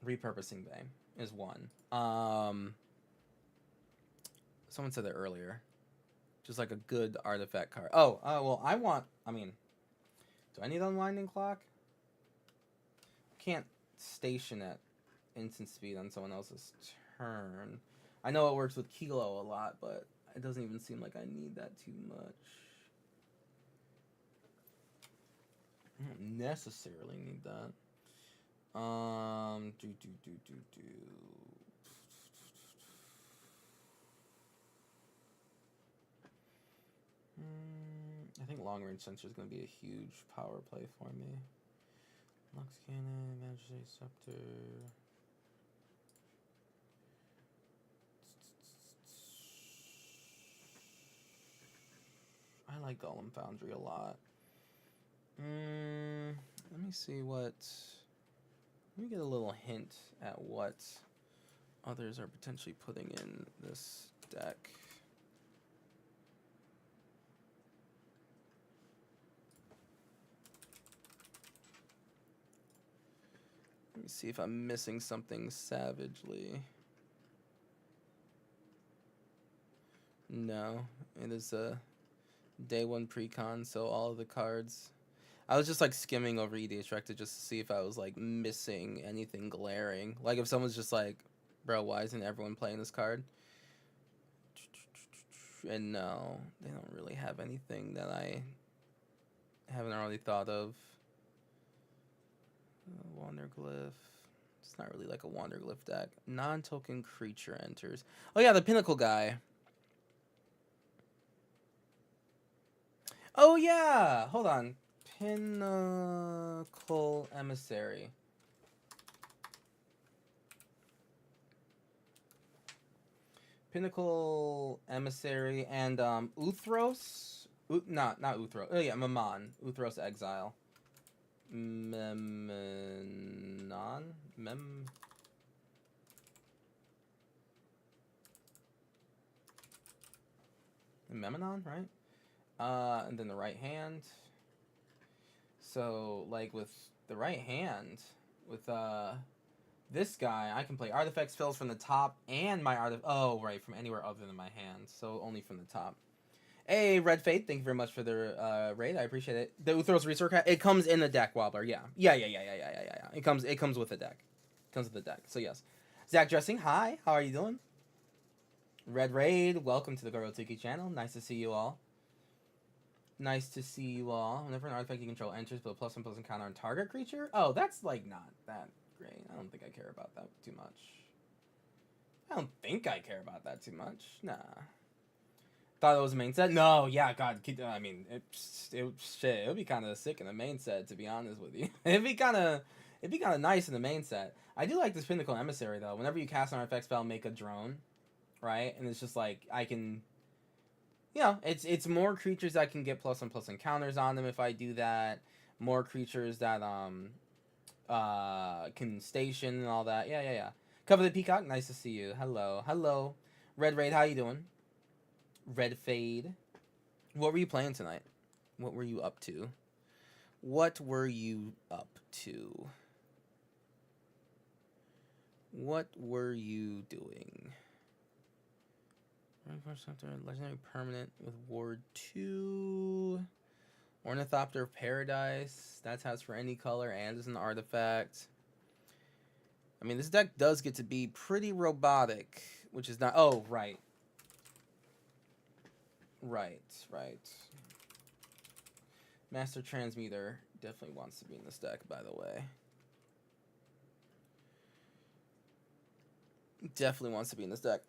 Repurposing bay is one. Someone said that earlier. Just like a good artifact card. Oh, well, I mean, do I need Unwinding Clock? Can't station at instant speed on someone else's turn. I know it works with Kilo a lot, but it doesn't even seem like I need that too much. I don't necessarily need that. I think long range sensor is going to be a huge power play for me. Lux Cannon, Magic Scepter. I like Golem Foundry a lot. Let me see what. Let me get a little hint at what others are potentially putting in this deck. Let me see if I'm missing something savagely. No, it is a day one precon, so all of the cards. I was just like skimming over EDH Rec to just see if I was like missing anything glaring. Like if someone's just like, bro, why isn't everyone playing this card? And no, they don't really have anything that I haven't already thought of. Wanderglyph. It's not really like a Wanderglyph deck. Non-token creature enters. Oh yeah, the Pinnacle guy. Oh yeah! Hold on. Pinnacle Emissary. Pinnacle Emissary and Uthros. Not Uthros. Oh yeah, Mammon. Uthros Exile. Memnon? Memenon, right? And then the right hand. So, like, with the right hand, with, this guy, I can play artifact spells from the top and my oh, right, from anywhere other than my hand. So, only from the top. Hey, Red Fate, thank you very much for the raid. I appreciate it. The Uthros Research, it comes in the deck, Wobbler. Yeah. It comes with the deck. It comes with the deck. So, yes. Zach Dressing, hi. How are you doing? Red Raid, welcome to the Gorotiki channel. Nice to see you all. Nice to see you all. Whenever an artifact you control enters, put a +1/+1 counter on target creature. Oh, that's like not that great. I don't think I care about that too much. Nah. Thought it was a main set. No, yeah, God. I mean, it would be kind of sick in the main set, to be honest with you. it'd be kind of nice in the main set. I do like this Pinnacle Emissary though. Whenever you cast an artifact spell, make a drone, right? And it's just like I can. You know, it's more creatures that can get +1/+1 counters on them if I do that. More creatures that can station and all that. Yeah. Cover the Peacock, nice to see you. Hello. Red Raid, how you doing? Red Fade. What were you playing tonight? What were you up to? What were you doing? Legendary permanent with Ward 2. Ornithopter of Paradise. That's has for any color and is an artifact. I mean, this deck does get to be pretty robotic, which is not. Oh, right. Master Transmuter definitely wants to be in this deck, by the way. Definitely wants to be in this deck.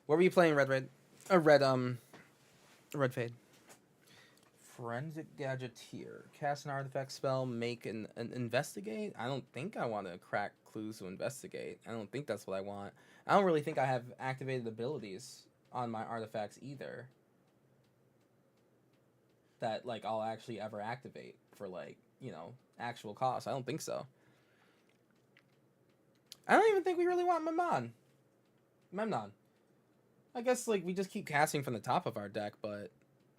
What were you playing, Red Raid? Red Fade. Forensic Gadgeteer. Cast an artifact spell, make an investigate? I don't think I want to crack clues to investigate. I don't think that's what I want. I don't really think I have activated abilities on my artifacts either. That, like, I'll actually ever activate for, like, you know, actual cost. I don't think so. I don't even think we really want Memnon. I guess, like, we just keep casting from the top of our deck, but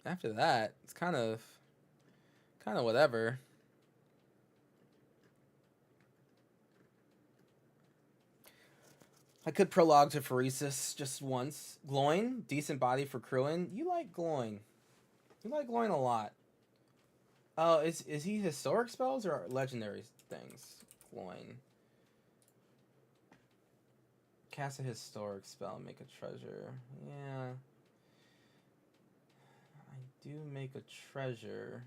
after that, it's kind of whatever. I could prologue to Pheresis just once. Gloin, decent body for crewing. You like Gloin. You like Gloin a lot. Oh, is he historic spells or legendary things? Gloin. Cast a historic spell, make a treasure. Yeah. I do make a treasure.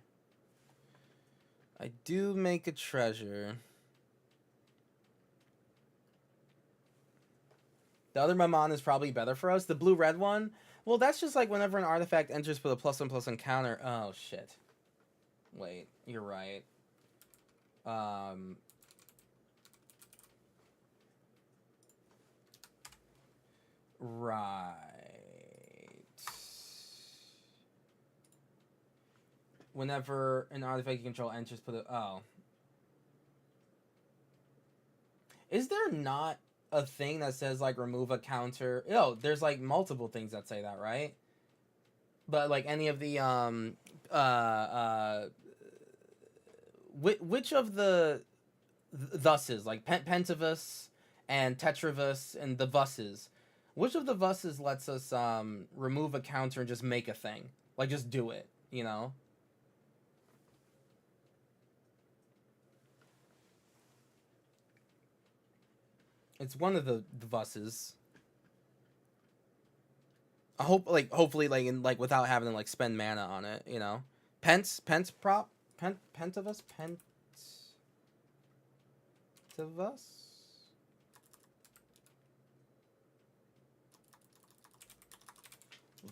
The other Mammon is probably better for us. The blue-red one? Well, that's just like whenever an artifact enters with a +1/+1 counter. Oh, shit. Wait, you're right. Right. Whenever an artifact you control enters, put a... Oh. Is there not a thing that says, like, remove a counter? No, there's, like, multiple things that say that, right? But, like, any of the, which of the thuses, like, Pentavus and Tetravus and the Vuses, which of the Vuses lets us, remove a counter and just make a thing? Like, just do it, you know? It's one of the Vuses. I hope, like, hopefully, like, in, like, without having to, like, spend mana on it, you know? Pentavus?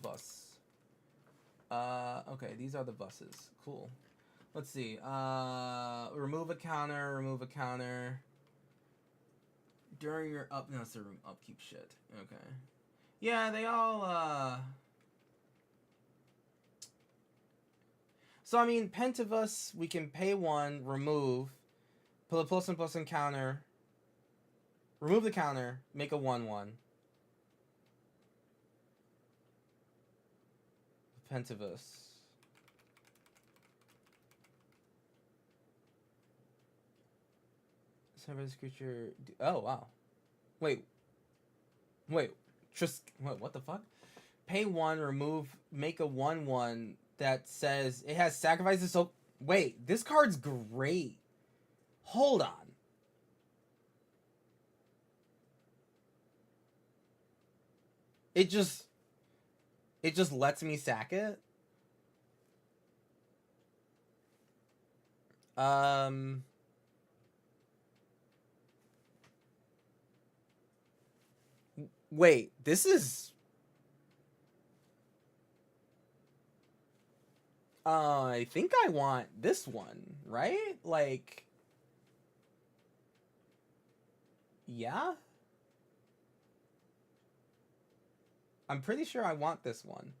Vus. Okay, these are the Vuses. Cool. Let's see. Remove a counter. During your up... No, it's the upkeep shit. Okay. Yeah, they all, So, I mean, Pentavus, we can pay 1, remove, put a +1/+1 counter, remove the counter, make a 1/1. Pentavus. This creature... Oh, wow. Wait. What the fuck? Pay 1, remove, make a 1/1 that says it has sacrifices. So wait, this card's great. Hold on. It just lets me sack it. Wait, this is... I think I want this one, right? Like... Yeah? I'm pretty sure I want this one.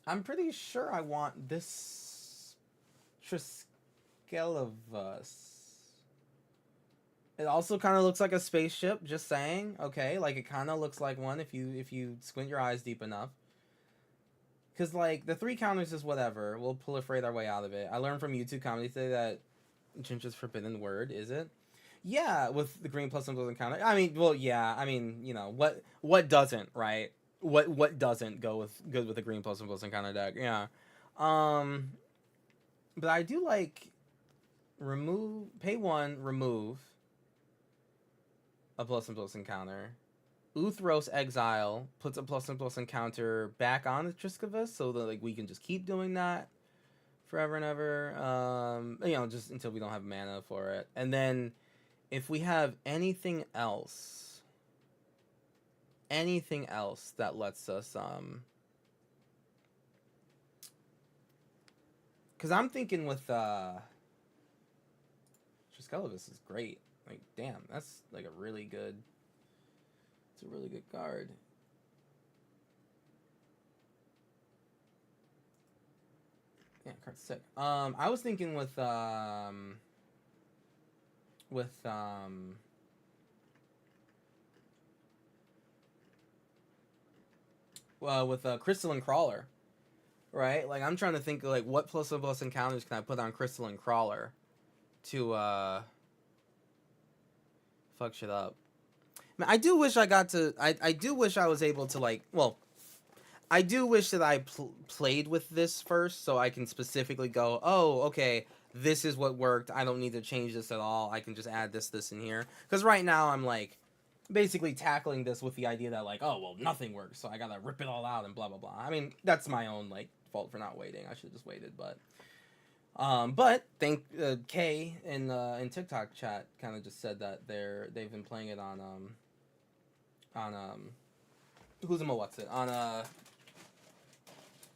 I'm pretty sure I want this... Triskelavus. It also kind of looks like a spaceship, just saying. Okay, like, it kind of looks like one if you squint your eyes deep enough. Because, like, the 3 counters is whatever. We'll proliferate our way out of it. I learned from YouTube comedy today that Ginger's forbidden word, is it? Yeah, with the green +1/+1 counter. I mean, well, yeah. I mean, you know, what doesn't, right? What doesn't go good with a green +1/+1 counter deck? Yeah. But I do like pay 1, remove a +1/+1 counter. Uthros Exile puts a +1/+1 counter back on the Triskavus, so that, like, we can just keep doing that forever and ever. You know, just until we don't have mana for it. And then if we have anything else that lets us Because I'm thinking with Jeskai is great. Like, damn, that's like a really good. It's a really good card. Yeah, card's sick. I was thinking with Crystalline Crawler, right? Like, I'm trying to think like what plus encounters can I put on Crystalline Crawler to fuck shit up. I mean, I do wish I got to. I do wish I was able to like. Well, I do wish that I played with this first, so I can specifically go, oh, okay, this is what worked. I don't need to change this at all. I can just add this, in here. Because right now I'm like, basically tackling this with the idea that like, oh, well, nothing works, so I gotta rip it all out and blah blah blah. I mean, that's my own like fault for not waiting. I should have just waited, but thank Kay in TikTok chat kind of just said that they've been playing it on who's a what's it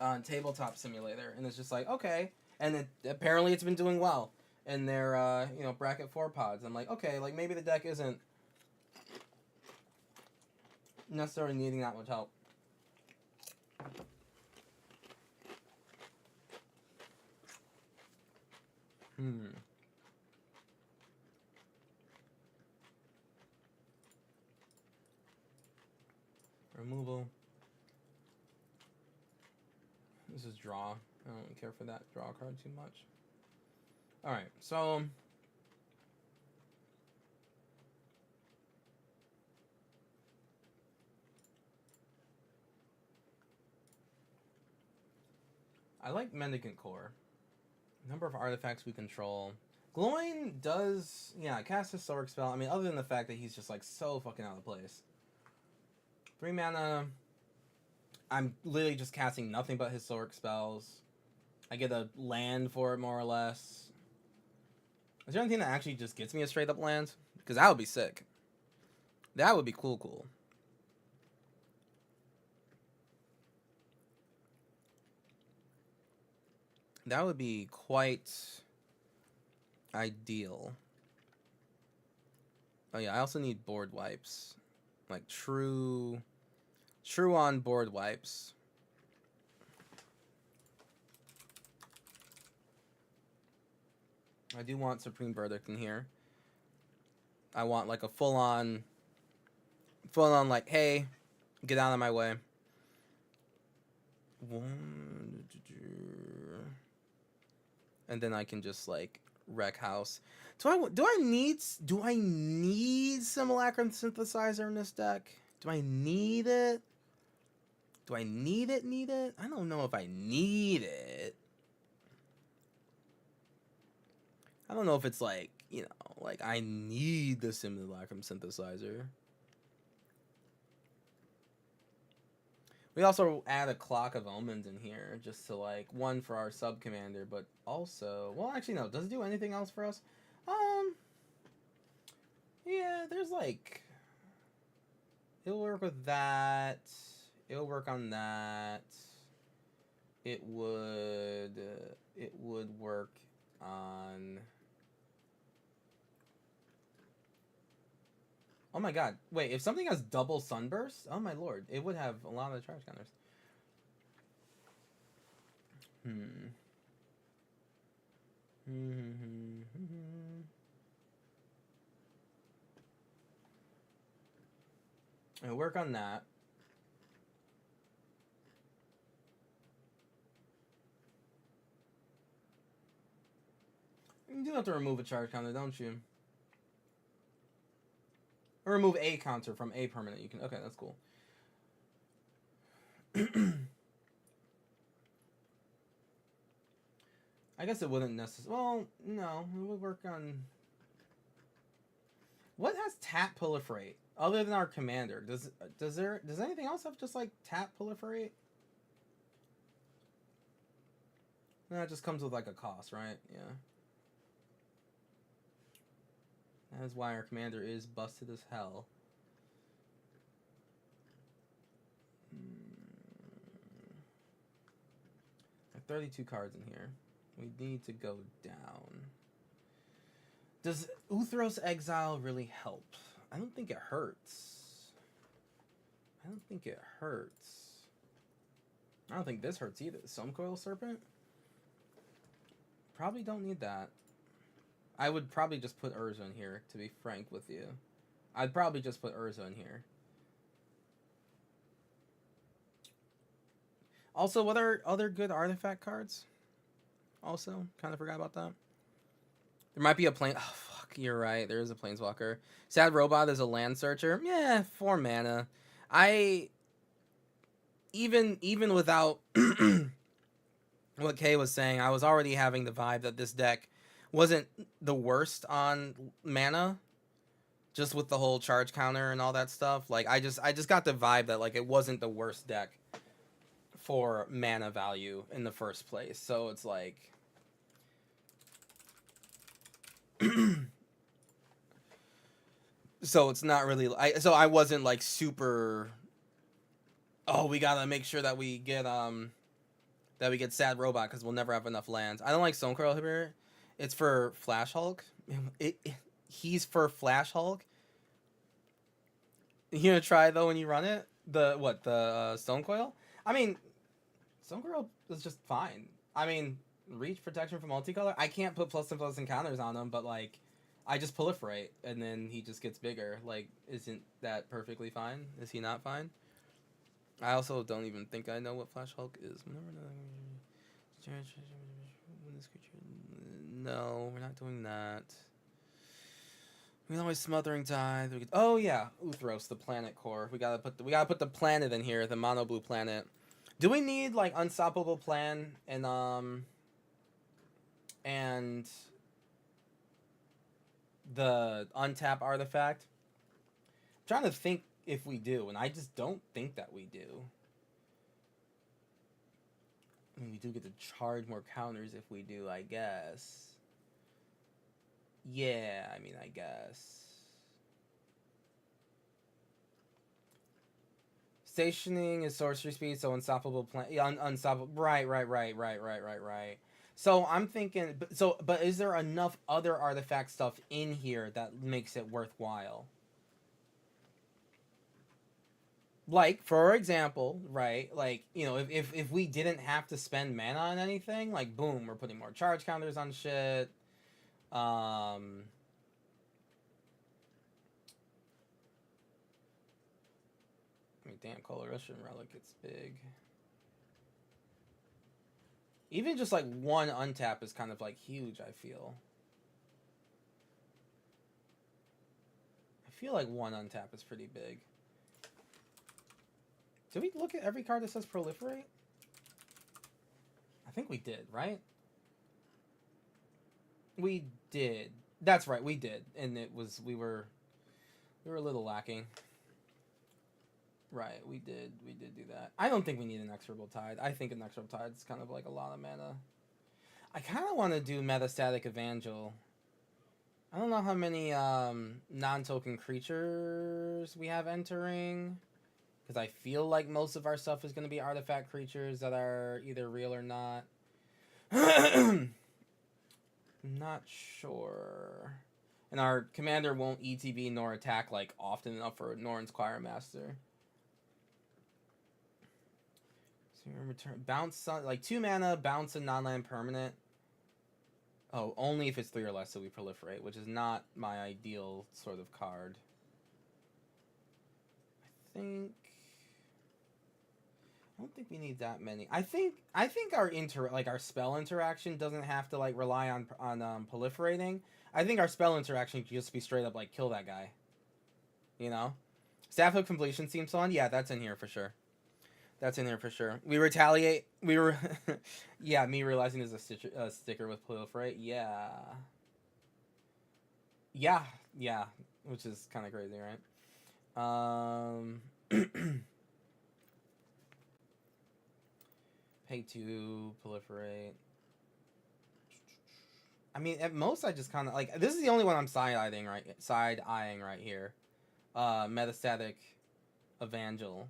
on Tabletop Simulator, and it's just like, okay, and apparently it's been doing well in their bracket 4 pods. I'm like, okay, like maybe the deck isn't necessarily needing that much help. Removal. This is draw. I don't care for that draw card too much. Alright, so I like Mendicant Core. Number of artifacts we control. Glowing does, yeah, cast Historic Spell. I mean, other than the fact that he's just like so fucking out of place. 3 mana. I'm literally just casting nothing but Historic Spells. I get a land for it, more or less. Is there anything that actually just gets me a straight up land? Because that would be sick. That would be cool. That would be quite ideal. Oh yeah, I also need board wipes. Like true on board wipes. I do want Supreme Verdict in here. I want like a full on like, hey, get out of my way. And then I can just like wreck house. Do I need Simulacrum Synthesizer in this deck? Do I need it? Do I need it? I don't know if I need it. I don't know if it's like, like I need the Simulacrum Synthesizer. We also add a Clock of Omens in here, just to like, one for our sub commander, but also, well, actually no, does it do anything else for us? Yeah, there's like, it'll work with that. It'll work on that. It would work on. Oh my god. Wait, if something has double Sunburst, oh my lord, it would have a lot of charge counters. It'll work on that. You do have to remove a charge counter, don't you? Or remove a counter from a permanent. You can. Okay, that's cool. I guess it wouldn't necessarily. Well, no, it would work on. What has tap proliferate other than our commander? Does anything else have just like tap proliferate? No, it just comes with like a cost, right? Yeah. That is why our commander is busted as hell. 32 cards in here. We need to go down. Does Uthros Exile really help? I don't think it hurts. I don't think it hurts. I don't think this hurts either. Coil Serpent? Probably don't need that. I would probably just put Urza in here, to be frank with you. I'd probably just put Urza in here. Also, what are other good artifact cards? Also, kind of forgot about that. There might be a plane. Oh, fuck, you're right. There is a Planeswalker. Sad Robot is a land searcher. Yeah, 4 mana. Even without what Kay was saying, I was already having the vibe that this deck wasn't the worst on mana, just with the whole charge counter and all that stuff. Like I just got the vibe that like it wasn't the worst deck for mana value in the first place. So it's like so it's not really I wasn't like super, oh, we gotta make sure that we get Sad Robot because we'll never have enough lands. I don't like Stonecrow here. It's for Flash Hulk. He's for Flash Hulk. You gonna try though when you run it? The Stonecoil? I mean, Stonecoil is just fine. I mean, reach protection from multicolor. I can't put plus and plus encounters on him, but like, I just proliferate and then he just gets bigger. Like, isn't that perfectly fine? Is he not fine? I also don't even think I know what Flash Hulk is. No, we're not doing that. We always Smothering Tide. Oh yeah, Uthros, the planet core. We gotta put the planet in here, the mono blue planet. Do we need like Unstoppable Plan and the untap artifact? I'm trying to think if we do, and I just don't think that we do. I mean, we do get to charge more counters if we do, I guess. Yeah, I mean, I guess. Stationing is sorcery speed, so unstoppable plan. Yeah, unstoppable. Right. So I'm thinking, but is there enough other artifact stuff in here that makes it worthwhile? Like, for example, right? Like, you know, if we didn't have to spend mana on anything, like, boom, we're putting more charge counters on shit. I mean, damn, Coloration Relic, it's big. Even just like one untap is kind of like huge, I feel. I feel like one untap is pretty big. Did we look at every card that says Proliferate? I think we did, right? We did. That's right, we did. And it was, we were a little lacking. Right, we did do that. I don't think we need an Inexorable Tide. I think Inexorable Tide is kind of like a lot of mana. I kind of want to do Metastatic Evangel. I don't know how many non-token creatures we have entering, because I feel like most of our stuff is going to be artifact creatures that are either real or not. Not sure. And our commander won't ETB nor attack like often enough for Norn's Choir Master. So return bounce like 2 mana, bounce a non-land permanent. Oh, only if it's 3 or less, so we proliferate, which is not my ideal sort of card. I don't think we need that many. I think our our spell interaction doesn't have to like rely on proliferating. I think our spell interaction could just be straight up like kill that guy. You know? Staff of Completion seems on. Yeah, that's in here for sure. That's in here for sure. We retaliate. We were yeah, me realizing there's a sticker with proliferate. Yeah. Yeah, which is kind of crazy, right? Pay 2, proliferate. I mean, at most, I just kind of like. This is the only one I'm side-eyeing right here. Metastatic Evangel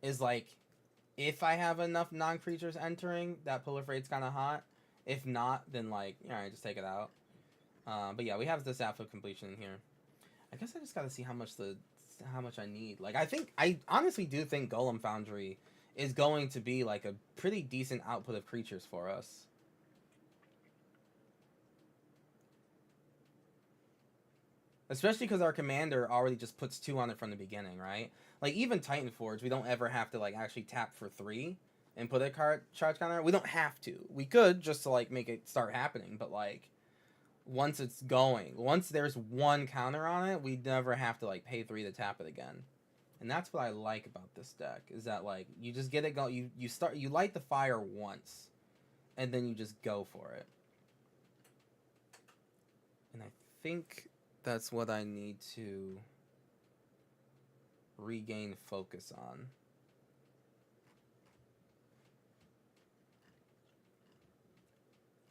is like if I have enough non-creatures entering, that proliferate's kind of hot. If not, then like, alright, just take it out. But yeah, we have this alpha completion in here. I guess I just gotta see how much I need. Like, I honestly do think Golem Foundry is going to be like a pretty decent output of creatures for us. Especially because our commander already just puts 2 on it from the beginning, right? Like, even Titan Forge, we don't ever have to, like, actually tap for 3 and put a charge counter. We don't have to. We could just to, like, make it start happening, but, like, once it's going, once there's 1 counter on it, we never have to, like, pay 3 to tap it again. And that's what I like about this deck, is that, like, you just get it going, you light the fire once, and then you just go for it. And I think that's what I need to regain focus on.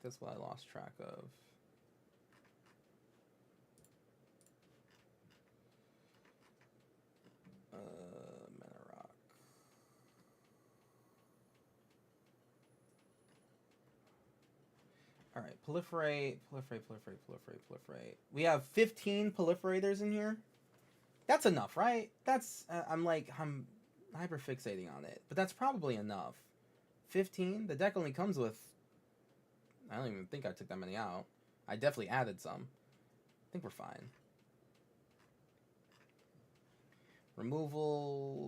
That's what I lost track of. Mana Rock. Alright, proliferate. We have 15 proliferators in here. That's enough, right? That's, I'm hyper fixating on it. But that's probably enough. 15? The deck only comes with, I don't even think I took that many out. I definitely added some. I think we're fine. Removal.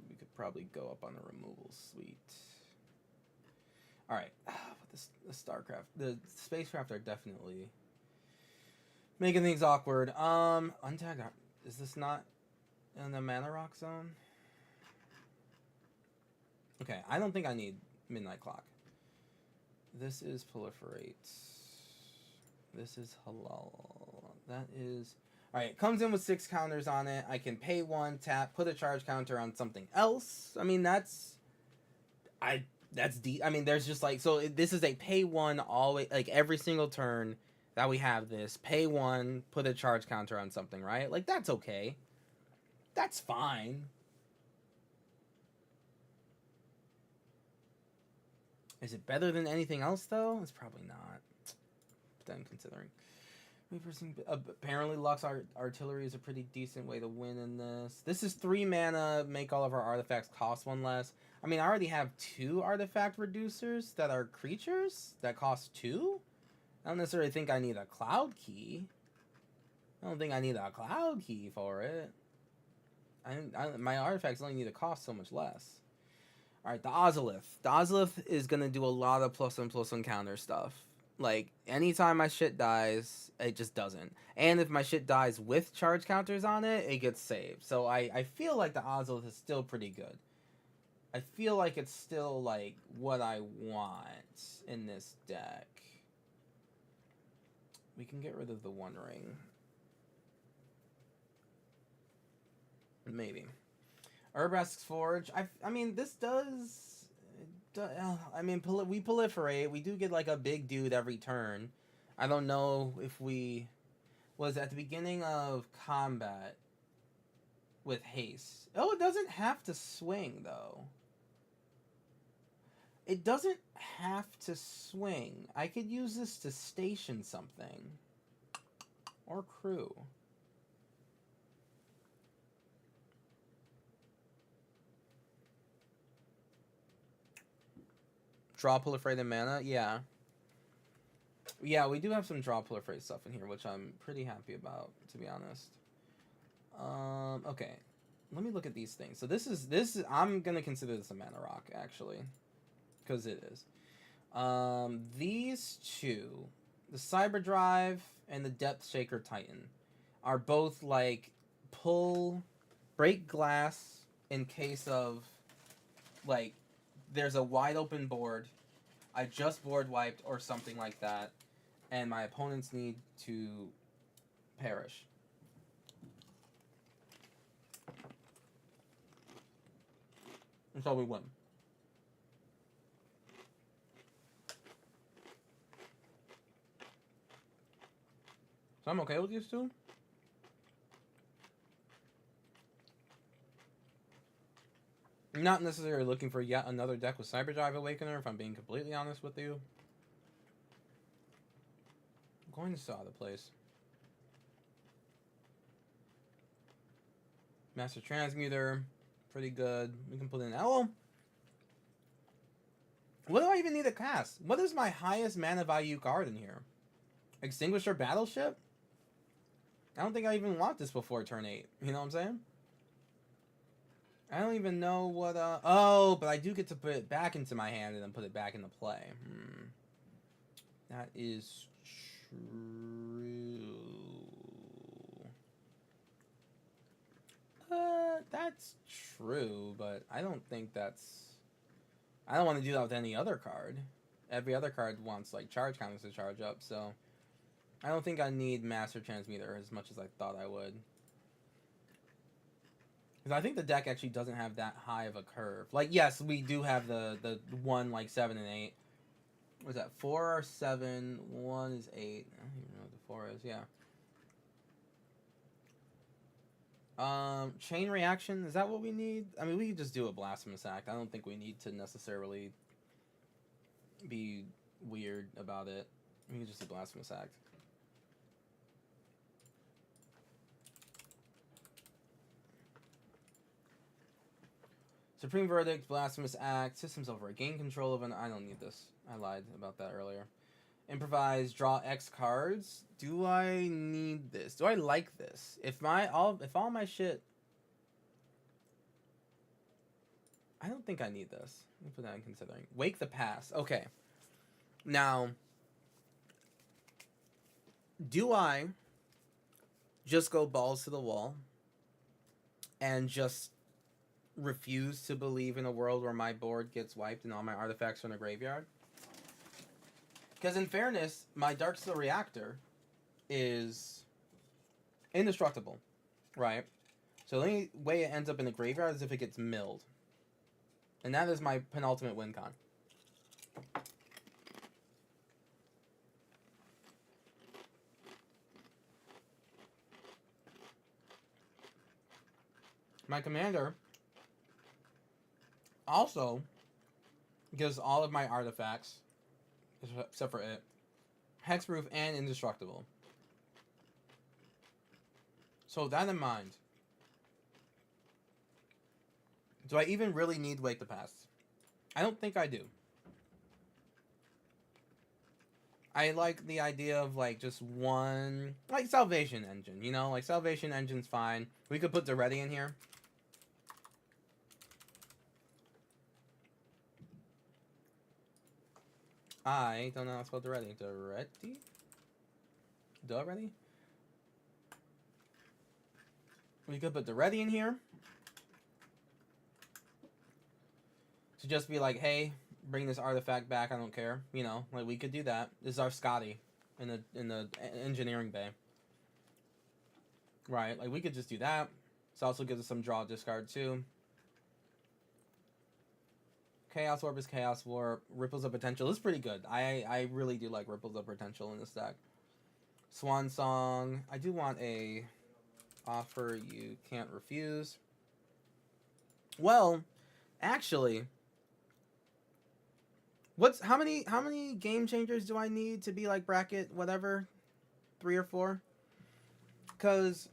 We could probably go up on the removal suite. Alright. The StarCraft. The spacecraft are definitely making things awkward. Untag. Is this not in the Mana Rock zone? Okay, I don't think I need Midnight Clock. This is Proliferate. This is Halal. That is... Alright, it comes in with 6 counters on it. I can pay 1, tap, put a charge counter on something else. I mean, that's... I mean, there's just like... So, this is a pay 1 always... Like, every single turn that we have this. Pay 1, put a charge counter on something, right? Like, that's okay. That's fine. Is it better than anything else, though? It's probably not. But I'm considering. Apparently, Lux Artillery is a pretty decent way to win in this. This is 3 mana, make all of our artifacts cost 1 less. I mean, I already have 2 artifact reducers that are creatures that cost 2. I don't necessarily think I need a Cloud Key. I don't think I need a Cloud Key for it. My artifacts only need to cost so much less. Alright, the Ozolith. The Ozolith is going to do a lot of +1/+1 counter stuff. Like, anytime my shit dies, it just doesn't. And if my shit dies with charge counters on it, it gets saved. So I feel like the Ozolith is still pretty good. I feel like it's still, like, what I want in this deck. We can get rid of the One Ring. Maybe. Urbrask's Forge. I mean, this does... I mean, we proliferate. We do get, like, a big dude every turn. I don't know if we... Was at the beginning of combat with haste. Oh, it doesn't have to swing, though. It doesn't have to swing. I could use this to station something. Or crew. Draw proliferated mana? Yeah. Yeah, we do have some draw proliferate stuff in here, which I'm pretty happy about, to be honest. Okay. Let me look at these things. So this is I'm gonna consider this a mana rock, actually. Because it is. These 2, the Cyber Drive and the Depth Shaker Titan, are both like break glass in case of like there's a wide open board, I just board wiped or something like that, and my opponents need to perish. And so we win. So I'm okay with these 2. I'm not necessarily looking for yet another deck with Cyberdrive Awakener, if I'm being completely honest with you. I'm going to saw the place. Master Transmuter, pretty good. We can put in Owl. What do I even need to cast? What is my highest mana value card in here? Extinguisher Battleship? I don't think I even want this before turn 8. You know what I'm saying? I don't even know what, oh, but I do get to put it back into my hand and then put it back into play. That is true. That's true, but I don't think that's... I don't want to do that with any other card. Every other card wants, like, charge counters to charge up, so... I don't think I need Master Transmuter as much as I thought I would. Because I think the deck actually doesn't have that high of a curve. Like, yes, we do have the one, like, 7 and 8. What is that? 4 or 7, 1 is 8. I don't even know what the 4 is, yeah. Chain reaction, is that what we need? I mean, we could just do a Blasphemous Act. I don't think we need to necessarily be weird about it. We can just do Blasphemous Act. Supreme Verdict, Blasphemous Act, Systems Over. Gain control of an... I don't need this. I lied about that earlier. Improvise, draw X cards. Do I need this? Do I like this? If all my shit... I don't think I need this. Let me put that in considering. Wake the Past. Okay. Now, do I just go balls to the wall and just refuse to believe in a world where my board gets wiped and all my artifacts are in a graveyard? Because in fairness, my Darksteel Reactor is indestructible, right? So the only way it ends up in the graveyard is if it gets milled. And that is my penultimate win con. My commander also gives all of my artifacts, except for it, hexproof and indestructible. So with that in mind, do I even really need Wake the Past? I don't think I do. I like the idea of, like, just one... Like, Salvation Engine, you know? Like, Salvation Engine's fine. We could put Daretti in here. I don't know how to spell Daretti. Daretti? Daretti? We could put Daretti in here. To just be like, hey, bring this artifact back, I don't care. You know, like, we could do that. This is our Scotty in the engineering bay. Right, like, we could just do that. This also gives us some draw discard, too. Chaos Warp is Chaos Warp. Ripples of Potential is pretty good. I really do like Ripples of Potential in this deck. Swan Song. I do want a offer you can't refuse. Well, actually, how many game changers do I need to be like bracket whatever? 3 or 4? Because,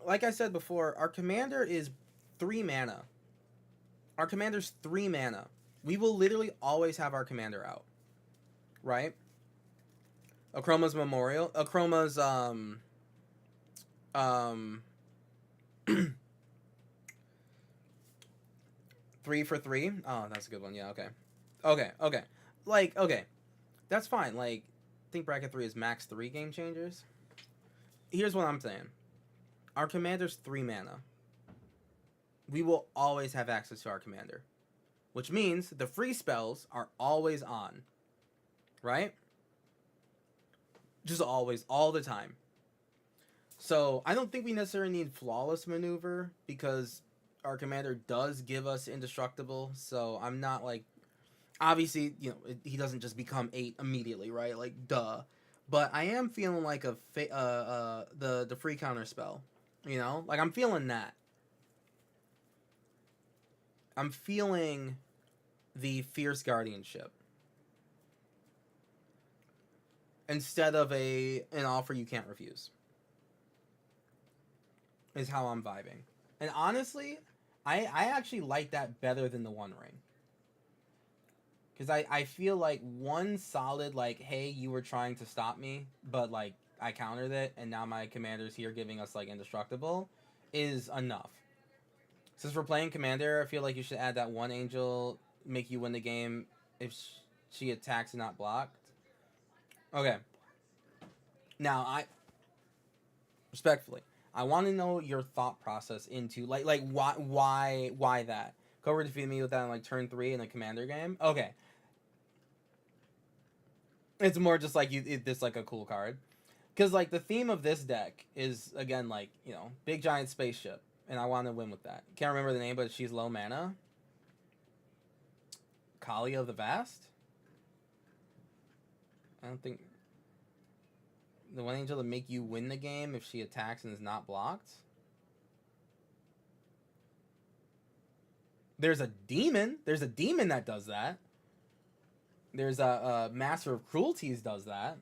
like I said before, our commander is 3 mana. Our commander's 3 mana. We will literally always have our commander out. Right? Akroma's Memorial. Akroma's, 3 for 3. Oh, that's a good one. Yeah, okay. Okay. Like, okay. That's fine. Like, I think bracket 3 is max 3 game changers. Here's what I'm saying. Our commander's 3 mana. We will always have access to our commander. Which means the free spells are always on. Right? Just always, all the time. So, I don't think we necessarily need Flawless Maneuver, because our commander does give us Indestructible, so I'm not like... Obviously, you know, he doesn't just become 8 immediately, right? Like, duh. But I am feeling like the free counter spell. You know? Like, I'm feeling that. I'm feeling the Fierce Guardianship instead of an offer you can't refuse. Is how I'm vibing. And honestly, I actually like that better than the One Ring. Because I feel like one solid, like, hey, you were trying to stop me, but, like, I countered it, and now my commander's here giving us, like, indestructible, is enough. Since we're playing commander, I feel like you should add that one angel, make you win the game if she attacks and not blocked. Okay. Now, respectfully, I want to know your thought process into, like why that? Cobra defeated me with that on, like, turn 3 in a commander game? Okay. It's more just like this like a cool card, because like the theme of this deck is again like big giant spaceship, and I want to win with that. Can't remember the name, but she's low mana. Kali of the Vast. I don't think the one angel to make you win the game if she attacks and is not blocked. There's a demon. There's a demon that does that. There's a Master of Cruelties does that.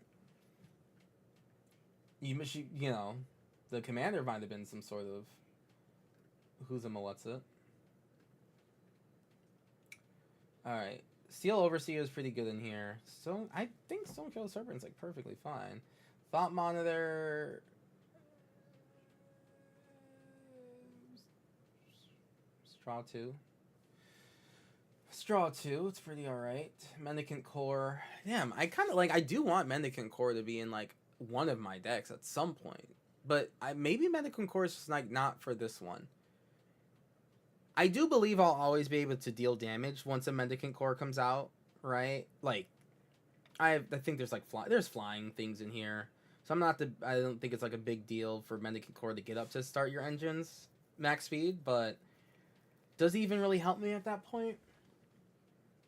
The commander might have been some sort of who's a what's it. Alright. Steel Overseer is pretty good in here. So I think Stonekill Serpent's like perfectly fine. Thought Monitor. Straw 2. Straw 2, it's pretty alright. Mendicant Core. Damn, I do want Mendicant Core to be in like one of my decks at some point. But maybe Mendicant Core is just like not for this one. I do believe I'll always be able to deal damage once a Mendicant Core comes out, right? Like, I think there's like there's flying things in here. So I don't think it's like a big deal for Mendicant Core to get up to start your engines max speed, but does it even really help me at that point?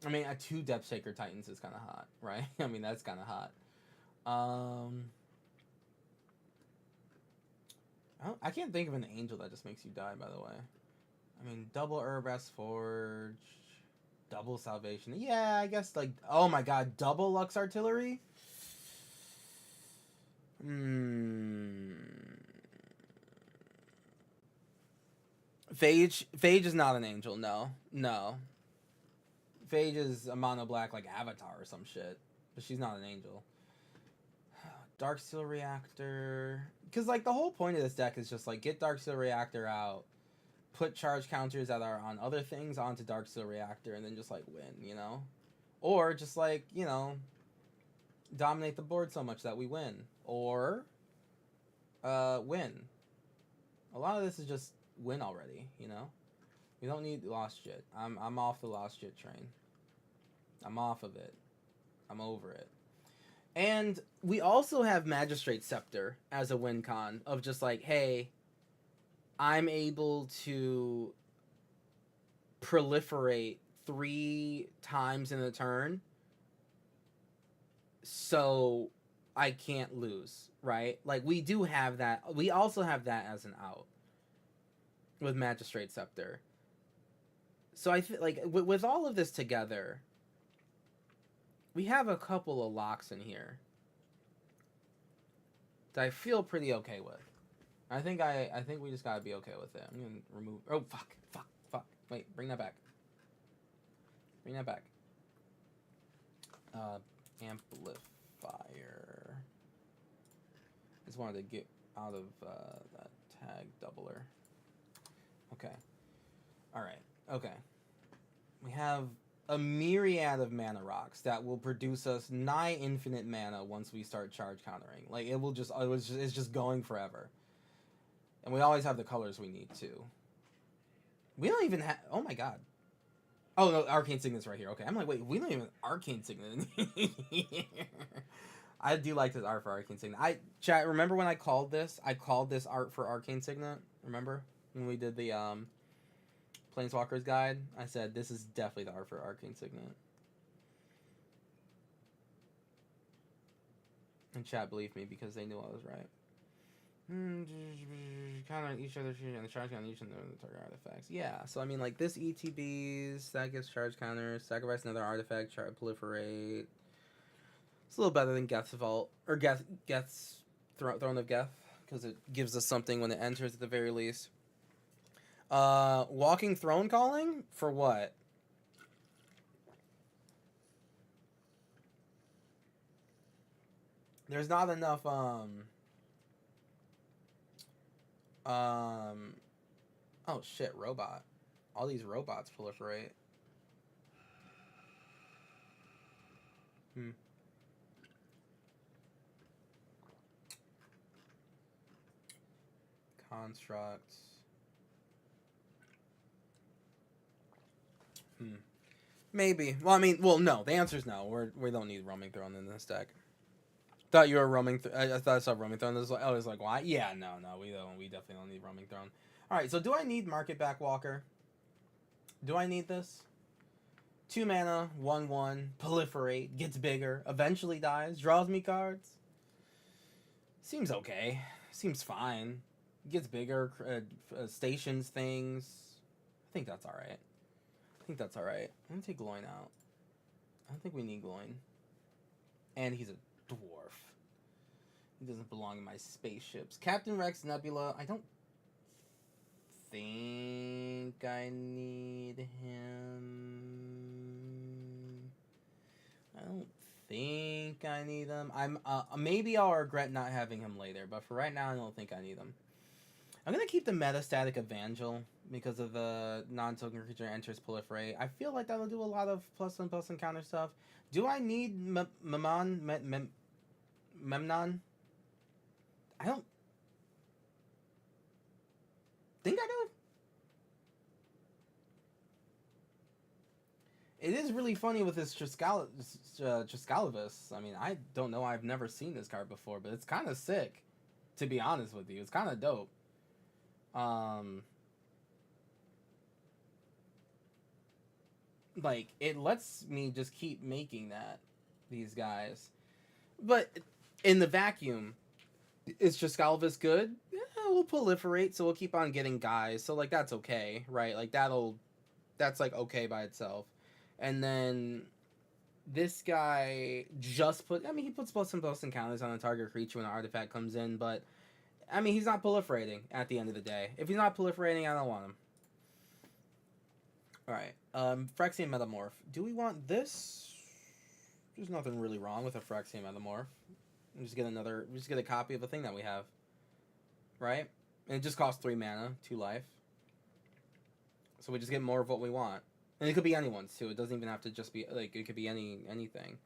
I mean, 2 Depth Shaker Titans is kind of hot, right? I mean, that's kind of hot. I can't think of an angel that just makes you die, by the way. I mean, double Urbrass Forge, double Salvation. Yeah, I guess, like, oh my god, double Lux Artillery? Phage is not an angel, no. No. Phage is a mono black like Avatar or some shit, but she's not an angel. Darksteel Reactor, because like the whole point of this deck is just like get Darksteel Reactor out, put charge counters that are on other things onto Darksteel Reactor, and then just like win, or just like dominate the board so much that we win, or win. A lot of this is just win already, We don't need lost shit. I'm off the lost shit train. I'm off of it. I'm over it. And we also have Magistrate Scepter as a win con of just like, hey, I'm able to proliferate 3 times in a turn, so I can't lose, right? Like, we do have that. We also have that as an out with Magistrate Scepter. So I feel like with all of this together, we have a couple of locks in here that I feel pretty okay with. I think we just gotta be okay with it. I'm gonna remove. Oh fuck! Wait, bring that back. Amplifier. Just wanted to get out of that tag doubler. Okay. All right. Okay. We have a myriad of mana rocks that will produce us nigh infinite mana once we start charge countering. Like it's just going forever. And we always have the colors we need too. We don't even have. Oh my god. Oh no, Arcane Signet's right here. Okay, I'm like, wait, we don't even Arcane Signet. I do like this art for Arcane Signet. Chat. Remember when I called this? I called this art for Arcane Signet. Remember when we did the Planeswalkers guide? I said this is definitely the art for Arcane Signet. And chat believed me because they knew I was right. Counter on each other and the charge on each of the target artifacts. Yeah, so I mean, like this ETBs that gives charge counters. Sacrifice another artifact. Proliferate. It's a little better than Geth's Vault or Geth's Throne of Geth because it gives us something when it enters at the very least. Walking Throne Calling for what? There's not enough oh shit, robot. All these robots proliferate. Constructs. Maybe. Well, I mean, no. The answer's no. We don't need roaming throne in this deck. Thought you were roaming. I thought I saw roaming throne. I was like, why? Yeah, no, we don't. We definitely don't need roaming throne. All right. So, do I need Market Backwalker? Do I need this? 2 mana, 1/1, proliferate, gets bigger, eventually dies, draws me cards. Seems okay. Seems fine. Gets bigger, stations things. I think that's alright. I'm gonna take Gloin out. I don't think we need Gloin. And he's a dwarf. He doesn't belong in my spaceships. Captain Rex Nebula. I don't think I need him. I don't think I need him. Maybe I'll regret not having him later, but for right now, I don't think I need him. I'm gonna keep the metastatic Evangel because of the non-token creature enters proliferate. I feel like that'll do a lot of plus and counter stuff. Do I need Memnon? I don't think I do. It is really funny with this Triscalavus. I mean, I don't know. I've never seen this card before, but it's kind of sick. To be honest with you, it's kind of dope. Like, it lets me just keep making these guys. But in the vacuum, is Triscalavus good? Yeah, we'll proliferate, so we'll keep on getting guys. So, like, that's okay, right? Like, that's, like, okay by itself. And then this guy he puts plus and counters on a target creature when an artifact comes in, but I mean, he's not proliferating at the end of the day. If he's not proliferating, I don't want him. Alright. Phyrexian Metamorph. Do we want this? There's nothing really wrong with a Phyrexian Metamorph. We just get a copy of a thing that we have. Right? And it just costs 3 mana, 2 life. So we just get more of what we want. And it could be anyone's too. It doesn't even have to just be, like, it could be anything.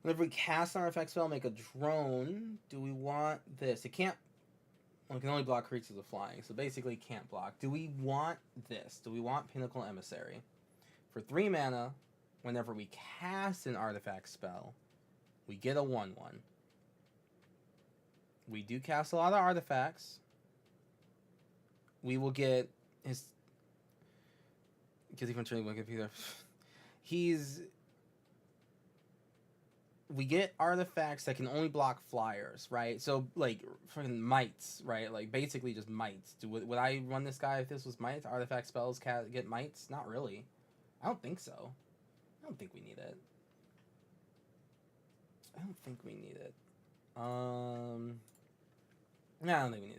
Whenever we cast an artifact spell, make a drone. Do we want this? It can't... Well, it can only block creatures with flying, so basically it can't block. Do we want this? Do we want Pinnacle Emissary? For 3 mana, whenever we cast an artifact spell, we get a 1/1. We do cast a lot of artifacts. We will get his... Because he from turning one computer. We get artifacts that can only block flyers, right? So, like, freaking mites, right? Like, basically just mites. Would I run this guy if this was mites? Artifact spells get mites? Not really. I don't think so. I don't think we need it. No, I don't think we need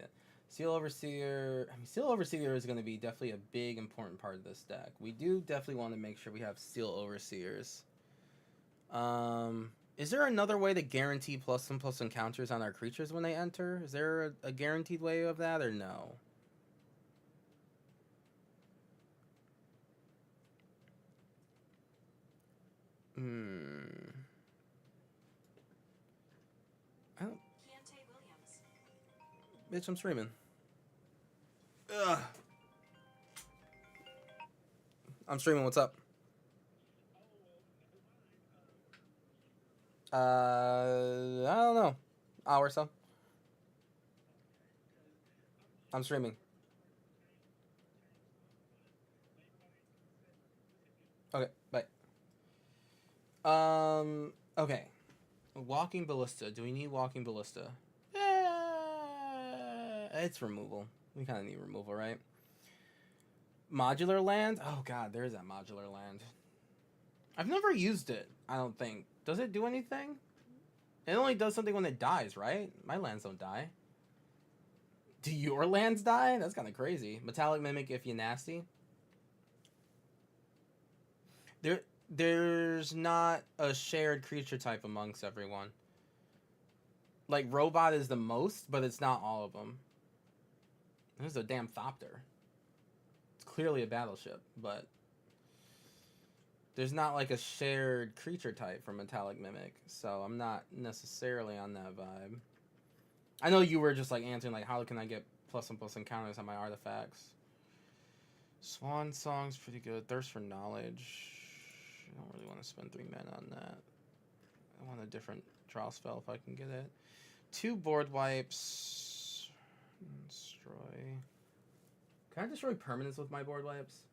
it. Seal Overseer. I mean, Seal Overseer is going to be definitely a big, important part of this deck. We do definitely want to make sure we have Seal Overseers. Is there another way to guarantee plus encounters on our creatures when they enter? Is there a guaranteed way of that, or no? I don't... Bitch, I'm streaming. Ugh. I'm streaming, what's up? I don't know. Hour or so. I'm streaming. Okay, bye. Okay. Walking Ballista. Do we need Walking Ballista? It's removal. We kind of need removal, right? Modular land? Oh god, there's that modular land. I've never used it, I don't think. Does it do anything? It only does something when it dies, right? My lands don't die. Do your lands die? That's kind of crazy. Metallic Mimic if you nasty. There's not a shared creature type amongst everyone. Like, robot is the most, but it's not all of them. There's a damn Thopter. It's clearly a battleship, but there's not like a shared creature type for Metallic Mimic, so I'm not necessarily on that vibe. I know you were just like answering like, how can I get +1/+1 encounters on my artifacts? Swan Song's pretty good. Thirst for Knowledge. I don't really want to spend 3 mana on that. I want a different draw spell if I can get it. 2 board wipes. Destroy. Can I destroy permanents with my board wipes?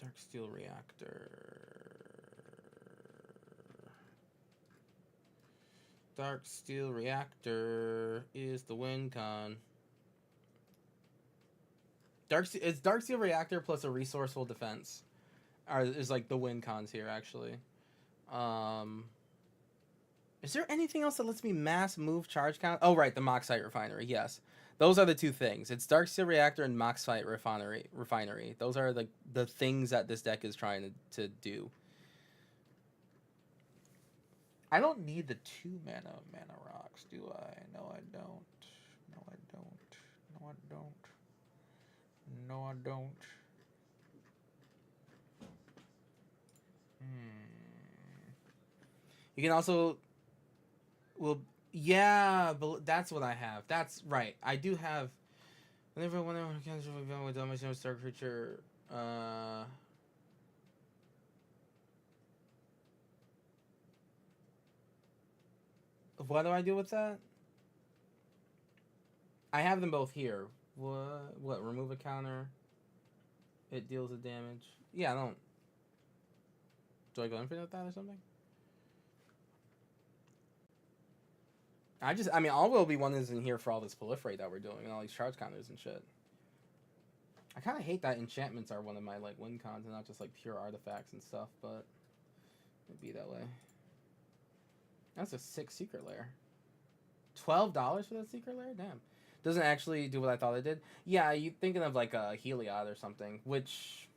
Dark Steel Reactor. Dark Steel Reactor is the win con. It's Dark Steel Reactor plus a Resourceful Defense. Is like the win cons here, actually. Is there anything else that lets me mass move charge count? Oh, right, the Moxite Refinery, yes. Those are the two things. It's Dark Steel Reactor and Moxite Refinery. Those are the things that this deck is trying to do. I don't need the 2 mana rocks, do I? No, I don't. No, I don't. No, I don't. No, I don't. You can also... Well, yeah, but that's what I have. That's right. I do have... Whenever I cancel a with damage to a star creature... What do I do with that? I have them both here. What? Remove a counter. It deals the damage. Yeah, I don't... Do I go infinite with that or something? I mean, all will be one is in here for all this proliferate that we're doing and all these charge counters and shit. I kind of hate that enchantments are one of my, like, win cons and not just, like, pure artifacts and stuff, but it'd be that way. That's a 6 secret lair. $12 for that secret lair? Damn. Doesn't actually do what I thought it did. Yeah, you thinking of, like, a Heliod or something, which...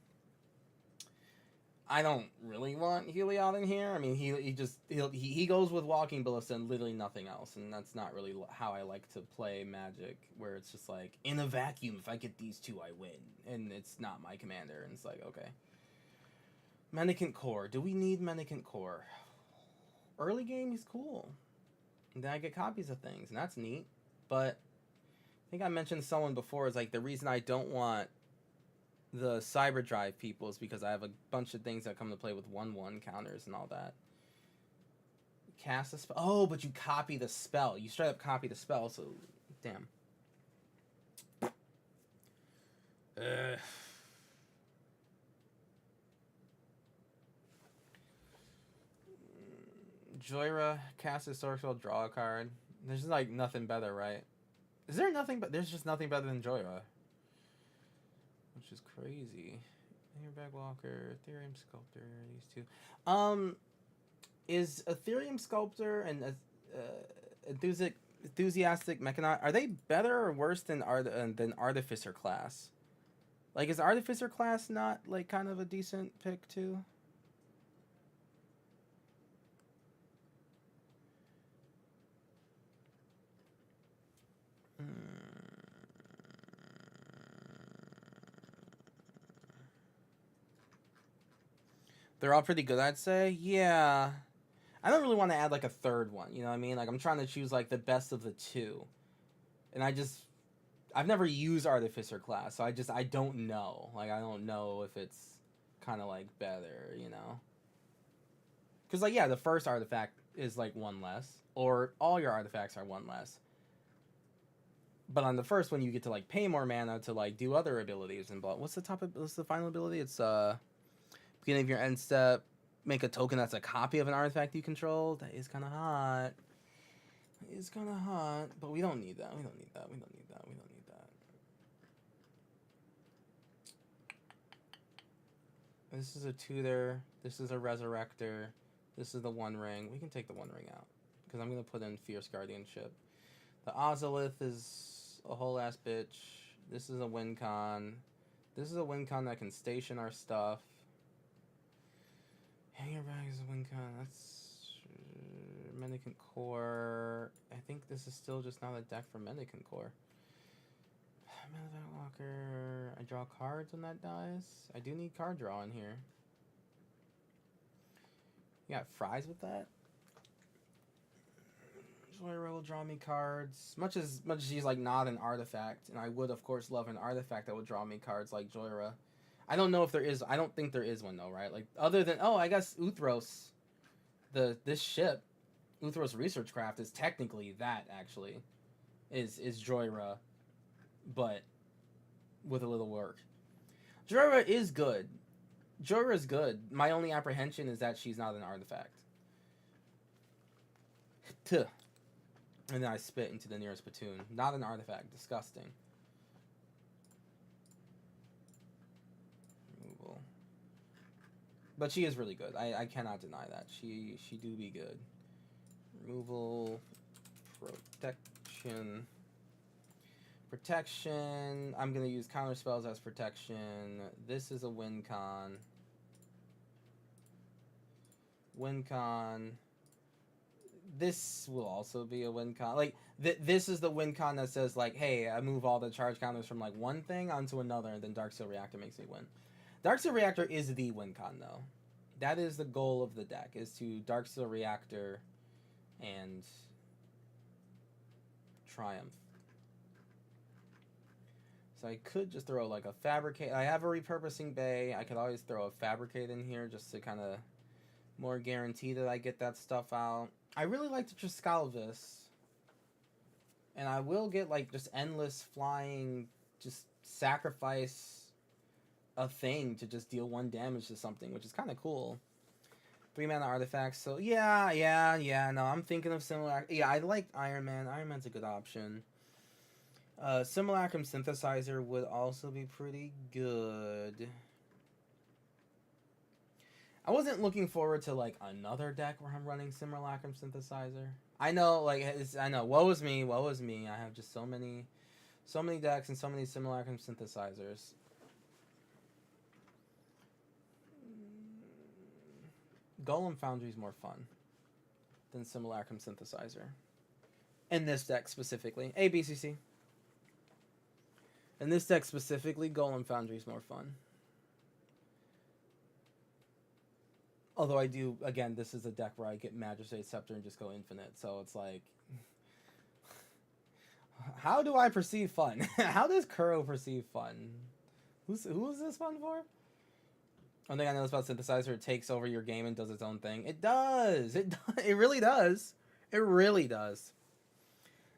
I don't really want Heliod in here. I mean, he goes with Walking Ballista and literally nothing else, and that's not really how I like to play Magic, where it's just like, in a vacuum, if I get these 2, I win, and it's not my commander, and it's like, okay. Mendicant Core. Do we need Mendicant Core? Early game, he's cool. And then I get copies of things, and that's neat, but I think I mentioned someone before, is like, the reason I don't want the Cyber Drive people is because I have a bunch of things that come to play with 1/1 counters and all that. Cast a spell. Oh, but you copy the spell. You straight up copy the spell, so damn. Joyra, cast a historic spell, draw a card. There's like nothing better, right? Is there nothing but there's just nothing better than Joyra? Which is crazy. Airbag Walker, Ethereum Sculptor, these 2. Is Ethereum Sculptor and Enthusiastic Mechanaut, are they better or worse than Artificer class? Like, is Artificer class not like kind of a decent pick too? They're all pretty good, I'd say. Yeah. I don't really want to add, like, a third one, you know what I mean? Like, I'm trying to choose, like, the best of the 2. And I've never used Artificer class, so I don't know. Like, I don't know if it's kind of, like, better, you know? Because, like, yeah, the first artifact is, like, 1 less. Or all your artifacts are 1 less. But on the first one, you get to, like, pay more mana to, like, do other abilities and blah. What's the final ability? It's, beginning of your end step, make a token that's a copy of an artifact you control. That is kind of hot. It's kind of hot, but we don't need that. We don't need that. We don't need that. We don't need that. This is a tutor. This is a resurrector. This is the one ring. We can take the one ring out because I'm gonna put in fierce guardianship. The Ozolith is a whole ass bitch. This is a win con. This is a win con that can station our stuff. Hanger bag is a win con. That's Mendicant Core. I think this is still just not a deck for Mendicant Core. Mendicant Walker. I draw cards when that dies. I do need card draw in here. You got fries with that? Joyra will draw me cards. Much as she's like not an artifact, and I would of course love an artifact that would draw me cards like Joyra. I don't know if there is. I don't think there is one though, right? Like other than I guess Uthros, this ship, Uthros Research Craft is technically that actually, is Joyra, but with a little work. Joyra is good. Joyra is good. My only apprehension is that she's not an artifact. Tuh. And then I spit into the nearest platoon. Not an artifact. Disgusting. Removal. But she is really good. I cannot deny that. She do be good. Removal. Protection. Protection. I'm going to use counter spells as protection. This is a win con. Win con. This will also be a win con. Like, this is the win con that says, like, hey, I move all the charge counters from, like, one thing onto another, and then Darksteel Reactor makes me win. Darksteel Reactor is the win con, though. That is the goal of the deck, is to Darksteel Reactor and Triumph. So I could just throw, like, a Fabricate. I have a Repurposing Bay. I could always throw a Fabricate in here just to kind of more guarantee that I get that stuff out. I really like the Triscalvis. And I will get, like, just endless flying, just sacrifice a thing to just deal 1 damage to something, which is kind of cool. 3 mana artifacts. So, yeah. No, I'm thinking of similar. Yeah, I like Iron Man. Iron Man's a good option. Simulacrum Synthesizer would also be pretty good. I wasn't looking forward to, like, another deck where I'm running Simulacrum Synthesizer. I know, like, I know, woe is me. I have just so many decks and so many Simulacrum Synthesizers. Golem Foundry is more fun than Simulacrum Synthesizer. In this deck specifically. ABCC. In this deck specifically, Golem Foundry is more fun. Although I do, again, this is a deck where I get Magistrate Scepter and just go infinite. So it's like, how do I perceive fun? How does Kuro perceive fun? Who is this fun for? One thing I know about Synthesizer, it takes over your game and does its own thing. It does. It really does. It really does.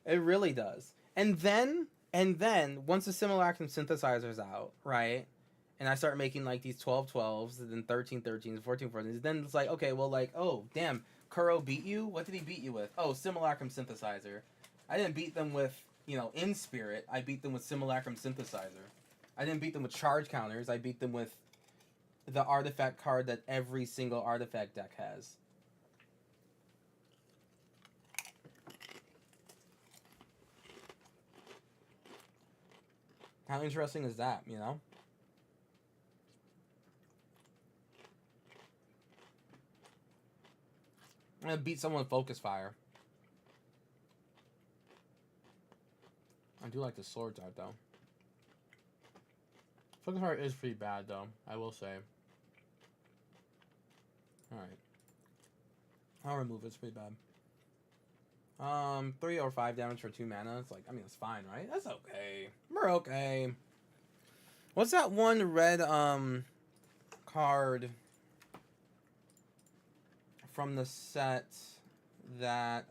It really does. And then once the Simulacrum Synthesizer's out, right? And I start making, like, these 12-12s, and then 13-13s, 14-14s. Then it's like, okay, well, like, oh, damn, Kuro beat you? What did he beat you with? Oh, Simulacrum Synthesizer. I didn't beat them with, In Spirit. I beat them with Simulacrum Synthesizer. I didn't beat them with charge counters. I beat them with the artifact card that every single artifact deck has. How interesting is that, I'm gonna beat someone with Focus Fire. I do like the sword type, though. Focus Fire is pretty bad, though, I will say. Alright. I'll remove it, it's pretty bad. 3 or 5 damage for 2 mana. It's like, it's fine, right? That's okay. We're okay. What's that one red, card from the set that,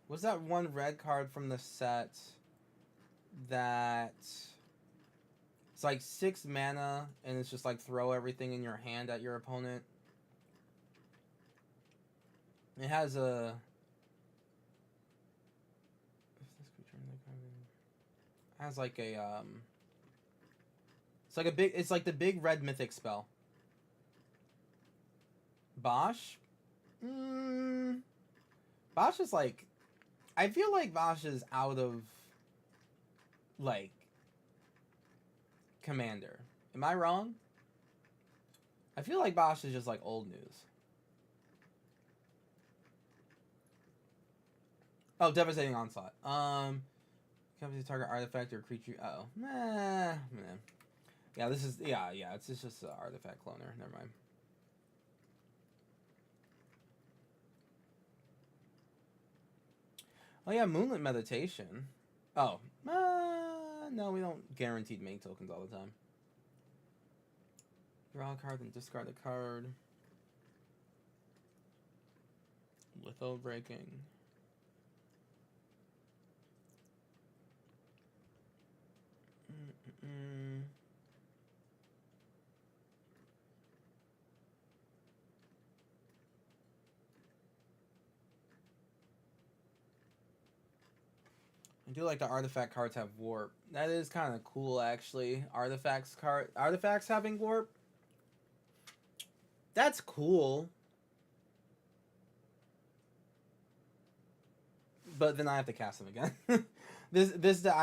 what's that one red card from the set that It's like 6 mana, and it's just like throw everything in your hand at your opponent. It has a... It has like a, It's like a big... It's like the big red mythic spell. Bosch? Bosch is like... I feel like Bosch is out of... like... Commander. Am I wrong? I feel like Bosch is just like old news. Oh, devastating onslaught. Comes to target artifact or creature. Oh, nah. Yeah, this is yeah. It's just an artifact cloner. Never mind. Oh yeah, Moonlit Meditation. Oh, no, we don't guaranteed make tokens all the time. Draw a card and discard a card. Litho breaking. I do like the artifact cards have warp. That is kind of cool, actually. Artifacts having warp. That's cool. But then I have to cast them again. This deck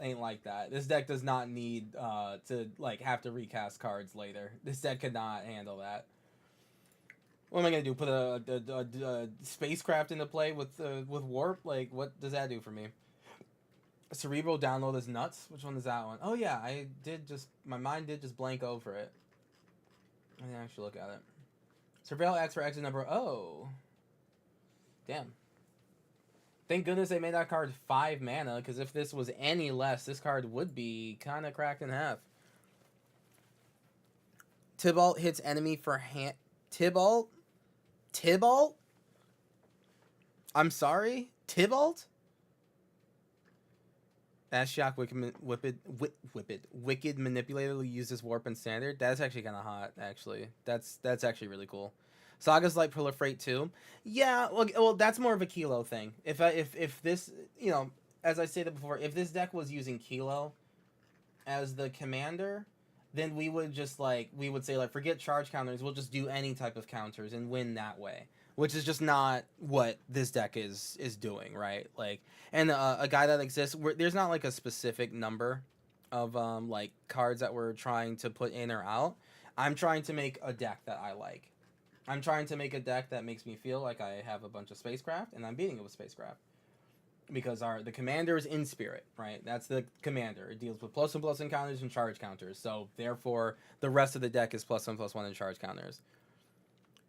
ain't like that. This deck does not need to like have to recast cards later. This deck could not handle that. What am I gonna do? Put a spacecraft into play with warp? Like, what does that do for me? Cerebral download is nuts. Which one is that one? Oh yeah, my mind did just blank over it. I didn't actually look at it. Surveil X for exit number. Oh, damn. Thank goodness they made that card 5 mana, because if this was any less, this card would be kind of cracked in half. Tibalt hits enemy for hand. Tibalt? I'm sorry? Tibalt? Ashiok Wicked Manipulator uses Warp and Standard. That's actually kind of hot, actually. That's actually really cool. Saga's Light Proliferate too. Yeah, well, that's more of a Kilo thing. If this, as I stated before, if this deck was using Kilo as the commander, then we would say forget charge counters. We'll just do any type of counters and win that way, which is just not what this deck is doing, right? Like, and a guy that exists, there's not like a specific number of like cards that we're trying to put in or out. I'm trying to make a deck that I like. I'm trying to make a deck that makes me feel like I have a bunch of spacecraft, and I'm beating it with spacecraft. Because the commander is in spirit, right? That's the commander. It deals with +1/+1 counters and charge counters. So therefore, the rest of the deck is +1/+1 and charge counters.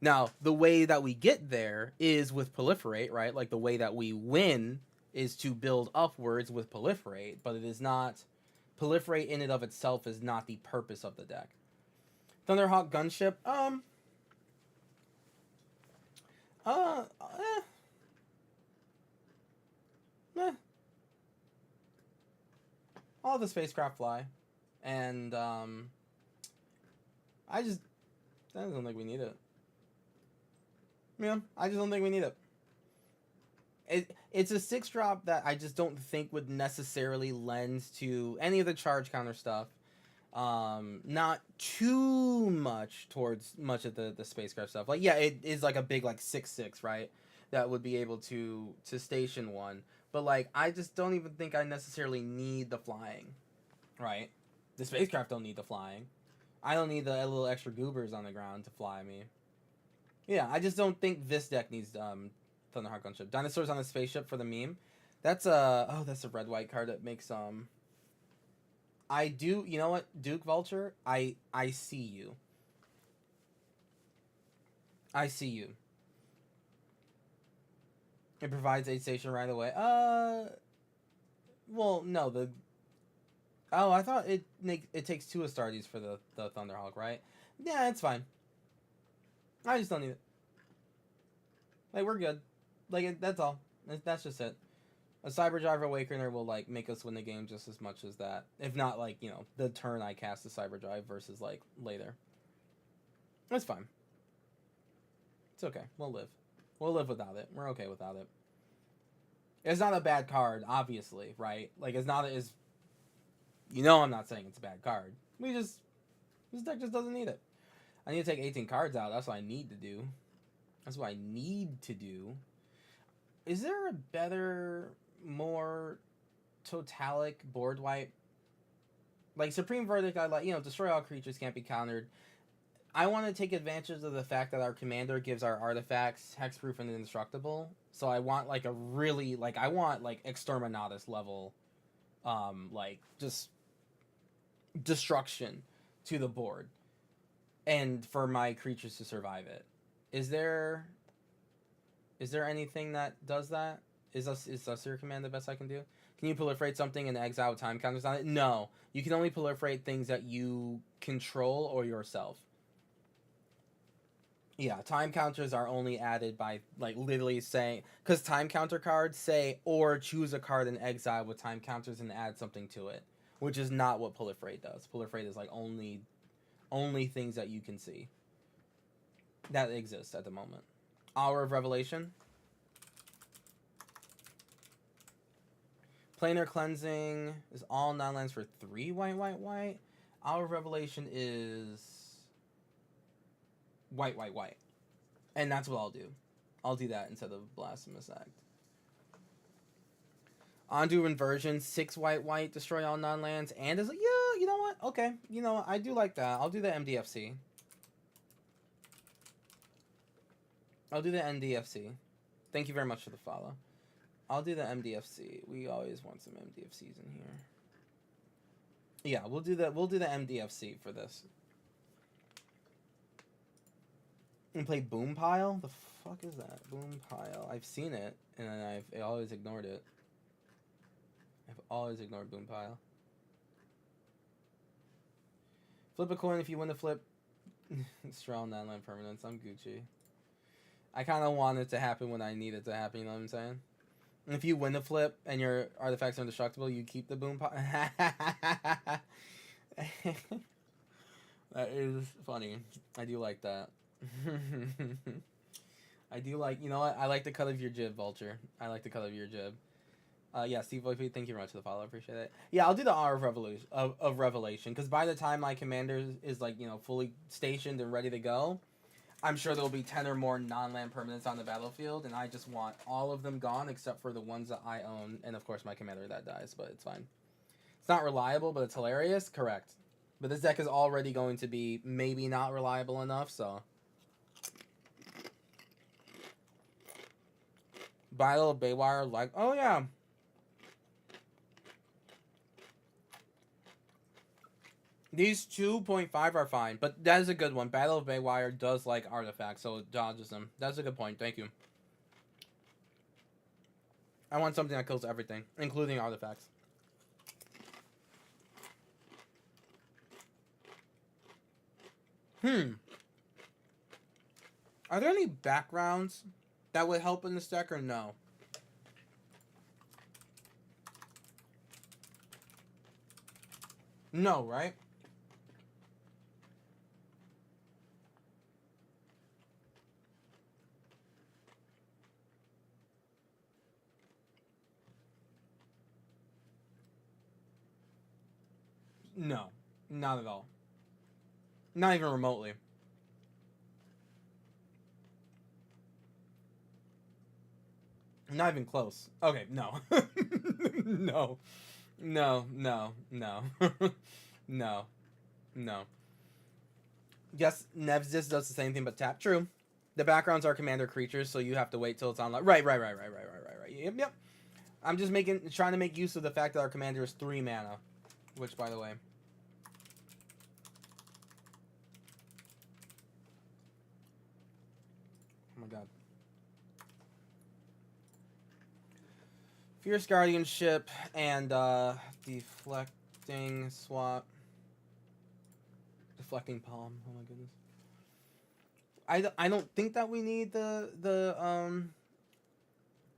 Now, the way that we get there is with Proliferate, right? Like the way that we win is to build upwards with Proliferate, but it is not. Proliferate in and of itself is not the purpose of the deck. Thunderhawk Gunship, all the spacecraft fly, and I don't think we need it. Yeah, I just don't think we need it. It's a 6-drop that I just don't think would necessarily lend to any of the charge counter stuff. Not too much towards much of the spacecraft stuff. Like, yeah, it is like a big like 6/6, right? That would be able to station one. But like, I just don't even think I necessarily need the flying, right? The spacecraft don't need the flying. I don't need the little extra goobers on the ground to fly me. Yeah, I just don't think this deck needs Thunderhawk Gunship. Dinosaurs on a spaceship for the meme. That's a red-white card that makes I do, you know what, Duke Vulture, I see you. I see you. It provides aid station right away. Well, no, I thought it takes 2 Astartes for the Thunderhawk, right? Yeah, it's fine. I just don't need it. Like, we're good. Like, that's all. That's just it. A Cyberdrive Awakener will like make us win the game just as much as that, if not like the turn I cast the Cyberdrive versus like later. That's fine. It's okay. We'll live. We'll live without it. We're okay without it. It's not a bad card, obviously, right? Like it's not as. I'm not saying it's a bad card. This deck just doesn't need it. I need to take 18 cards out. That's what I need to do. That's what I need to do. Is there a better, more totalic board wipe? Like Supreme Verdict, I like, destroy all creatures can't be countered. I want to take advantage of the fact that our commander gives our artifacts hexproof and indestructible. So I want like a really, like, I want like Exterminatus level, like just destruction to the board. And for my creatures to survive it. Is there anything that does that? Is your command the best I can do? Can you proliferate something and exile with time counters on it? No. You can only proliferate things that you control or yourself. Yeah, time counters are only added by like literally saying, because time counter cards say or choose a card in exile with time counters and add something to it, which is not what proliferate does. Proliferate is like only things that you can see that exist at the moment. Hour of Revelation. Planar Cleansing is all non-lands for 3 white. Hour of Revelation is white. And that's what I'll do. I'll do that instead of Blasphemous Act. Undo Inversion, 6 white, destroy all non-lands, and is like, yeah, you know what? Okay, I do like that. I'll do the MDFC. I'll do the NDFC. Thank you very much for the follow. I'll do the MDFC. We always want some MDFCs in here. Yeah, we'll do the MDFC for this. And play Boom Pile? The fuck is that? Boom Pile. I've seen it, and I've always ignored it. I've always ignored Boom Pile. Flip a coin if you win the flip. Strong non-land permanents. I'm Gucci. I kind of want it to happen when I need it to happen, you know what I'm saying? And if you win the flip and your artifacts are indestructible, you keep the Boom Pile. That is funny. I do like that. I do like, you know what? I like the cut of your jib, Vulture. I like the cut of your jib. Yeah, Steve Voice, thank you very much for the follow. I appreciate it. Yeah, I'll do the Hour of Revelation, because by the time my commander is like, fully stationed and ready to go, I'm sure there'll be 10 or more non-land permanents on the battlefield, and I just want all of them gone except for the ones that I own, and of course my commander that dies, but it's fine. It's not reliable, but it's hilarious? Correct. But this deck is already going to be maybe not reliable enough, so... Battle of Baywire, like... Oh, yeah. These 2.5 are fine, but that is a good one. Battle of Baywire does like artifacts, so it dodges them. That's a good point. Thank you. I want something that kills everything, including artifacts. Are there any backgrounds that would help in this deck or no? No, right? No, not at all. Not even remotely. Not even close. Okay, no. No. No, no, no. No. No. Yes, Nevzis does the same thing but tap. True. The backgrounds are commander creatures, so you have to wait till it's on. Right. Yep. I'm just trying to make use of the fact that our commander is 3 mana. Which, by the way... Oh my god. Fierce Guardianship and Deflecting Swap. Deflecting Palm. Oh my goodness. I don't think that we need the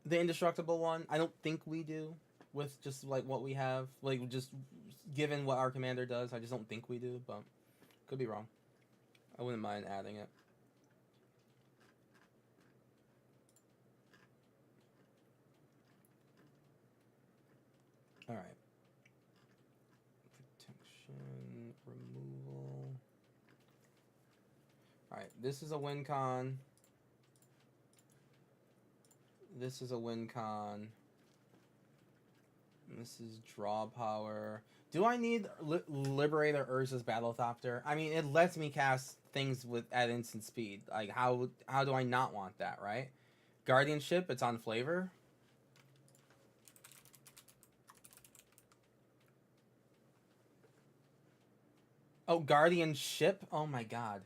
The indestructible one, I don't think we do with just like what we have. Like just given what our commander does, I just don't think we do, but could be wrong. I wouldn't mind adding it. All right. Protection, removal. All right, this is a win con. This is a win con. This is draw power. Do I need Liberator Urza's Battlethopter? I mean, it lets me cast things with at instant speed. Like, how do I not want that, right? Guardianship, it's on flavor. Oh, Guardianship? Oh my god.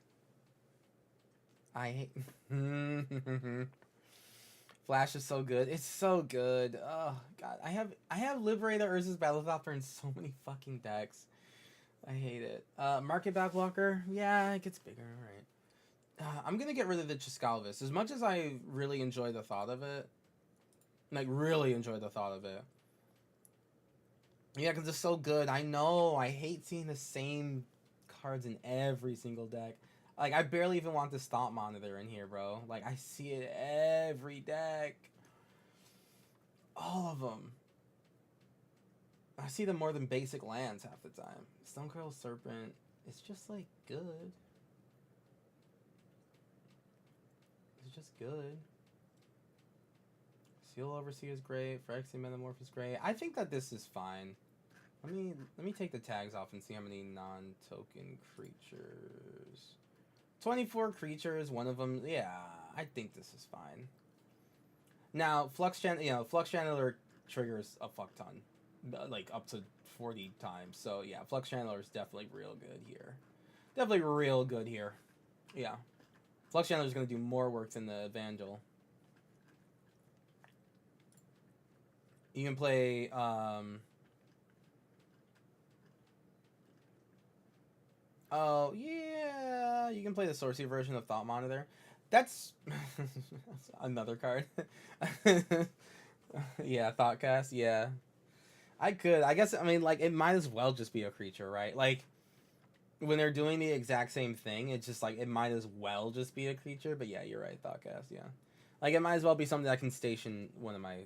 I hate... Flash is so good. It's so good. Oh god, I have Liberator Urza's Battlethopter in so many fucking decks. I hate it. Market Backwalker. Yeah, it gets bigger. All right. I'm gonna get rid of the Chiscalvis. As much as I really enjoy the thought of it, like really enjoy the thought of it. Yeah, because it's so good. I know. I hate seeing the same cards in every single deck. Like, I barely even want the Stomp Monitor in here, bro. Like, I see it every deck. All of them. I see them more than basic lands half the time. Stonecurl Serpent, it's just, like, good. It's just good. Seal Overseer is great. Phyrexian Metamorph is great. I think that this is fine. Let me take the tags off and see how many non-token creatures. 24 creatures, one of them. Yeah, I think this is fine. Now, Flux Channeler triggers a fuck ton, like up to 40 times. So yeah, Flux Channeler is definitely real good here. Definitely real good here. Yeah, Flux Channeler is gonna do more work than the Evangel. You can play. Oh, yeah, you can play the Sorcery version of Thought Monitor. That's another card. Yeah, Thoughtcast, yeah. I could. I guess, I mean, like, it might as well just be a creature, right? Like, when they're doing the exact same thing, it's just, like, it might as well just be a creature. But, yeah, you're right, Thoughtcast, yeah. Like, it might as well be something that can station one of my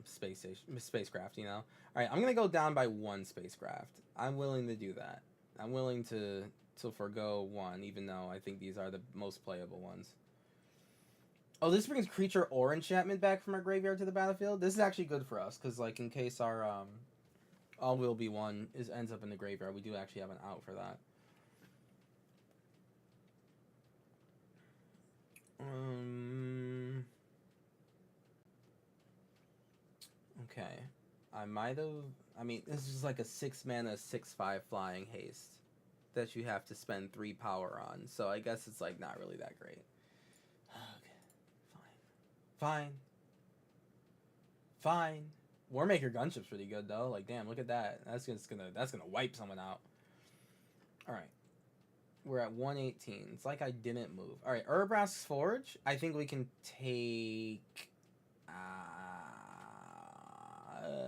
spacecraft, you know? Alright, I'm gonna go down by one spacecraft. I'm willing to do that. I'm willing to forgo one, even though I think these are the most playable ones. Oh, this brings creature or enchantment back from our graveyard to the battlefield. This is actually good for us, because, like, in case our All Will Be One ends up in the graveyard, we do actually have an out for that. Okay. I might have... I mean, this is like a 6-mana, 6/5 flying haste that you have to spend 3 power on. So I guess it's like not really that great. Okay, fine. Warmaker Gunship's pretty good though. Like, damn, look at that. That's gonna wipe someone out. All right, we're at 118. It's like I didn't move. All right, Urbrask's Forge. I think we can take.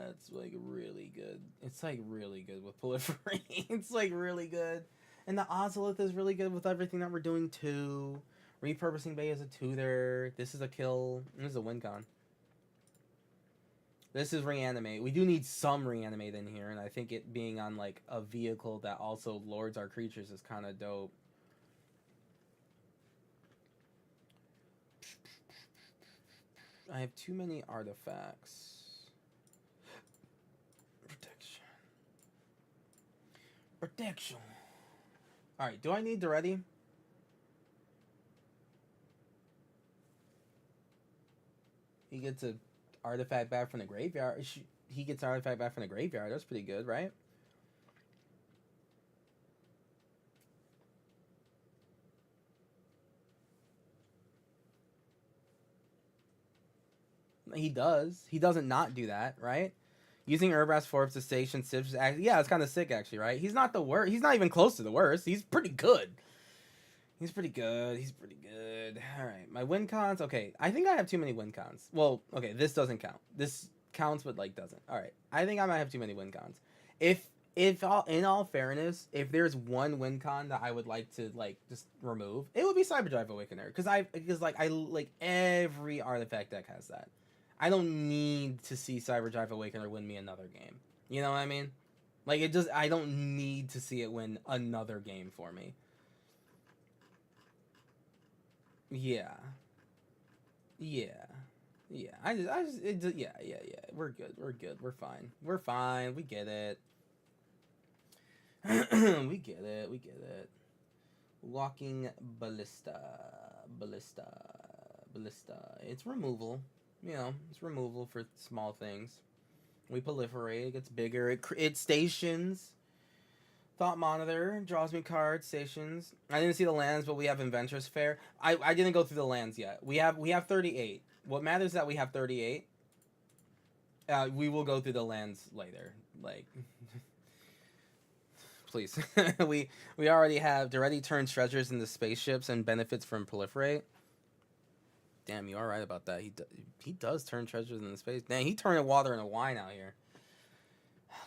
It's like really good. It's like really good with Proliferate. It's like really good. And the Ozolith is really good with everything that we're doing too. Repurposing Bay is a 2-der. This is a kill. This is a win con. This is Reanimate. We do need some Reanimate in here, and I think it being on like a vehicle that also lords our creatures is kind of dope. I have too many artifacts. Protection. Alright, do I need the ready? He gets an artifact back from the graveyard. He gets an artifact back from the graveyard. That's pretty good, right? He does. He doesn't not do that, right? Using Urbrask Forbes to station Siv's yeah, it's kind of sick actually, right? He's not the worst. He's not even close to the worst. He's pretty good. He's pretty good. He's pretty good. All right, my win cons. Okay, I think I have too many win cons. Well, okay, this doesn't count. This counts, but like doesn't. All right, I think I might have too many win cons. If all in all fairness, if there's one win con that I would like to like just remove, it would be Cyberdrive Awakener because I like every artifact deck has that. I don't need to see Cyberdrive Awakener win me another game. You know what I mean? Like it just I don't need to see it win another game for me. Yeah. Yeah. Yeah. Yeah. We're good. We're good. We're fine. We're fine. We get it. We get it. We get it. Walking ballista. Ballista. Ballista. It's removal. You know, it's removal for small things. We proliferate. It gets bigger. It stations. Thought Monitor draws me cards, stations. I didn't see the lands, but we have Inventor's Fair. I didn't go through the lands yet. We have 38. What matters is that we have 38. We will go through the lands later. Like, please. we already have Duretti turns treasures into spaceships and benefits from proliferate. Damn, you are right about that. He does turn treasures into space. Dang, he turned water into wine out here.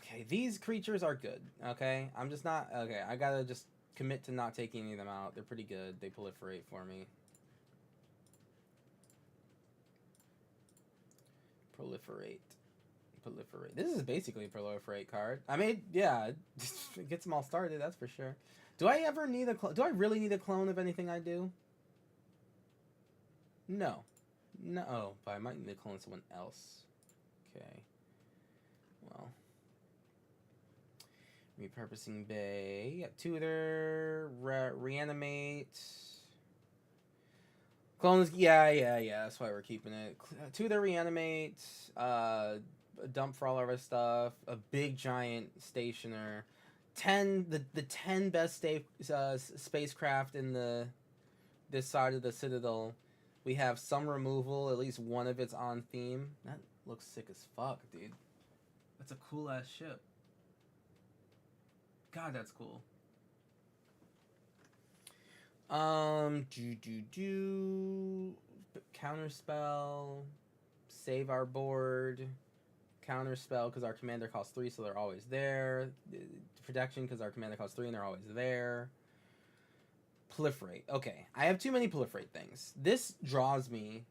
Okay, these creatures are good, okay? I'm just not... Okay, I gotta just commit to not taking any of them out. They're pretty good. They proliferate for me. Proliferate. Proliferate. This is basically a proliferate card. I mean, yeah, it gets them all started, that's for sure. Do I ever need a clone? Do I really need a clone of anything I do? No. No, oh, but I might need to clone someone else. Okay. Well... Repurposing Bay, Tutor, Reanimate. Clones, yeah, that's why we're keeping it. Tutor, Reanimate, dump for all of our stuff, a big giant stationer, 10, the 10 best spacecraft in this side of the Citadel. We have some removal, at least one of it's on theme. That looks sick as fuck, dude. That's a cool ass ship. God, that's cool. Counterspell. Save our board. Counterspell because our commander costs 3, so they're always there. Protection because our commander costs 3 and they're always there. Proliferate. Okay, I have too many proliferate things. This draws me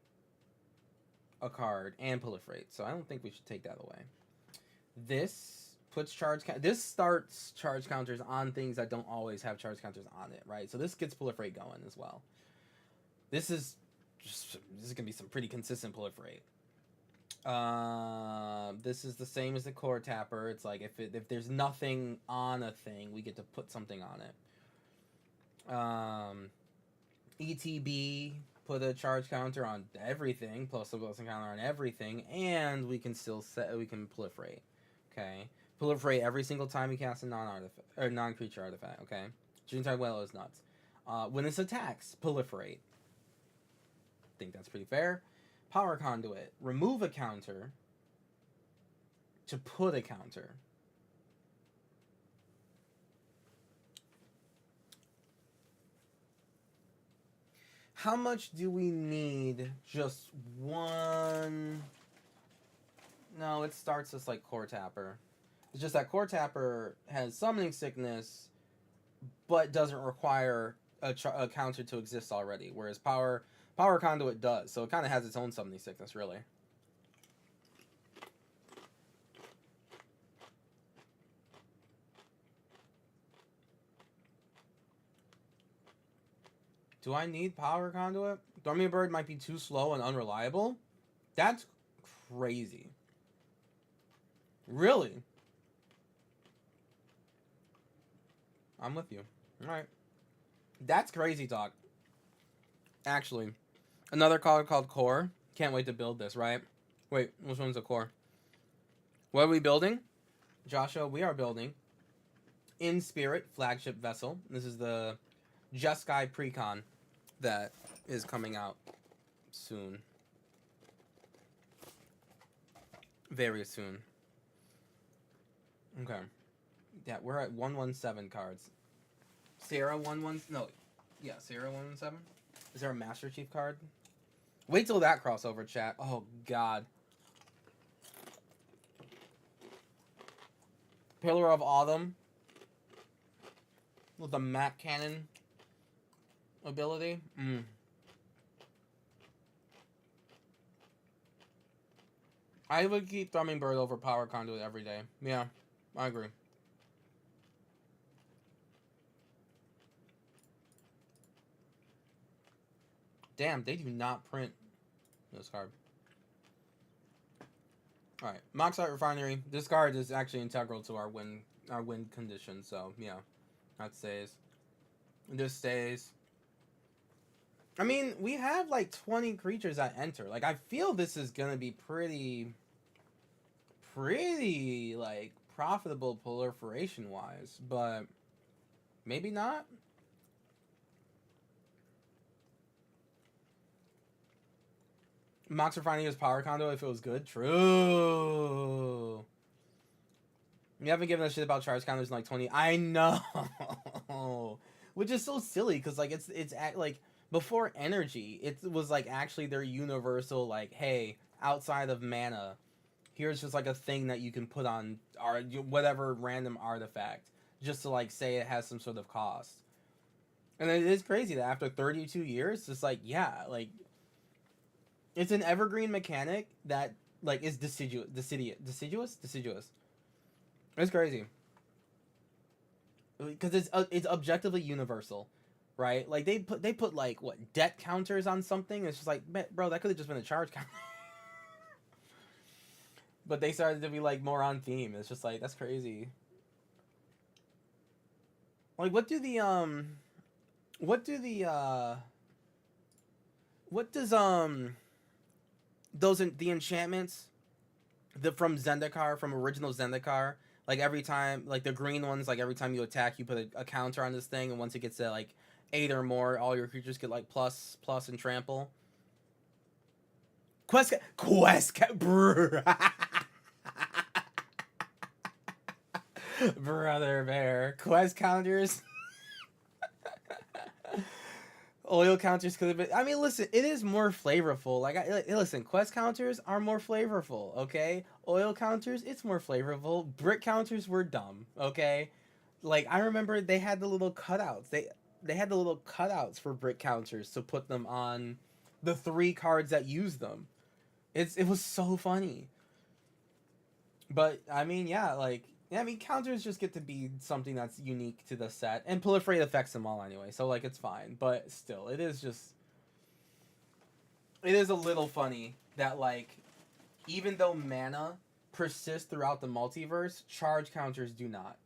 a card and proliferate, so I don't think we should take that away. This puts this starts charge counters on things that don't always have charge counters on it, right? So this gets proliferate going as well. This is gonna be some pretty consistent proliferate. This is the same as the core tapper. It's like if there's nothing on a thing, we get to put something on it. ETB, put a charge counter on everything, plus a blessing counter on everything, and we can still we can proliferate. Okay. Proliferate every single time you cast a non-artifact or non-creature artifact. Okay, Juntai Whale is nuts. When this attacks, proliferate. Think that's pretty fair. Power Conduit. Remove a counter to put a counter. How much do we need? Just one. No, it starts as like Core Tapper. It's just that Core Tapper has Summoning Sickness, but doesn't require a counter to exist already, whereas Power Conduit does, so it kind of has its own Summoning Sickness, really. Do I need Power Conduit? Dormia Bird might be too slow and unreliable? That's crazy. Really? I'm with you. Alright. That's crazy talk. Actually, another card called Core. Can't wait to build this, right? Wait, which one's a Core? What are we building? Joshua, we are building In Spirit flagship vessel. This is the Jeskai Precon that is coming out soon. Very soon. Okay. Yeah, we're at 117 cards. Sarah 11 no. Yeah, Sierra 117. Is there a Master Chief card? Wait till that crossover, chat. Oh, God. Pillar of Autumn. With the Mac Cannon ability. I would keep Thrumming Bird over Power Conduit every day. Yeah, I agree. Damn, they do not print this card. Alright, Moxite Refinery. This card is actually integral to our win condition, so yeah. That stays. This stays. I mean, we have like 20 creatures that enter. Like, I feel this is gonna be pretty like profitable proliferation wise, but maybe not. Mox Refining Power Condo if it was good. True. You haven't given a shit about charge counters in like 20. I know. Which is so silly because like it's like before energy, it was like actually their universal like, hey, outside of mana, here's just like a thing that you can put on whatever random artifact just to like say it has some sort of cost. And it is crazy that after 32 years, it's like, yeah, like it's an evergreen mechanic that like is deciduous. It's crazy because it's objectively universal, right? Like they put like what debt counters on something. It's just like, bro, that could have just been a charge counter. But they started to be like more on theme. It's just like that's crazy. Like what does the enchantments from Zendikar, from original Zendikar, like every time, like the green ones, like every time you attack you put a counter on this thing, and once it gets to like 8 or more, all your creatures get like plus and trample. Brother bear. Quest counters. Oil counters could have been. I mean, listen, it is more flavorful. Listen, quest counters are more flavorful. Okay, oil counters, it's more flavorful. Brick counters were dumb. Okay, like I remember they had the little cutouts. They had the little cutouts for brick counters to put them on the 3 cards that use them. It was so funny. But I mean, yeah, like. Yeah, I mean, counters just get to be something that's unique to the set. And Proliferate affects them all anyway, so, like, it's fine. But still, it is just... It is a little funny that, like, even though mana persists throughout the multiverse, charge counters do not.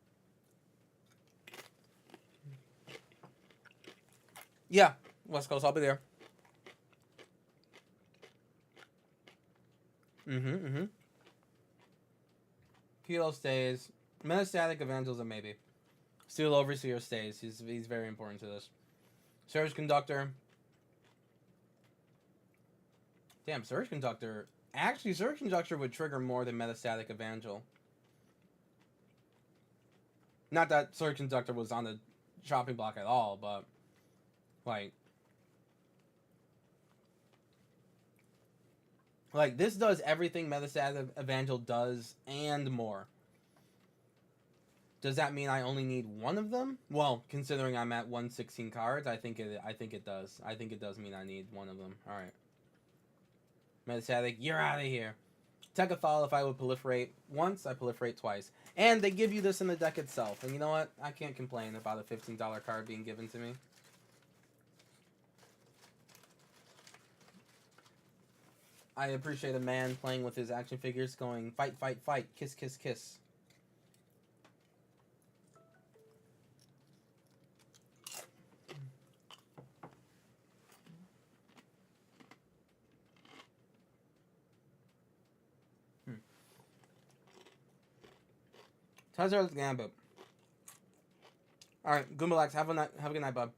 Yeah, West Coast, I'll be there. Kilo stays. Metastatic Evangelism, maybe. Steel Overseer stays. He's very important to this. Surge Conductor. Damn, Surge Conductor. Actually, Surge Conductor would trigger more than Metastatic Evangel. Not that Surge Conductor was on the chopping block at all, but... Like, this does everything Metastatic Evangel does, and more. Does that mean I only need one of them? Well, considering I'm at 116 cards, I think it does. I think it does mean I need one of them. All right. Metastatic, you're out of here. Techathal, if I would proliferate once, I proliferate twice. And they give you this in the deck itself. And you know what? I can't complain about a $15 card being given to me. I appreciate a man playing with his action figures going, fight, fight, fight, kiss, kiss, kiss. Tazar's Gambit. Alright, Goombalax, have a good night, bub.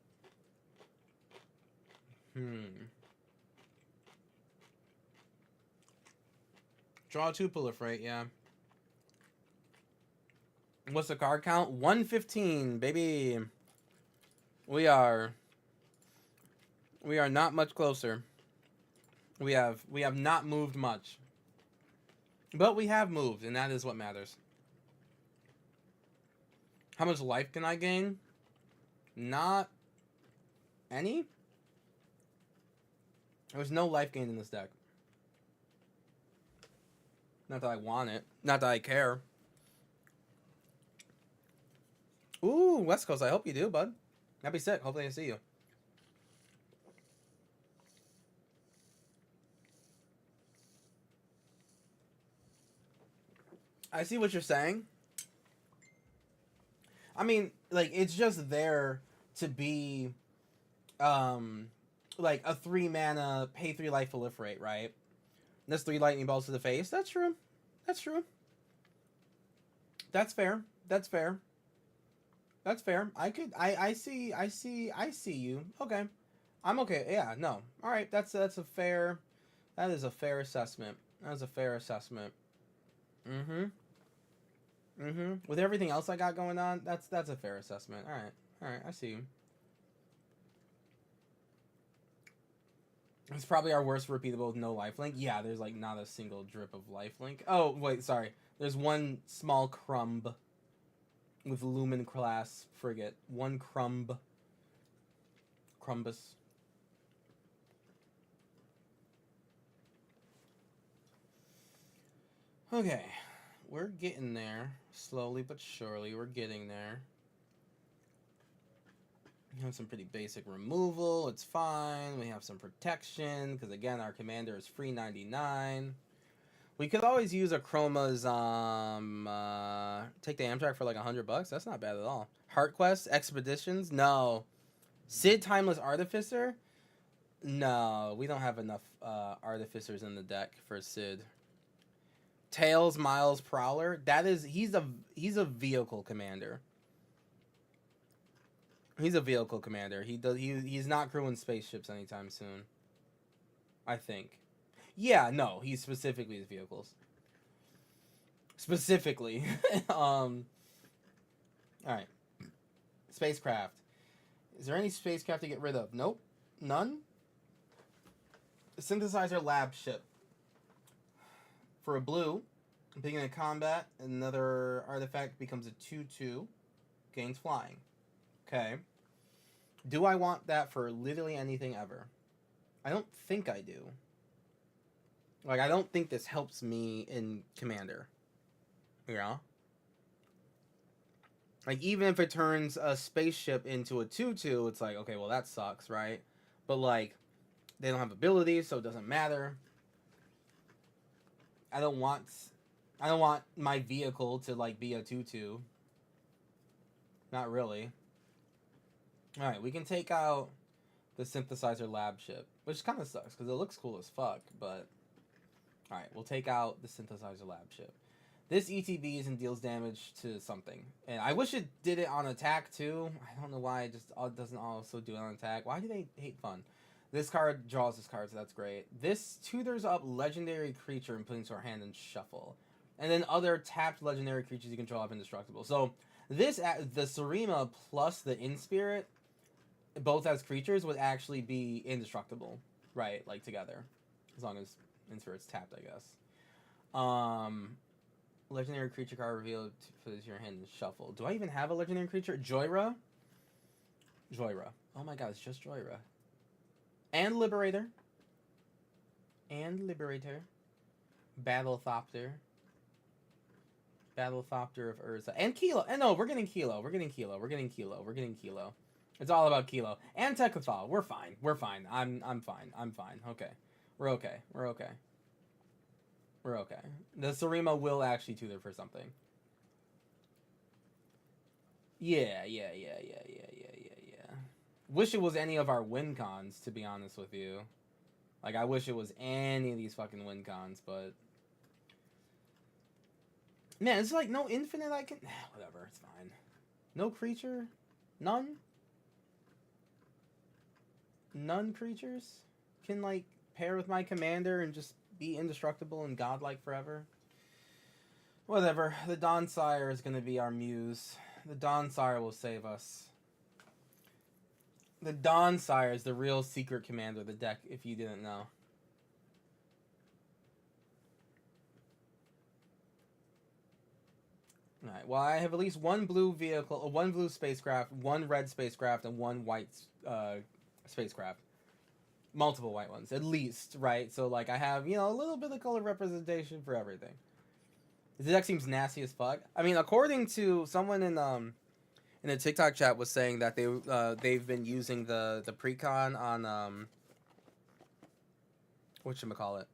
Draw 2 proliferate, yeah. What's the card count? 115, baby. We are We are not much closer. We have not moved much. But we have moved, and that is what matters. How much life can I gain? Not any? There's no life gain in this deck. Not that I want it. Not that I care. Ooh, West Coast. I hope you do, bud. That'd be sick. Hopefully I see you. I see what you're saying. I mean, like, it's just there to be, like, a 3 mana, pay 3 life proliferate, right? That's 3 lightning bolts to the face. That's true. That's true. That's fair. That's fair. That's fair. I see you. Okay. I'm okay. Yeah, no. Alright, that is a fair assessment. That is a fair assessment. With everything else I got going on, that's a fair assessment. Alright, I see you. It's probably our worst repeatable with no lifelink. Yeah, there's like not a single drip of lifelink. Oh, wait, sorry. There's one small crumb with Lumen class frigate. One crumb. Crumbus. Okay. We're getting there. Slowly but surely, we're getting there. We have some pretty basic removal. It's fine. We have some protection, because again, our commander is free 99. We could always use a Chroma's, take the Amtrak for like $100. That's not bad at all. Heart Quest, Expeditions? No. Sid Timeless Artificer? No, we don't have enough Artificers in the deck for Sid. Tails Miles Prowler? He's a vehicle commander. He's a vehicle commander. He's not crewing spaceships anytime soon. I think. Yeah, no, he's specifically his vehicles. Specifically. Alright. Spacecraft. Is there any spacecraft to get rid of? Nope. None? Synthesizer lab ship. For a blue, beginning of combat, another artifact becomes a 2/2. Gains flying. Okay. Do I want that for literally anything ever? I don't think I do. Like, I don't think this helps me in Commander. You know? Like, even if it turns a spaceship into a 2/2, it's like, okay, well, that sucks, right? But, like, they don't have abilities, so it doesn't matter. I don't want my vehicle to, like, be a 2/2. Not really. Alright, we can take out the Synthesizer Lab ship, which kind of sucks, because it looks cool as fuck, but... Alright, we'll take out the Synthesizer Lab ship. This ETBs and deals damage to something. And I wish it did it on attack, too. I don't know why it just doesn't also do it on attack. Why do they hate fun? This card draws this card, so that's great. This tutors up legendary creature and puts into our hand and shuffle. And then other tapped legendary creatures you control have indestructible. So, this, the Sarima plus the Inspirit, both as creatures, would actually be indestructible. Right, like, together. As long as Inspirit's tapped, I guess. Legendary creature card revealed to put your hand and shuffle. Do I even have a legendary creature? Joyra? Joyra. Oh my god, it's just Joyra. And Liberator. And Liberator. Battlethopter. Battlethopter of Urza. And Kilo. And no, we're getting Kilo. We're getting Kilo. We're getting Kilo. We're getting Kilo. It's all about Kilo. And Tekrathal. We're fine. We're fine. I'm fine. I'm fine. Okay. We're okay. We're okay. We're okay. The Sarima will actually tutor for something. Yeah. Wish it was any of our win cons, to be honest with you. Like, I wish it was any of these fucking win cons, but... Man, it's like no infinite I can... Whatever, it's fine. No creature? None? None creatures can, like, pair with my commander and just be indestructible and godlike forever? Whatever. The Dawn Sire is going to be our muse. The Dawn Sire will save us. The Dawn Sire is the real secret commander of the deck, if you didn't know. Alright, well, I have at least one blue vehicle, one blue spacecraft, one red spacecraft, and one white spacecraft. Multiple white ones, at least, right? So, like, I have, you know, a little bit of color representation for everything. The deck seems nasty as fuck. I mean, according to someone in the TikTok chat was saying that they've been using the Precon on whatchamacallit,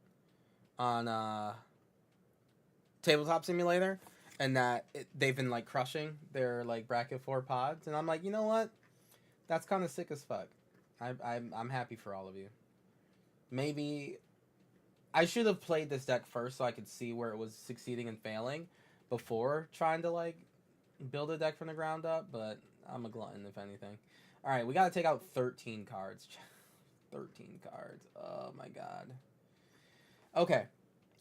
on Tabletop Simulator, and that they've been like crushing their like bracket 4 pods, and I'm like, you know what, that's kind of sick as fuck. I'm happy for all of you. Maybe I should have played this deck first so I could see where it was succeeding and failing before trying to like build a deck from the ground up, but I'm a glutton if anything. All right, we got to take out 13 cards. 13 cards. Oh my god. Okay.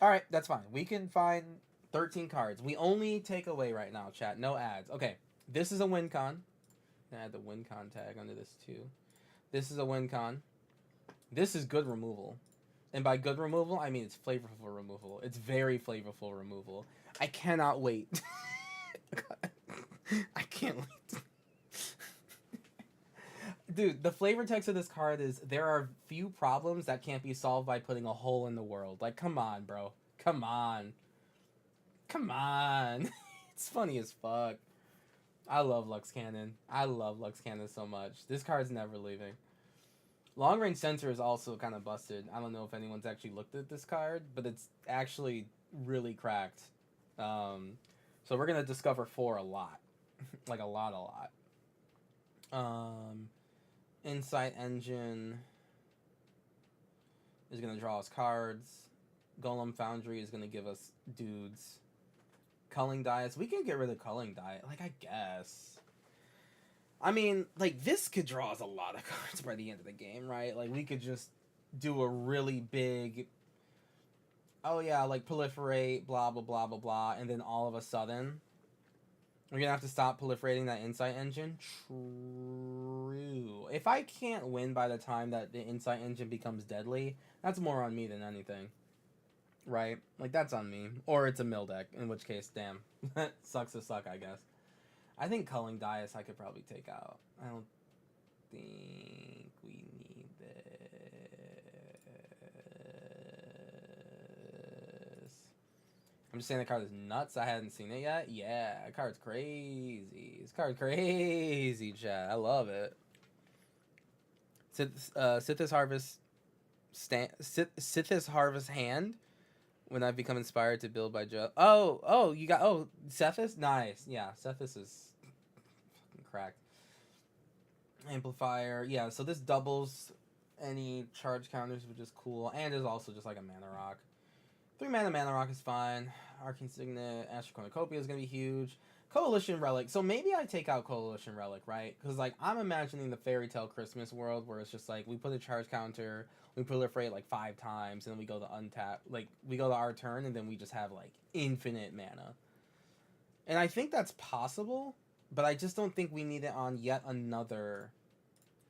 All right, that's fine. We can find 13 cards. We only take away right now, chat. No ads. Okay. This is a win con. Add the win con tag under this too. This is a win con. This is good removal. And by good removal, I mean it's flavorful removal. It's very flavorful removal. I cannot wait. I can't wait. Dude, the flavor text of this card is, there are few problems that can't be solved by putting a hole in the world. Like, come on, bro. Come on. Come on. It's funny as fuck. I love Lux Cannon. I love Lux Cannon so much. This card's never leaving. Long Range Sensor is also kind of busted. I don't know if anyone's actually looked at this card, but it's actually really cracked. So we're going to discover 4 a lot. Like a lot. Insight Engine is going to draw us cards. Golem Foundry is going to give us dudes. Culling Diets. We can get rid of Culling Diet. Like, I guess. I mean, like, this could draw us a lot of cards by the end of the game, right? Like, we could just do a really big, oh yeah, like, proliferate, blah, blah, blah, blah, blah, and then all of a sudden, we're gonna have to stop proliferating that Insight Engine? True. If I can't win by the time that the Insight Engine becomes deadly, that's more on me than anything. Right? Like, that's on me. Or it's a mill deck, in which case, damn. Sucks to suck, I guess. I think Culling Dias I could probably take out. I don't think we need this. I'm just saying the card is nuts. I hadn't seen it yet. Yeah, that card's crazy. This card's crazy, chat. I love it. Sithis Harvest Sithis Harvest Hand. When I've become inspired to build by Joe. Oh, you got, Cephas? Nice. Yeah, Cephas is fucking cracked. Amplifier. Yeah, so this doubles any charge counters, which is cool. And is also just like a mana rock. 3 mana rock is fine. Arcane Signet, Astral Cornucopia is going to be huge. Coalition Relic. So maybe I take out Coalition Relic, right? Because, like, I'm imagining the Fairy Tale Christmas world where it's just like, we put a charge counter, we proliferate like 5 times, and then we go to untap. Like, we go to our turn, and then we just have, like, infinite mana. And I think that's possible, but I just don't think we need it on yet another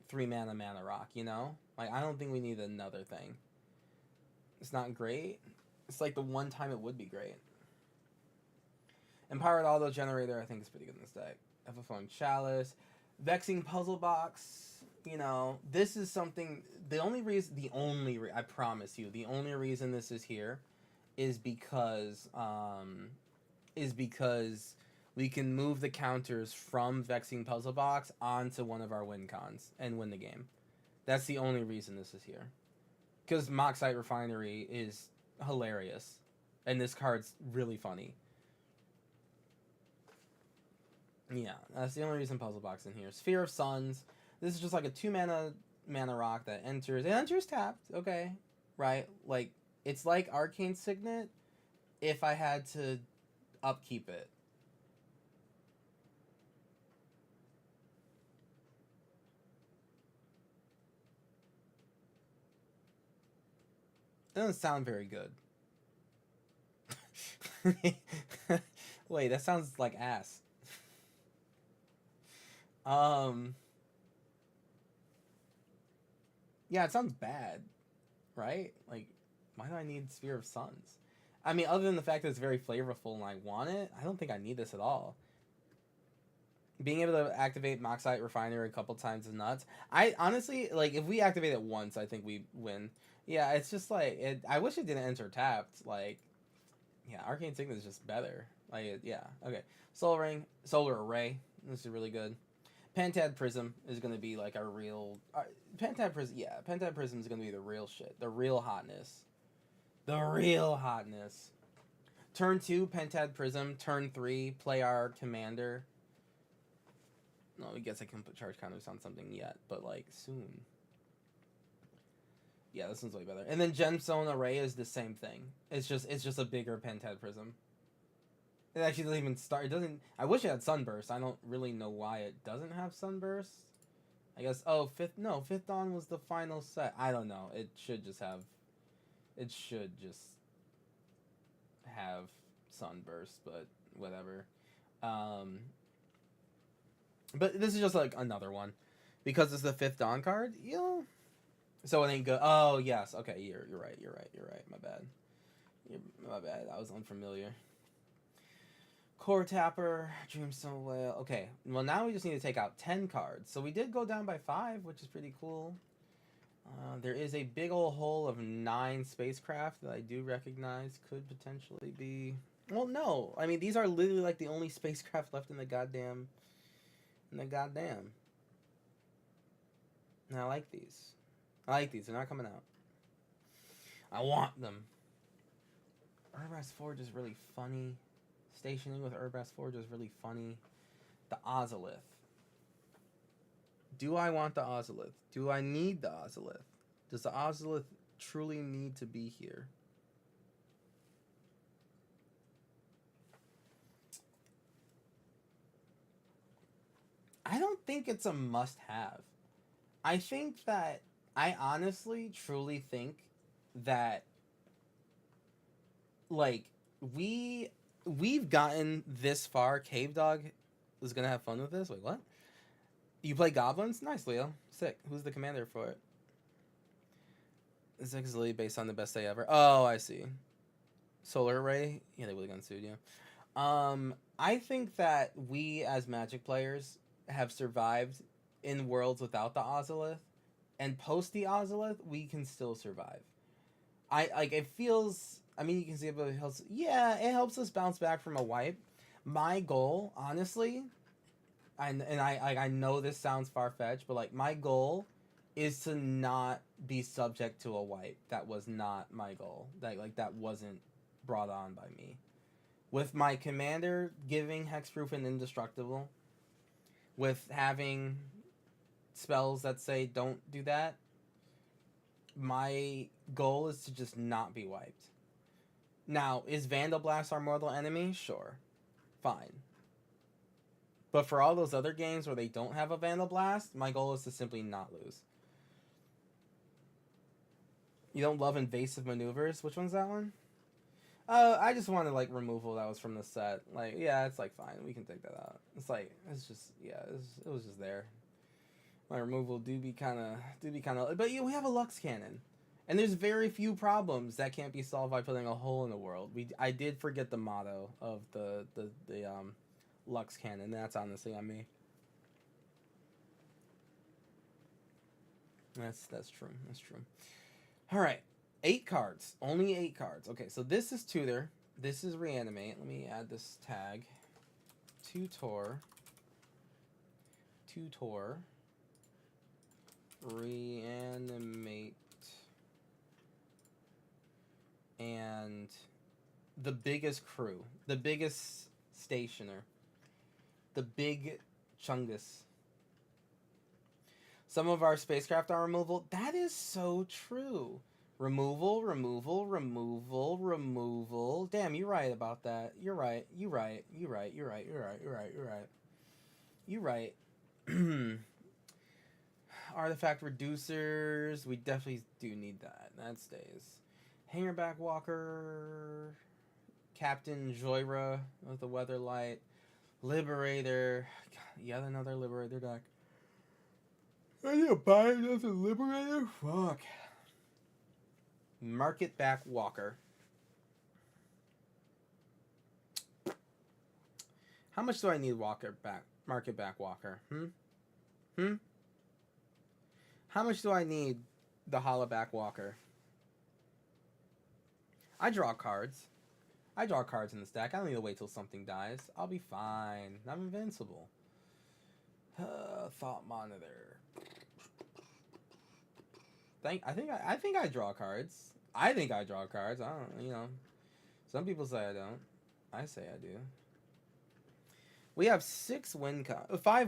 3 mana rock, you know? Like, I don't think we need another thing. It's not great. It's like the one time it would be great. Empowered Auto Generator, I think, is pretty good in this deck. Ever-flowing Chalice. Vexing Puzzle Box. You know, this is something... I promise you, the only reason this is here is because we can move the counters from Vexing Puzzle Box onto one of our win cons and win the game. That's the only reason this is here. Because Moxite Refinery is hilarious. And this card's really funny. Yeah, that's the only reason Puzzle Box in here. Sphere of Suns. This is just like a 2 mana rock that enters. It enters tapped, okay, right? Like, it's like Arcane Signet if I had to upkeep it. It doesn't sound very good. Wait, that sounds like ass. Yeah, it sounds bad, right? Like, why do I need Sphere of Suns? I mean, other than the fact that it's very flavorful and I want it, I don't think I need this at all. Being able to activate Moxite Refiner a couple times is nuts. I honestly, like, if we activate it once, I think we win. Yeah, it's just like, I wish it didn't enter tapped. Like, yeah, Arcane Signet is just better. Like, yeah, okay. Solar Array. This is really good. Pentad Prism is going to be like a real... Pentad Prism, yeah. Pentad Prism is going to be the real shit. The real hotness. The real hotness. Turn 2, Pentad Prism. Turn 3, play our commander. No, I guess I can put charge counters on something yet, but like soon. Yeah, this one's way better. And then Gemstone Array is the same thing. It's just a bigger Pentad Prism. It actually doesn't even start. It doesn't. I wish it had Sunburst. I don't really know why it doesn't have Sunburst. I guess. Oh, Fifth Dawn was the final set. I don't know. It should just have. It should just have Sunburst, but whatever. But this is just like another one, because it's the Fifth Dawn card. You know. So it ain't good. Oh yes. Okay. You're right. You're right. My bad. My bad. I was unfamiliar. Core Tapper, Dreamstone Whale. Okay, well now we just need to take out 10 cards. So we did go down by 5, which is pretty cool. There is a big old hole of 9 spacecraft that I do recognize could potentially be... Well, no. I mean, these are literally like the only spacecraft left in the goddamn... And I like these. They're not coming out. I want them. Urbrass Forge is really funny. Stationing with Urbrass Forge is really funny. The Ozolith. Do I want the Ozolith? Do I need the Ozolith? Does the Ozolith truly need to be here? I don't think it's a must-have. I think that... I honestly, truly think that... Like, we've gotten this far. Cave Dog is gonna have fun with this. Wait, what? You play goblins? Nice, Leo. Sick. Who's the commander for it? This is literally based on the best day ever. Oh, I see. Solar Array? Yeah, they would have gone sued, yeah. I think that we as Magic players have survived in worlds without the Ozolith, and post the Ozolith, we can still survive. It feels... I mean, you can see it, but it helps. Yeah, it helps us bounce back from a wipe. My goal, honestly, I know this sounds far-fetched, but like my goal is to not be subject to a wipe. That was not my goal. That wasn't brought on by me. With my commander giving hexproof and indestructible, with having spells that say don't do that, my goal is to just not be wiped. Now, is Vandal Blast our mortal enemy? Sure. Fine. But for all those other games where they don't have a Vandal Blast, my goal is to simply not lose. You don't love Invasive Maneuvers? Which one's that one? I just wanted, like, removal that was from the set. Like, yeah, it's, like, fine. We can take that out. It's, like, it's just, yeah, it was just there. My removal do be kind of... But we have a Lux Cannon. And there's very few problems that can't be solved by putting a hole in the world. I did forget the motto of the Lux Cannon. That's honestly on me. That's true. That's true. All right, 8 cards. Only 8 cards. Okay, so this is Tutor. This is Reanimate. Let me add this tag. Tutor. Reanimate. And the biggest crew, the biggest stationer, the big Chungus. Some of our spacecraft are removal. That is so true. Removal. Damn, you're right about that. You're right. Artifact reducers. We definitely do need that. That stays. Hangerback Walker, Captain Joyra with the Weatherlight, Liberator, God, yet another Liberator deck. I need to buy another Liberator? Fuck. Market Back Walker. How much do I need Market Back Walker? How much do I need the Hollaback Walker? I draw cards. I draw cards in this deck. I don't need to wait till something dies. I'll be fine. I'm invincible. Thought Monitor. I think I draw cards. I think I draw cards. I don't, you know. Some people say I don't. I say I do. We have 5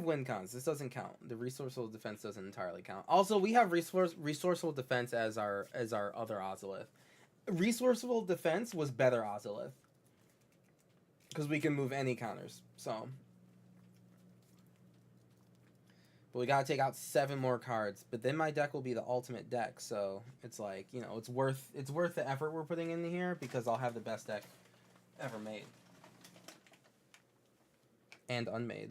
win cons. This doesn't count. The resourceful defense doesn't entirely count. Also, we have resourceful defense as our other Ozolith. Resourceful defense was better Ozolith. Because we can move any counters. So. But we gotta take out 7 more cards. But then my deck will be the ultimate deck. So it's like, you know, it's worth the effort we're putting in here because I'll have the best deck ever made. And unmade.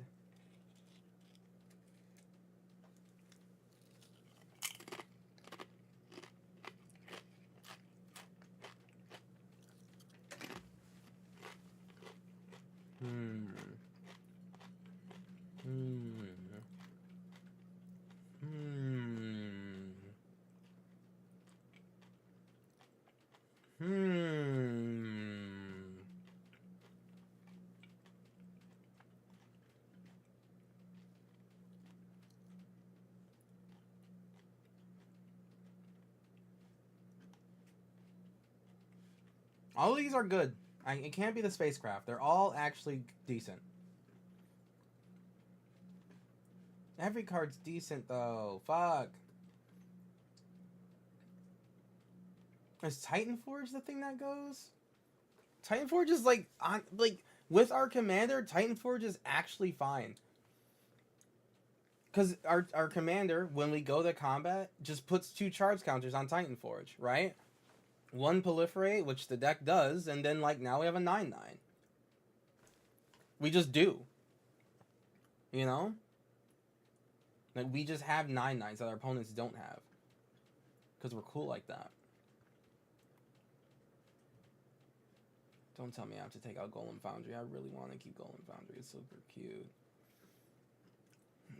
All of these are good. It can't be the spacecraft. They're all actually decent. Every card's decent though. Fuck. Is Titan Forge the thing that goes? Titan Forge is like with our commander, Titan Forge is actually fine. Cause our commander, when we go to combat, just puts 2 charge counters on Titan Forge, right? 1 proliferate, which the deck does, and then like now we have a 9/9. We just do. You know? Like we just have 9/9s that our opponents don't have. Because we're cool like that. Don't tell me I have to take out Golem Foundry. I really want to keep Golem Foundry. It's super cute.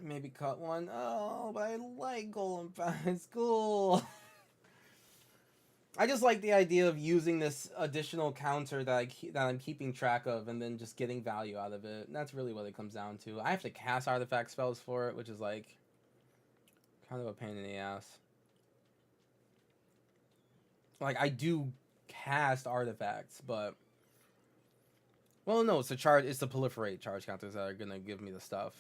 Maybe cut one. Oh, but I like Golem Foundry. It's cool. I just like the idea of using this additional counter that I'm keeping track of and then just getting value out of it. And that's really what it comes down to. I have to cast artifact spells for it, which is like kind of a pain in the ass. Like I do cast artifacts, but well, no, it's the proliferate charge counters that are gonna give me the stuff.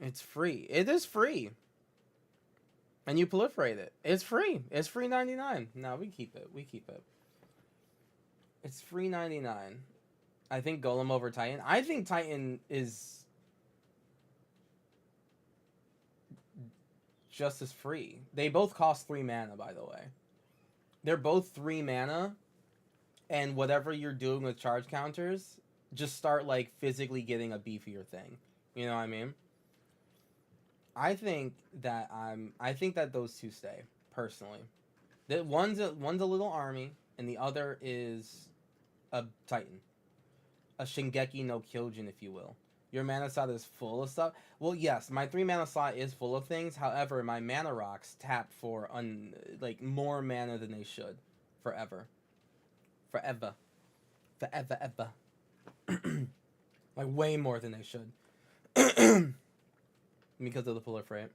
It's free. It is free. And you proliferate it. It's free. It's free 99. No, we keep it. We keep it. It's free 99. I think Golem over Titan. I think Titan is just as free. They both cost 3 mana, by the way. They're both 3 mana. And whatever you're doing with charge counters, just start like physically getting a beefier thing. You know what I mean? I think that those 2 stay, personally. One's a little army, and the other is a Titan. A Shingeki no Kyojin, if you will. Your mana slot is full of stuff. Well, yes, my 3 mana slot is full of things. However, my mana rocks tap for more mana than they should. Forever. Forever. Forever, ever. Like way more than they should. Because of the proliferate.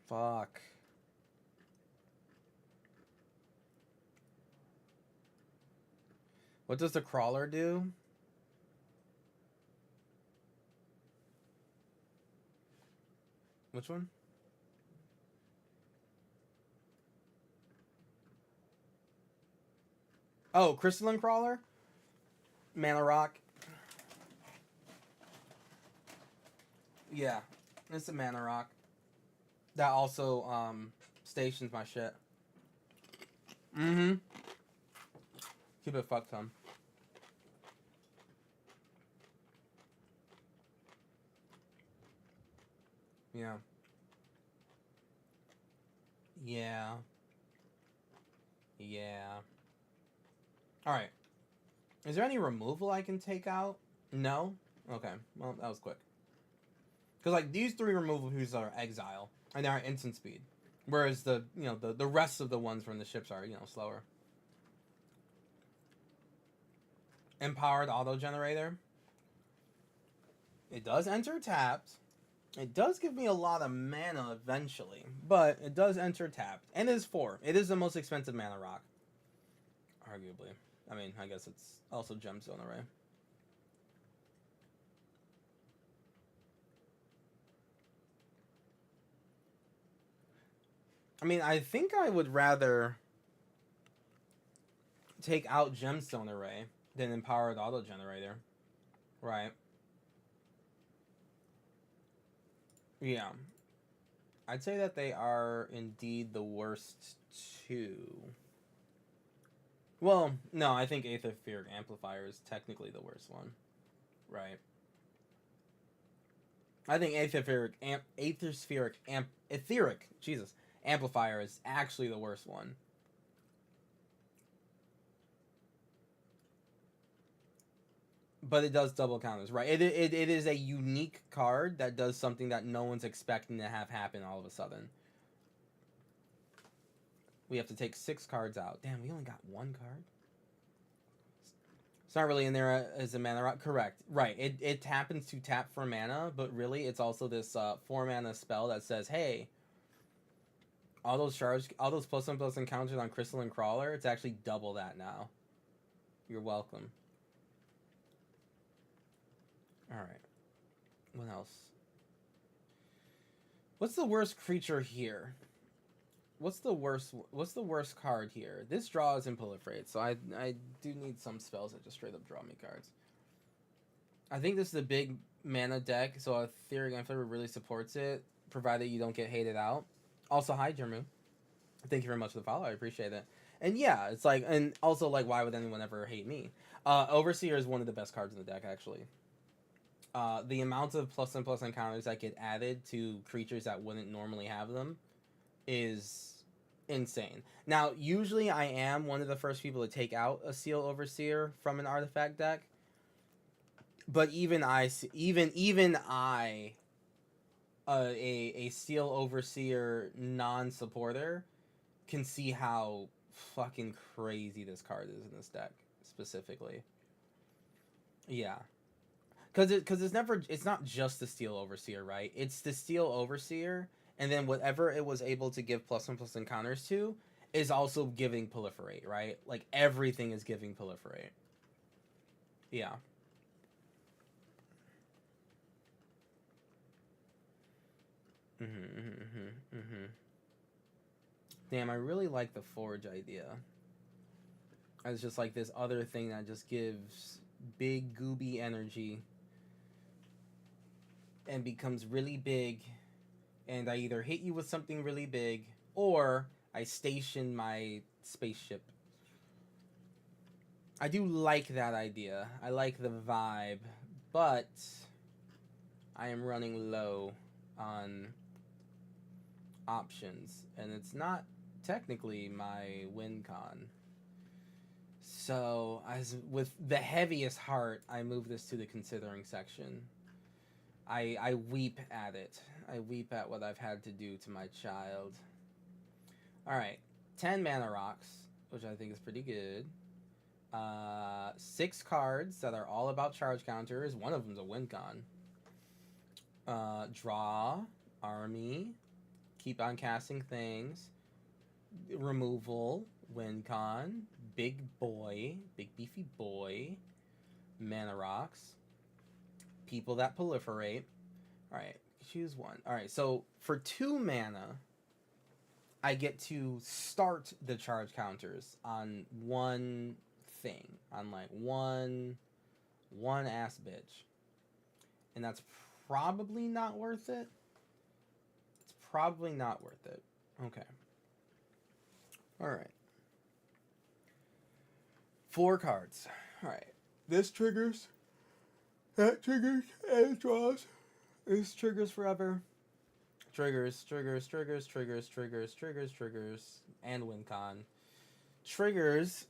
Fuck. What does the crawler do? Which one? Oh, Crystalline Crawler? Mana Rock. Yeah, it's a mana rock. That also stations my shit. Keep it fucked, Tom. Yeah. Yeah. Yeah. Alright. Is there any removal I can take out? No? Okay. Well, that was quick. Because, like, these 3 removal pieces are exile. And they are instant speed. Whereas the, you know, the rest of the ones from the ships are, you know, slower. Empowered auto generator. It does enter tapped. It does give me a lot of mana eventually, but it does enter tapped. And it is 4. It is the most expensive mana rock. Arguably. I mean, I guess it's also gemstone array. I mean, I think I would rather take out gemstone array than empowered auto generator. Right. Yeah. I'd say that they are indeed the worst 2. Well, no, I think Aetheric Amplifier is technically the worst one. Right. I think Etheric Amplifier is actually the worst one. But it does double counters, right? It is a unique card that does something that no one's expecting to have happen all of a sudden. We have to take 6 cards out. Damn, we only got 1 card? It's not really in there as a mana rock. Correct. Right. It happens to tap for mana, but really it's also this 4 mana spell that says, hey, all those +1/+1 encounters on Crystalline Crawler, it's actually double that now. You're welcome. Alright. What else? What's the worst creature here? What's the worst card here? This draws and proliferates, so I do need some spells that just straight up draw me cards. I think this is a big mana deck, so Etheric Amplifier really supports it, provided you don't get hated out. Also, hi, Jermu. Thank you very much for the follow. I appreciate it. And yeah, it's like, and also like, why would anyone ever hate me? Overseer is one of the best cards in the deck, actually. The amount of +1/+1 encounters that get added to creatures that wouldn't normally have them is insane. Now, usually I am one of the first people to take out a Seal Overseer from an artifact deck, but even I, a Seal Overseer non-supporter, can see how fucking crazy this card is in this deck specifically. Yeah. Because it's not just the Steel Overseer, right? It's the Steel Overseer, and then whatever it was able to give +1/+1 encounters to is also giving proliferate, right? Like everything is giving proliferate. Yeah. Damn, I really like the Forge idea. It's just like this other thing that just gives big gooby energy and becomes really big, and I either hit you with something really big or I station my spaceship. I do like that idea. I like the vibe, but I am running low on options, and it's not technically my win con. So, as with the heaviest heart, I move this to the considering section. I weep at it. I weep at what I've had to do to my child. Alright, 10 mana rocks, which I think is pretty good. 6 cards that are all about charge counters. One of them's a win con. Draw, army, keep on casting things, removal, win con, big beefy boy, mana rocks, people that proliferate. Alright, choose one. Alright, so for 2 mana, I get to start the charge counters on one thing, on like one ass bitch. And that's probably not worth it. It's probably not worth it. Okay. Alright. 4 cards. All right. This triggers. That triggers and draws. This triggers forever. Triggers, triggers, triggers, triggers, triggers, triggers, triggers, and win con. Triggers.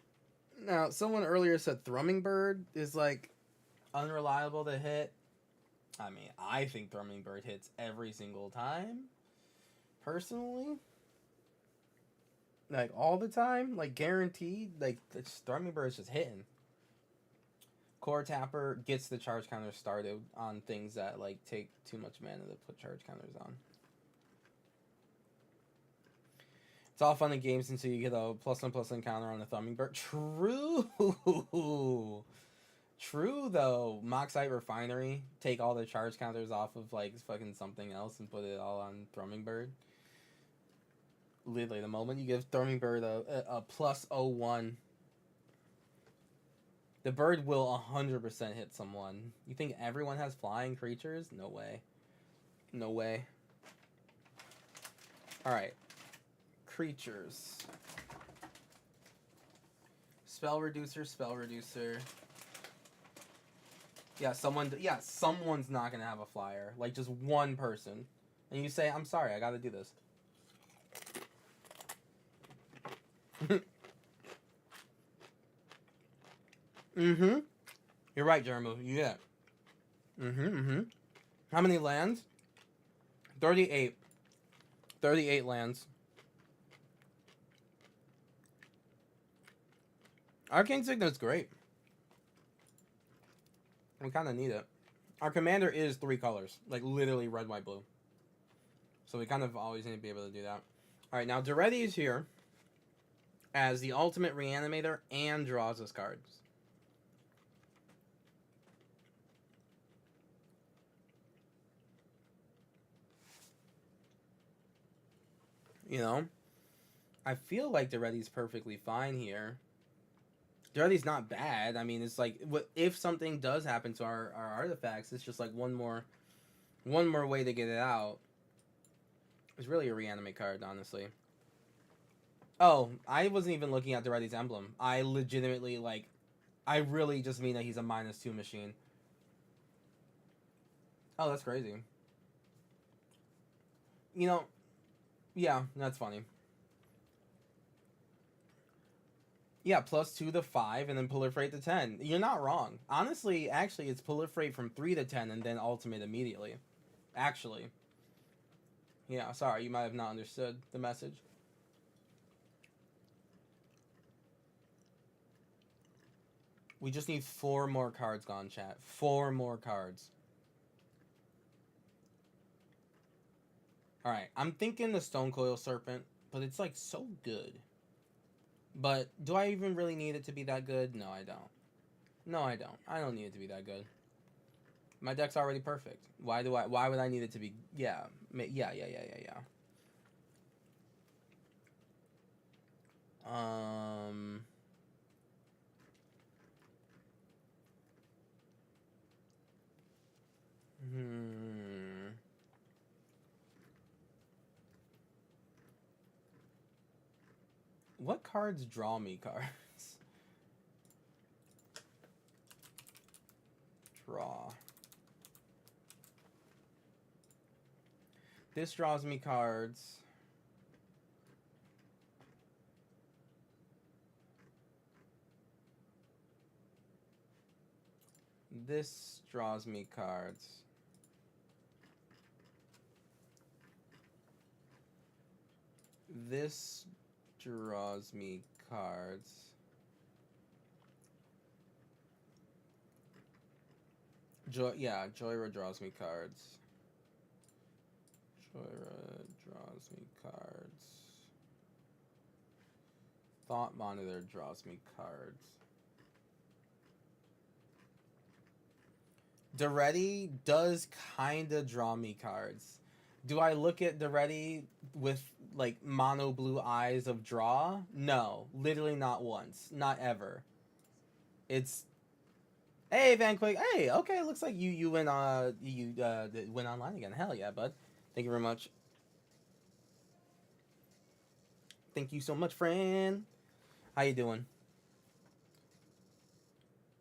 Now, someone earlier said Thrumming Bird is like unreliable to hit. I mean, I think Thrumming Bird hits every single time. Personally. Like all the time, like guaranteed. Like Thrumming Bird is just hitting. Core Tapper gets the charge counter started on things that like take too much mana to put charge counters on. It's all fun and games until you get a +1/+1 counter on the Thrumming Bird. True. True though. Moxite Refinery, take all the charge counters off of like fucking something else and put it all on Thrumming Bird. Literally, the moment you give Thrumming Bird a +01, the bird will 100% hit someone. You think everyone has flying creatures? No way. No way. Alright. Creatures. Spell Reducer, Spell Reducer. Yeah, someone's not gonna have a flyer. Like, just one person. And you say, I'm sorry, I gotta do this. Mm-hmm. You're right, Jeremy. Yeah. Mm-hmm. How many lands? 38. 38 lands. Arcane Signet's great. We kind of need it. Our commander is 3 colors. Like, literally red, white, blue. So we kind of always need to be able to do that. Alright, now Duretti is here as the ultimate reanimator and draws us cards. You know? I feel like Duretti's perfectly fine here. Duretti's not bad. I mean, it's like, if something does happen to our artifacts, it's just like one more way to get it out. It's really a reanimate card, honestly. Oh, I wasn't even looking at Duretti's emblem. I legitimately, like, I really just mean that he's a -2 machine. Oh, that's crazy. You know, yeah, that's funny. Yeah, +2 to 5 and then proliferate to 10. You're not wrong. Honestly, actually, it's proliferate from 3 to 10 and then ultimate immediately. Actually. Yeah, sorry, you might have not understood the message. We just need 4 more cards gone, chat. 4 more cards. Alright, I'm thinking the Stonecoil Serpent, but it's like so good. But do I even really need it to be that good? No, I don't. No, I don't. I don't need it to be that good. My deck's already perfect. Why would I need it to be? Yeah. Yeah. What cards draw me cards? Draw. This draws me cards. This draws me cards. This draws me cards. Joyra draws me cards. Joyra draws me cards. Thought Monitor draws me cards. Duretti does kinda draw me cards. Do I look at Duretti with like mono blue eyes of draw? No, literally not once, not ever. It's hey Van Quick, hey, okay, looks like you went went online again. Hell yeah, bud. Thank you very much. Thank you so much, friend. How you doing?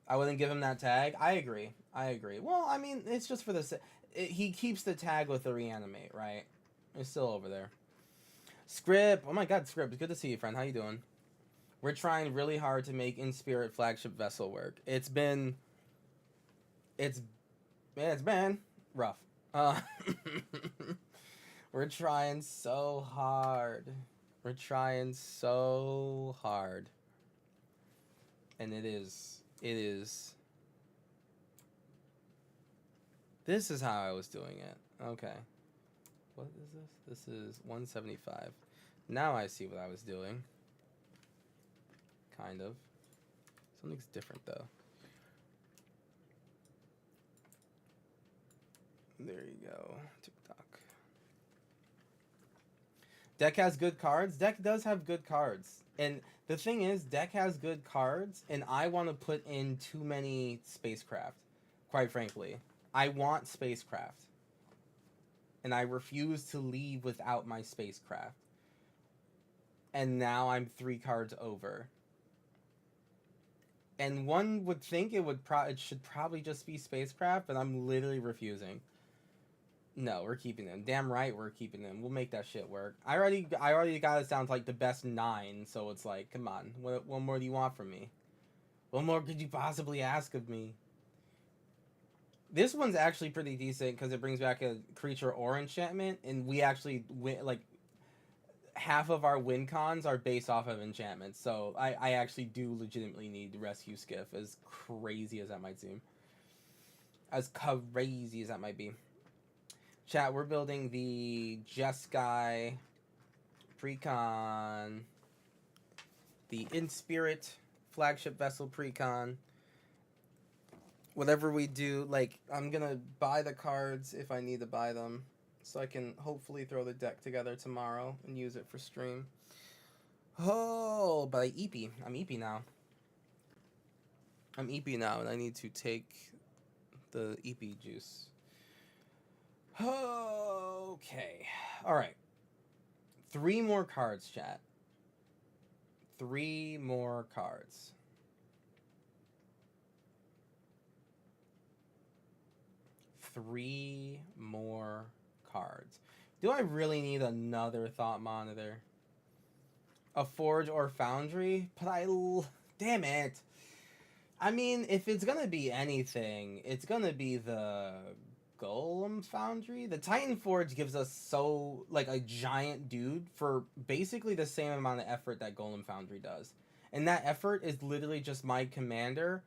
I wouldn't give him that tag. I agree. Well, I mean, it's just for the he keeps the tag with the reanimate, right? It's still over there. Script. Oh my God, Script. Good to see you, friend. How you doing? We're trying really hard to make In Spirit flagship vessel work. It's been rough. We're trying so hard. And it is. This is how I was doing it. Okay. What is this? This is 175. Now I see what I was doing. Kind of. Something's different though. There you go. TikTok. Deck has good cards. Deck does have good cards. And the thing is, deck has good cards, and I want to put in too many spacecraft. Quite frankly. I want spacecraft. And I refuse to leave without my spacecraft. And now I'm 3 cards over. And one would think it should probably just be spacecraft, but I'm literally refusing. No, we're keeping them. Damn right we're keeping them. We'll make that shit work. I already got us down to like the best 9, so it's like, come on. What more do you want from me? What more could you possibly ask of me? This one's actually pretty decent because it brings back a creature or enchantment, and we actually win, like, half of our win cons are based off of enchantments, so I actually do legitimately need Rescue Skiff, as crazy as that might seem. As crazy as that might be. Chat, we're building the Jeskai Precon, the In Spirit flagship vessel Precon. Whatever we do, like, I'm gonna buy the cards if I need to buy them, so I can hopefully throw the deck together tomorrow and use it for stream. Oh, but I'm EP now. I'm EP now, and I need to take the EP juice. Okay. Alright. 3 more cards, chat. 3 more cards. Three more cards. Do I really need another Thought Monitor? A Forge or Foundry? But damn it. I mean, if it's gonna be anything, it's gonna be the Golem Foundry. The Titan Forge gives us like a giant dude for basically the same amount of effort that Golem Foundry does. And that effort is literally just my commander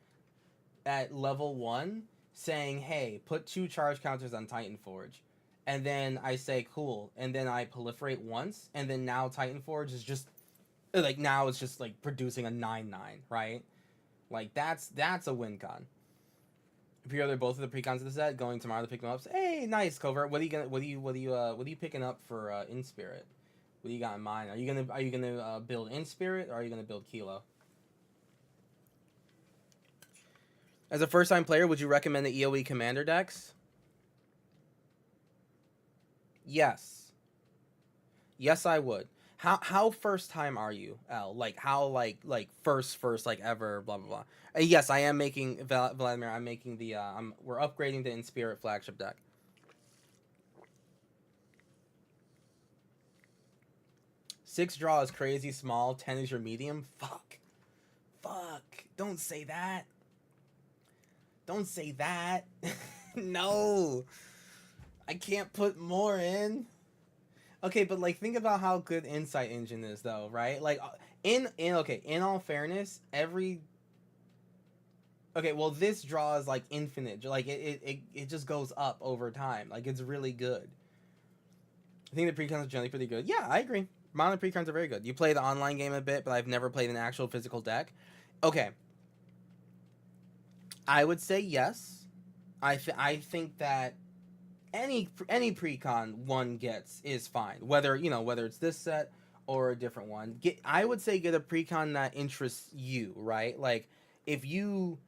at level 1 saying, hey, put 2 charge counters on Titan Forge. And then I say, cool. And then I proliferate once. And then now Titan Forge is just, like, now it's just, like, producing a 9/9, right? Like, that's a win con. Pre-order both of the precons of the set, going tomorrow to pick them up. So, hey, nice, Covert. What are you picking up for In Spirit? What do you got in mind? Are you gonna build In Spirit, or are you gonna build Kilo? As a first-time player, would you recommend the EOE Commander decks? Yes. Yes, I would. How first time are you, L? Like, how, like first, like, ever, blah, blah, blah. Yes, I am making, Vladimir, I'm making the, we're upgrading the In Spirit flagship deck. Six draw is crazy small, 10 is your medium? Fuck. Don't say that. Don't say that. No. I can't put more in. Okay, but, like, think about how good Insight Engine is, though, right? Like, in all fairness, okay, well, this draw is, like, infinite. Like, it just goes up over time. Like, it's really good. I think the precons are generally pretty good. Yeah, I agree. Mono precons are very good. You play the online game a bit, but I've never played an actual physical deck. Okay. I would say yes. I think that any precon one gets is fine. Whether it's this set or a different one. I would say get a precon that interests you, right? Like, if you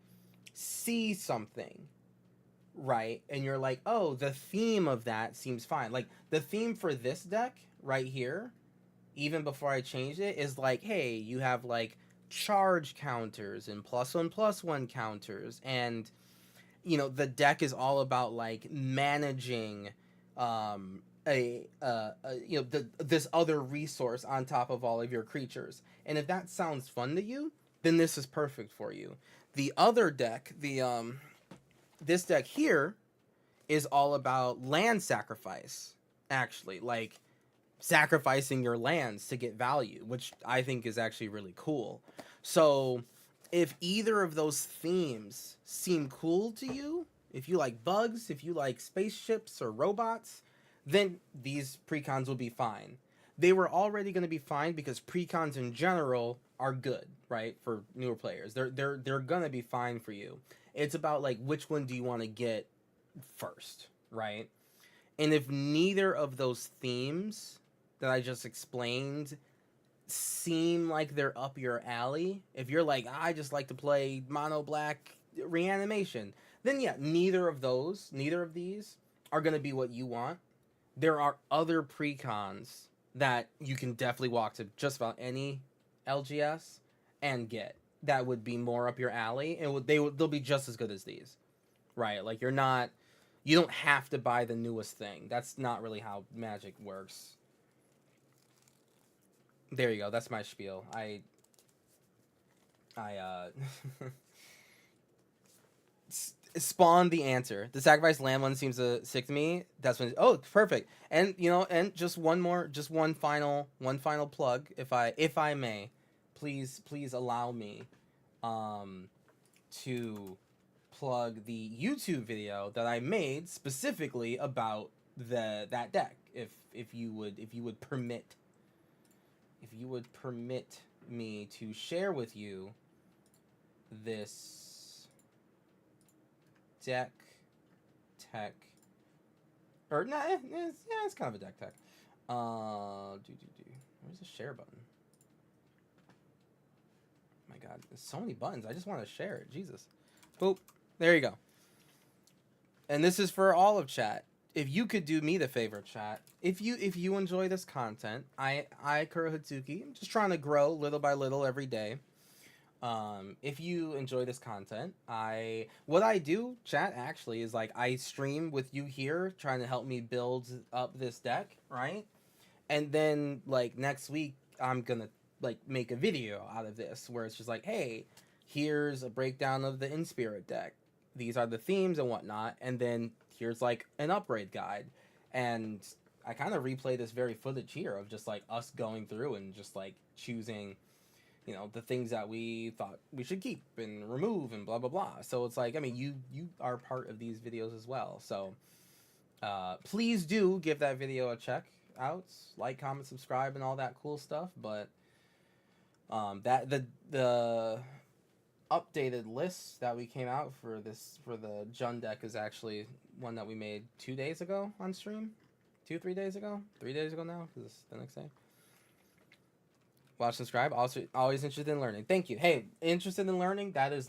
see something, right, and you're like, oh, the theme of that seems fine. Like, the theme for this deck right here, even before I changed it, is like, hey, you have like charge counters and +1/+1 counters, and you know the deck is all about like managing this other resource on top of all of your creatures. And if that sounds fun to you, then this is perfect for you. The other deck, this deck here is all about land sacrifice, actually, like sacrificing your lands to get value, which I think is actually really cool. So if either of those themes seem cool to you, if you like bugs, if you like spaceships or robots, then these precons will be fine. They were already going to be fine because precons in general are good, right? For newer players, they're going to be fine for you. It's about like which one do you want to get first, right? And if neither of those themes that I just explained seem like they're up your alley, if you're like, I just like to play mono black reanimation, then yeah, neither of these are going to be what you want. There are other precons that you can definitely walk to just about any LGS and get that would be more up your alley, and they'll be just as good as these, right? Like you don't have to buy the newest thing. That's not really how Magic works. There you go. That's my spiel. I spawned the answer. The sacrifice land one seems to stick to me. That's when. Oh, perfect. And and just one final plug, if I may, please allow me, to plug the YouTube video that I made specifically about that deck. If you would permit me to share with you this deck tech, or nah, it's kind of a deck tech. Where's the share button? Oh my God, there's so many buttons. I just want to share it. Jesus. Boop. There you go. And this is for all of chat. If you could do me the favor, chat, if you enjoy this content, I Kuro Hatsuki, I'm just trying to grow little by little every day. If you enjoy this content, what I do, chat, actually is like I stream with you here, trying to help me build up this deck, right? And then like next week, I'm gonna like make a video out of this where it's just like, hey, here's a breakdown of the In-Spirit deck. These are the themes and whatnot, and then here's like an upgrade guide. And I kind of replay this very footage here of just like us going through and just like choosing, the things that we thought we should keep and remove and blah blah blah. So it's like, I mean, you are part of these videos as well. So please do give that video a check out, like, comment, subscribe, and all that cool stuff. But that the updated list that we came out for the Jun deck is actually one that we made 2 days ago on stream. 3 days ago now, because it's the next day. Watch, subscribe. Also, always interested in learning. Thank you. Hey, interested in learning? That's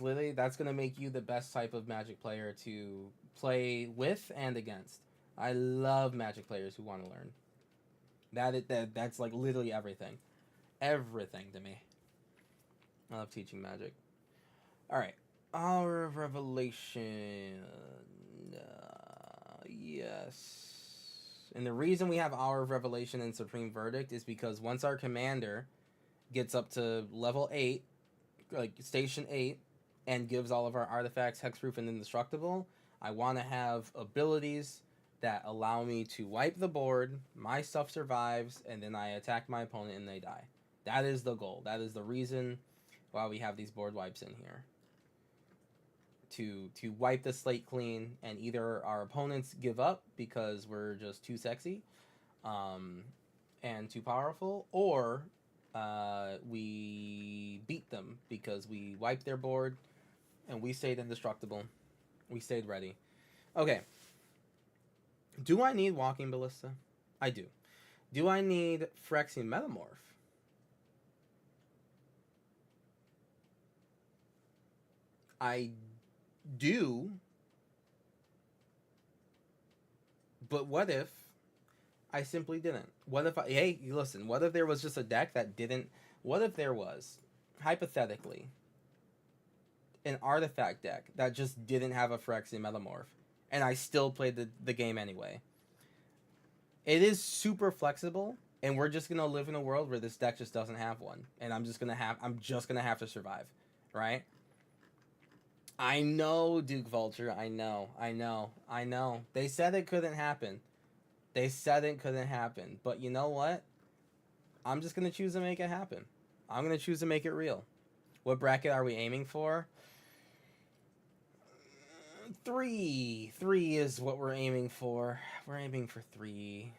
gonna make you the best type of Magic player to play with and against. I love Magic players who want to learn. That's like literally everything to me. I love teaching Magic. All right, Hour of Revelation. Yes. And the reason we have Hour of Revelation and Supreme Verdict is because once our commander gets up to level 8, like Station 8, and gives all of our artifacts hexproof and indestructible, I want to have abilities that allow me to wipe the board, my stuff survives, and then I attack my opponent and they die. That is the goal. That is the reason why we have these board wipes in here. To wipe the slate clean, and either our opponents give up because we're just too sexy and too powerful, or we beat them because we wiped their board and we stayed indestructible. We stayed ready. Okay. Do I need Walking Ballista? I do. Do I need Phyrexian Metamorph? I do. But what if I simply didn't? What if hey, listen, what if there was just a deck that didn't? What if there was? hypothetically, an artifact deck that just didn't have a Phyrexian Metamorph, and I still played the game anyway. It is super flexible, and we're just gonna live in a world where this deck just doesn't have one, and I'm just gonna have to survive, right? I know, Duke Vulture. I know. They said it couldn't happen. But you know what? I'm just gonna choose to make it happen. I'm gonna choose to make it real. What bracket are we aiming for? 3. 3 is what we're aiming for. We're aiming for 3.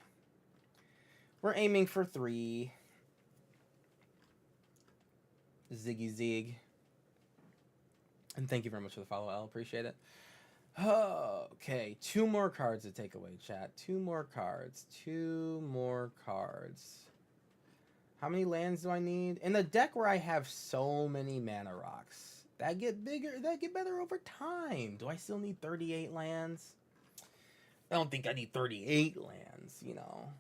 Ziggy Zig. And thank you very much for the follow, I'll appreciate it. Okay, 2 more cards to take away, chat. 2 more cards. How many lands do I need? In the deck where I have so many mana rocks, that get better over time. Do I still need 38 lands? I don't think I need 38 lands, you know.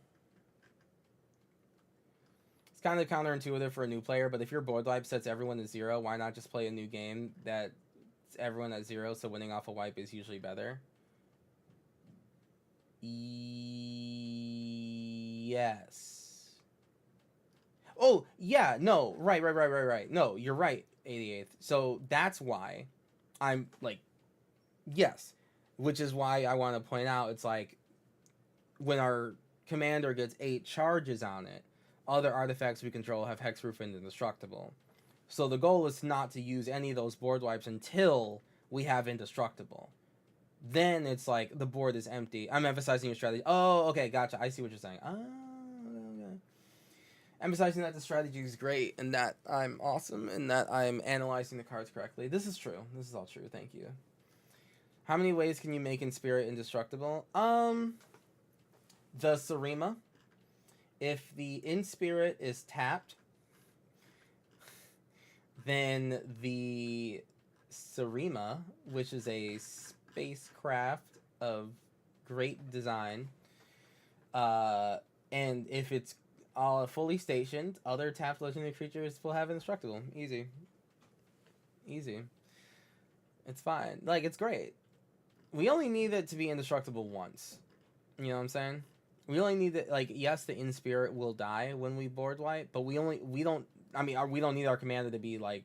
It's kind of counterintuitive for a new player, but if your board wipe sets everyone to 0, why not just play a new game that's everyone at 0, so winning off a wipe is usually better? Yes. Oh, yeah, no, right. No, you're right, 88th. So that's why I'm like, yes. Which is why I want to point out, it's like, when our commander gets 8 charges on it, other artifacts we control have hexproof and indestructible. So the goal is not to use any of those board wipes until we have indestructible. Then it's like, the board is empty. I'm emphasizing your strategy. Oh, okay, gotcha. I see what you're saying. Okay. Emphasizing that the strategy is great, and that I'm awesome, and that I'm analyzing the cards correctly. This is true. This is all true. Thank you. How many ways can you make in Spirit indestructible? The Sarima. If the in Spirit is tapped, then the Sarima, which is a spacecraft of great design, and if it's fully stationed, other tapped legendary creatures will have indestructible. Easy. It's fine. Like, it's great. We only need it to be indestructible once. You know what I'm saying? We only need it, like, yes, the in spirit will die when we board wipe, but we don't need our commander to be, like,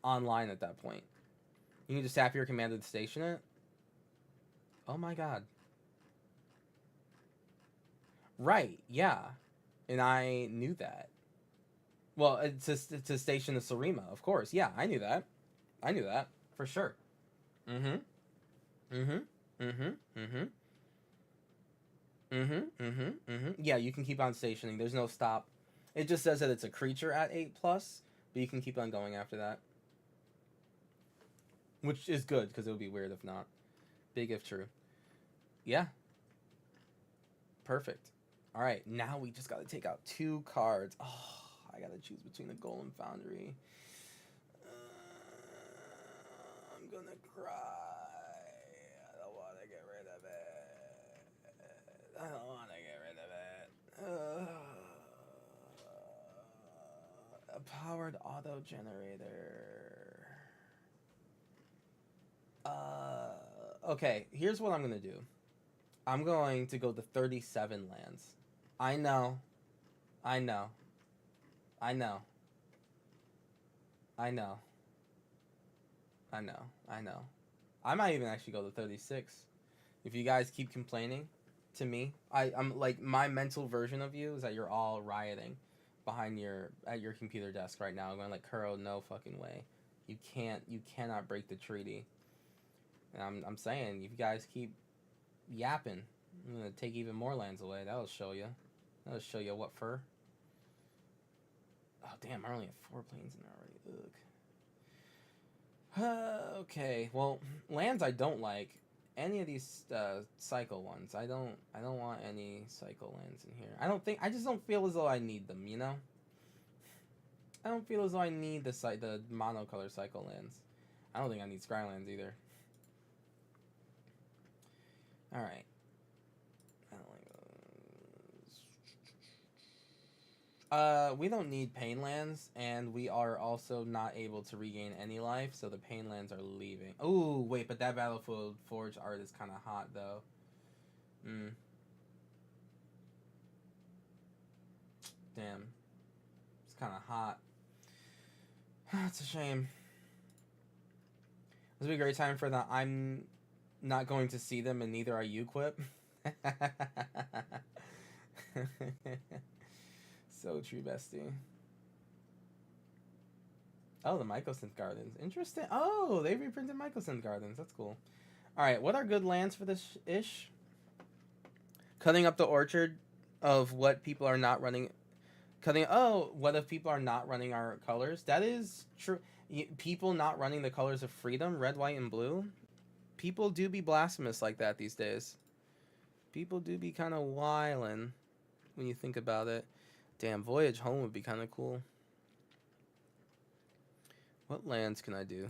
online at that point. You can just tap your commander to station it. Oh my god. Right, yeah. And I knew that. Well, to station the Sarima, of course. Yeah, I knew that. For sure. Yeah, you can keep on stationing. There's no stop. It just says that it's a creature at 8+, but you can keep on going after that. Which is good, because it would be weird if not. Big if true. Yeah. Perfect. Alright, now we just gotta take out 2 cards. Oh, I gotta choose between the Golem Foundry. I'm gonna cry. I don't wanna get rid of it. A powered auto generator. Okay, here's what I'm gonna do. I'm going to go to 37 lands. I know. I might even actually go to 36. If you guys keep complaining to me, I'm like, my mental version of you is that you're all rioting behind at your computer desk right now, going like, Kuro, no fucking way. You cannot break the treaty. And I'm saying, if you guys keep yapping, I'm gonna take even more lands away. That'll show you what for. Oh damn, I only have 4 planes in there already. Ugh. Okay, well, lands I don't like. Any of these cycle ones. I don't want any cycle lands in here. I just don't feel as though I need them, you know? I don't feel as though I need the monocolor cycle lands. I don't think I need scry lands either. Alright. I don't like those. We don't need pain lands, and we are also not able to regain any life, so the pain lands are leaving. Oh, wait, but that Battlefield Forge art is kind of hot, though. Damn. It's kind of hot. It's a shame. This would be a great time for the I'm not going to see them and neither are you quip. So true, bestie. Oh, the Mycosynth Gardens. Interesting. Oh, they reprinted Mycosynth Gardens. That's cool. Alright, what are good lands for this ish? Cutting up the orchard of what people are not running. What if people are not running our colors? That is true. People not running the colors of freedom, red, white, and blue. People do be blasphemous like that these days. People do be kind of wildin' when you think about it. Damn, Voyage Home would be kind of cool. What lands can I do?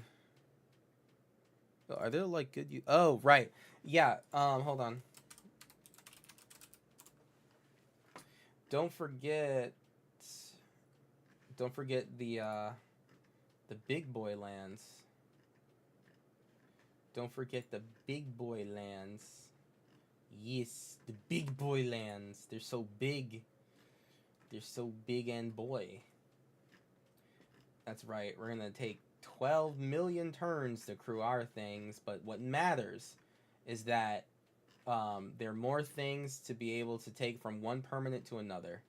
Oh, are there like good? Oh, right. Yeah. Hold on. Don't forget the big boy lands. Don't forget the big boy lands. Yes, the big boy lands. They're so big. They're so big and boy. That's right. We're going to take 12 million turns to crew our things, but what matters is that there are more things to be able to take from one permanent to another.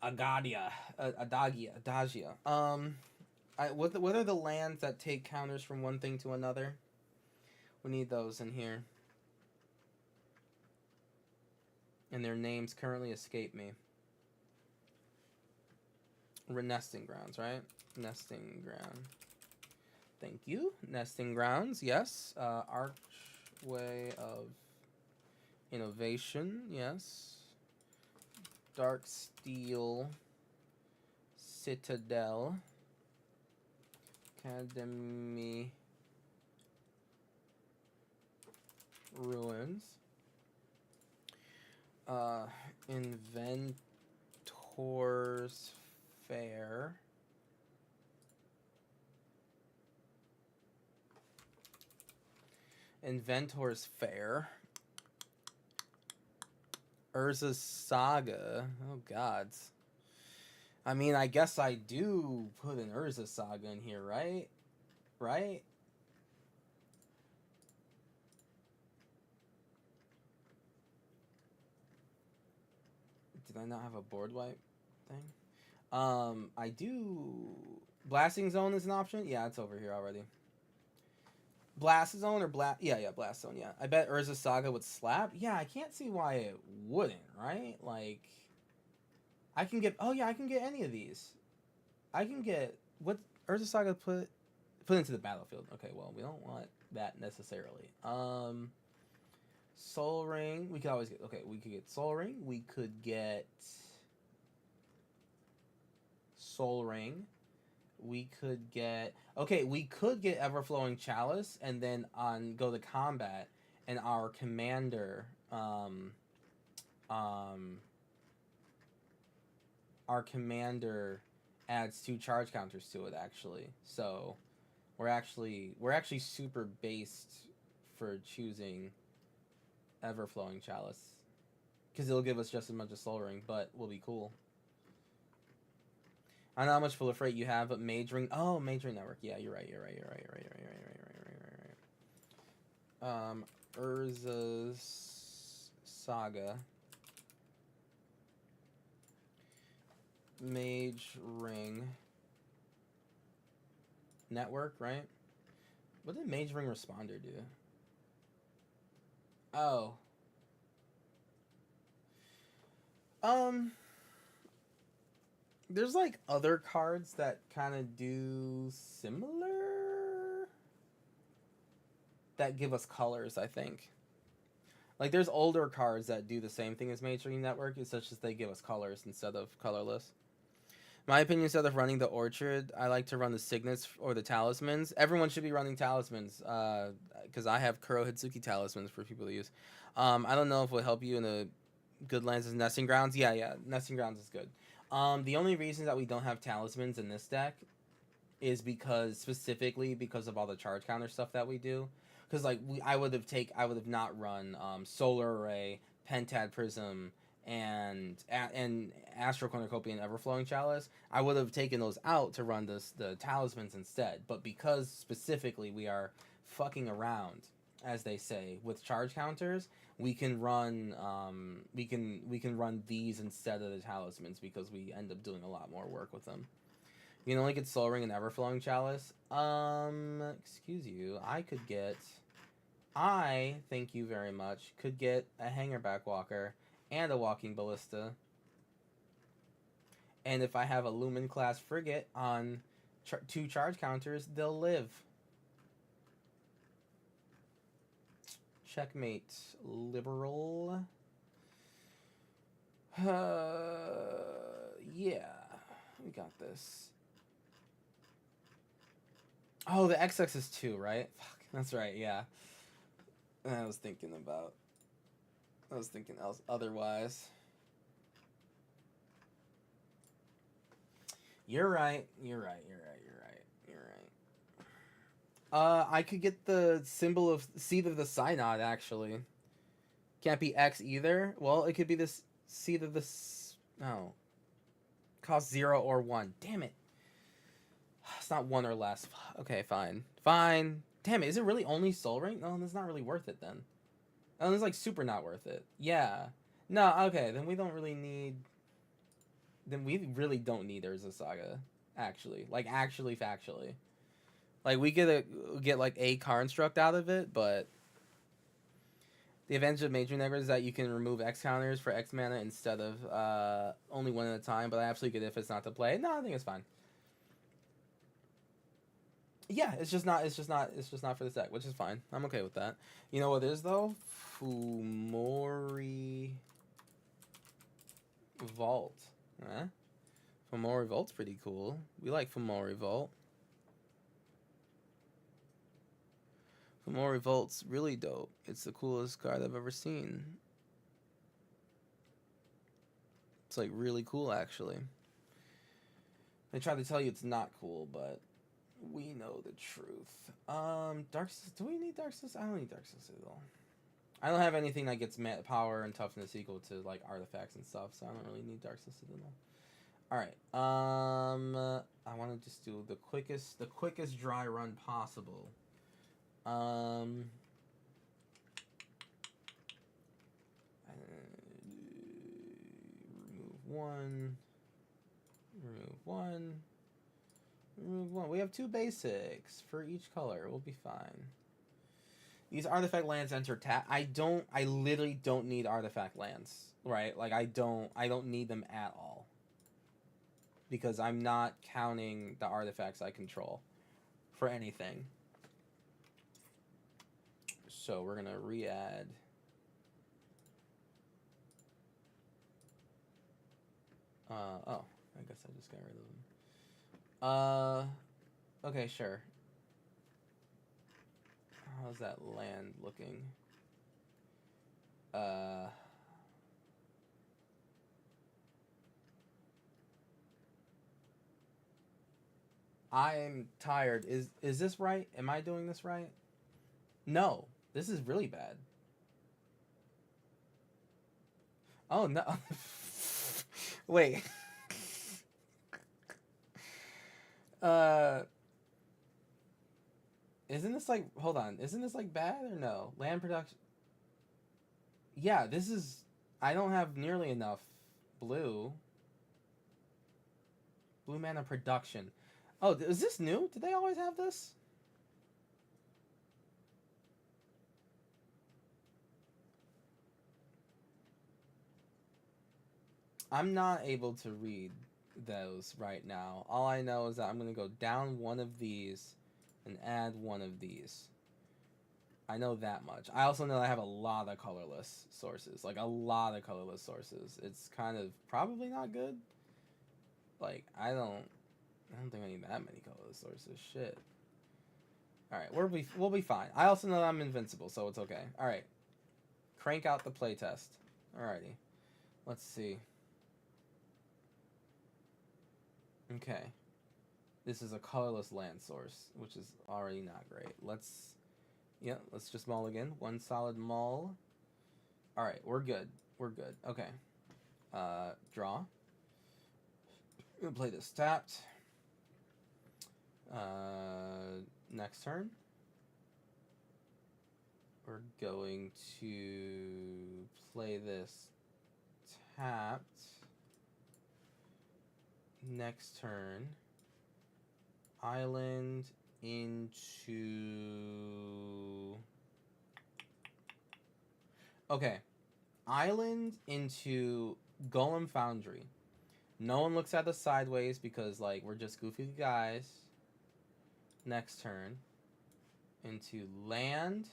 Adagia. What are the lands that take counters from one thing to another? We need those in here. And their names currently escape me. Nesting grounds, right? Nesting ground. Thank you. Nesting grounds, yes. Archway of Innovation, yes. Dark Steel Citadel. Academy Ruins. Inventor's Fair. Inventor's Fair. Urza's Saga. Oh, gods. I mean, I guess I do put an Urza Saga in here, right? Right? Did I not have a board wipe thing? I do... Blasting Zone is an option? Yeah, it's over here already. Blast Zone or Blast... Yeah, Blast Zone, yeah. I bet Urza Saga would slap. Yeah, I can't see why it wouldn't, right? Like... I can get... Oh, yeah, I can get any of these. I can get... What... Urza Saga put into the battlefield. Okay, well, we don't want that necessarily. Soul Ring. We could always get... Okay, we could get Soul Ring. We could get... Soul Ring. We could get... Okay, we could get Everflowing Chalice and then go to combat and our commander... our commander adds 2 charge counters to it, actually. So we're actually super based for choosing Everflowing Chalice, because it'll give us just as much as Soul Ring, but will be cool. I don't know how much Full of Freight you have, but Mage Ring. Oh, Mage Ring Network. Yeah, you're right. Urza's Saga. Mage Ring Network, right? What did Mage Ring Responder do? Oh. There's like other cards that kind of do similar, that give us colors, I think. Like there's older cards that do the same thing as Mage Ring Network, it's such as they give us colors instead of colorless. My opinion, instead of running the Orchard, I like to run the Signets or the Talismans. Everyone should be running Talismans, because I have Kuro Hitsuki Talismans for people to use. I don't know if it will help you in a Good lands is nesting grounds. Yeah, nesting grounds is good. The only reason that we don't have talismans in this deck is specifically because of all the charge counter stuff that we do. Because like I would have not run Solar Array, Pentad Prism, and Astral Cornucopia and Everflowing Chalice. I would have taken those out to run the talismans instead. But because specifically we are fucking around, as they say, with charge counters, we can run we can run these instead of the talismans because we end up doing a lot more work with them. You can only get Soul Ring and Everflowing Chalice. Excuse you. I, thank you very much, could get a Hangerback Walker and a Walking Ballista. And if I have a Lumen class frigate on 2 charge counters, they'll live. Checkmate, liberal. Yeah, we got this. Oh, the XX is 2, right? Fuck, that's right, yeah. I was thinking else otherwise. You're right. I could get the symbol of Seed of the Synod, actually. Can't be X either. Well, it could be this Seed of the... No. Cost 0 or 1. Damn it. It's not 1 or less. Okay, fine. Damn it, is it really only Soul Ring? No, that's not really worth it then. Oh, it's like super not worth it. Yeah. No, okay, then we don't really need... Then we really don't need Urza Saga, actually. Like, actually, factually. Like, we get like a construct out of it, but the advantage of Major Negra is that you can remove X counters for X mana instead of only 1 at a time, but I absolutely get it if it's not to play. No, I think it's fine. Yeah, it's just not for this deck, which is fine. I'm okay with that. You know what it is though? Fumori Vault. Eh? Fumori Vault's pretty cool. We like Fumori Vault. Fumori Vault's really dope. It's the coolest card I've ever seen. It's like really cool actually. They try to tell you it's not cool, but we know the truth. Do we need Dark Citadel? I don't need Dark Citadel. I don't have anything that gets power and toughness equal to like artifacts and stuff, so I don't really need Dark Citadel. Alright, I want to just do the quickest dry run possible. Remove 1. Remove 1. Remove 1. We have 2 basics for each color. We'll be fine. These artifact lands enter tap. I literally don't need artifact lands, right? Like I don't need them at all. Because I'm not counting the artifacts I control for anything. So we're gonna re-add. Oh, I guess I just got rid of them. Okay, sure. How's that land looking? I'm tired. Is this right? Am I doing this right? No. This is really bad. Oh, no. Wait. Isn't this like... Hold on. Isn't this like bad or no? Land production... Yeah, this is... I don't have nearly enough blue. Blue mana production. Oh, is this new? Did they always have this? I'm not able to read those right now. All I know is that I'm going to go down one of these and add one of these. I know that much. I also know I have a lot of colorless sources. Like, a lot of colorless sources. It's kind of probably not good. Like, I don't think I need that many colorless sources. Shit. Alright, we'll be fine. I also know I'm invincible, so it's okay. Alright. Crank out the playtest. Alrighty. Let's see. Okay. This is a colorless land source, which is already not great. Let's just mull again. One solid mull. Alright, we're good. We're good. Okay. Draw. I'm gonna play this tapped. Next turn. We're going to play this tapped. Next turn. Island into... Okay. Island into Golem Foundry. No one looks at us sideways because, like, we're just goofy guys. Next turn. Into land.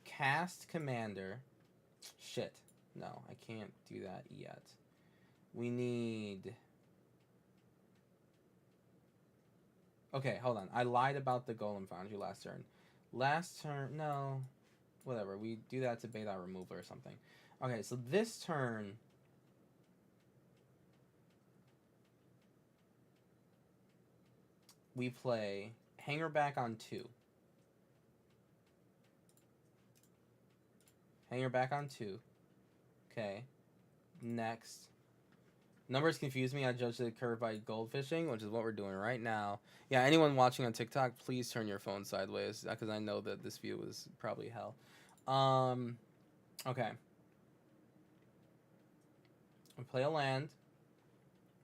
Cast Commander. Shit. No, I can't do that yet. We need... Okay, hold on. I lied about the Golem Foundry last turn. Last turn... No. Whatever. We do that to bait out removal or something. Okay, so this turn... We play Hanger back on 2. Hanger back on 2. Okay. Next. Numbers confuse me. I judge the curve by goldfishing, which is what we're doing right now. Yeah, anyone watching on TikTok, please turn your phone sideways, because I know that this view is probably hell. Okay. We play a land.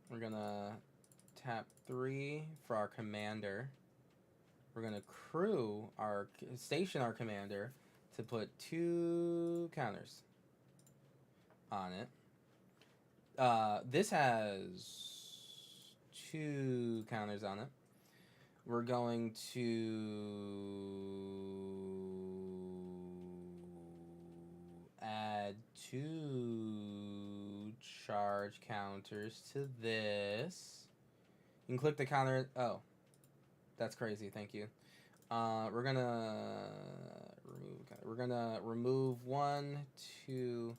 We're gonna tap 3 for our commander. We're gonna station our commander to put 2 counters on it. This has 2 counters on it. We're going to add 2 charge counters to this. You can click the counter. Oh, that's crazy. Thank you. We're gonna remove 1, 2,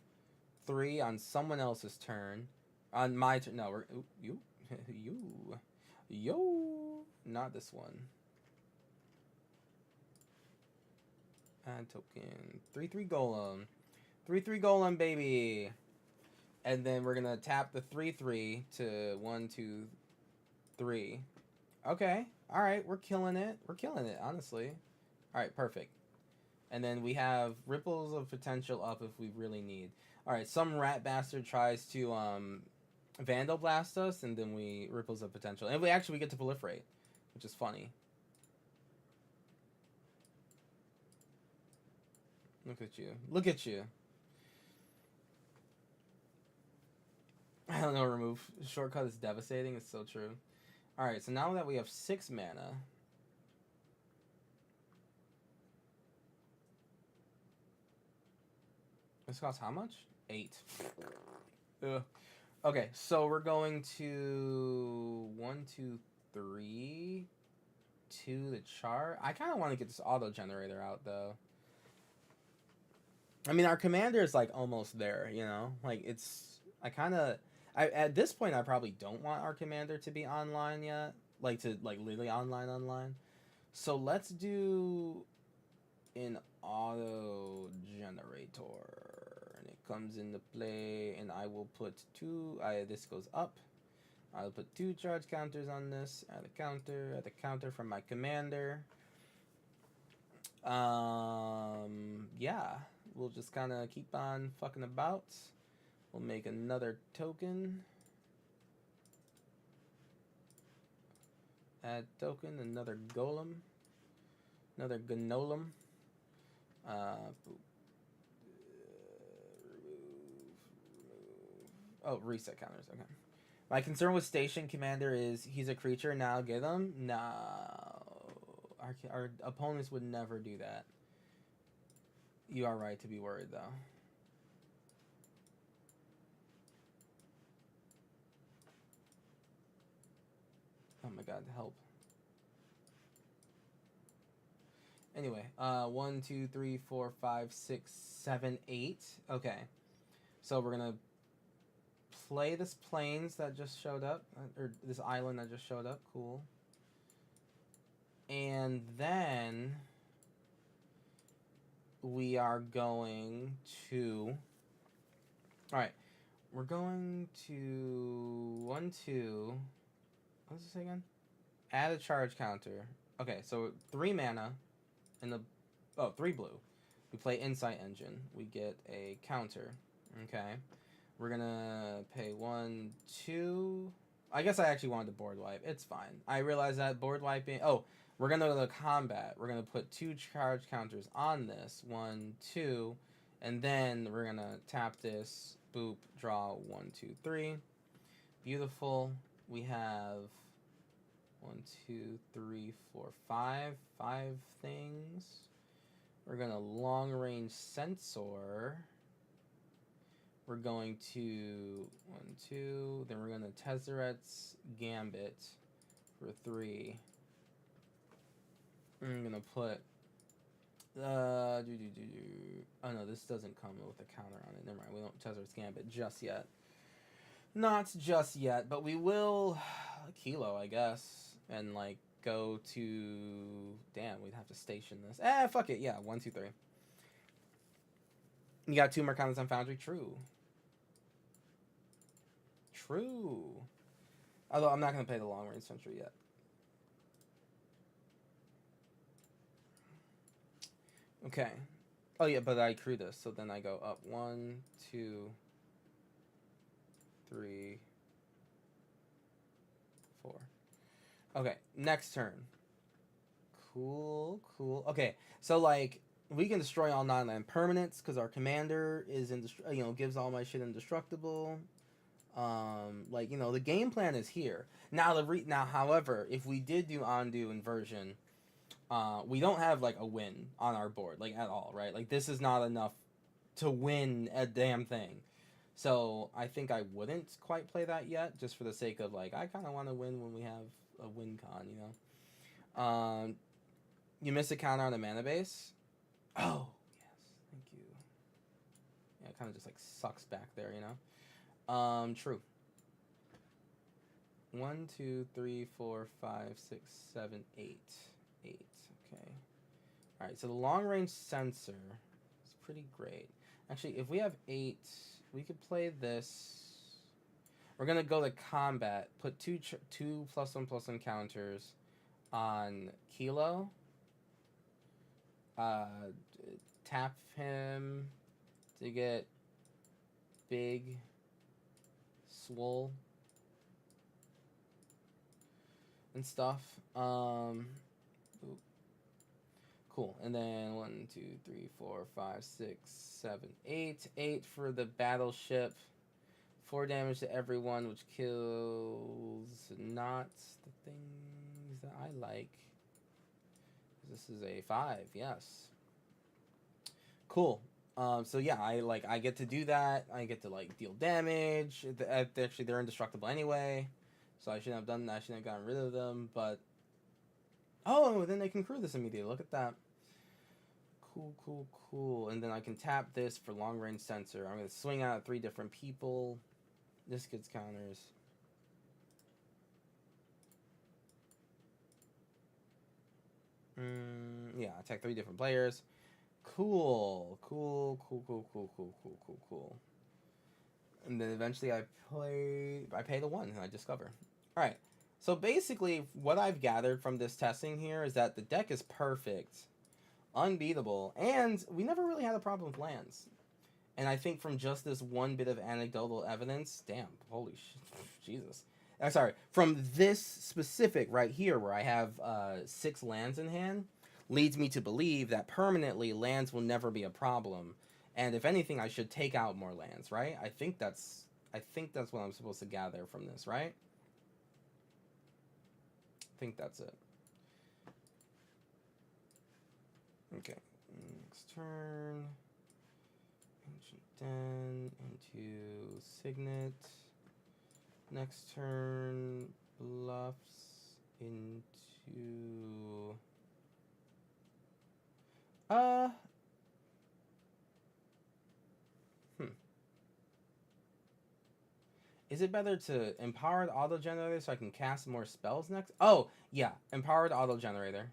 3 on someone else's turn. On my turn. No, not this one. Add token. 3/3 golem. 3/3 golem, baby. And then we're gonna tap the 3/3 to 1, 2, 3. Okay. All right. We're killing it. We're killing it. Honestly. All right. Perfect. And then we have ripples of potential up if we really need. All right. Some rat bastard tries to Vandal Blast us, and then we ripples of potential, and we get to proliferate, which is funny. Look at you. Look at you. I don't know. Remove shortcut is devastating. It's so true. All right. So now that we have 6 mana. This costs how much? 8. Ugh. Okay, so we're going to 1, 2, 3, 2 the chart. I kind of want to get this auto generator out though. I mean, our commander is like almost there, you know. Like at this point I probably don't want our commander to be online yet, like literally online. So let's do an auto generator, and it comes into play, and I will put 2. This goes up. I'll put 2 charge counters on this. Add a counter from my commander. Yeah, we'll just kind of keep on fucking about. We'll make another token. Add token, another golem, another gnolem. Remove. Oh, reset counters. Okay. My concern with Station Commander is he's a creature. Now get him. No, our opponents would never do that. You are right to be worried, though. Oh my God, help! Anyway, 1, 2, 3, 4, 5, 6, 7, 8. Okay. So we're gonna play this plains that just showed up, or this island that just showed up. Cool. And then we are going to. All right, we're going to 1, 2. What does it say again? Add a charge counter. Okay, so 3 mana, and the 3 blue. We play Insight Engine. We get a counter. Okay. We're gonna pay 1, 2. I guess I actually wanted to board wipe. It's fine. I realize that board wiping. Oh, we're gonna go to combat. We're gonna put 2 charge counters on this. 1, 2, and then we're gonna tap this. Boop. Draw 1, 2, 3. Beautiful. We have 1, 2, 3, 4, 5. 5 things. We're gonna long range sensor. We're going to 1, 2. Then we're gonna Tezzeret's Gambit for 3. I'm gonna put oh no, this doesn't come with a counter on it. Never mind. We don't Tezzeret's Gambit just yet. Not just yet, but we will Kilo, I guess, and like go to. Damn, we'd have to station this. Fuck it. Yeah, 1, 2, 3. You got 2 Mercados on Foundry. True. Although I'm not going to pay the long range sentry yet. Okay. Oh yeah, but I accrue this, so then I go up 1, 2, 3, 4. Okay, next turn. Cool. Okay, so like we can destroy all non-land permanents because our commander is gives all my shit indestructible. Like, the game plan is here. Now, however, if we did do undo inversion, we don't have, like, a win on our board, like, at all, right? Like, this is not enough to win a damn thing. So, I think I wouldn't quite play that yet, just for the sake of, like, I kind of want to win when we have a win con, you miss a counter on the mana base. Oh, yes, thank you. Yeah, it kind of just, like, sucks back there, True. 1, 2, 3, 4, 5, 6, 7, 8. 8. Okay. Alright, so the long range sensor is pretty great. Actually, if we have 8, we could play this. We're gonna go to combat. Put 2 +1/+1 counters on Kilo. Tap him to get big. Swole and stuff. Cool. And then 1, 2, 3, 4, 5, 6, 7, 8. 8 for the battleship. 4 damage to everyone, which kills not the things that I like. This is a 5. Yes. Cool. So yeah, I get to do that. I get to like deal damage. Actually, they're indestructible anyway, so I shouldn't have done that. I shouldn't have gotten rid of them. But then they can crew this immediately. Look at that. Cool. And then I can tap this for long range sensor. I'm gonna swing out at 3 different people. This gets counters. Yeah, attack 3 different players. Cool. And then eventually I pay the 1 and I discover. Alright, so basically what I've gathered from this testing here is that the deck is perfect, unbeatable, and we never really had a problem with lands. And I think from just this one bit of anecdotal evidence, damn, holy Jesus. I'm sorry, from this specific right here where I have 6 lands in hand, leads me to believe that permanently lands will never be a problem, and if anything, I should take out more lands, right? I think that's what I'm supposed to gather from this, right? I think that's it. Okay, next turn. Ancient Den into Signet. Next turn, bluffs into Uh. Hmm. Is it better to empowered auto generator so I can cast more spells next? Oh, yeah, empowered auto generator.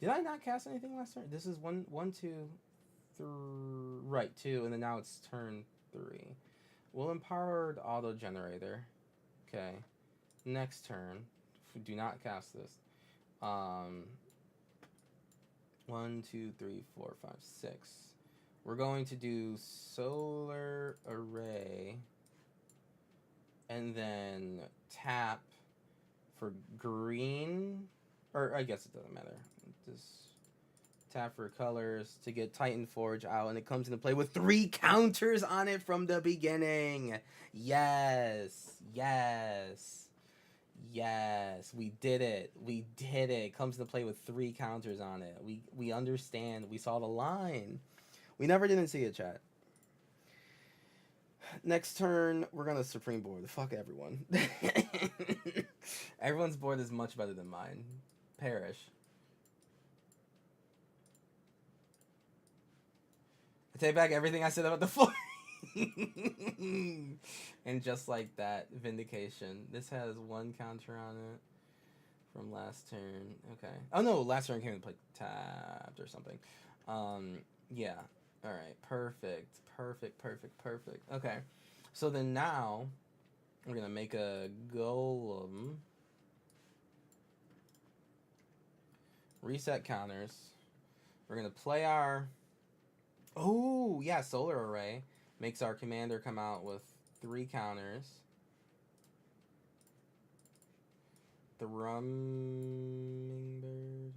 Did I not cast anything last turn? This is one, two, three. Right, two, and then now it's turn 3. We'll empowered auto generator. Okay. Next turn. Do not cast this. 1, 2, 3, 4, 5, 6. We're going to do solar array. And then tap for green. Or I guess it doesn't matter. Just tap for colors to get Titan Forge out, and it comes into play with 3 counters on it from the beginning. Yes, yes, yes. We did it. We did it. It comes into play with 3 counters on it. We understand. We saw the line. We never didn't see it, chat. Next turn, we're gonna Supreme board. Fuck everyone. Everyone's board is much better than mine. Perish. I take back everything I said about the floor. And just like that, Vindication. This has 1 counter on it from last turn. Okay. Oh no, last turn came into play tapped or something. Yeah. Alright, perfect. Perfect, perfect, perfect. Okay. So then now, we're gonna make a golem. Reset counters. We're gonna play our... Oh, yeah, solar array. Makes our commander come out with 3 counters. Thrumming bird.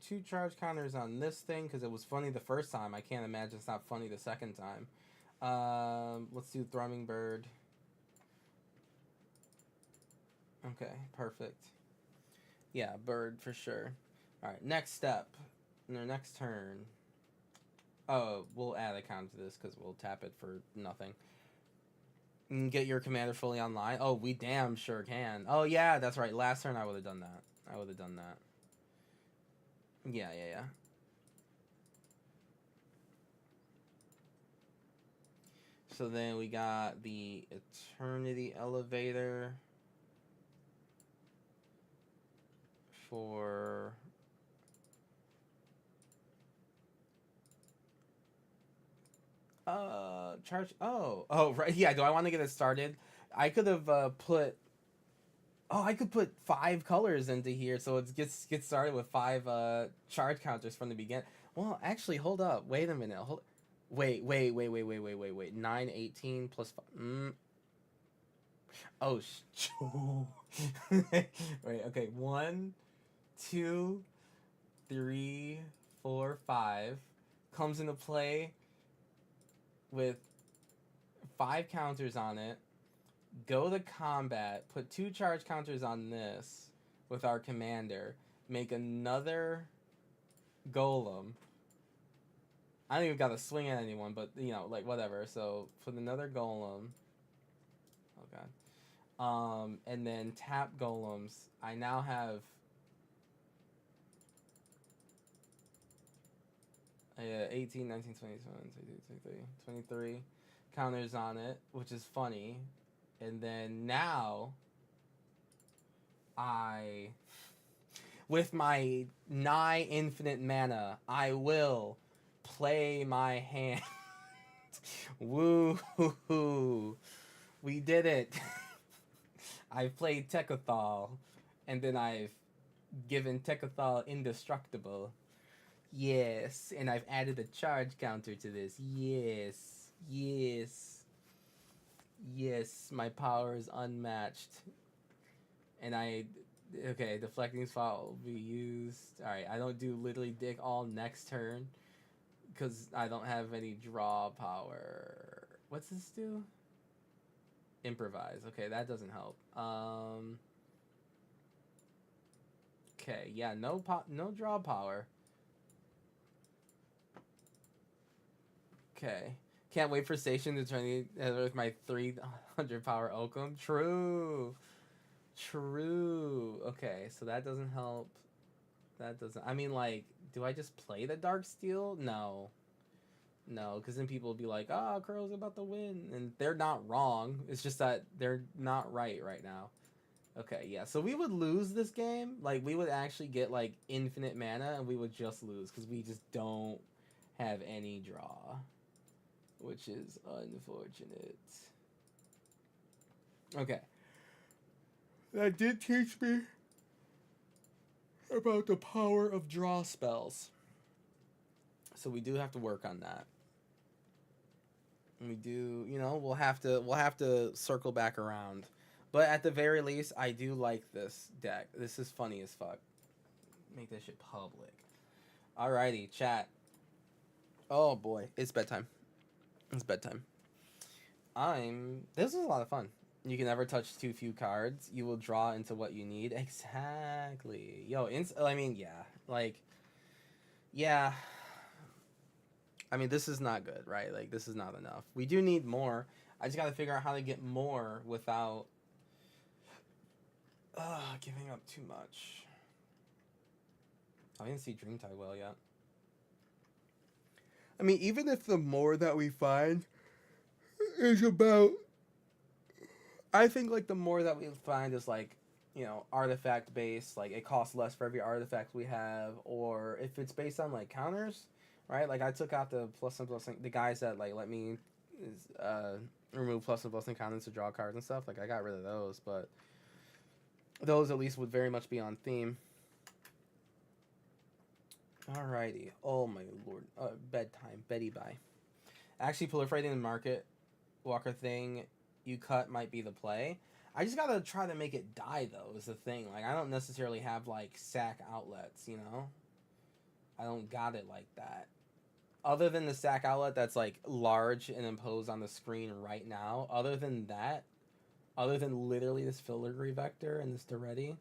2 charge counters on this thing because it was funny the first time. I can't imagine it's not funny the second time. Let's do Thrumming Bird. Okay, perfect. Yeah, bird for sure. Alright, next step. In our next turn. Oh, we'll add a counter to this because we'll tap it for nothing. And get your commander fully online. Oh, we damn sure can. Oh, yeah, that's right. Last turn I would have done that. I would have done that. Yeah. So then we got the Eternity Elevator for charge. Oh right, yeah. Do I want to get it started? I could have put. Oh, I could put 5 colors into here, so it gets started with 5 charge counters from the beginning. Well, actually, hold up. Wait a minute. Wait. 9, 18 plus 5. Oh, wait. Okay. 1, 2, 3, 4, 5 comes into play with 5 counters on it. Go to combat, put 2 charge counters on this with our commander, make another golem. I don't even gotta swing at anyone, but you know, like whatever. So put another golem. Oh god. And then tap golems. I now have 18, 19, 20, 21, 22, 23, 23 counters on it, which is funny. And then now, with my nigh infinite mana, I will play my hand. Woo hoo hoo. We did it. I've played Tekothal, and then I've given Tekothal indestructible. Yes, and I've added a charge counter to this. Yes. Yes, my power is unmatched. And okay, deflecting spot will be used. Alright, I don't do literally dig all next turn because I don't have any draw power. What's this do? Improvise. Okay, that doesn't help. Okay, yeah, no draw power. Okay. Can't wait for Station to turn with my 300 power Oakum. True. True. Okay, so that doesn't help. That doesn't. I mean, like, do I just play the Dark Steel? No. No, because then people will be like, oh, Curl's about to win. And they're not wrong. It's just that they're not right now. Okay, yeah. So we would lose this game. Like, we would actually get, like, infinite mana, and we would just lose because we just don't have any draw. Which is unfortunate. Okay. That did teach me about the power of draw spells. So we do have to work on that. We do, you know, we'll have to circle back around. But at the very least, I do like this deck. This is funny as fuck. Make that shit public. Alrighty, chat. Oh boy, it's bedtime. It's bedtime. This was a lot of fun. You can never touch too few cards. You will draw into what you need. Exactly. Yo, I mean, yeah. Like, yeah. I mean, this is not good, right? Like, this is not enough. We do need more. I just gotta figure out how to get more without giving up too much. I didn't see Dreamtide well yet. I mean, even if the more that we find is about... I think, like, the more that we find is, like, you know, artifact-based. Like, it costs less for every artifact we have. Or if it's based on, like, counters... Right, like I took out the plus and the guys that like let me remove plus and counters to draw cards and stuff. Like I got rid of those, but those at least would very much be on theme. Alrighty. Oh my lord. Bedtime. Betty bye. Actually, proliferating the market walker thing you cut might be the play. I just gotta try to make it die though. Is the thing. Like I don't necessarily have like sack outlets. You know. I don't got it like that. Other than the sack outlet that's like large and imposed on the screen right now, other than that, other than literally this filigree vector and this Duretti,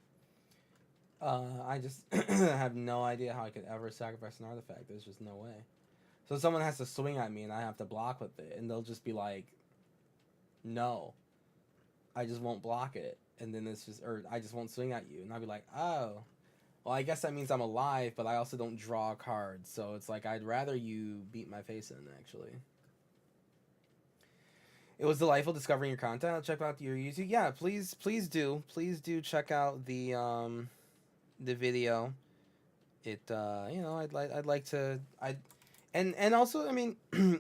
I just have no idea how I could ever sacrifice an artifact. There's just no way. So someone has to swing at me and I have to block with it, and they'll just be like, no, I just won't block it. And then it's just, or I just won't swing at you. And I'll be like, oh. Well, I guess that means I'm alive, but I also don't draw cards, so it's like I'd rather you beat my face in, actually. It was delightful discovering your content. I'll check out your YouTube. Yeah, please do. Please do check out the video. It you know, I'd like to and also, I mean,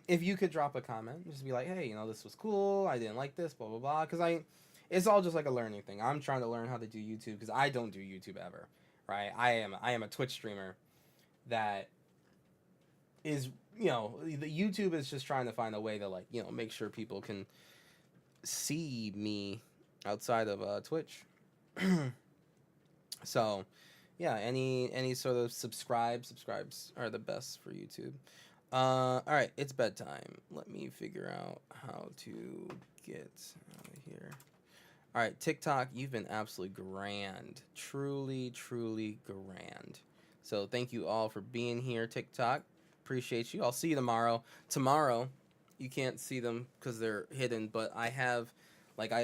if you could drop a comment, just be like, hey, you know, this was cool. I didn't like this, blah blah blah, because it's all just like a learning thing. I'm trying to learn how to do YouTube because I don't do YouTube ever. Right, I am a Twitch streamer that is, you know, the YouTube is just trying to find a way to like, you know, make sure people can see me outside of Twitch. So, yeah, any sort of subscribes are the best for YouTube. All right, it's bedtime. Let me figure out how to get out of here. All right, TikTok, you've been absolutely grand. Truly, truly grand. So thank you all for being here, TikTok. Appreciate you. I'll see you tomorrow. Tomorrow, you can't see them because they're hidden, but I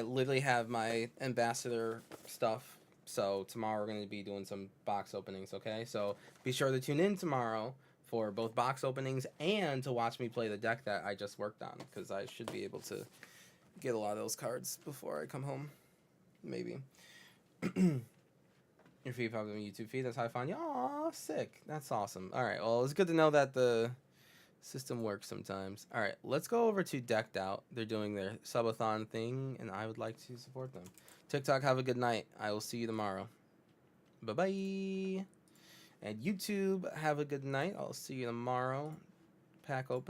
literally have my ambassador stuff. So tomorrow we're going to be doing some box openings, okay? So be sure to tune in tomorrow for both box openings and to watch me play the deck that I just worked on, because I should be able to get a lot of those cards before I come home. Maybe. Your feed popped on the YouTube feed. That's how I found you. Aw, sick. That's awesome. All right. Well, it's good to know that the system works sometimes. All right. Let's go over to Decked Out. They're doing their subathon thing, and I would like to support them. TikTok, have a good night. I will see you tomorrow. Bye-bye. And YouTube, have a good night. I'll see you tomorrow. Pack open.